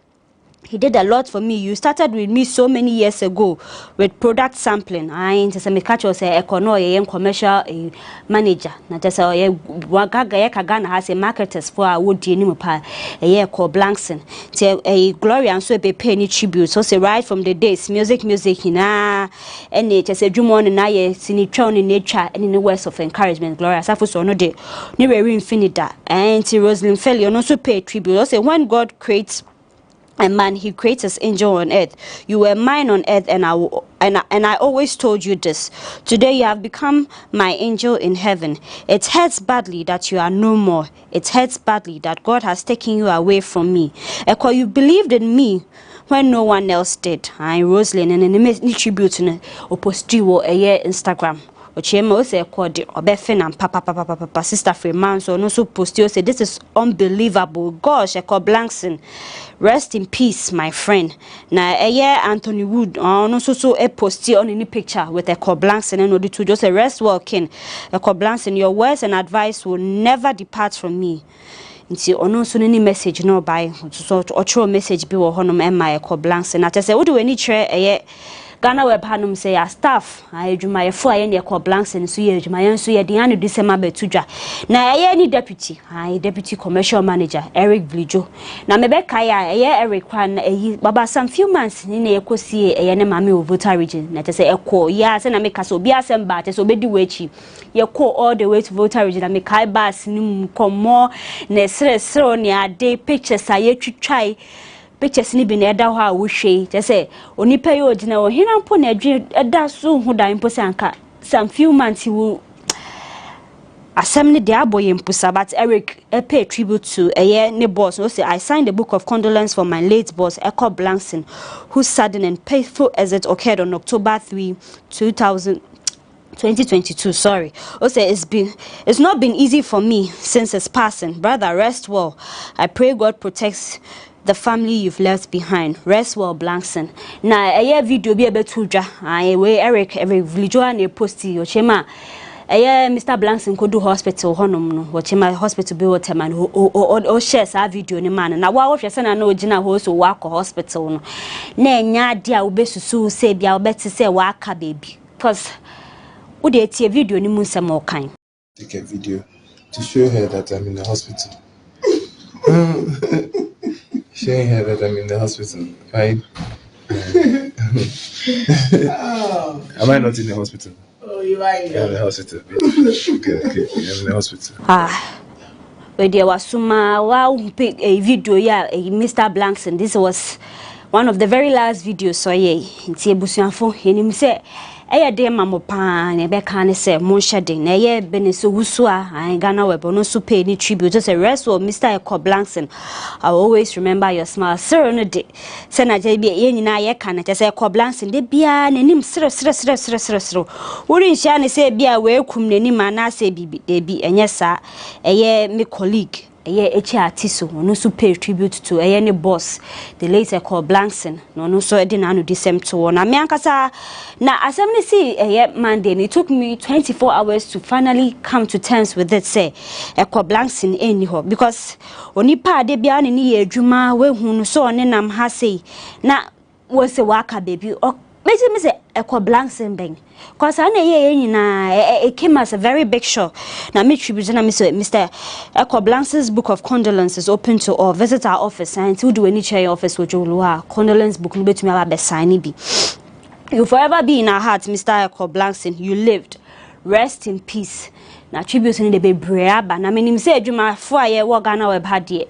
E: He did a lot for me. You started with me so many years ago with product sampling. I just me catch you say econo commercial manager. Na just say wagaga ye Ghana has a marketers for a wood ni pa Eko Blanson. Say Gloria and so be pay any tribute. So say right from the days music na and just say dwumon na ye sinitwa in nature and in the words of encouragement. Gloria Safo so no de ni we infinita and Rosalind Felly also pay tribute. So say when God creates a man, he creates his angel on earth. You were mine on earth, and I always told you this. Today you have become my angel in heaven. It hurts badly that you are no more. It hurts badly that God has taken you away from me. Eko, you believed in me when no one else did. I Rosalind and in tribute to Opostiwo Instagram. Ochema say Eko obefe na papa sister Freeman so no so postio say this is unbelievable. Gosh, Eko Blanson. Rest in peace, my friend. Na Anthony Wood no so a post on any picture with Eko Blanson and Odi to just a rest well king. Eko Blanson, your words and advice will never depart from me. Nti ono so any message no by so otro message bi wo honom Emma Eko Blanson. Na tese wo do ani kire GhanaWeb hanum say ya staff adwuma ye fo aye ne Eko Blanson so ye adwuma ye so ye de anu December betudwa na ni deputy commercial manager Eric Vlijo na mebeka ya Eric kwan baba some few months ni na ekosie ne mame Volta region na tese Eko ya se na meka so obi asem ba tese obedi wechi ye ko all the way to Volta region na meka bus ni komo na sere ni ade pictures aye twitwai pictures ni bi na eda ho a wo hwe te say onipa ye ogina wo hinampo na adwe eda so hu dan mpo sanka some few months he will asem ni de aboye mpusa but Eric pay tribute to ne boss no say I signed a book of condolence for my late boss Eko Blanson whose sudden and painful exit occurred on October 3 2022 sorry. Also it's not been easy for me since his passing. Brother, rest well. I pray God protects the family you've left behind. Rest well, Blanson. Na video bi ebetudwa. We Eric village na posti ochema. Mr. Blanson ko do hospital honom no. Ochema hospital bi woteman o share sa video ni man. Na wa hwese na na ogina ho so wa ko hospital no. Na enya ade a obesusu se bia obeti se wa aka baby. Because would they see a video ni mu nsem o kan.
B: Take a video to show her that I'm in the hospital. Showing her that I'm in the hospital, right? Am I not in the hospital?
E: Oh, you are in
B: the hospital. Okay, I'm in the hospital.
E: But there was some a video, Mr. Blanson. This was one of the very last videos so ye nti ebusuafo enim se eye de mamo pa na be kan se mo hyede na ye bene so wusu a GhanaWeb no so pay ni tribute to say rest of Mr. Ekoblanson. I always remember your smile sir no de se na je bi ye nyina ye kan na say Ekoblanson de bia nanim sre wori nhia ne se bia we kum nanim ana se bibi de bi enye sa eye me colleague echi artist no so pay tribute to any boss the late Ekoblanson no so e na no disem to na me ankasa na assembly see Monday and it took me 24 hours to finally come to terms with it say Ekoblanson any ho because onipa de bia ne ye adwuma we hu so one nam ha say na we say waka baby me say Ekoblanson bang cause I it came as a very big shock. Now me tribute na me say Mr. Ekoblanson's book of condolences is open to all. Visit our office and to do any chair office with Jolua condolence book no betumi aba sign bi. You forever be in our hearts, Mr. Ekoblanson. You lived. Rest in peace. Now tribute ni de bebre aba na me nim say adwuma fo aye wo GhanaWeb ha de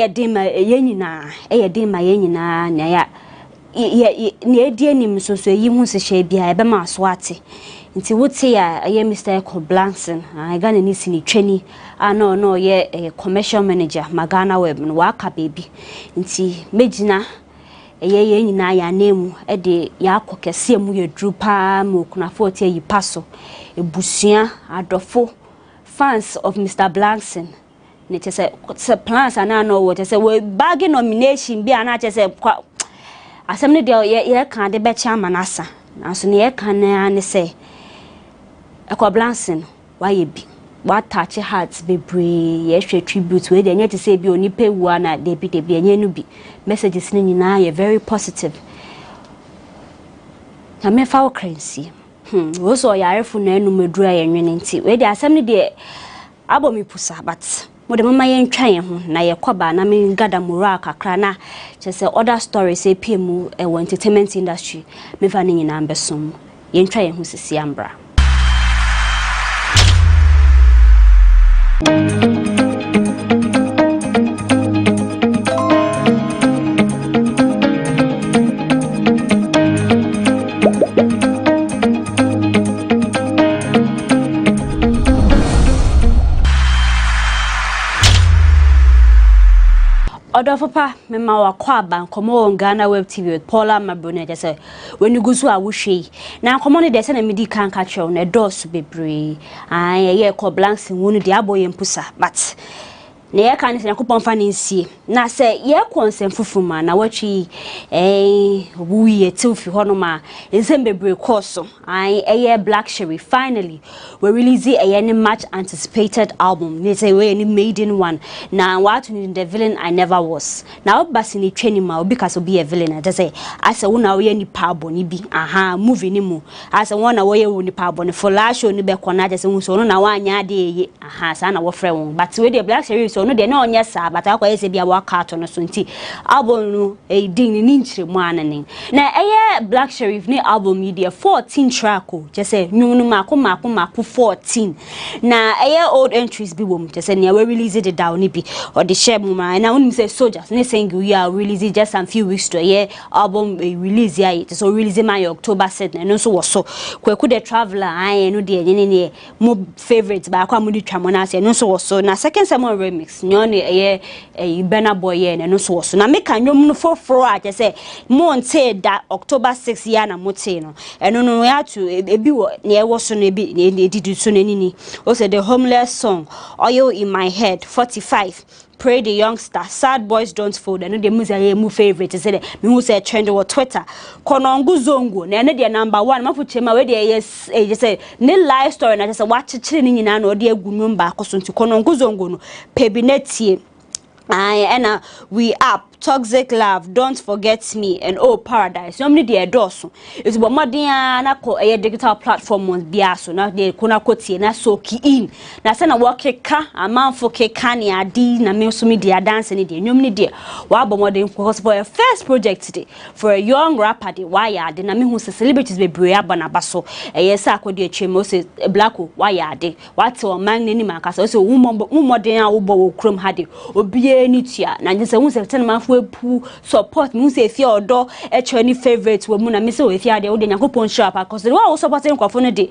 E: dema yenyina na ya ni edienim so yi hu se hye bia ebe ma so ate nti wote ya Mr. Ekoblanson Ghana ni sini twani no ye commercial manager GhanaWeb no waka baby nti megina ye nyina ya nemu de ya akokese mu ye drupa mu kunafo ote yi paso ebusua adofo fans of Mr. Blanson ne tese plans ana no wo tese we bag nomination bi ana tese asemne de ye kan de be chairman asa na so ne ye kan ne say Ekoblanson why bi what touch hearts be brave ye hwe tribute we de nye te say bi oni pewu na de bi enye no bi messages ni nyina ye very positive na me fa okransi wo so yarefo na enu medura ye nwene nti we de asemne de abomi pusa but mo de mama ye ntwa ye ho na ye koba na me gada mura kakra na che say other stories e pemu e entertainment industry me fa ni nyina ambesom ye ntwa ye ho sisi ambra. Odofopa mema wakwa ban komo on GhanaWeb TV with Paula Mabrone just say when you go so awuhwe na komo ne de se na medi kan ka chew na dos bebre ye Ekoblanson wonu de aboye mpusa but ne ye kan se yakopon fa ne nsie na se ye konsem fufuma na watwi wuye tilfi hono ma ensem bebre course ye Black Sherry finally we release a much anticipated album ne say we any maiden one na what in the villain I never was now basini twani ma obi kaso be a villain I just say as wona we ni pa boni bi movie ni mu as wona we ye ni pa boni for last show ni be kona just say so no na wa anya de ye sa na wo frɛ won but we the Black Sherry so no de na onya sa but akwa yese bia wa ka to no so nti album no din ni nchire mu anane na Black Sherry ni album yi de 14 track just say nyunu mako 14 na old entries bi wom just say ne we release the down bi or the share mu ma na wonu say soldiers ne saying we are release just a few weeks to album release ya it so release my October 7 no so was so Kweku the Traveler no de ne mo favorite ba akwa mo di twamona ase no so was so na second summer remix nyo ne Burna Boy no so was so na make anwom no for a just say mo nte that October 6 ya na mo te no no ya to ebi wo ne wo so ne bi did so nini o say the homeless song oil in my head 45 Pray the Youngster, Sad Boys Don't Fold. I know the music my favorite. Say me who say trend on Twitter. Konongo Zongo. Na ne the number 1. Ma fuche ma we the yes. Just say ne live story. Na just say watch chile ni na no the egu number. Kosunti Konongo Zongo no. Pebinetie. And we up. Toxic Love, Don't Forget Me, and Oh Paradise. Normally they adore so. It's about more na ko digital platform on biaso na de kuna koti na so ki in. Na say na work ka amanfo ke ka ni adi na me so me dia dance ni de nyom ni de. Wa bo more because for a first project today for a young rapper de why ade na me hu se celebrities be bre aba na baso. Say akodi atwem say Blacko why ade. What o man ni man ka say wo modern a wo bo wo krom ha de. Obie ni tua na nje se hu se ten man pu support me say if your door any favorite woman na me say if you dey we Nyankopon show up because the one supporting kwafo no dey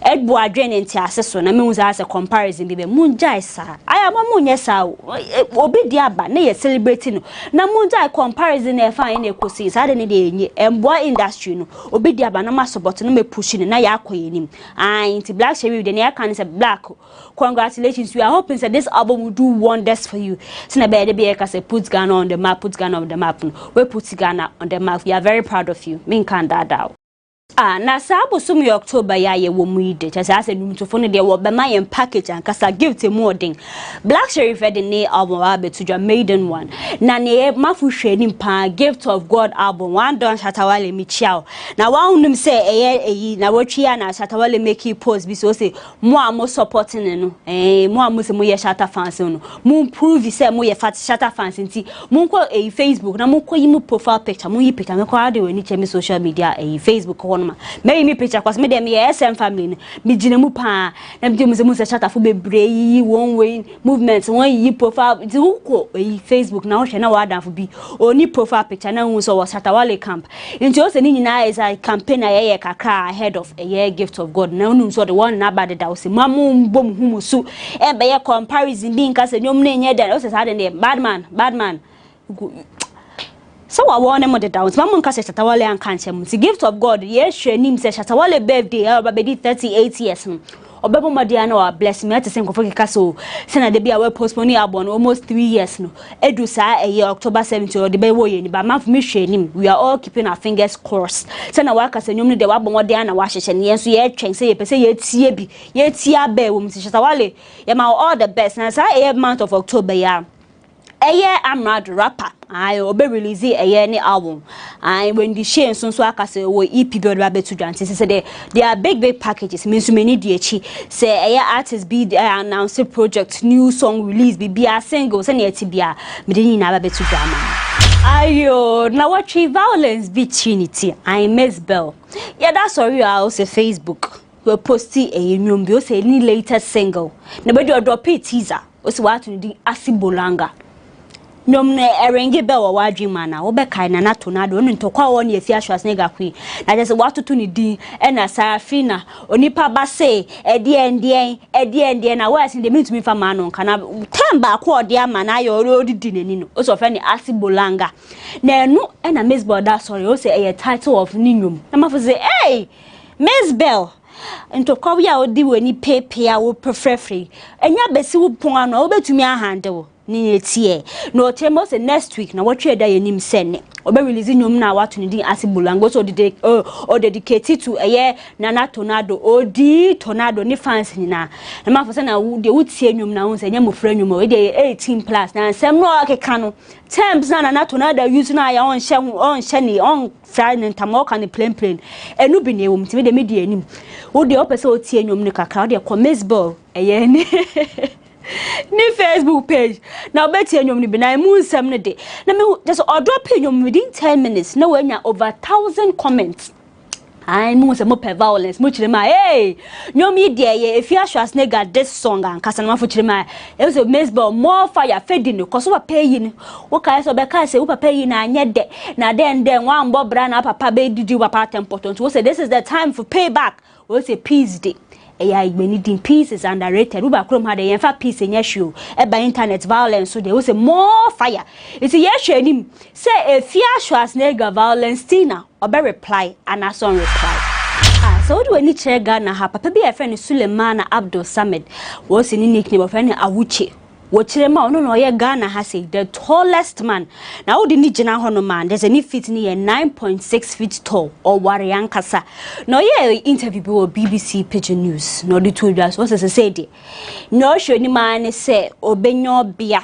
E: edbo adwen enti aseso na me hu say comparison bi be munjai sa aya ma munye sa obi di aba na ye celebrating na munjai comparison e fa na ekosi sa de ne dey enye embo industry no obi di aba na ma support no me push ni na ya akoye nim anti Black Sherry de ne can say Black congratulations we are hoping that this album will do wonders for you so na be dey ka say put Ghana on the map we put Ghana on the map we are very proud of you me can that out na sabo sum ye October ya ye wo mu ide cha sa numtofo no de wo be ma ye package and kasa gift more thing Black Sherry fed the album wa be to maiden one na ne mafu hwe ni pa gift of God album one don Shatawale mi chiao na wa unum say eyi na wotwia na Shatawale make post bi so say mo supporting no mo se mo ye Shatta fans no mo prove say mo ye fat Shatta fans nti mo ko Facebook na mo ko yi mo profile picture mo yi picture me ko ade we ni chemi social media Facebook maybe me picture cause me dem ye SM family me gina mu pa na me dem se Shatta fo bebre yi one way movement one yi profile ti ko Facebook na wo hwe na wa dan fo bi oni profile picture na hu so was Shatawale camp into o se ni nyina is a campaign ye kakra ahead of a year gift of God na unu so the one na bad da o se mamu mbom hu musu e be ye comparison bi nka se nyom na enye da o se sa de bad man so I want them the downs. Mamun ka say Shatawale and kanchem. The gift of God. Yes, she nim say Shatawale birthday. Oba 38 years. Oba mo dia na bless me. Ati sen ko foki ka so. Say na de bia we postpone album almost 3 years no. Edu sa October 17 or de be wo ye ni ba man for me hwe nim. We are all keeping our fingers crossed. Say na wa ka say nyom no de wa bo mo dia na wa hyehye ne so ye twen say ye pese ye tie bi. Ye tie ba wo mti Shatawale. Ye ma all the best. Na sa month of October ya. Amrad rapper I obe release any album and when the share so akase wo EP build ba betu dwante say they are big packages means many DH say artist be announce project new song release be a single say na tibia me dey na ba betu drama ayo na what violence be trinity I miss Bell that's sorry I also Facebook we posti nyom bi o say ni latest single na be do drop teaser o say what to di asibolanga nyom na erenge be wo wadwi mana wo be kai na tornado onu ntokwa wo na efi ahwas ne gakwi na je se watoto ni din e na Sarafina onipa ba say edi na wa sin de mitumi fa ma no kana tamba ko ode ama na yo odidi nani no o so fa ni asibolanga na enu e na Miss Border sorry o say a title of ninyom na ma fo say hey Miss Bell ntokwa ya odi wani pepe a wo prefer free enya besi wo pon ano wo betumi ahande ni etie no temo say next week na watwe da yenim sene obe release nyom na wato ni din asibulango so dedicated to nana tornado odi tornado ni fans ni na ma for say na de wutie nyom na won say nya mofra nyom we de 18+ na sem no akeka no terms na nana tornado use na ya on hye ni on Friday ntamo ka ni plain enu bi ne wom timi de media anim wo de opese otie nyom ni kakra wo de commence ball ni Facebook page now better nyom ni bi na mu nsem ne de na me just drop nyom within 10 minutes na we nya over 1,000 comments I mu se mo per violence mo chire ma hey nyom yi de ye if you ashwas ne got this song and kasa na fo chire ma e was a baseball more fire fading no cause we pay yin wo kai so be kai say we pay yin na anye de na den wan bo bra na papa be didi papa important we say this is the time for payback we say peace day igbeni din peace is underrated we ba krom ha de yen fa peace nya show e ba internet violence so they will say more fire it's ye hwe nim say if you ashwas nega violence tina obe reply and a son reply so do any che Ghana ha papa bi e friend Suleiman Abdul Samad wo se ni nickname of friend Awuche wo chire ma ono no ye Ghana ha say the tallest man now wo di ni gina ho no man there's any feet ni 9.6 feet tall or warian kasa no ye interview bi wo BBC Pidgin News no di to just what say dey no show ni man say obenyo bia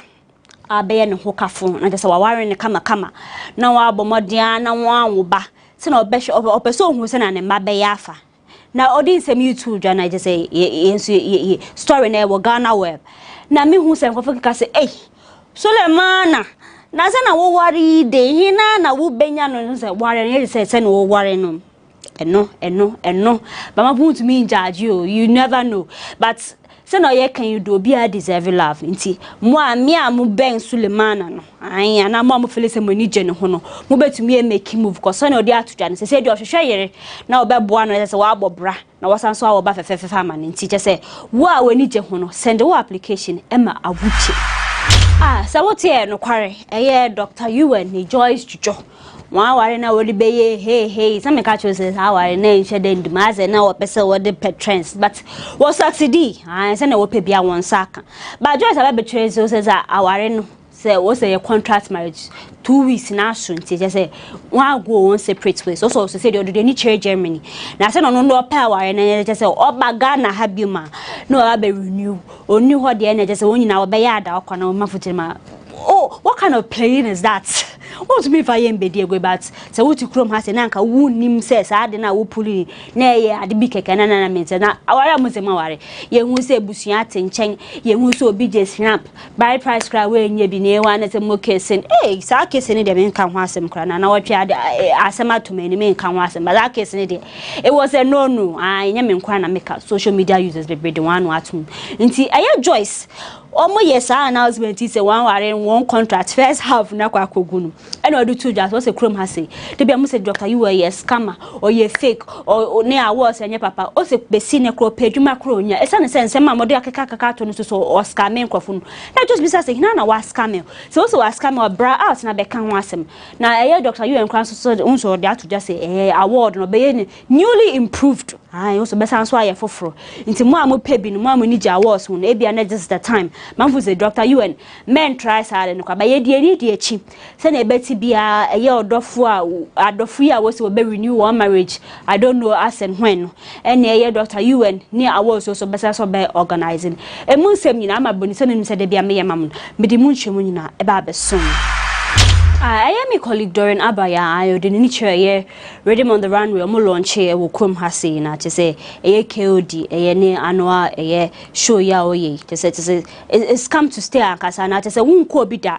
E: abe ne ho kafo na just wa ware ne kama na wa abomodia na wa anwoba se na obeso hu se na ne mabe yafa na odi nsem YouTube jana just say story na wo GhanaWeb na me hu se nkofo kika se Sulemana na se na wo ware de hina na wo benya no se ware ne se na wo ware no eno ba ma pu to me judge you never know but say no ye can you do be a deserve love nti mo a me a mo Ben Sulemana no an na mo feel say mo ni je ne ho no mo betumi e make move cause so na odi atodwa ne say de ohwehwe yere na obeboa no say wa abobra na wasan so awoba fefefe ama ne nti je say wo a wani je ho no send wo application ema awuche so what here no kware Dr. UN ni Joyce Jujo wa ware na wori beye hey some me catch say how ware na nhwe den dimaze na wo pese wo de patrons but wo succeed say na wo pe bia won saka but Joyce aba betray so say aware no say wo say contract marriage 2 weeks na so nti je say wa go on separate ways so say the ni church Germany na say no pa aware na je say oba Ghana ha bi ma no aba renew oni ho de na je say won nyina wo be ya da akwa na wo mafuti ma oh what kind of playing is that what me if I am bedi go but say what krom ha say na nka wu nim say sa de na wo puli na ye ade bi keke na me na aware mo say ma ware ye hu say busuan atenchen ye hu say obi je snap buy price kra we nya bi na e wa na say mo kesen sa kesen de me nka ho asem kra na watwe ade asem atomani me nka ho asem but that kesen de it was a no nya me nkwa na make social media users be the one atum nti Joyce yes announcement is a one contract first half na kwa kogunu and we do two just what say chrome has say they be am say doctor you a scammer or you fake or ne awards anya papa o say besi ne kro pedwuma kro nya esa ne sense ma modo akaka to no so or scamming krofo na just be say na wa scam so wa scam or bra out na be kan ho asem na doctor you enkran so unso dey to just say award no be newly improved also be san so aye foforo nti mo am pe bi no mo am ni ja awards no e bia na just the time manfu say Dr. UN men try sare no kwa ba ye die echi se na ebeti bia odofo a adofu ya wo se be renew one marriage I don't know as and when and Dr. UN ni awards so be so be organizing emu nsem nyina ma boni se no se de bia me ye mam me di mu nhwemu nyina e ba be so I am a colleague during Abaya. I did any chair ready on the runway. I'm launch here. Will come hasi na to say a KOD a ne annual a show ya oye to say it's come to stay and kasana to say won't ko bi da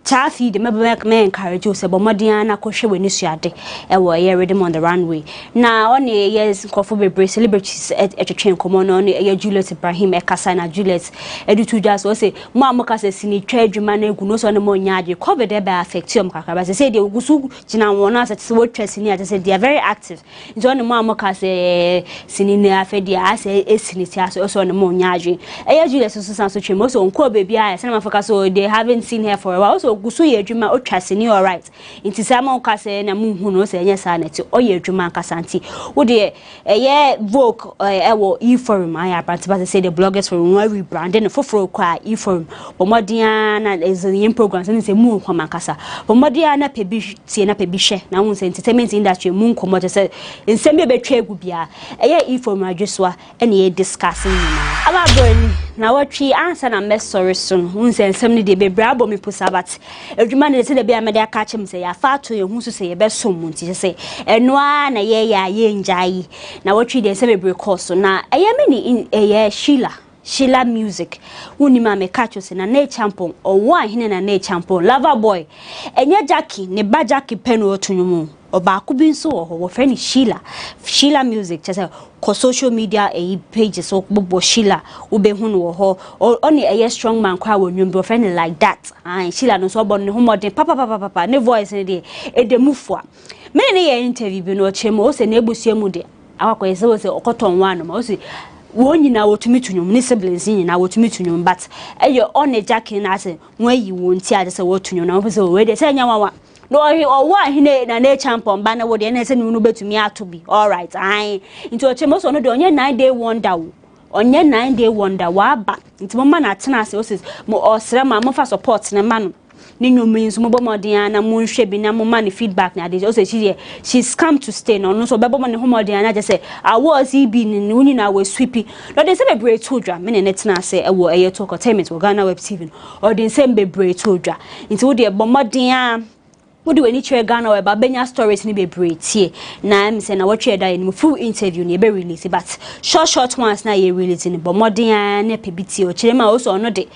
E: Taffy, the me encourage you, say, but Modiana Koshe when you see ready on the runway. Now, on a year's coffee break celebrities at a chain common on a Juliet Ibrahim, a Cassana Juliet, Edu just was say, Mamma says in trade, you man, who knows on the Monyadi, covered there by affectium, as I said, they will Jina Wonas at Sword Tressing, as I said, they are very active. It's on the Mamma say, Sinina Fedia, I say, is Sinita, also on the Monyadi. A Juliet sounds such a most on Kobe, some of so they haven't seen her for a while. So gusu ye dwuma o twase ni all right nti sama o kase na mu hu no se nya sa na ti o ye dwuma kasanti wo de ye vogue ewo e-forum aya participate say the bloggers for one rebranding foforo kwa e-forum bomodia na is in programs and say mu kwa makasa bomodia na pebi tie na pebi hwe na hu say entertainment industry mu nkomo je say nsem be betwa egu bia ye e-forum adweswa ene ye discussing aba broni na watwi answer na mess sorry soon hu say nsem ne de be brabo me pusabat edwuma ne se de bia me de aka chem say ya fa to ye hu so say ye be som nti say enoa na ye njai na watwi de se be break course na me ni Sheila music unima me catch us na ne champion or one hine na ne champion lover boy enye Jackie ne ba Jackie pen o tunum oba ku bi nso wo friend Sheila music chese ko social media pages so bobo Sheila ube hu no ho oni strong man kwa wonwum be friend like that Sheila no so bon ne humodin papa ne voice ne de e de mufua me ne ye interview bi no chemo o se na ebusuamu de akwa se wo se okoton wa no ma o se won nyina wotumi tunwum ne siblings nyina wotumi tunwum but on a Jackie na say won yi won ti ade se wotunwum na wo se we de se nya wawa no wa hine na ne champion ba na wo de na se nu betumi atobi all right into o chemo so no de onye 9-day wonder onye 9-day wonder wa ba into mama na tena se o se mo osra ma mo fa support ne ma no ninyo means mo bomodian na mo nhwe bi na mo man feedback na dey o say she's come to stay no so bebo ne homodian na just say awards bi ni uni na we sweeping no dey say be break todra me ne tena say e wo talk entertainment wo GhanaWeb TV or dey say be break todra nti wo dey bomodian wo dey wani chere GhanaWeb ba benya stories ni be break tie na me say na wo chere da ni full interview ni be release but short ones na ye release ni bomodian na pebiti o chere ma o so no dey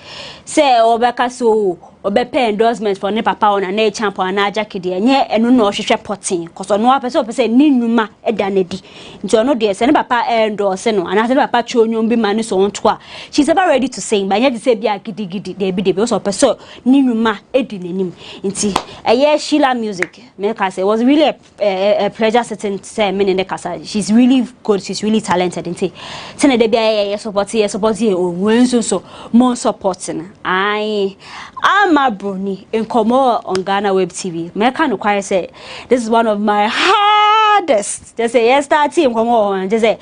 E: say obeka so obepe endorsement for ne papa on na champ on na jacket enye enu no hwehwe potin cause ono apese ni nnwuma eda na di nti ono de se ne papa endorse no ana se papa chonwom bi ma ne so onto a she's ever ready to sing but nye de se bia gidigidi de bi de so pese ni nnwuma edi nanim nti eye Sheila music me ka say it was really a pleasure sitting say me in the casa. She's really good, she's really talented nti tene de bia support o wenso so more supporting I'm a brony in Como on GhanaWeb TV. Me can require say this is one of my hardest. Just say yes, start team Como and just say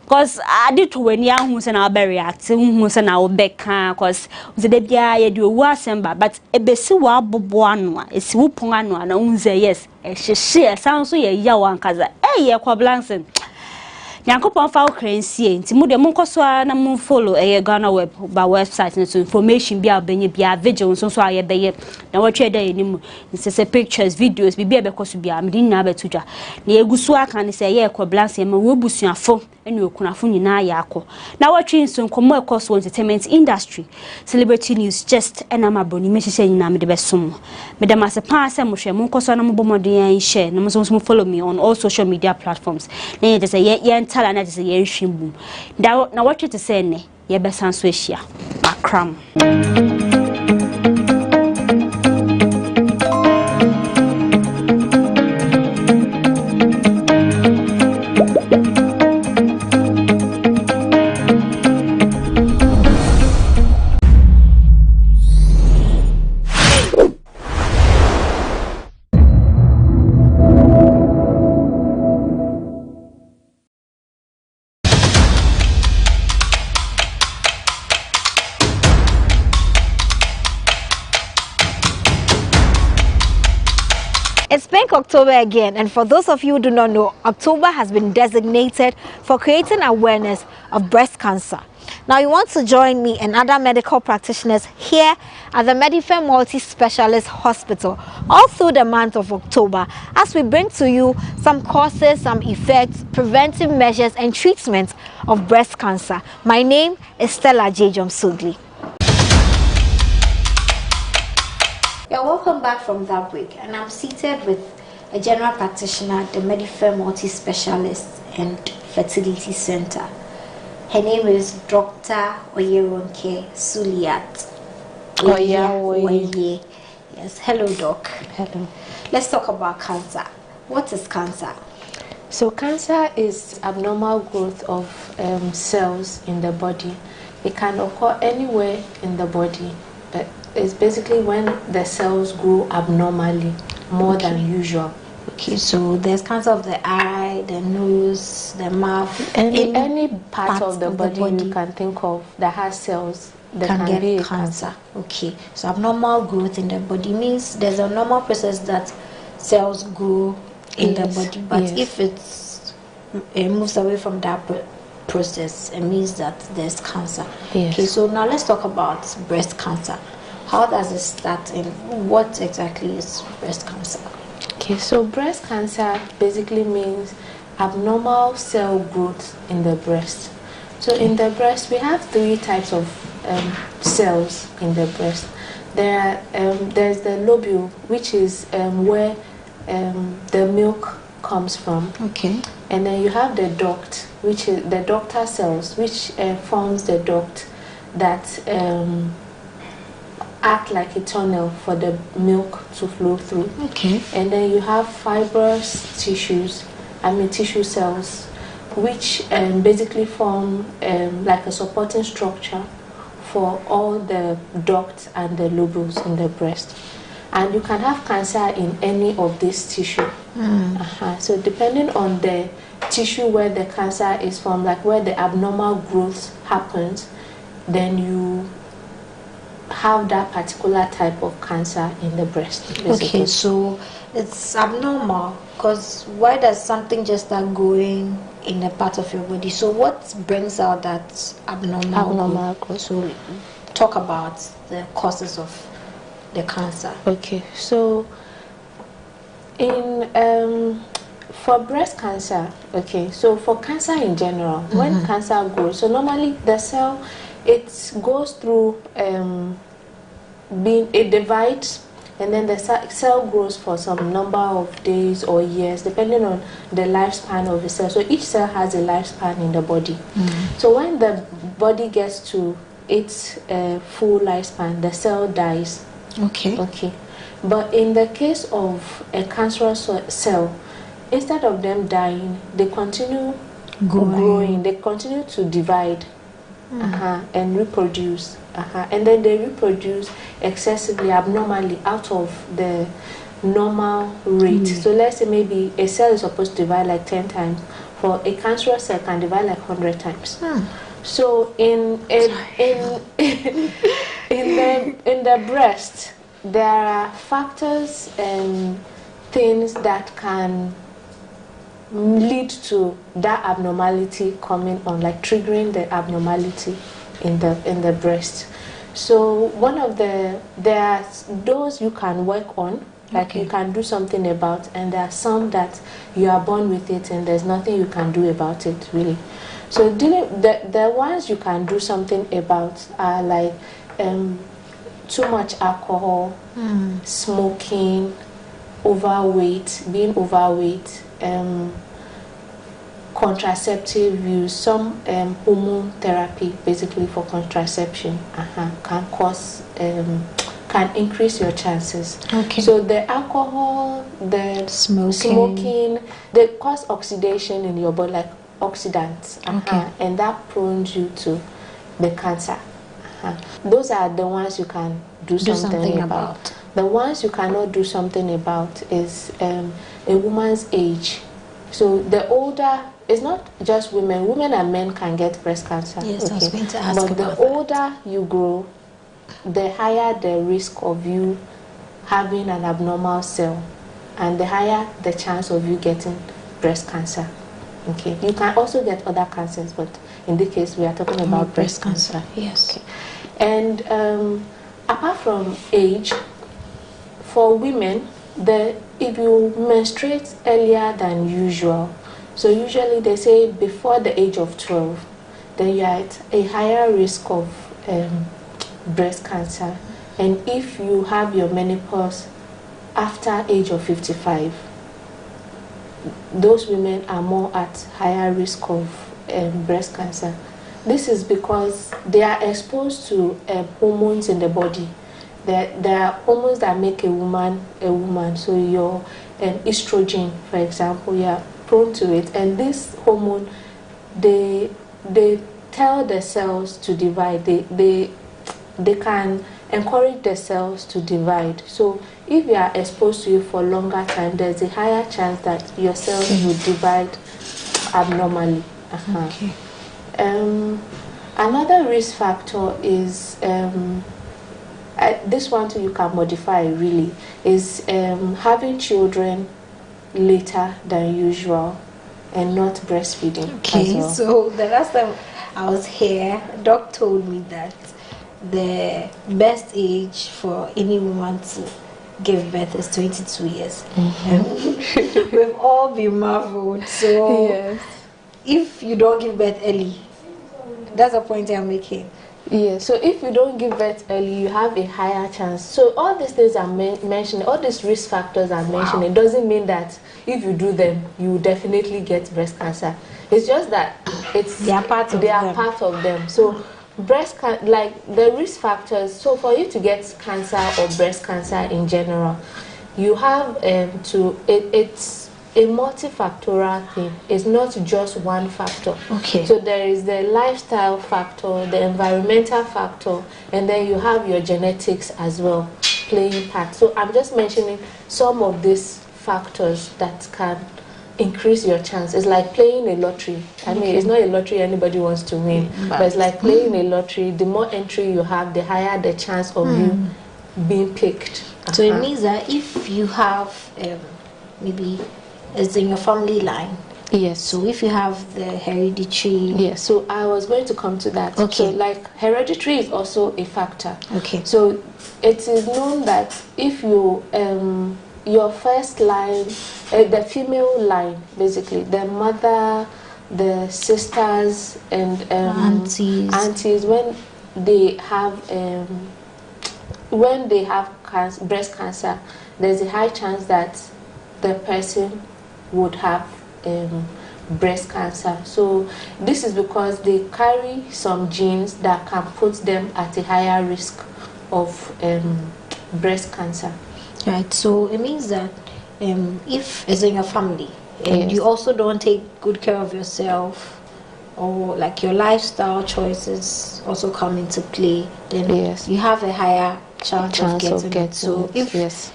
E: because I did to when young who's an react, who's an our back because the debia you do wasemba, but a besiwa bobuano, a swoopano, and unze yes, a she sounds so ye yawan kaza, eh, kwa blanson. Yankopon fa okransie nti mu de monko so na mon follow GhanaWeb ba website no information bia obenye bia vigil so aye beye na watwe da enimu nse pictures videos bibia be koso bia me dinna betudwa na egusu aka ne se ye ekoblanse ma wo busuafo ene okunafo nyina ya akọ na watwe nso nkomo ekoso entertainment industry celebrity news just enama boni mehye nyina me de besom me de masepa ase mo hwe monko so na mo bomoden share na mo follow me on all social media platforms na ye say ye tala na say ye hwimbu na watwe to say ne ye besan so ehia akram.
D: It's Pink October again, and for those of you who do not know, October has been designated for creating awareness of breast cancer. Now you want to join me and other medical practitioners here at the Medifem Multi-Specialist Hospital all through the month of October as we bring to you some causes, some effects, preventive measures and treatments of breast cancer. My name is Stella J. Jomsugli. Yeah, welcome back from that break, and I'm seated with a general practitioner at the Medifem Multi-Specialist and Fertility Center. Her name is Dr. Oyeronke Suliat. Oye. Yes, hello doc.
V: Hello.
D: Let's talk about cancer. What is cancer?
V: So cancer is abnormal growth of cells in the body. It can occur anywhere in the body. It's basically when the cells grow abnormally, more than usual.
D: Okay, so there's cancer of the eye, the nose, the mouth,
V: any part of the body you can think of that has cells that can be cancer.
D: Okay, so abnormal growth in the body means there's a normal process that cells grow in the body, but if it moves away from that process, it means that there's cancer. Okay, so now let's talk about breast cancer. How does it start and what exactly is breast cancer?
V: Okay, so breast cancer basically means abnormal cell growth in the breast. So in the breast, we have three types of cells in the breast. There's the lobule, which is where the milk comes from.
D: Okay.
V: And then you have the duct, which is the ductal cells, which forms the duct that act like a tunnel for the milk to flow through.
D: Okay.
V: And then you have fibrous tissues, tissue cells, which basically form like a supporting structure for all the ducts and the lobules in the breast. And you can have cancer in any of these tissue. So depending on the tissue where the cancer is from, like where the abnormal growth happens, then you have that particular type of cancer in the breast. Basically.
D: Okay, so it's abnormal because why does something just start growing in a part of your body? So what brings out that abnormal growth? So talk about the causes of the cancer.
V: Okay, so in for breast cancer, okay, so for cancer in general, when cancer grows, so normally the cell, it goes through it divides, and then the cell grows for some number of days or years, depending on the lifespan of the cell. So each cell has a lifespan in the body. So when the body gets to its full lifespan, the cell dies. Okay. But in the case of a cancerous cell, instead of them dying, they continue growing. They continue to divide and reproduce. And then they reproduce excessively, abnormally, out of the normal rate. So let's say maybe a cell is supposed to divide like 10 times. For a cancerous cell can divide like 100 times. So in the breast, there are factors and things that can lead to that abnormality coming on, like triggering the abnormality in the breast. So one of there are those you can work on, like you can do something about, and there are some that you are born with it and there's nothing you can do about it, really. So the ones you can do something about are like too much alcohol, smoking, being overweight, contraceptive use, some hormone therapy, basically for contraception, can increase your chances. So the alcohol, the smoking, they cause oxidation in your body, like oxidants, and that prones you to the cancer. Those are the ones you can do something about. The ones you cannot do something about is a woman's age. So the older, it's not just women and men can get breast cancer.
D: Yes, I was going to ask
V: but
D: about
V: the older you grow, the higher the risk of you having an abnormal cell, and the higher the chance of you getting breast cancer. You can also get other cancers, but in this case we are talking about breast cancer.
D: Yes.
V: And apart from age, for women, if you menstruate earlier than usual, so usually they say before the age of 12, then you are at a higher risk of breast cancer. And if you have your menopause after age of 55, those women are more at higher risk of breast cancer. This is because they are exposed to hormones in the body. There are hormones that make a woman a woman. So your estrogen, for example, you are prone to it. And this hormone, they tell the cells to divide. They can encourage the cells to divide. So if you are exposed to it for a longer time, there's a higher chance that your cells will divide abnormally. Another risk factor is this one too you can modify, really, is having children later than usual and not breastfeeding.
D: So the last time I was here, Doc told me that the best age for any woman to give birth is 22 years. We've all been marveled. So if you don't give birth early, that's the point I'm making.
V: So if you don't give birth early, you have a higher chance. So all these things I'm mentioning, all these risk factors I'm mentioning, doesn't mean that if you do them, you will definitely get breast cancer. It's just that they are part of them. So like the risk factors, so for you to get cancer or breast cancer in general, you have it's a multifactorial thing. It's not just one factor. So there is the lifestyle factor, the environmental factor, and then you have your genetics as well playing part. So I'm just mentioning some of these factors that can increase your chance. It's like playing a lottery. I mean, it's not a lottery anybody wants to win, but it's like playing a lottery. The more entry you have, the higher the chance of you being picked.
D: So it means that if you have maybe it's in your family line. So if you have the hereditary.
V: So I was going to come to that. So like hereditary is also a factor. So it is known that if you your first line, the female line, basically the mother, the sisters, and aunties, when they have when they have breast cancer, there's a high chance that the person would have breast cancer. So this is because they carry some genes that can put them at a higher risk of breast cancer.
D: Right, so it means that if it's in your family and you also don't take good care of yourself, or like your lifestyle choices also come into play, then you have a higher chance of getting it. So if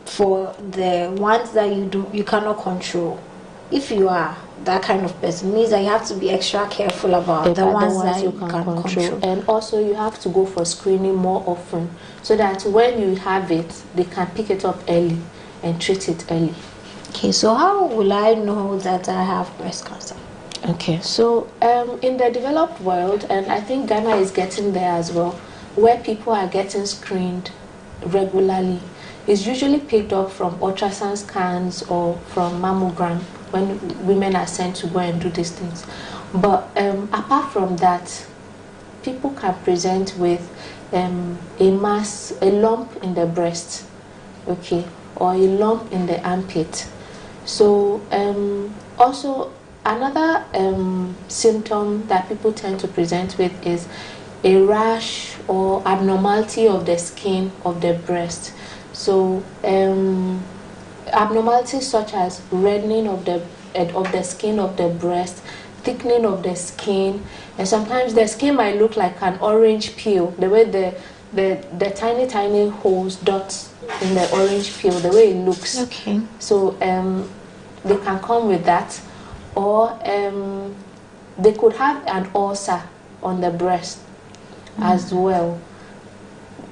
D: for the ones that you cannot control, if you are that kind of person, it means that you have to be extra careful about the ones that you can control.
V: And also you have to go for screening more often, so that when you have it, they can pick it up early and treat it early.
D: Okay, so how will I know that I have breast cancer?
V: Okay, so in the developed world, and I think Ghana is getting there as well, where people are getting screened regularly, is usually picked up from ultrasound scans or from mammogram when women are sent to go and do these things. But apart from that, people can present with a lump in the breast, okay, or a lump in the armpit. So also another symptom that people tend to present with is a rash or abnormality of the skin of the breast. So abnormalities such as reddening of the skin of the breast, thickening of the skin, and sometimes the skin might look like an orange peel, the way the tiny holes, dots in the orange peel, the way it looks.
D: Okay.
V: So they can come with that, or they could have an ulcer on the breast as well.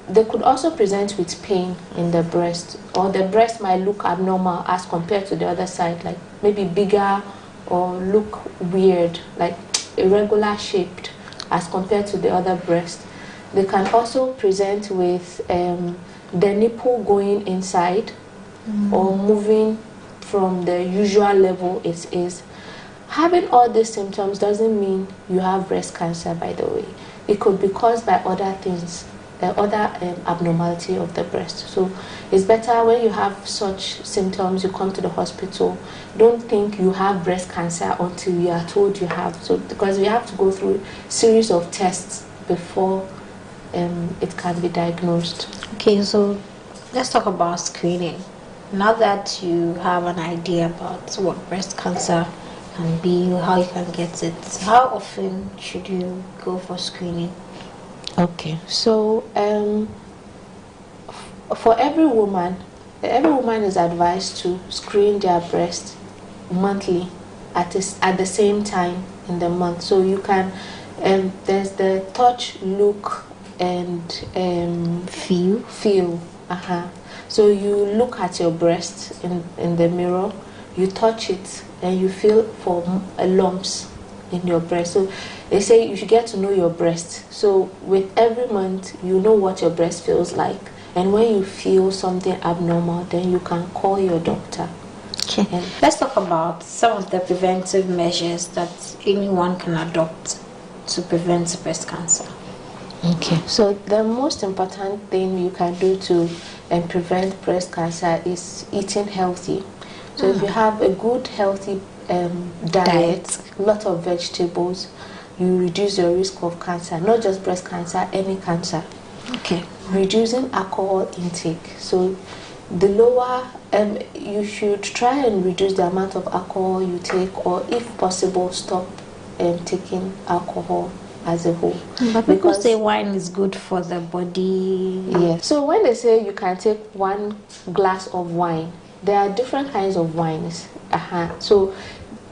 V: They could also present with pain in the breast, or the breast might look abnormal as compared to the other side, like maybe bigger or look weird, like irregular shaped as compared to the other breast. They can also present with the nipple going inside or moving from the usual level it is. Having all these symptoms doesn't mean you have breast cancer, by the way. It could be caused by other things, other abnormality of the breast. So it's better when you have such symptoms, you come to the hospital. Don't think you have breast cancer until you are told you have. So because we have to go through a series of tests before it can be diagnosed.
D: Okay, so let's talk about screening. Now that you have an idea about what breast cancer can be, how you can get it, how often should you go for screening?
V: Okay, so for every woman is advised to screen their breast monthly at the same time in the month. So you can, there's the touch, look, and feel. So you look at your breast in the mirror, you touch it, and you feel for lumps in your breast. So they say you should get to know your breast. So with every month, you know what your breast feels like. And when you feel something abnormal, then you can call your doctor.
D: Okay. And let's talk about some of the preventive measures that anyone can adopt to prevent breast cancer.
V: Okay. So the most important thing you can do to prevent breast cancer is eating healthy. So if you have a good, healthy diet, a lot of vegetables, you reduce your risk of cancer, not just breast cancer, any cancer.
D: Okay.
V: Reducing alcohol intake. So the lower, you should try and reduce the amount of alcohol you take, or if possible, stop taking alcohol as a whole.
D: But people say wine is good for the body.
V: Yes. So when they say you can take 1 glass of wine, there are different kinds of wines. So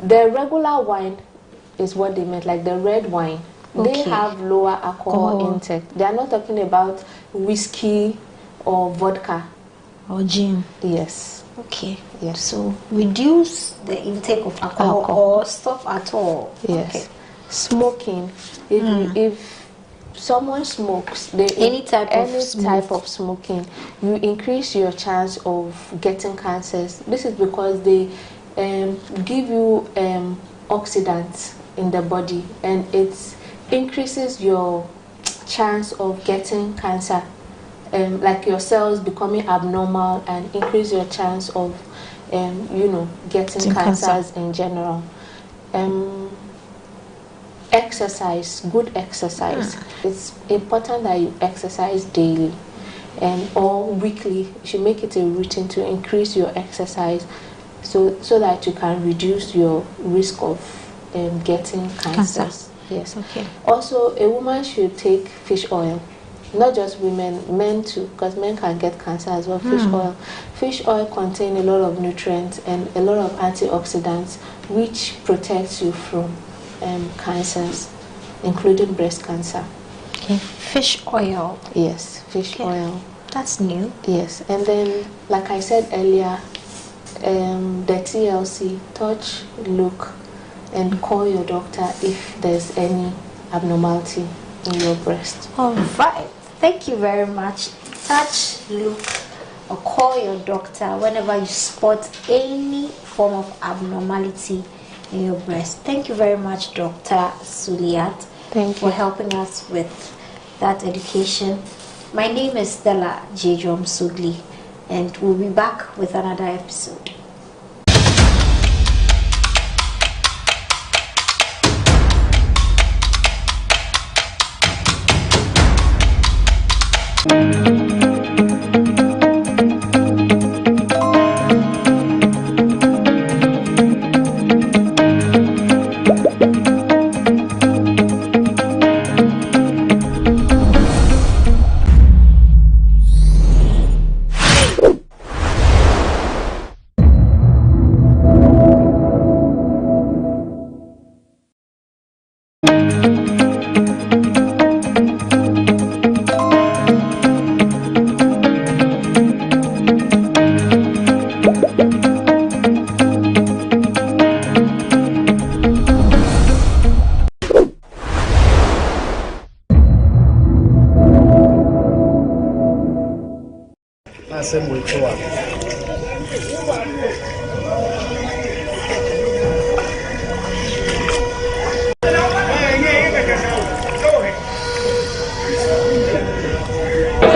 V: the regular wine is what they meant, like the red wine. Okay. They have lower alcohol intake. They are not talking about whiskey or vodka.
D: Or gin.
V: Yes.
D: Okay. Yes. So reduce the intake of alcohol or stop at all.
V: Yes.
D: Okay.
V: Smoking. If someone smokes,
D: any type of
V: smoking, you increase your chance of getting cancers. This is because they give you oxidants in the body, and it increases your chance of getting cancer like your cells becoming abnormal and increase your chance of, getting cancers in general. Exercise, good exercise. It's important that you exercise daily or weekly. You should make it a routine to increase your exercise so that you can reduce your risk of getting cancers. Yes. Okay. Also, a woman should take fish oil. Not just women, men too, because men can get cancer as well. Fish oil. Fish oil contains a lot of nutrients and a lot of antioxidants, which protects you from cancers, including breast cancer.
D: Okay. Fish oil.
V: Yes, fish oil.
D: That's new.
V: Yes, and then, like I said earlier, the TLC, touch, look, and call your doctor if there's any abnormality in your breast.
D: All right. Thank you very much. Touch, look, or call your doctor whenever you spot any form of abnormality in your breast. Thank you very much, Dr. Suliat.
V: Thank you
D: for helping us with that education. My name is Stella Jejom Sugli, and we'll be back with another episode.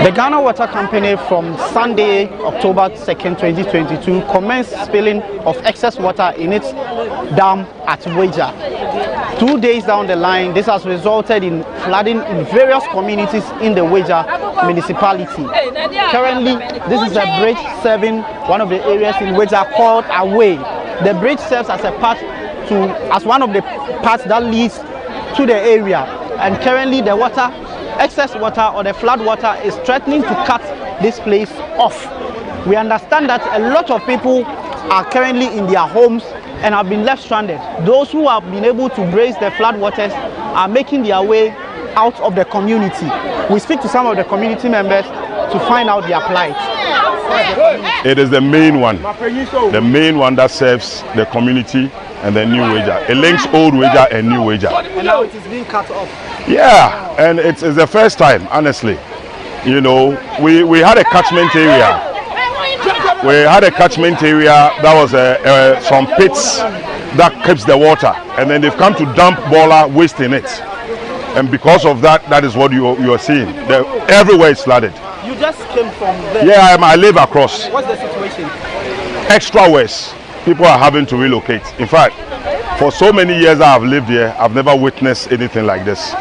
C: The Ghana Water Company from Sunday, October 2nd, 2022 commenced spilling of excess water in its dam at Weja. 2 days down the line, this has resulted in flooding in various communities in the Weja municipality. Currently, this is a bridge serving one of the areas in Weja called Away. The bridge serves as one of the paths that leads to the area, and currently the excess water or the flood water is threatening to cut this place off. We understand that a lot of people are currently in their homes and have been left stranded. Those who have been able to brace the flood waters are making their way out of the community. We speak to some of the community members to find out their plight.
F: It is the main one that serves the community and the new Weja. It links old Weja and new Weja.
C: And now it is being cut off.
F: Yeah, and it's the first time, honestly. You know, we had a catchment area. We had a catchment area that was some pits that keeps the water, and then they've come to dump boiler waste in it. And because of that, that is what you are seeing. Everywhere is flooded.
C: You just came from there?
F: Yeah, I live across.
C: What's the situation?
F: Extra worse. People are having to relocate. In fact, for so many years I have lived here, I've never witnessed anything like this.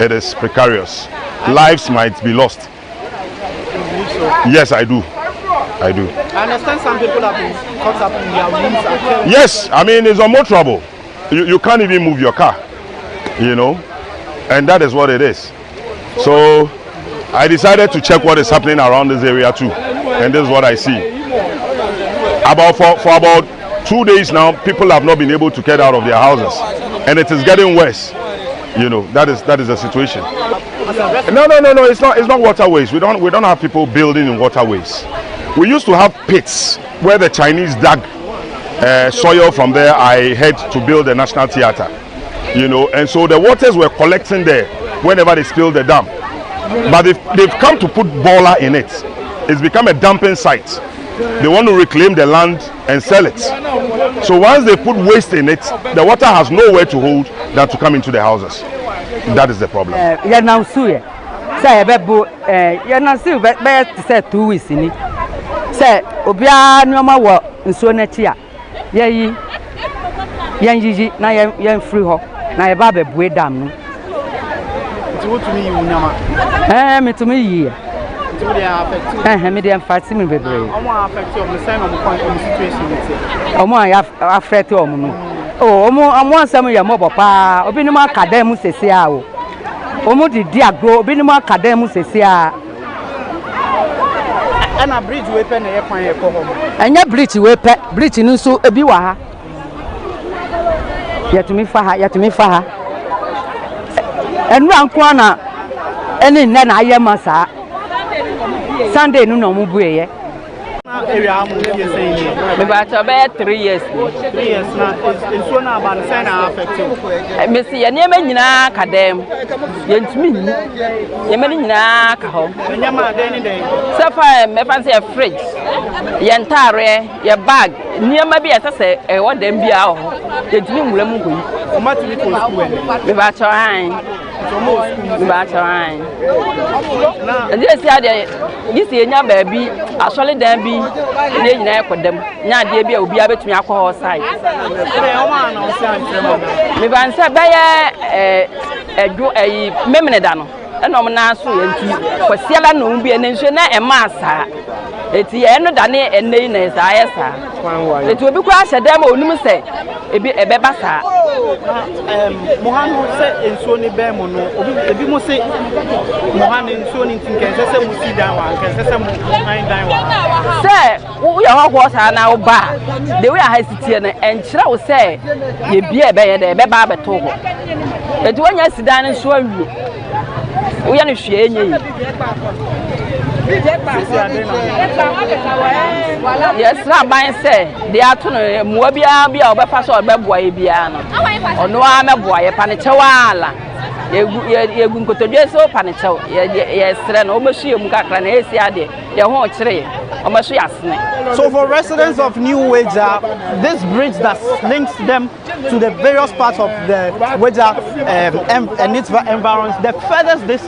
F: It is precarious. Lives might be lost. Yes, I do. I
C: understand some people have been caught up in their rooms.
F: Yes, I mean, it's more trouble. You can't even move your car, you know, and that is what it is. So I decided to check what is happening around this area too, and this is what I see. For about 2 days now, people have not been able to get out of their houses, and it is getting worse. You know, that is the situation. No, it's not waterways. We don't have people building in waterways. We used to have pits where the Chinese dug soil from there. I had to build a national theater, you know, and so the waters were collecting there whenever they spilled the dam. But they've come to put boiler in it. It's become a dumping site. They want to reclaim the land and sell it. So once they put waste in it, the water has nowhere to hold than to come into the houses. That is the problem.
G: Say bebu you na see be say 2 weeks ni. Say obia nneoma wo nsuo na chi a. Ye yi na ye free ho. Na ye ba bebu dam no.
C: Nti wo tumi yi unyama.
G: Me tumi yi.
C: Nti wo dey affect.
G: Me dey affect me bebre.
C: Omo affect you, me say no mo situation with.
G: Omo affect omo no. Oh, omo asem ye mo papa. Obi ni mo akadem mu sese a o. Omo di agro, obi ni mo akadem mu sese a.
C: Na bridge we pe na ye kwan ye ko ho.
G: Anya bridge we pe, bridge ni so ebi wa ha. Yatumi fa ha. Enu anko na eni nne na aye masa. Sunday nu no mu bueye.
C: Area amu ye say ni.
G: Me ba to be 3 years.
C: 3 years na is so na ban say na affect you.
G: Me see ye niam nyina kadem. Ye ntumi nyi. Ye me nyina ka ho.
C: Nyama den ni den.
G: So far me fancy a fridge. Ye ntare, ye bag. Niam bi atase e wo dem bia ho. Ye ntumi nwura mu koyi.
C: O ma tumi ko school
G: me ba to han. Me ba to han. Na ye see ade yi see nya ba bi asole dan bi ne nyina ekodam nya de bia obi abetumi akọ side me ban se beye edu memene da no eno na so yanti kwasiala no bi ene nso na ema asa eti ye no da ne ene na sa ya sa eti obi kwa hyedam onum se ebe basa
C: mohanu se enso ni be mo no obi mo se mohanu enso ni tinkense se mo si dan wa kense se mo nine dan wa
G: se wo ye ho sa na wo ba de we ha sitie na enkyira wo se ye bia ebe ye de ebe ba beto ho eti wonya sidan nso awie wo ya no hwie enye yes na ban say they are to no mo bia obefa so obeboa ye bia no ono a meboa ye pa ne chewala egu nkotodwe so pa ne chew ye sere no omehue mu kakra na esi ade ye ho kire omehue asene.
C: So for residents of New Weja, this bridge that links them to the various parts of the Weja and its environs, the furthest this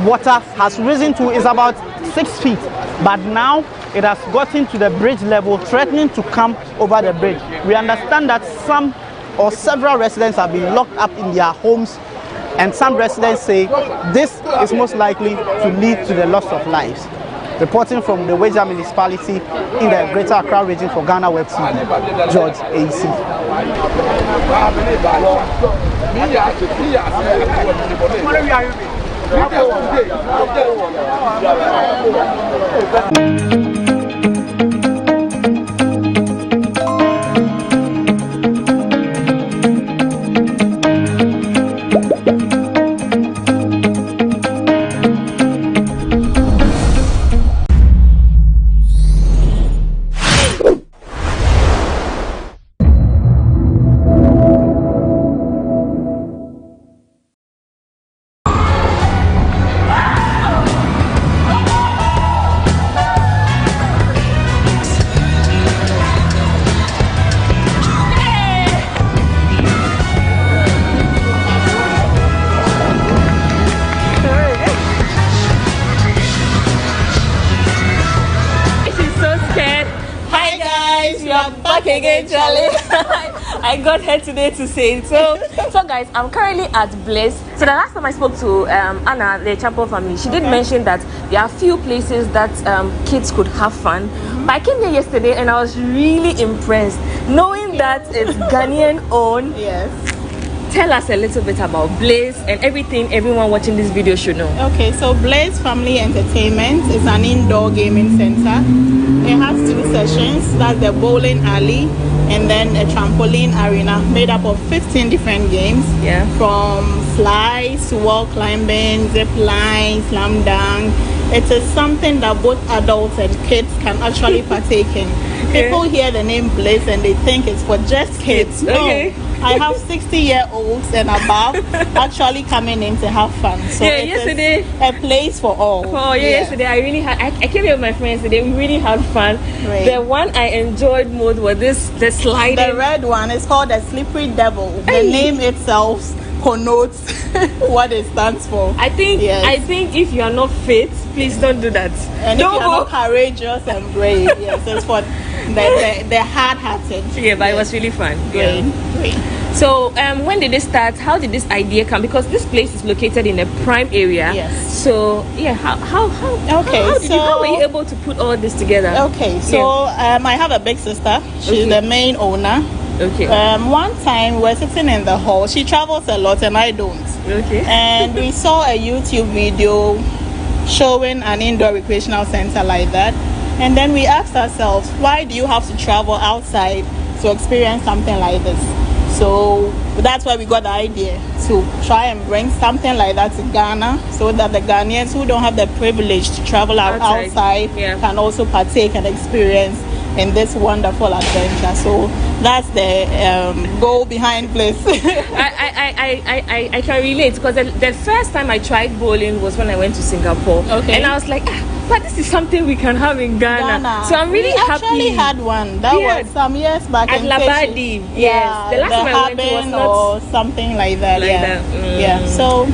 C: water has risen to is about 6 feet, but now it has gotten to the bridge level, threatening to come over the bridge. We understand that some or several residents have been locked up in their homes, and some residents say this is most likely to lead to the loss of lives. Reporting from the Weja municipality in the Greater Accra region for GhanaWeb TV, George AC.
H: Again, Charlie. I got here today to say it. So guys, I'm currently at Blaze. So the last time I spoke to Anna, the Champo family, she did mention that there are few places that kids could have fun. But I came here yesterday and I was really impressed, knowing that it's Ghanaian owned.
W: Yes.
H: Tell us a little bit about Blaze and everything everyone watching this video should know.
W: Okay, so Blaze Family Entertainment is an indoor gaming center. It has 2 sessions, that's the bowling alley and then a trampoline arena made up of 15 different games.
H: Yeah.
W: From slides, wall climbing, zip line, slam dunk. It is something that both adults and kids can actually partake in. People hear the name Blaze and they think it's for just kids.
H: Okay.
W: No. I have 60-year-olds and above actually coming in to have fun. So
H: yeah, yesterday
W: a place for all.
H: Oh yeah, yesterday I really had. I came here with my friends today. We really had fun.
W: Right.
H: The one I enjoyed most was the sliding.
W: The red one is called the Slippery Devil. The name itself connotes what it stands for.
H: I think if you are not fit, please don't do that.
W: And don't if you are not courageous and brave, yes, it's for the hard-hearted.
H: Yeah, but it was really fun.
W: Great.
H: Yeah. Great. So when did it start? How did this idea come? Because this place is located in a prime area.
W: Yes.
H: So yeah, how were you able to put all this together?
W: Okay, so I have a big sister. She's the main owner.
H: Okay.
W: One time we were sitting in the hall. She travels a lot and I don't.
H: Okay.
W: And we saw a YouTube video showing an indoor recreational center like that. And then we asked ourselves, why do you have to travel outside to experience something like this? So that's why we got the idea to try and bring something like that to Ghana, so that the Ghanaians who don't have the privilege to travel outside can also partake and experience in this wonderful adventure. So that's the goal behind Place.
H: I can relate, because the first time I tried bowling was when I went to Singapore. Okay. And I was like, but this is something we can have in Ghana. So I'm really happy.
W: We actually had one. That was some years back.
H: At Labadi.
W: Yes.
H: The last time I went was not...
W: or something like that. Yeah. So...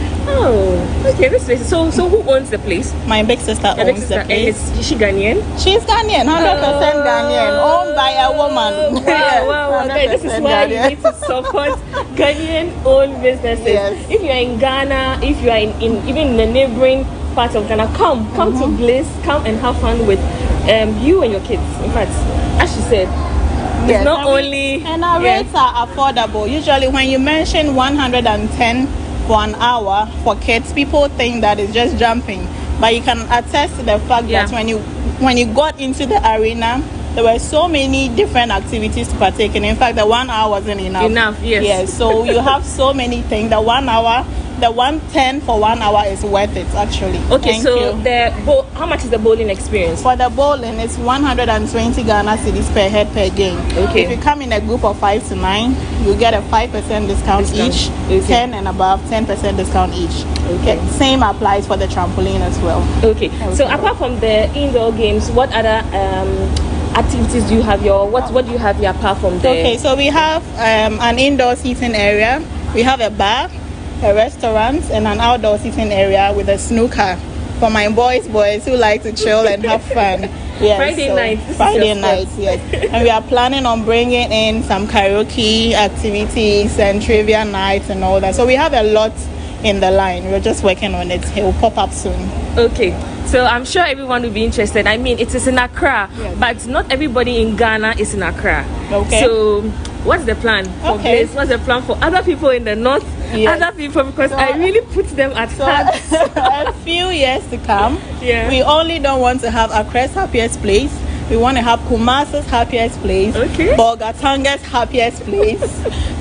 H: okay, this place. So who owns the place?
W: My big sister owns the place.
H: Is she Ghanaian?
W: She's Ghanaian, 100% Ghanaian, owned by a woman.
H: Wow. This is why you need to support Ghanaian-owned businesses. Yes. If you are in Ghana, if you are in even in the neighboring part of Ghana, come to Bliss, come and have fun with you and your kids. In fact, as she said, it's not only...
W: And our rates are affordable. Usually when you mention 110 for an hour for kids, people think that it's just jumping. But you can attest to the fact that when you got into the arena, there were so many different activities to partake in. In fact, the 1 hour wasn't enough. Yes, so you have so many things. The 1 hour, the 110 for 1 hour is worth it, actually.
H: Okay, how much is the bowling experience?
W: For the bowling, it's 120 Ghana cedis per head per game.
H: Okay.
W: If you come in a group of 5 to 9, you get a 5% discount each. Okay. 10 and above, 10% discount each. Okay. Same applies for the trampoline as well.
H: Okay. So apart from the indoor games, what other activities do you have? What do you have here apart from there?
W: Okay, so we have an indoor seating area. We have a bar, a restaurant, and an outdoor seating area with a snooker for my boys who like to chill and have fun. Yes, Friday nights, yes. And we are planning on bringing in some karaoke activities and trivia nights and all that. So we have a lot in the line. We're just working on it. It will pop up soon.
H: Okay. So I'm sure everyone will be interested. I mean, it is in Accra, but not everybody in Ghana is in Accra.
W: Okay.
H: So what's the plan for Place? What's the plan for other people in the north?
W: Yes.
H: Other people, because I really put them at heart.
W: A few years to come, we only don't want to have Accra's happiest place. We want to have Kumasi's happiest place, Bolgatanga's happiest place,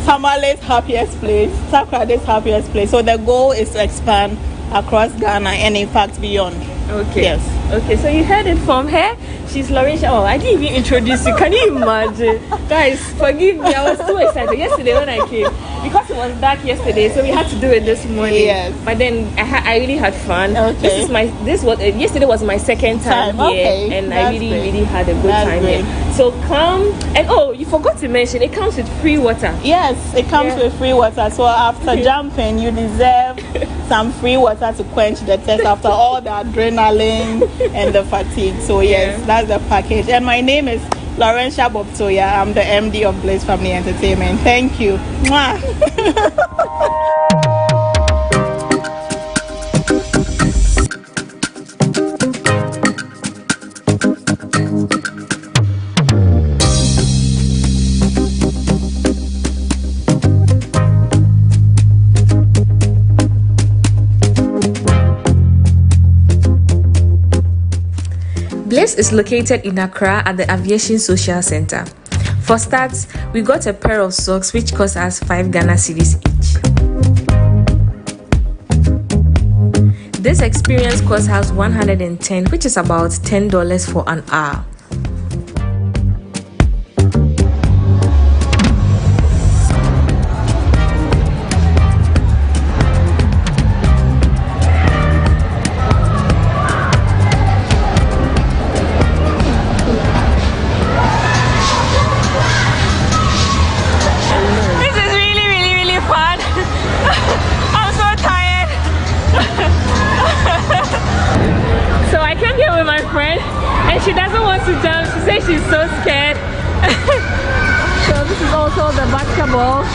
W: Tamale's happiest place, Takrade's happiest place. So the goal is to expand across Ghana and in fact beyond.
H: Okay.
W: Yes.
H: Okay, so you heard it from her. She's Lauren. Oh, I didn't even introduce you. Can you imagine? Guys, forgive me. I was so excited yesterday when I came. Because it was dark yesterday, so we had to do it this morning.
W: Yes.
H: But then I really had fun.
W: Okay.
H: Yesterday was my second time here, and I really had a good time here. So come, and you forgot to mention, it comes with free water.
W: Yes, it comes with free water. So after jumping, you deserve some free water to quench the thirst after all the adrenaline and the fatigue. So yes, that's the package. And my name is Laurentia Bobtoya. I'm the MD of Blaze Family Entertainment. Thank you. Mwah.
H: Blaze is located in Accra at the Aviation Social Center. For starts, we got a pair of socks which cost us 5 Ghana cedis each. This experience cost us 110, which is about $10 for an hour. wants to jump. She says she's so scared. So this is also the basketball.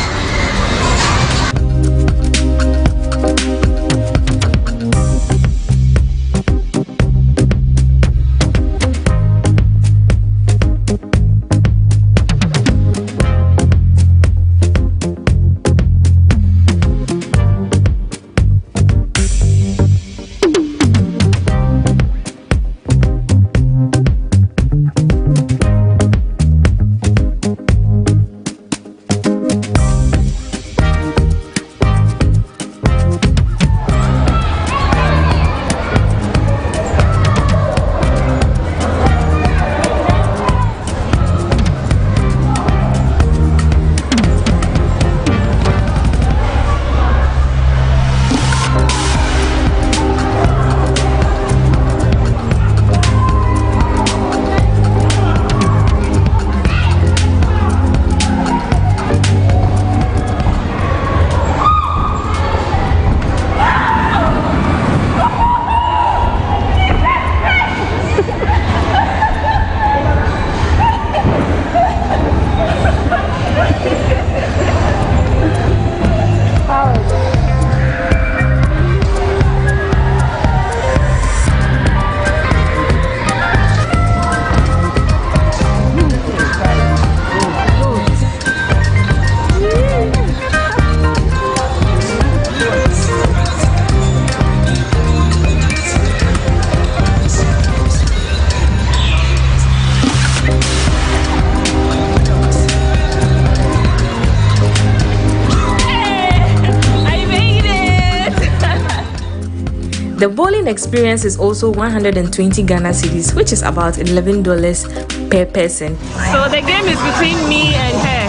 H: The bowling experience is also 120 Ghana cedis, which is about $11 per person. So the game is between me and her.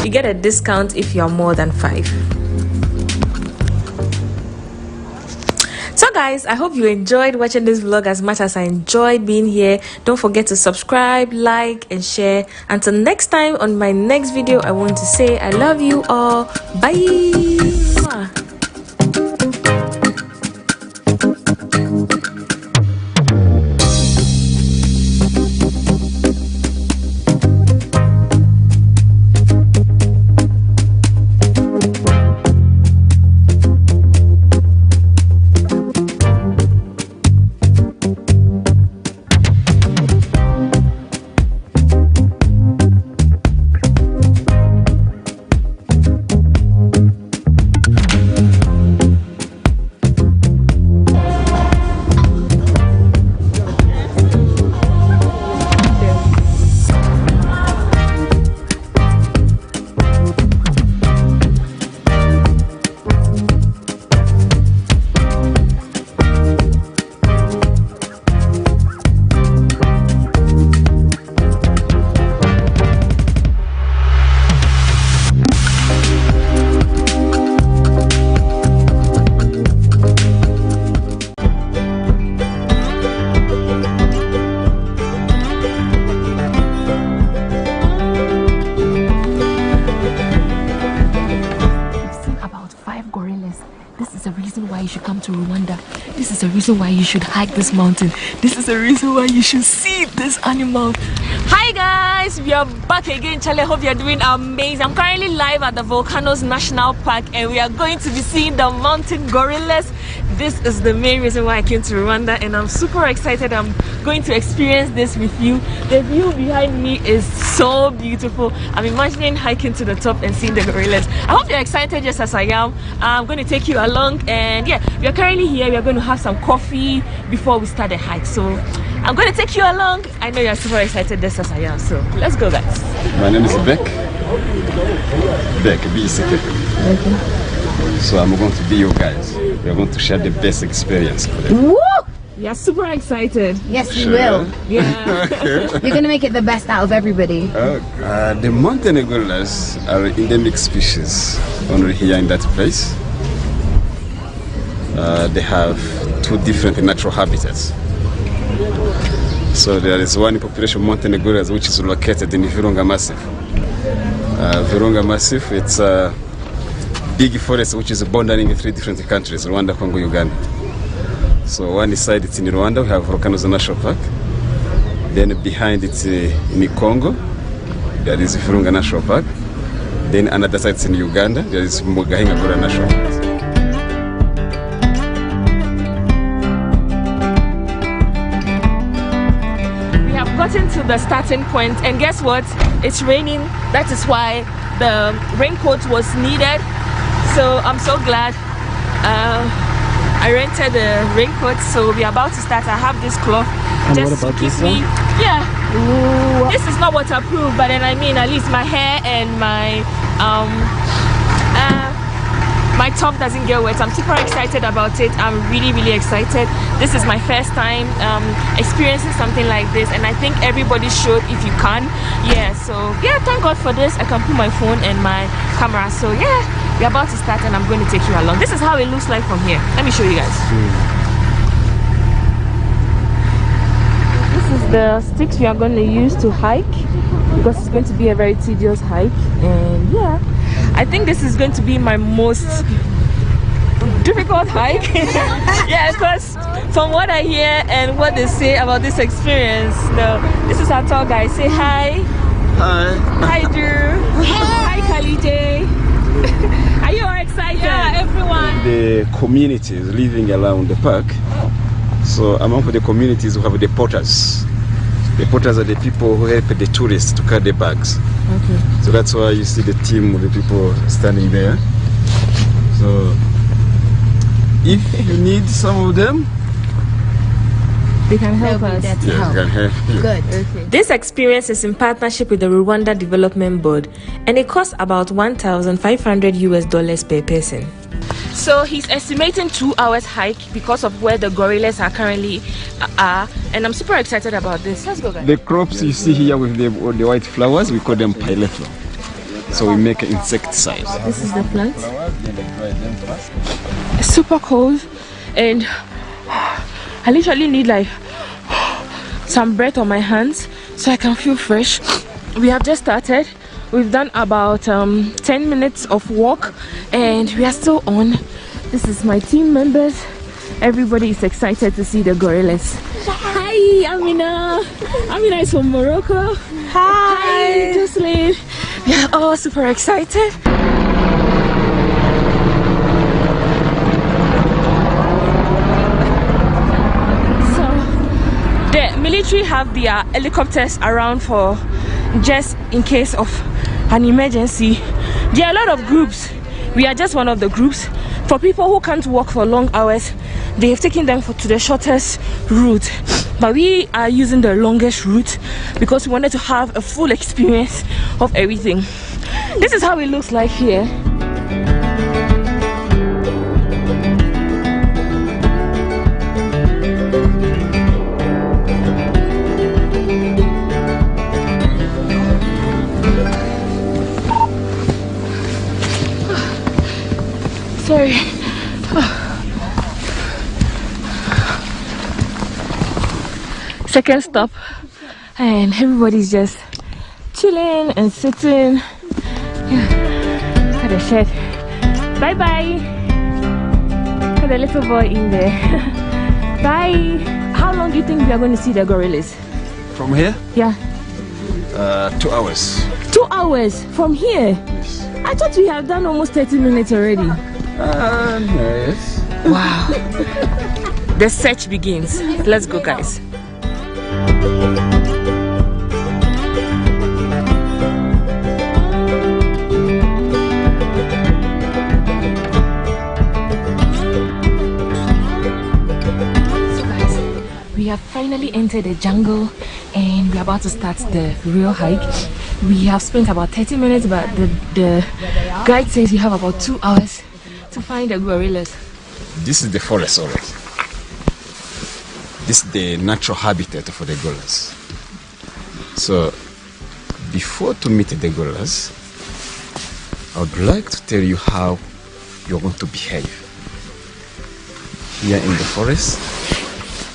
H: You get a discount if you are more than 5. So guys, I hope you enjoyed watching this vlog as much as I enjoyed being here. Don't forget to subscribe, like and share. Until next time, on my next video, I want to say I love you all. Bye. you should come to Rwanda. This is the reason why you should hike this mountain. This is the reason why you should see this animal. Hi guys, we are back again. Charlie, hope you're doing amazing. I'm currently live at the Volcanoes National Park and we are going to be seeing the mountain gorillas. This is the main reason why I came to Rwanda and I'm super excited. I'm going to experience this with you. The view behind me is so beautiful. I'm imagining hiking to the top and seeing the gorillas. I hope you're excited just as I am. I'm going to take you along and yeah, we are currently here. We are going to have some coffee before we start the hike. So I'm going to take you along. I know you're super excited just as I am. So let's go guys.
A: My name is Beck. B-E-C-K. So I'm going to be your guys. We are going to share the best experience for them.
H: Woo! We are super excited.
J: Yes, we will.
H: Yeah.
J: You're going to make it the best out of everybody.
A: The mountain gorillas are endemic species only here in that place. They have two different natural habitats. So there is one population of mountain gorillas which is located in Virunga Massif. Virunga Massif, it's a big forest which is bordering 3 different countries, Rwanda, Congo, Uganda. So one side it's in Rwanda, we have Volcanoes National Park. Then behind it's in Congo, there is Virunga National Park. Then another side it's in Uganda, there is Mugahinga Gorilla National Park.
H: We have gotten to the starting point, and guess what? It's raining. That is why the raincoat was needed. So I'm so glad I rented a raincoat. So we're about to start. I have this cloth just to keep me. Yeah. Ooh. This is not waterproof, but then I mean at least my hair and my top doesn't get wet. I'm super excited about it. I'm really excited. This is my first time experiencing something like this, and I think everybody should if you can. Yeah, so yeah, thank God for this. I can put my phone and my camera. So yeah, we're about to start and I'm going to take you along. This is how it looks like from here. Let me show you guys. This is the sticks we are going to use to hike, because it's going to be a very tedious hike. And yeah, I think this is going to be my most difficult hike. Yeah, because from what I hear and what they say about this experience, this is our tour guide. Say hi.
A: Hi.
H: Hi, Drew. Hi, Kalite. Are you all excited? Yeah, everyone.
A: The communities living around the park. So among the communities, we have the porters. The porters are the people who help the tourists to carry the bags.
H: Okay.
A: So that's why you see the team of the people standing there. So if you need some of them,
H: they can help us.
A: Yes, they can help you.
H: Good. Okay. This experience is in partnership with the Rwanda Development Board, and it costs about $1,500 per person. So he's estimating 2 hours hike because of where the gorillas are currently and I'm super excited about this. Let's go, guys.
A: The crops you see here with the white flowers, we call them pilephra. So we make an insecticide.
H: This is the plant. It's super cold, and I literally need like some breath on my hands so I can feel fresh. We have just started. We've done about 10 minutes of walk and we are still on. This is my team members. Everybody is excited to see the gorillas. Hi, Amina. Amina is from Morocco. Hi, Jocelyn. We are all super excited. So the military have their helicopters around for just in case of an emergency. There are a lot of groups. We are just one of the groups. For people who can't walk for long hours, they have taken them to the shortest route, but we are using the longest route because we wanted to have a full experience of everything. This is how it looks like here. Sorry. Second stop, and everybody's just chilling and sitting. Got a shed. Bye bye. Got a little boy in there. Bye. How long do you think we are going to see the gorillas?
A: From here?
H: Yeah.
A: 2 hours.
H: 2 hours from here?
A: Yes.
H: I thought we have done almost 30 minutes already.
A: Yes.
H: Wow. The search begins. Let's go, guys. We have finally entered the jungle and we're about to start the real hike. We have spent about 30 minutes, but the guide says you have about 2 hours to find the gorillas.
A: This is the forest already. This is the natural habitat for the gorillas. So before to meet the gorillas, I would like to tell you how you're going to behave here in the forest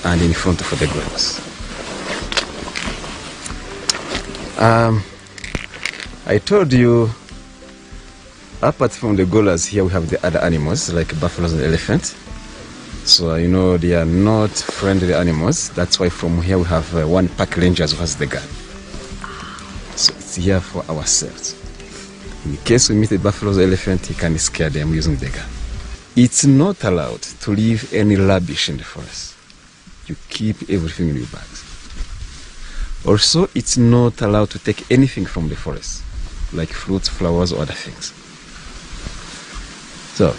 A: and in front of the gorillas. I told you, apart from the gorillas, here we have the other animals like buffaloes and elephants. So, you know, they are not friendly animals. That's why from here we have one park ranger who has the gun. So it's here for ourselves. In case we meet a buffalo or elephant, he can scare them using the gun. It's not allowed to leave any rubbish in the forest. You keep everything in your bags. Also, it's not allowed to take anything from the forest, like fruits, flowers, or other things. So,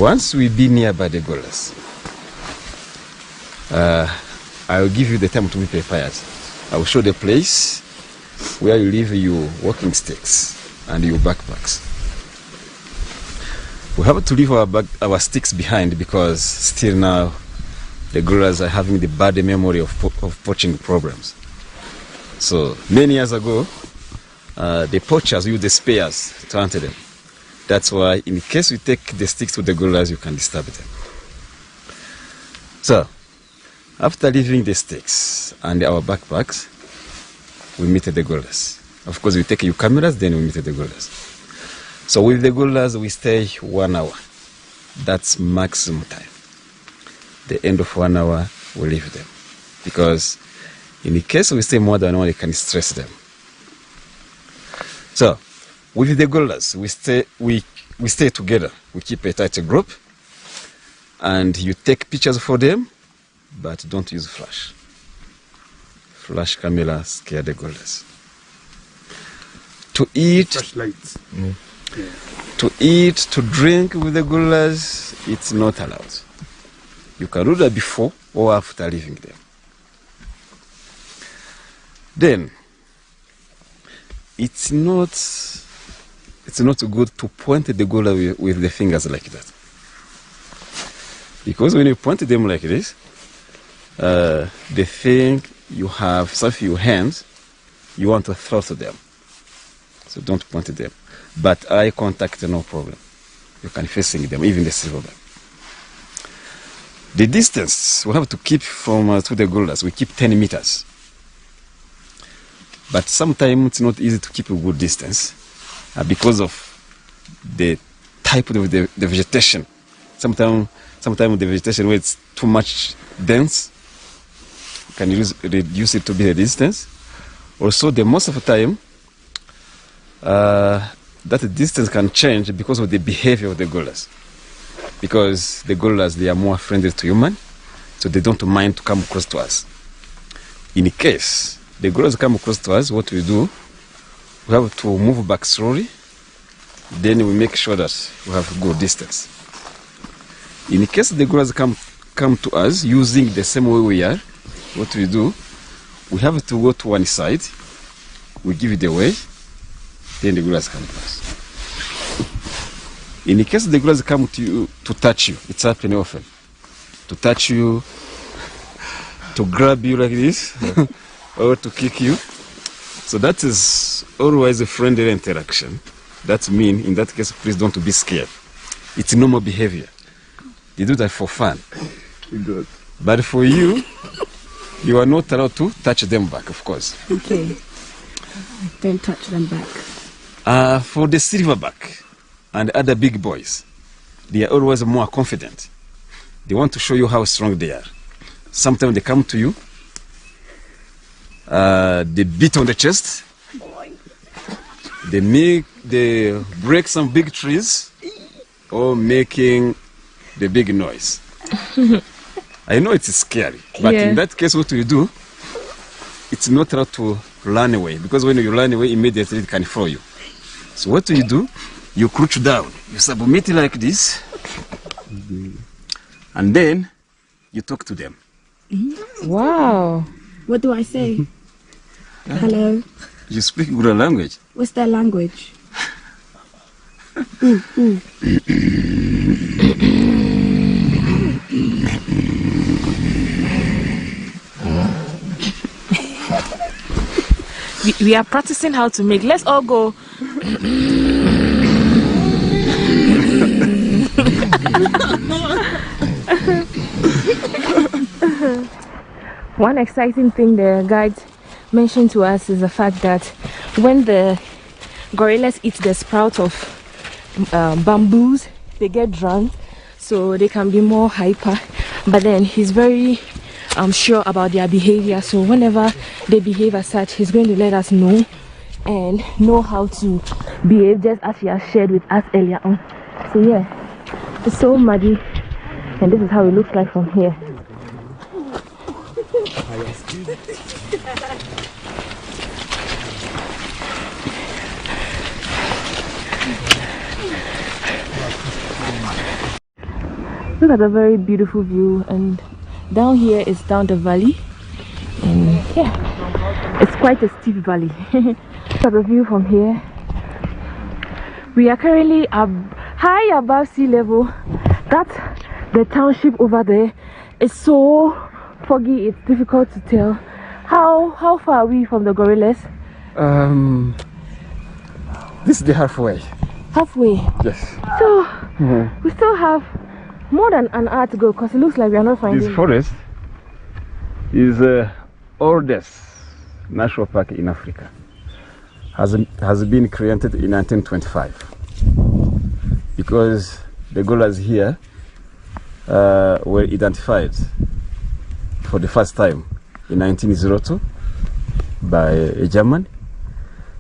A: once we be nearby the gorillas, I will give you the time to be prepared. I will show the place where you leave your walking sticks and your backpacks. We have to leave our sticks behind because still now the gorillas are having the bad memory of poaching problems. So many years ago, the poachers used the spears to hunt them. That's why in case we take the sticks to the gorillas, you can disturb them. So, after leaving the sticks and our backpacks, we meet the gorillas. Of course, we take your cameras, then we meet the gorillas. So with the gorillas, we stay 1 hour. That's maximum time. The end of 1 hour, we leave them. Because in the case we stay more than 1 hour, it can stress them. So, with the gorillas, we stay together. We keep a tight group, and you take pictures for them, but don't use flash. Flash camera scare the gorillas. To eat, to eat, to drink with the gorillas, it's not allowed. You can do that before or after leaving them. Then, it's not good to point the gorilla with the fingers like that. Because when you point them like this, they think you have something in your hands, you want to throw to them. So don't point at them. But eye contact, no problem. You can facing them, even the silverback. The distance we have to keep from to the gorillas, we keep 10 meters. But sometimes it's not easy to keep a good distance because of the type of the vegetation. Sometimes the vegetation where it's too much dense, you can reduce it to be a distance. Also, the most of the time, that distance can change because of the behavior of the gorillas. Because the gorillas, they are more friendly to humans, so they don't mind to come close to us. In case the gorillas come close to us, what we do, we have to move back slowly, then we make sure that we have a good distance. In case the gorillas come to us using the same way we are, what we do, we have to go to one side, we give it away, then the gorillas come to us. In case the gorillas come to you to touch you, it's happening often. To touch you, to grab you like this, or to kick you. So that is always a friendly interaction. That means, in that case, please don't be scared. It's normal behavior. They do that for fun. Good. But for you, you are not allowed to touch them back, of course.
E: Okay. Don't touch them back.
A: For the silverback and other big boys, they are always more confident. They want to show you how strong they are. Sometimes they come to you, they beat on the chest, they break some big trees, or making the big noise. I know it's scary, but in that case, what you do, it's not allowed to run away, because when you run away, immediately it can follow you. So what do? You crouch down, you submit like this, and then you talk to them.
J: Wow. What do I say? Hello.
A: You speak good language.
J: What's their language?
H: We are practicing how to make. Let's all go. One exciting thing the guide mentioned to us is the fact that when the gorillas eat the sprout of bamboos, they get drunk. so they can be more hyper. But then he's very sure about their behavior, so whenever they behave as such, he's going to let us know and know how to behave, just as he has shared with us earlier on. So yeah, it's so muddy, and this is how it looks like from here. Look at the very beautiful view, and down here is down the valley, and yeah, it's quite a steep valley. Look at the view from here. We are currently high above sea level. That's the township over there. It's so foggy, it's difficult to tell. How far are we from the gorillas?
A: This is the halfway.
H: Halfway?
A: Yes.
H: So we still have more than an hour to go, because it looks like we are not finding.
A: This forest is the oldest national park in Africa. Has been created in 1925 because the gorillas here were identified for the first time in 1902 by a German.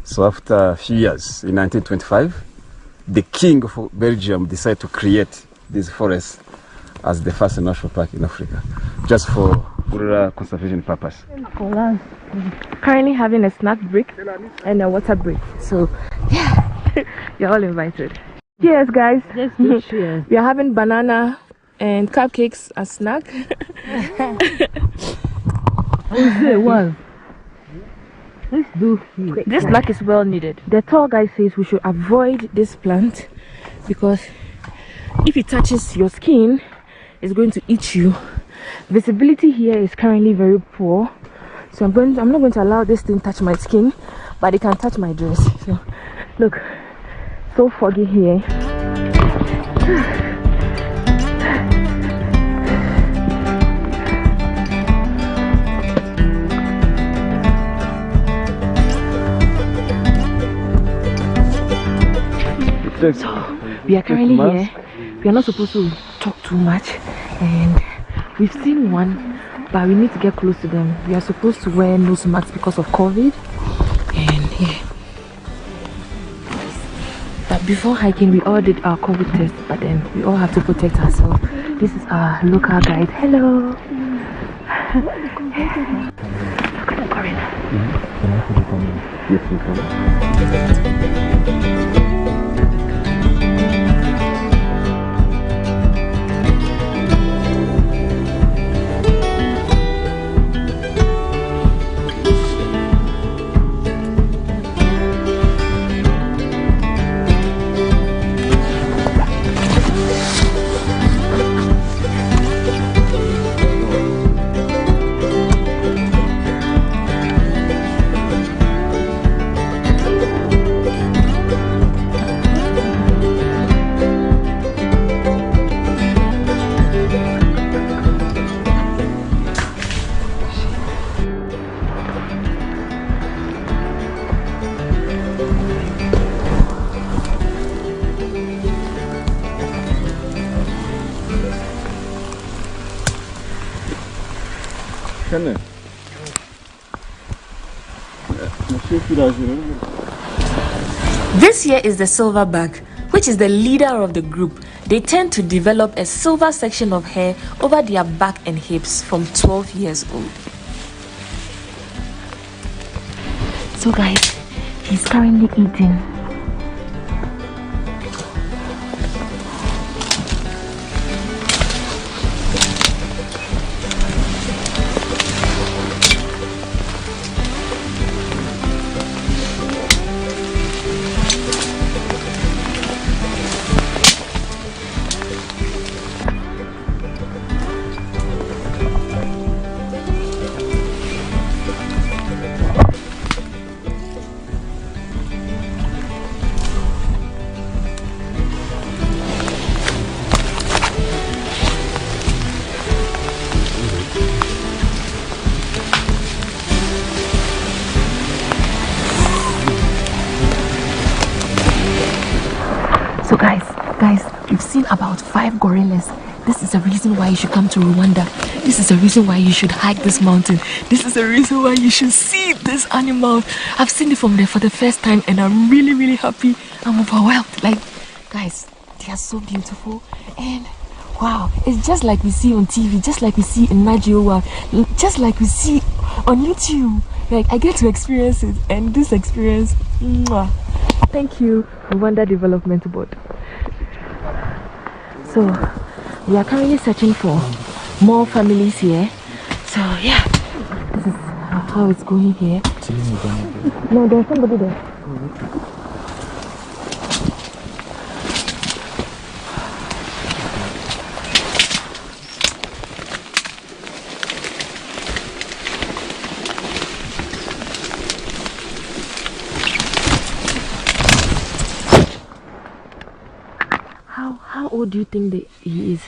A: So after a few years, in 1925, the king of Belgium decided to create this forest as the first national park in Africa, just for gorilla conservation purpose.
H: Currently having a snack break and a water break, so yeah, you're all invited. Cheers, guys. Yes, cheers. We are having banana and cupcakes as snack. This snack is well needed. The tall guy says we should avoid this plant because if it touches your skin, it's going to eat you. Visibility here is currently very poor, so I'm not going to allow this thing touch my skin, but it can touch my dress. So look, so foggy here. So we are currently here. We are not supposed to talk too much, and we've seen one, but we need to get close to them. We are supposed to wear nose masks because of COVID, and yeah. But before hiking, we all did our COVID test, but then we all have to protect ourselves. This is our local guide. Hello. Look at the gorilla.
K: This here is the silverback, which is the leader of the group. They tend to develop a silver section of hair over their back and hips from 12 years old.
H: So guys, he's currently eating. So guys,
K: You've seen about 5 gorillas. This is a reason why you should come to Rwanda. This is a reason why you should hike this mountain. This is a reason why you should see this animal. I've seen it from there for the first time and I'm really, really happy. I'm overwhelmed. Like, guys, they are so beautiful. And wow, it's just like we see on TV, just like we see in Nigeria, just like we see on YouTube. Like, I get to experience it, and this experience, mwah. Thank you, Rwanda Development Board. So, we are currently searching for more families here. So, yeah, this is how it's going here. No, there's somebody there. How old do you think that he is?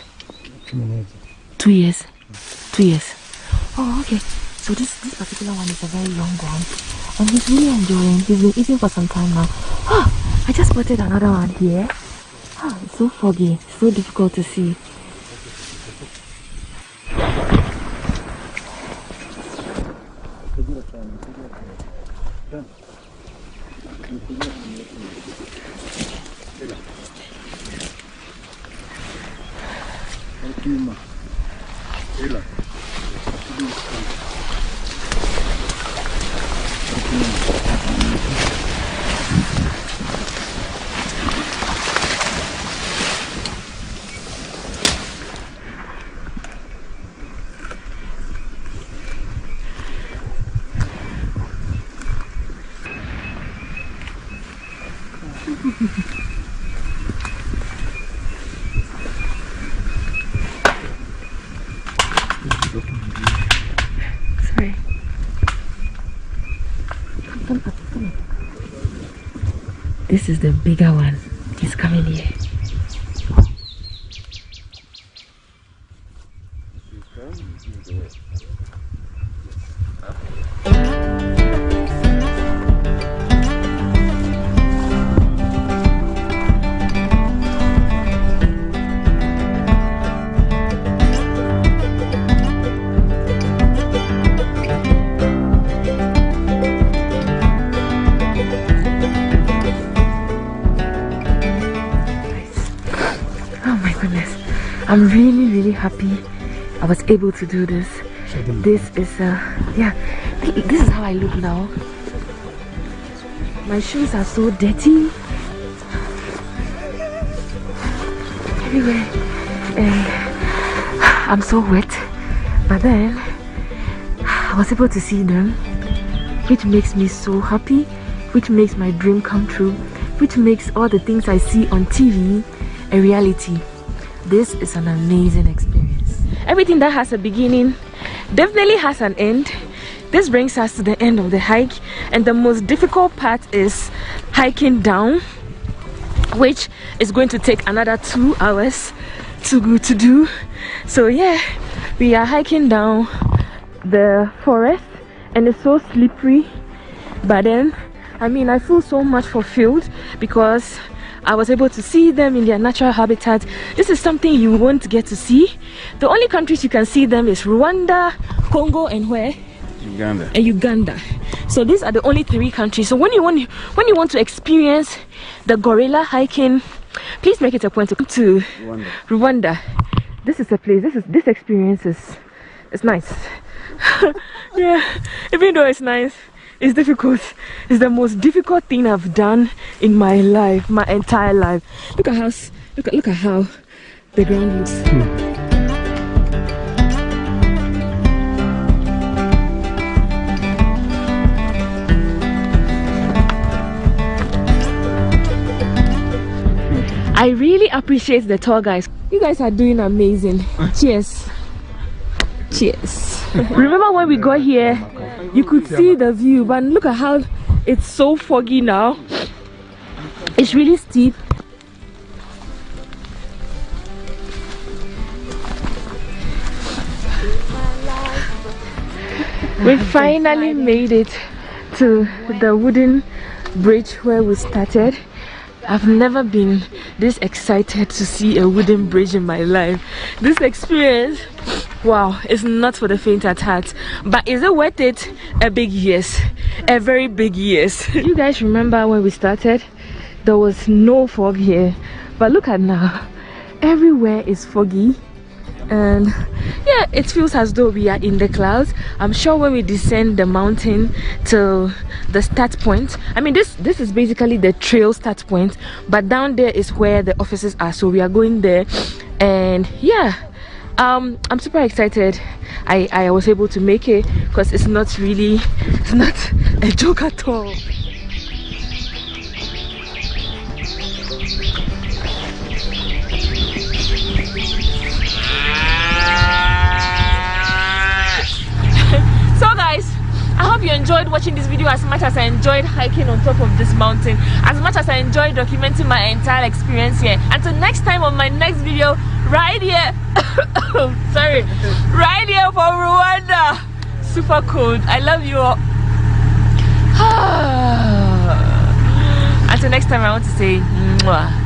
K: 2 years. 2 years. Oh, okay. So this particular one is a very young one, and he's really enjoying. He's been eating for some time now. Oh, I just spotted another one here. Oh, it's so foggy, so difficult to see. Sorry. This is the bigger one. He's coming here. I'm really, really happy I was able to do this. This is yeah, this is how I look now. My shoes are so dirty everywhere and I'm so wet, but then I was able to see them, which makes me so happy, which makes my dream come true, which makes all the things I see on TV a reality. This is an amazing experience. Everything that has a beginning definitely has an end. This brings us to the end of the hike, and the most difficult part is hiking down, which is going to take another 2 hours to do. So yeah, we are hiking down the forest and it's so slippery, but then I mean I feel so much fulfilled because I was able to see them in their natural habitat. This is something you won't get to see. The only countries you can see them is Rwanda, Congo, and where?
A: Uganda.
K: And Uganda. So these are the only 3 countries. So when you want to experience the gorilla hiking, please make it a point to come to Rwanda. This is a place. This experience is nice. Yeah, even though it's nice, it's difficult. It's the most difficult thing I've done in my life, my entire life. Look at how the ground looks. I really appreciate the tour guys. You guys are doing amazing. Cheers. Cheers. Remember when we got here, you could see the view, but look at how it's so foggy now. It's really steep. We finally made it to the wooden bridge where we started. I've never been this excited to see a wooden bridge in my life. This experience, wow, it's not for the faint at heart. But is it worth it? A big yes. A very big yes. You guys remember when we started? There was no fog here. But look at now. Everywhere is foggy. And yeah, it feels as though we are in the clouds. I'm sure when we descend the mountain to the start point, I mean this is basically the trail start point, but down there is where the offices are, so we are going there. And yeah, I'm super excited. I was able to make it, because it's not a joke at all. So guys, I hope you enjoyed watching this video as much as I enjoyed hiking on top of this mountain, as much as I enjoyed documenting my entire experience here. Until next time on my next video, right here sorry, right here for Rwanda. Super cold. I love you all. Until next time, I want to say mwah.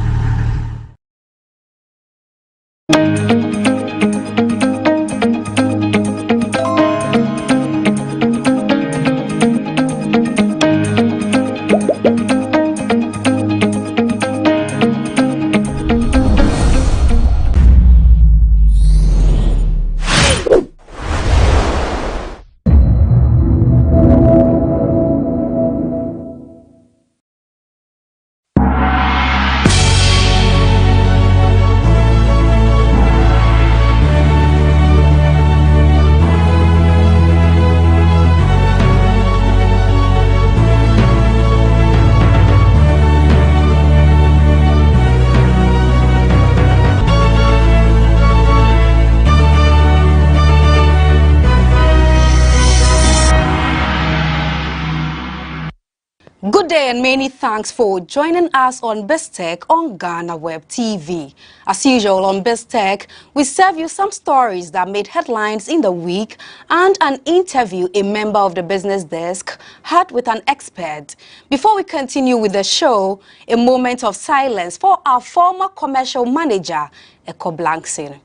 L: Good day and many thanks for joining us on BizTech on GhanaWeb TV. As usual on BizTech, we serve you some stories that made headlines in the week and an interview a member of the business desk had with an expert. Before we continue with the show, a moment of silence for our former commercial manager, Eko Blankson.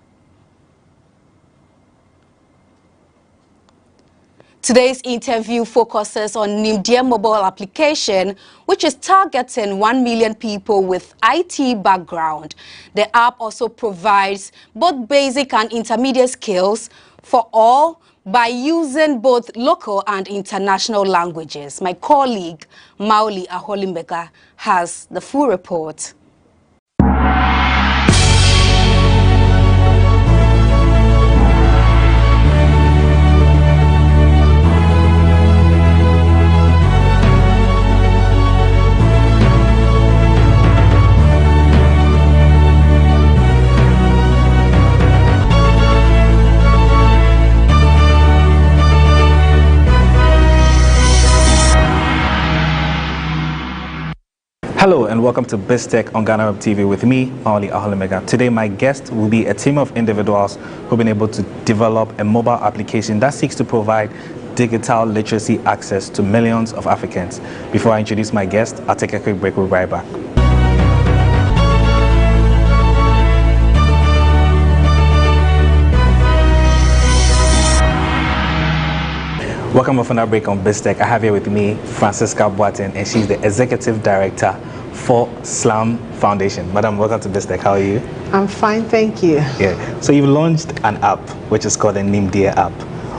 L: Today's interview focuses on Nimde3 mobile application, which is targeting 1 million people with IT background. The app also provides both basic and intermediate skills for all by using both local and international languages. My colleague, Mauli Aholimbeka, has the full report.
O: Hello and welcome to BizTech on GhanaWeb TV with me, Mauli Aholemega. Today my guest will be a team of individuals who have been able to develop a mobile application that seeks to provide digital literacy access to millions of Africans. Before I introduce my guest, I'll take a quick break. We'll be right back. Welcome off on our break on BizTech. I have here with me Francisca Boateng, and she's the Executive Director for Slam Foundation. Madam, welcome to BizTech. How are you?
P: I'm fine, thank you.
O: Yeah. So you've launched an app which is called the Nimde3 app.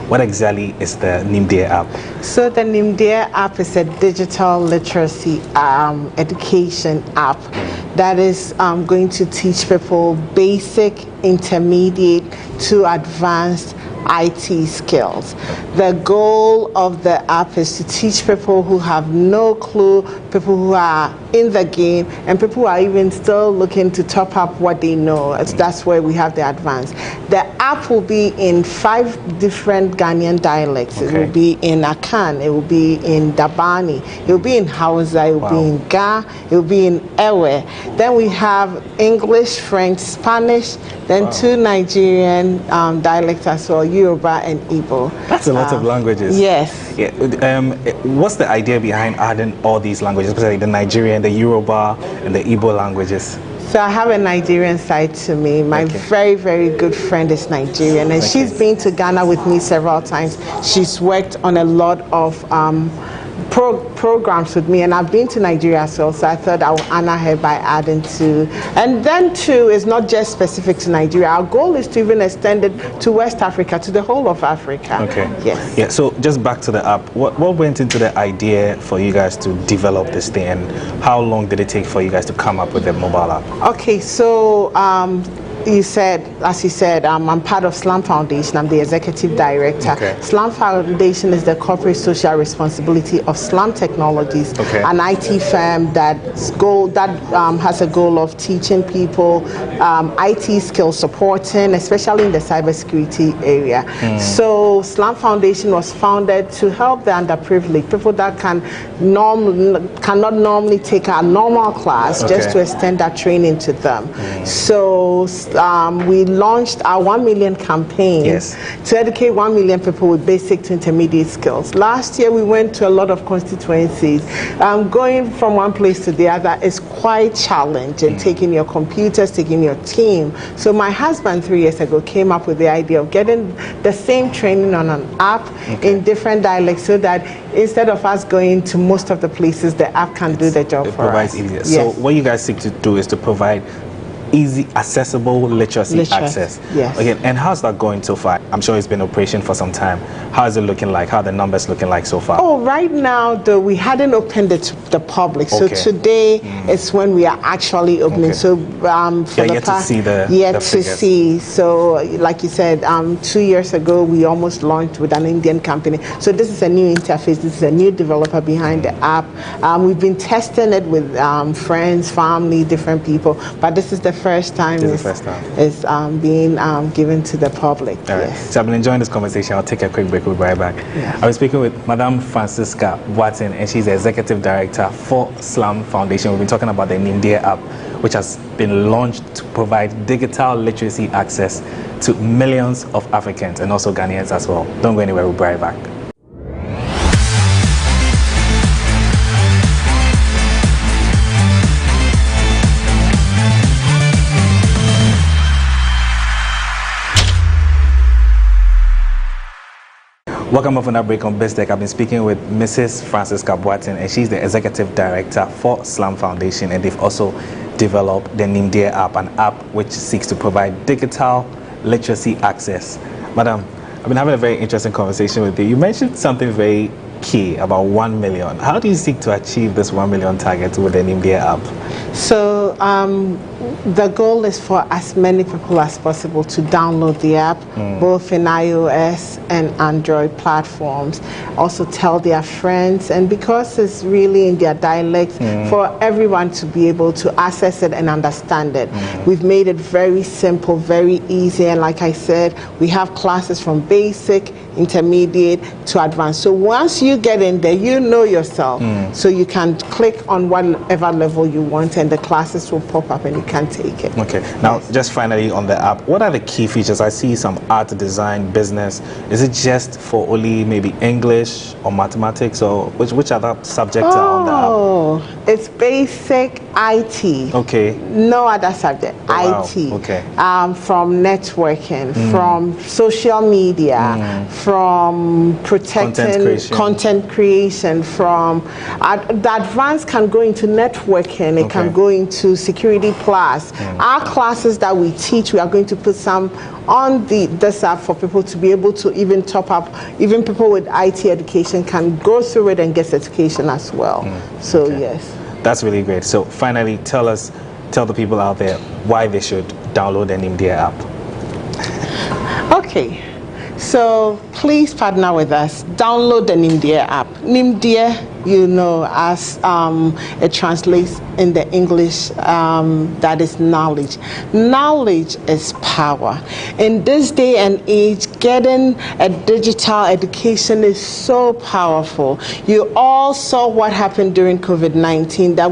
O: What exactly is the Nimde3 app?
P: So the Nimde3 app is a digital literacy education app that is going to teach people basic, intermediate to advanced IT skills. The goal of the app is to teach people who have no clue, people who are in the game, and people who are even still looking to top up what they know. That's where we have the advanced. The app will be in 5 different Ghanaian dialects. Okay. It will be in Akan, it will be in Dabani, it will be in Hausa, it will be in Ga, it will be in Ewe. Then we have English, French, Spanish, then 2 Nigerian dialects as well, Yoruba and Igbo.
O: That's a lot of languages.
P: Yes.
O: Yeah. What's the idea behind adding all these languages, especially the Nigerian, the Yoruba, and the Igbo languages?
P: So I have a Nigerian side to me. My very, very good friend is Nigerian, and she's been to Ghana with me several times. She's worked on a lot of programs with me, and I've been to Nigeria as well, so I thought I would honor her by adding 2. And then 2 is not just specific to Nigeria. Our goal is to even extend it to West Africa, to the whole of Africa.
O: Okay.
P: Yes.
O: Yeah, so just back to the app, what went into the idea for you guys to develop this thing, and how long did it take for you guys to come up with the mobile app?
P: Okay, so as you said, I'm part of SLAM Foundation. I'm the executive director.
O: Okay.
P: SLAM Foundation is the corporate social responsibility of SLAM Technologies, an IT firm that has a goal of teaching people IT skills, supporting, especially in the cybersecurity area. So SLAM Foundation was founded to help the underprivileged, people that cannot normally take a normal class, just to extend that training to them. So we launched our 1 million campaign to educate 1 million people with basic to intermediate skills. Last year we went to a lot of constituencies. Going from one place to the other is quite challenging, taking your computers, taking your team. So my husband 3 years ago came up with the idea of getting the same training on an app in different dialects, so that instead of us going to most of the places, the app can do the job for us.
O: Easier. So what you guys seek to do is to provide easy, accessible literacy access.
P: Yes.
O: Okay, and how's that going so far? I'm sure it's been in operation for some time. How is it looking like? How are the numbers looking like so far?
P: Oh, right now, though, we hadn't opened it to the public. So today is when we are actually opening. So for
O: yet to see the
P: figures. So like you said, 2 years ago, we almost launched with an Indian company. So this is a new interface. This is a new developer behind the app. We've been testing it with friends, family, different people. But this is the first time it's being given to the public. Yes.
O: So I've been enjoying this conversation. I'll take a quick break. We'll be right back. I was speaking with Madame Francisca Boateng, and she's the Executive Director for SLAM Foundation. We've been talking about the Nimde3 app, which has been launched to provide digital literacy access to millions of Africans and also Ghanaians as well. Don't go anywhere. We'll be right back. Welcome up on that break on BizTech. I've been speaking with Mrs. Francisca Boateng, and she's the Executive Director for SLAM Foundation, and they've also developed the Nimde3 app, an app which seeks to provide digital literacy access. Madam, I've been having a very interesting conversation with you. You mentioned something very key about 1 million. How do you seek to achieve this 1 million target with the Nimde3 app?
P: So the goal is for as many people as possible to download the app, both in iOS and Android platforms. Also tell their friends, and because it's really in their dialect, for everyone to be able to access it and understand it. We've made it very simple, very easy, and like I said, we have classes from basic, intermediate to advanced. So once you get in there, you know yourself. So you can click on whatever level you want, and the classes will pop up and you can take it.
O: Okay. Now, just finally on the app, what are the key features? I see some art, design, business. Is it just for only maybe English or mathematics, or which other subjects are on the app?
P: Oh, it's basic IT.
O: Okay.
P: No other subject. IT.
O: Okay.
P: From networking, from social media, from protecting content creation, from the advanced can go into networking, it can go into security plus. Our classes that we teach, we are going to put some on this app for people to be able to even top up. Even people with IT education can go through it and get certification as well. So yes.
O: That's really great. So finally, tell the people out there why they should download the Nimde3 app.
P: Okay. So please partner with us. Download the Nimde3 app. Nimde3, you know, as it translates in the English, that is knowledge. Knowledge is power. In this day and age, getting a digital education is so powerful. You all saw what happened during COVID-19, that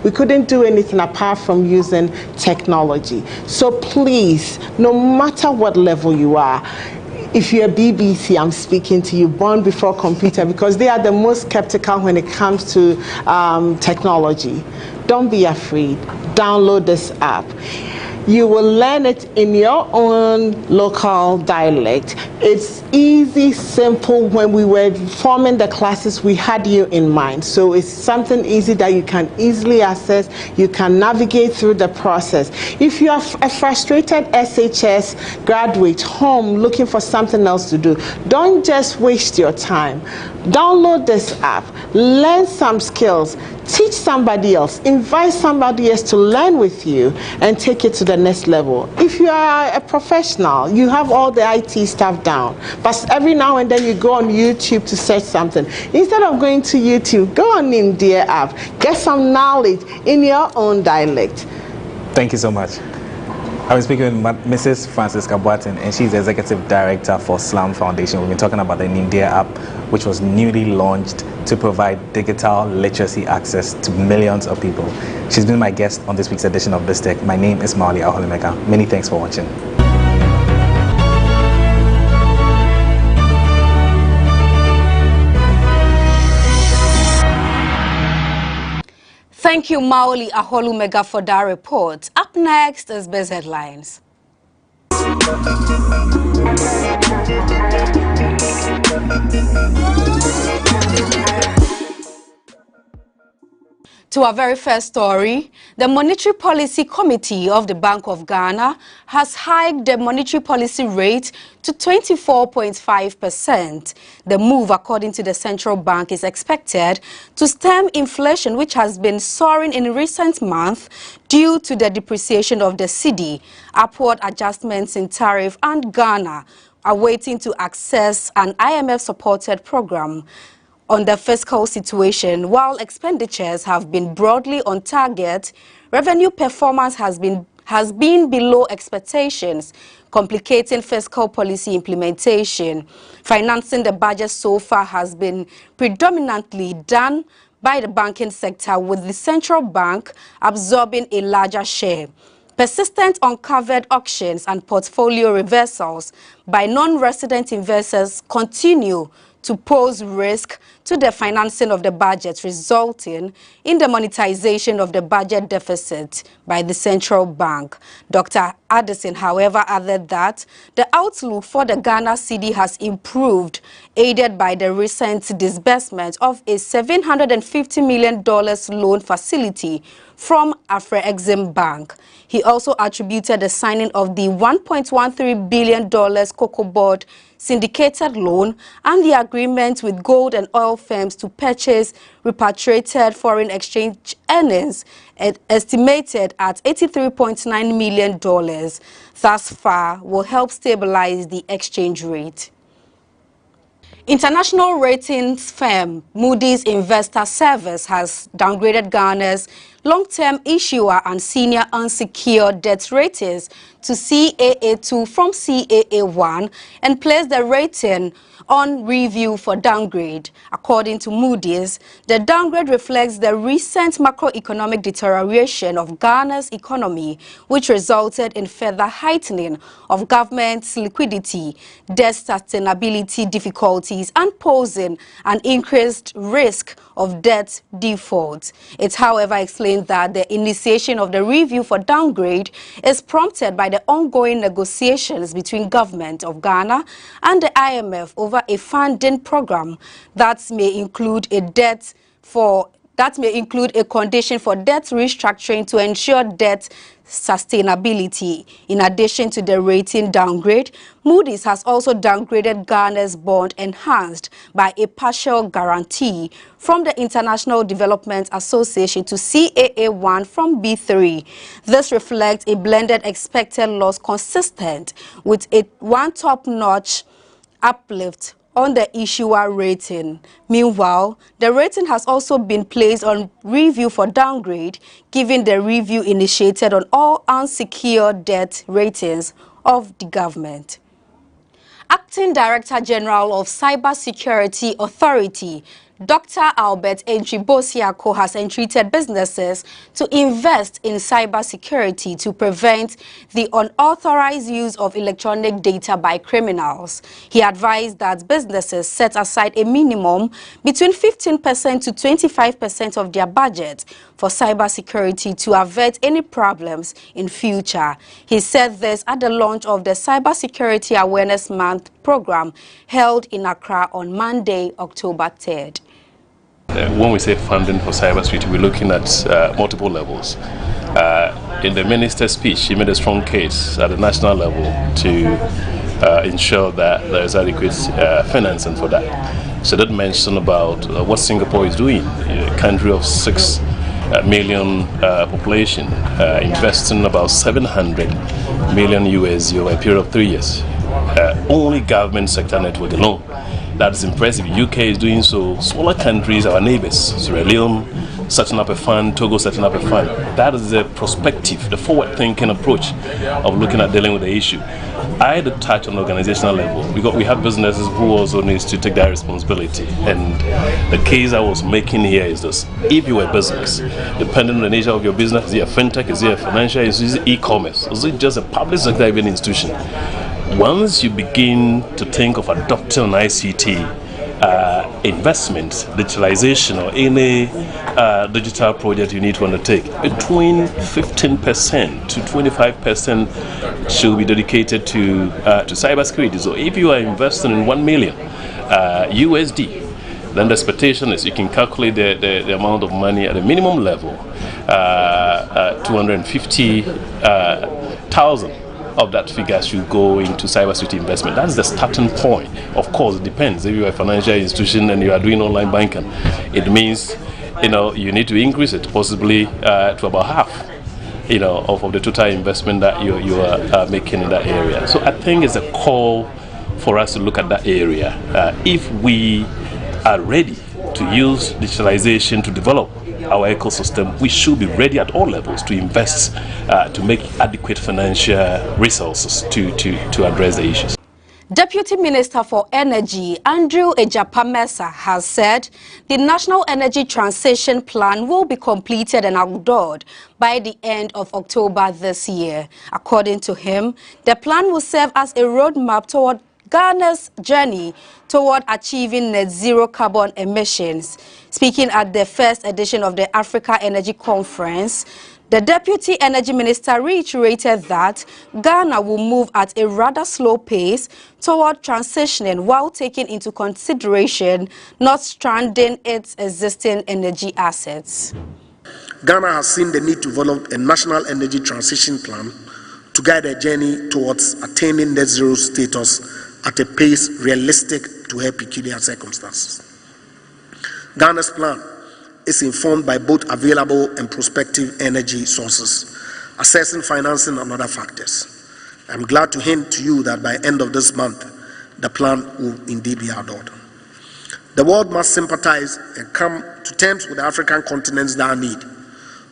P: we couldn't do anything apart from using technology. So please, no matter what level you are, if you're a BBC, I'm speaking to you, born before computer, because they are the most skeptical when it comes to technology. Don't be afraid. Download this app. You will learn it in your own local dialect. It's easy, simple. When we were forming the classes, we had you in mind. So it's something easy that you can easily access. You can navigate through the process. If you are a frustrated SHS graduate home looking for something else to do, don't just waste your time. Download this app, learn some skills, teach somebody else, invite somebody else to learn with you and take it to the next level. If you are a professional, you have all the IT stuff down, but every now and then you go on YouTube to search something. Instead of going to YouTube, go on Nimde3 app, get some knowledge in your own dialect.
O: Thank you so much. I was speaking with Mrs. Francisca Boateng, and she's the Executive Director for Slum Foundation. We've been talking about the Nimde3 app, which was newly launched to provide digital literacy access to millions of people. She's been my guest on this week's edition of BizTech. My name is Maoli Aholemeka. Many thanks for watching.
L: Thank you, Maoli Aholumega, for that report. Up next is Biz Headlines. To our very first story, the Monetary Policy Committee of the Bank of Ghana has hiked the monetary policy rate to 24.5%. The move, according to the central bank, is expected to stem inflation, which has been soaring in recent months due to the depreciation of the cedi, upward adjustments in tariff, and Ghana are waiting to access an IMF-supported program on the fiscal situation. While expenditures have been broadly on target, revenue performance has been below expectations, complicating fiscal policy implementation. Financing the budget so far has been predominantly done by the banking sector, with the central bank absorbing a larger share. Persistent uncovered auctions and portfolio reversals by non-resident investors continue to pose risk to the financing of the budget, resulting in the monetization of the budget deficit by the central bank. Dr. Addison, however, added that the outlook for the Ghana cedi has improved, aided by the recent disbursement of a $750 million loan facility from Afrexim Bank. He also attributed the signing of the $1.13 billion Cocoa Board syndicated loan and the agreement with gold and oil firms to purchase repatriated foreign exchange earnings estimated at $83.9 million thus far will help stabilize the exchange rate. International ratings firm Moody's Investor Service has downgraded Ghana's long-term issuer and senior unsecured debt ratings to CAA2 from CAA1 and placed the rating on review for downgrade. According to Moody's, the downgrade reflects the recent macroeconomic deterioration of Ghana's economy, which resulted in further heightening of government's liquidity, debt sustainability difficulties, and posing an increased risk of debt default. It, however, explained that the initiation of the review for downgrade is prompted by the ongoing negotiations between government of Ghana and the IMF over a funding program that may include a condition for debt restructuring to ensure debt sustainability. In addition to the rating downgrade, Moody's has also downgraded Ghana's bond enhanced by a partial guarantee from the International Development Association to CAA1 from B3. This reflects a blended expected loss consistent with a one top-notch uplift on the issuer rating. Meanwhile, the rating has also been placed on review for downgrade, given the review initiated on all unsecured debt ratings of the government. Acting Director General of Cybersecurity Authority, Dr. Albert Entribosiako has entreated businesses to invest in cybersecurity to prevent the unauthorized use of electronic data by criminals. He advised that businesses set aside a minimum between 15% to 25% of their budget for cybersecurity to avert any problems in future. He said this at the launch of the Cybersecurity Awareness Month program held in Accra on Monday, October 3rd.
I: When we say funding for cybersecurity, we're looking at multiple levels. In the minister's speech, he made a strong case at the national level to ensure that there is adequate financing for that. So that mentioned about what Singapore is doing, a country of 6 million population, investing about 700 million USD over a period of 3 years. Only government sector network alone. That's impressive. UK is doing so. Smaller countries, our neighbors, Sierra Leone setting up a fund, Togo setting up a fund. That is the perspective, the forward-thinking approach of looking at dealing with the issue. I had to touch on the organizational level because we have businesses who also needs to take that responsibility. And the case I was making here is this: if you are a business, depending on the nature of your business, is it a fintech, is it a financial, is it e-commerce, is it just a public sector even institution? Once you begin to think of adopting an ICT investment, digitalization, or any digital project you need to undertake, between 15% to 25% should be dedicated to cybersecurity. So if you are investing in 1 million USD, then the expectation is you can calculate the amount of money at a minimum level, 250,000 of that figure should go into cybersecurity investment. That's the starting point. Of course, it depends. If you're a financial institution and you are doing online banking, it means you need to increase it possibly to about half of the total investment that you are making in that area. So I think it's a call for us to look at that area. If we are ready to use digitalization to develop our ecosystem, we should be ready at all levels to invest, to make adequate financial resources to address the issues.
L: Deputy Minister for Energy, Andrew Ejapamesa, has said the National Energy Transition Plan will be completed and outdoored by the end of October this year. According to him, the plan will serve as a roadmap toward Ghana's journey toward achieving net zero carbon emissions. Speaking at the first edition of the Africa Energy Conference, the Deputy Energy Minister reiterated that Ghana will move at a rather slow pace toward transitioning while taking into consideration not stranding its existing energy assets.
M: Ghana has seen the need to develop a national energy transition plan to guide a journey towards attaining net zero status at a pace realistic to her peculiar circumstances. Ghana's plan is informed by both available and prospective energy sources, assessing financing and other factors. I'm glad to hint to you that by end of this month, the plan will indeed be adored. The world must sympathize and come to terms with the African continent's dire need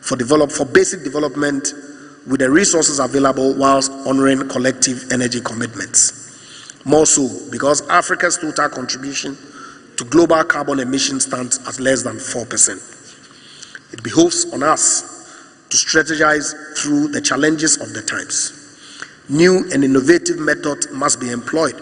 M: for basic development with the resources available whilst honoring collective energy commitments. More so because Africa's total contribution to global carbon emissions stands at less than 4%. It behoves on us to strategize through the challenges of the times. New and innovative methods must be employed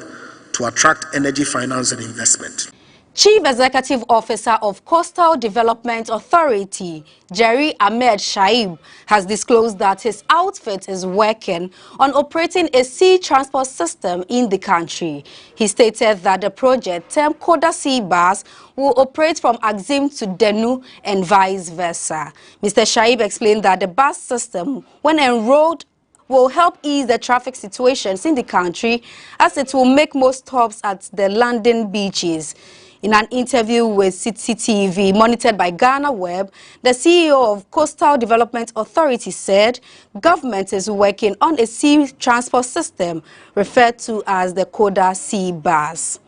M: to attract energy finance and investment.
L: Chief Executive Officer of Coastal Development Authority, Jerry Ahmed Shaib, has disclosed that his outfit is working on operating a sea transport system in the country. He stated that the project, termed Koda Sea Bus, will operate from Axim to Denu and vice versa. Mr. Shaib explained that the bus system, when enrolled, will help ease the traffic situations in the country as it will make most stops at the landing beaches. In an interview with City TV, monitored by GhanaWeb, the CEO of Coastal Development Authority said government is working on a sea transport system referred to as the Coda Sea Bus.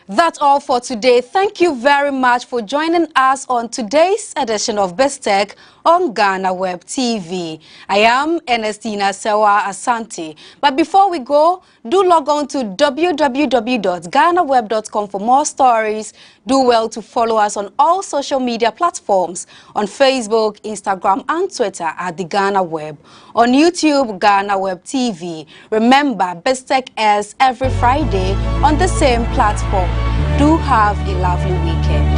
L: That's all for today. Thank you very much for joining us on today's edition of Best Tech on GhanaWeb TV. I am Ernestina Sewa Asante. But before we go, do log on to www.ghanaweb.com for more stories. Do well to follow us on all social media platforms on Facebook, Instagram, and Twitter at the GhanaWeb. On YouTube, GhanaWeb TV. Remember, Best Tech airs every Friday on the same platform. Do have a lovely weekend.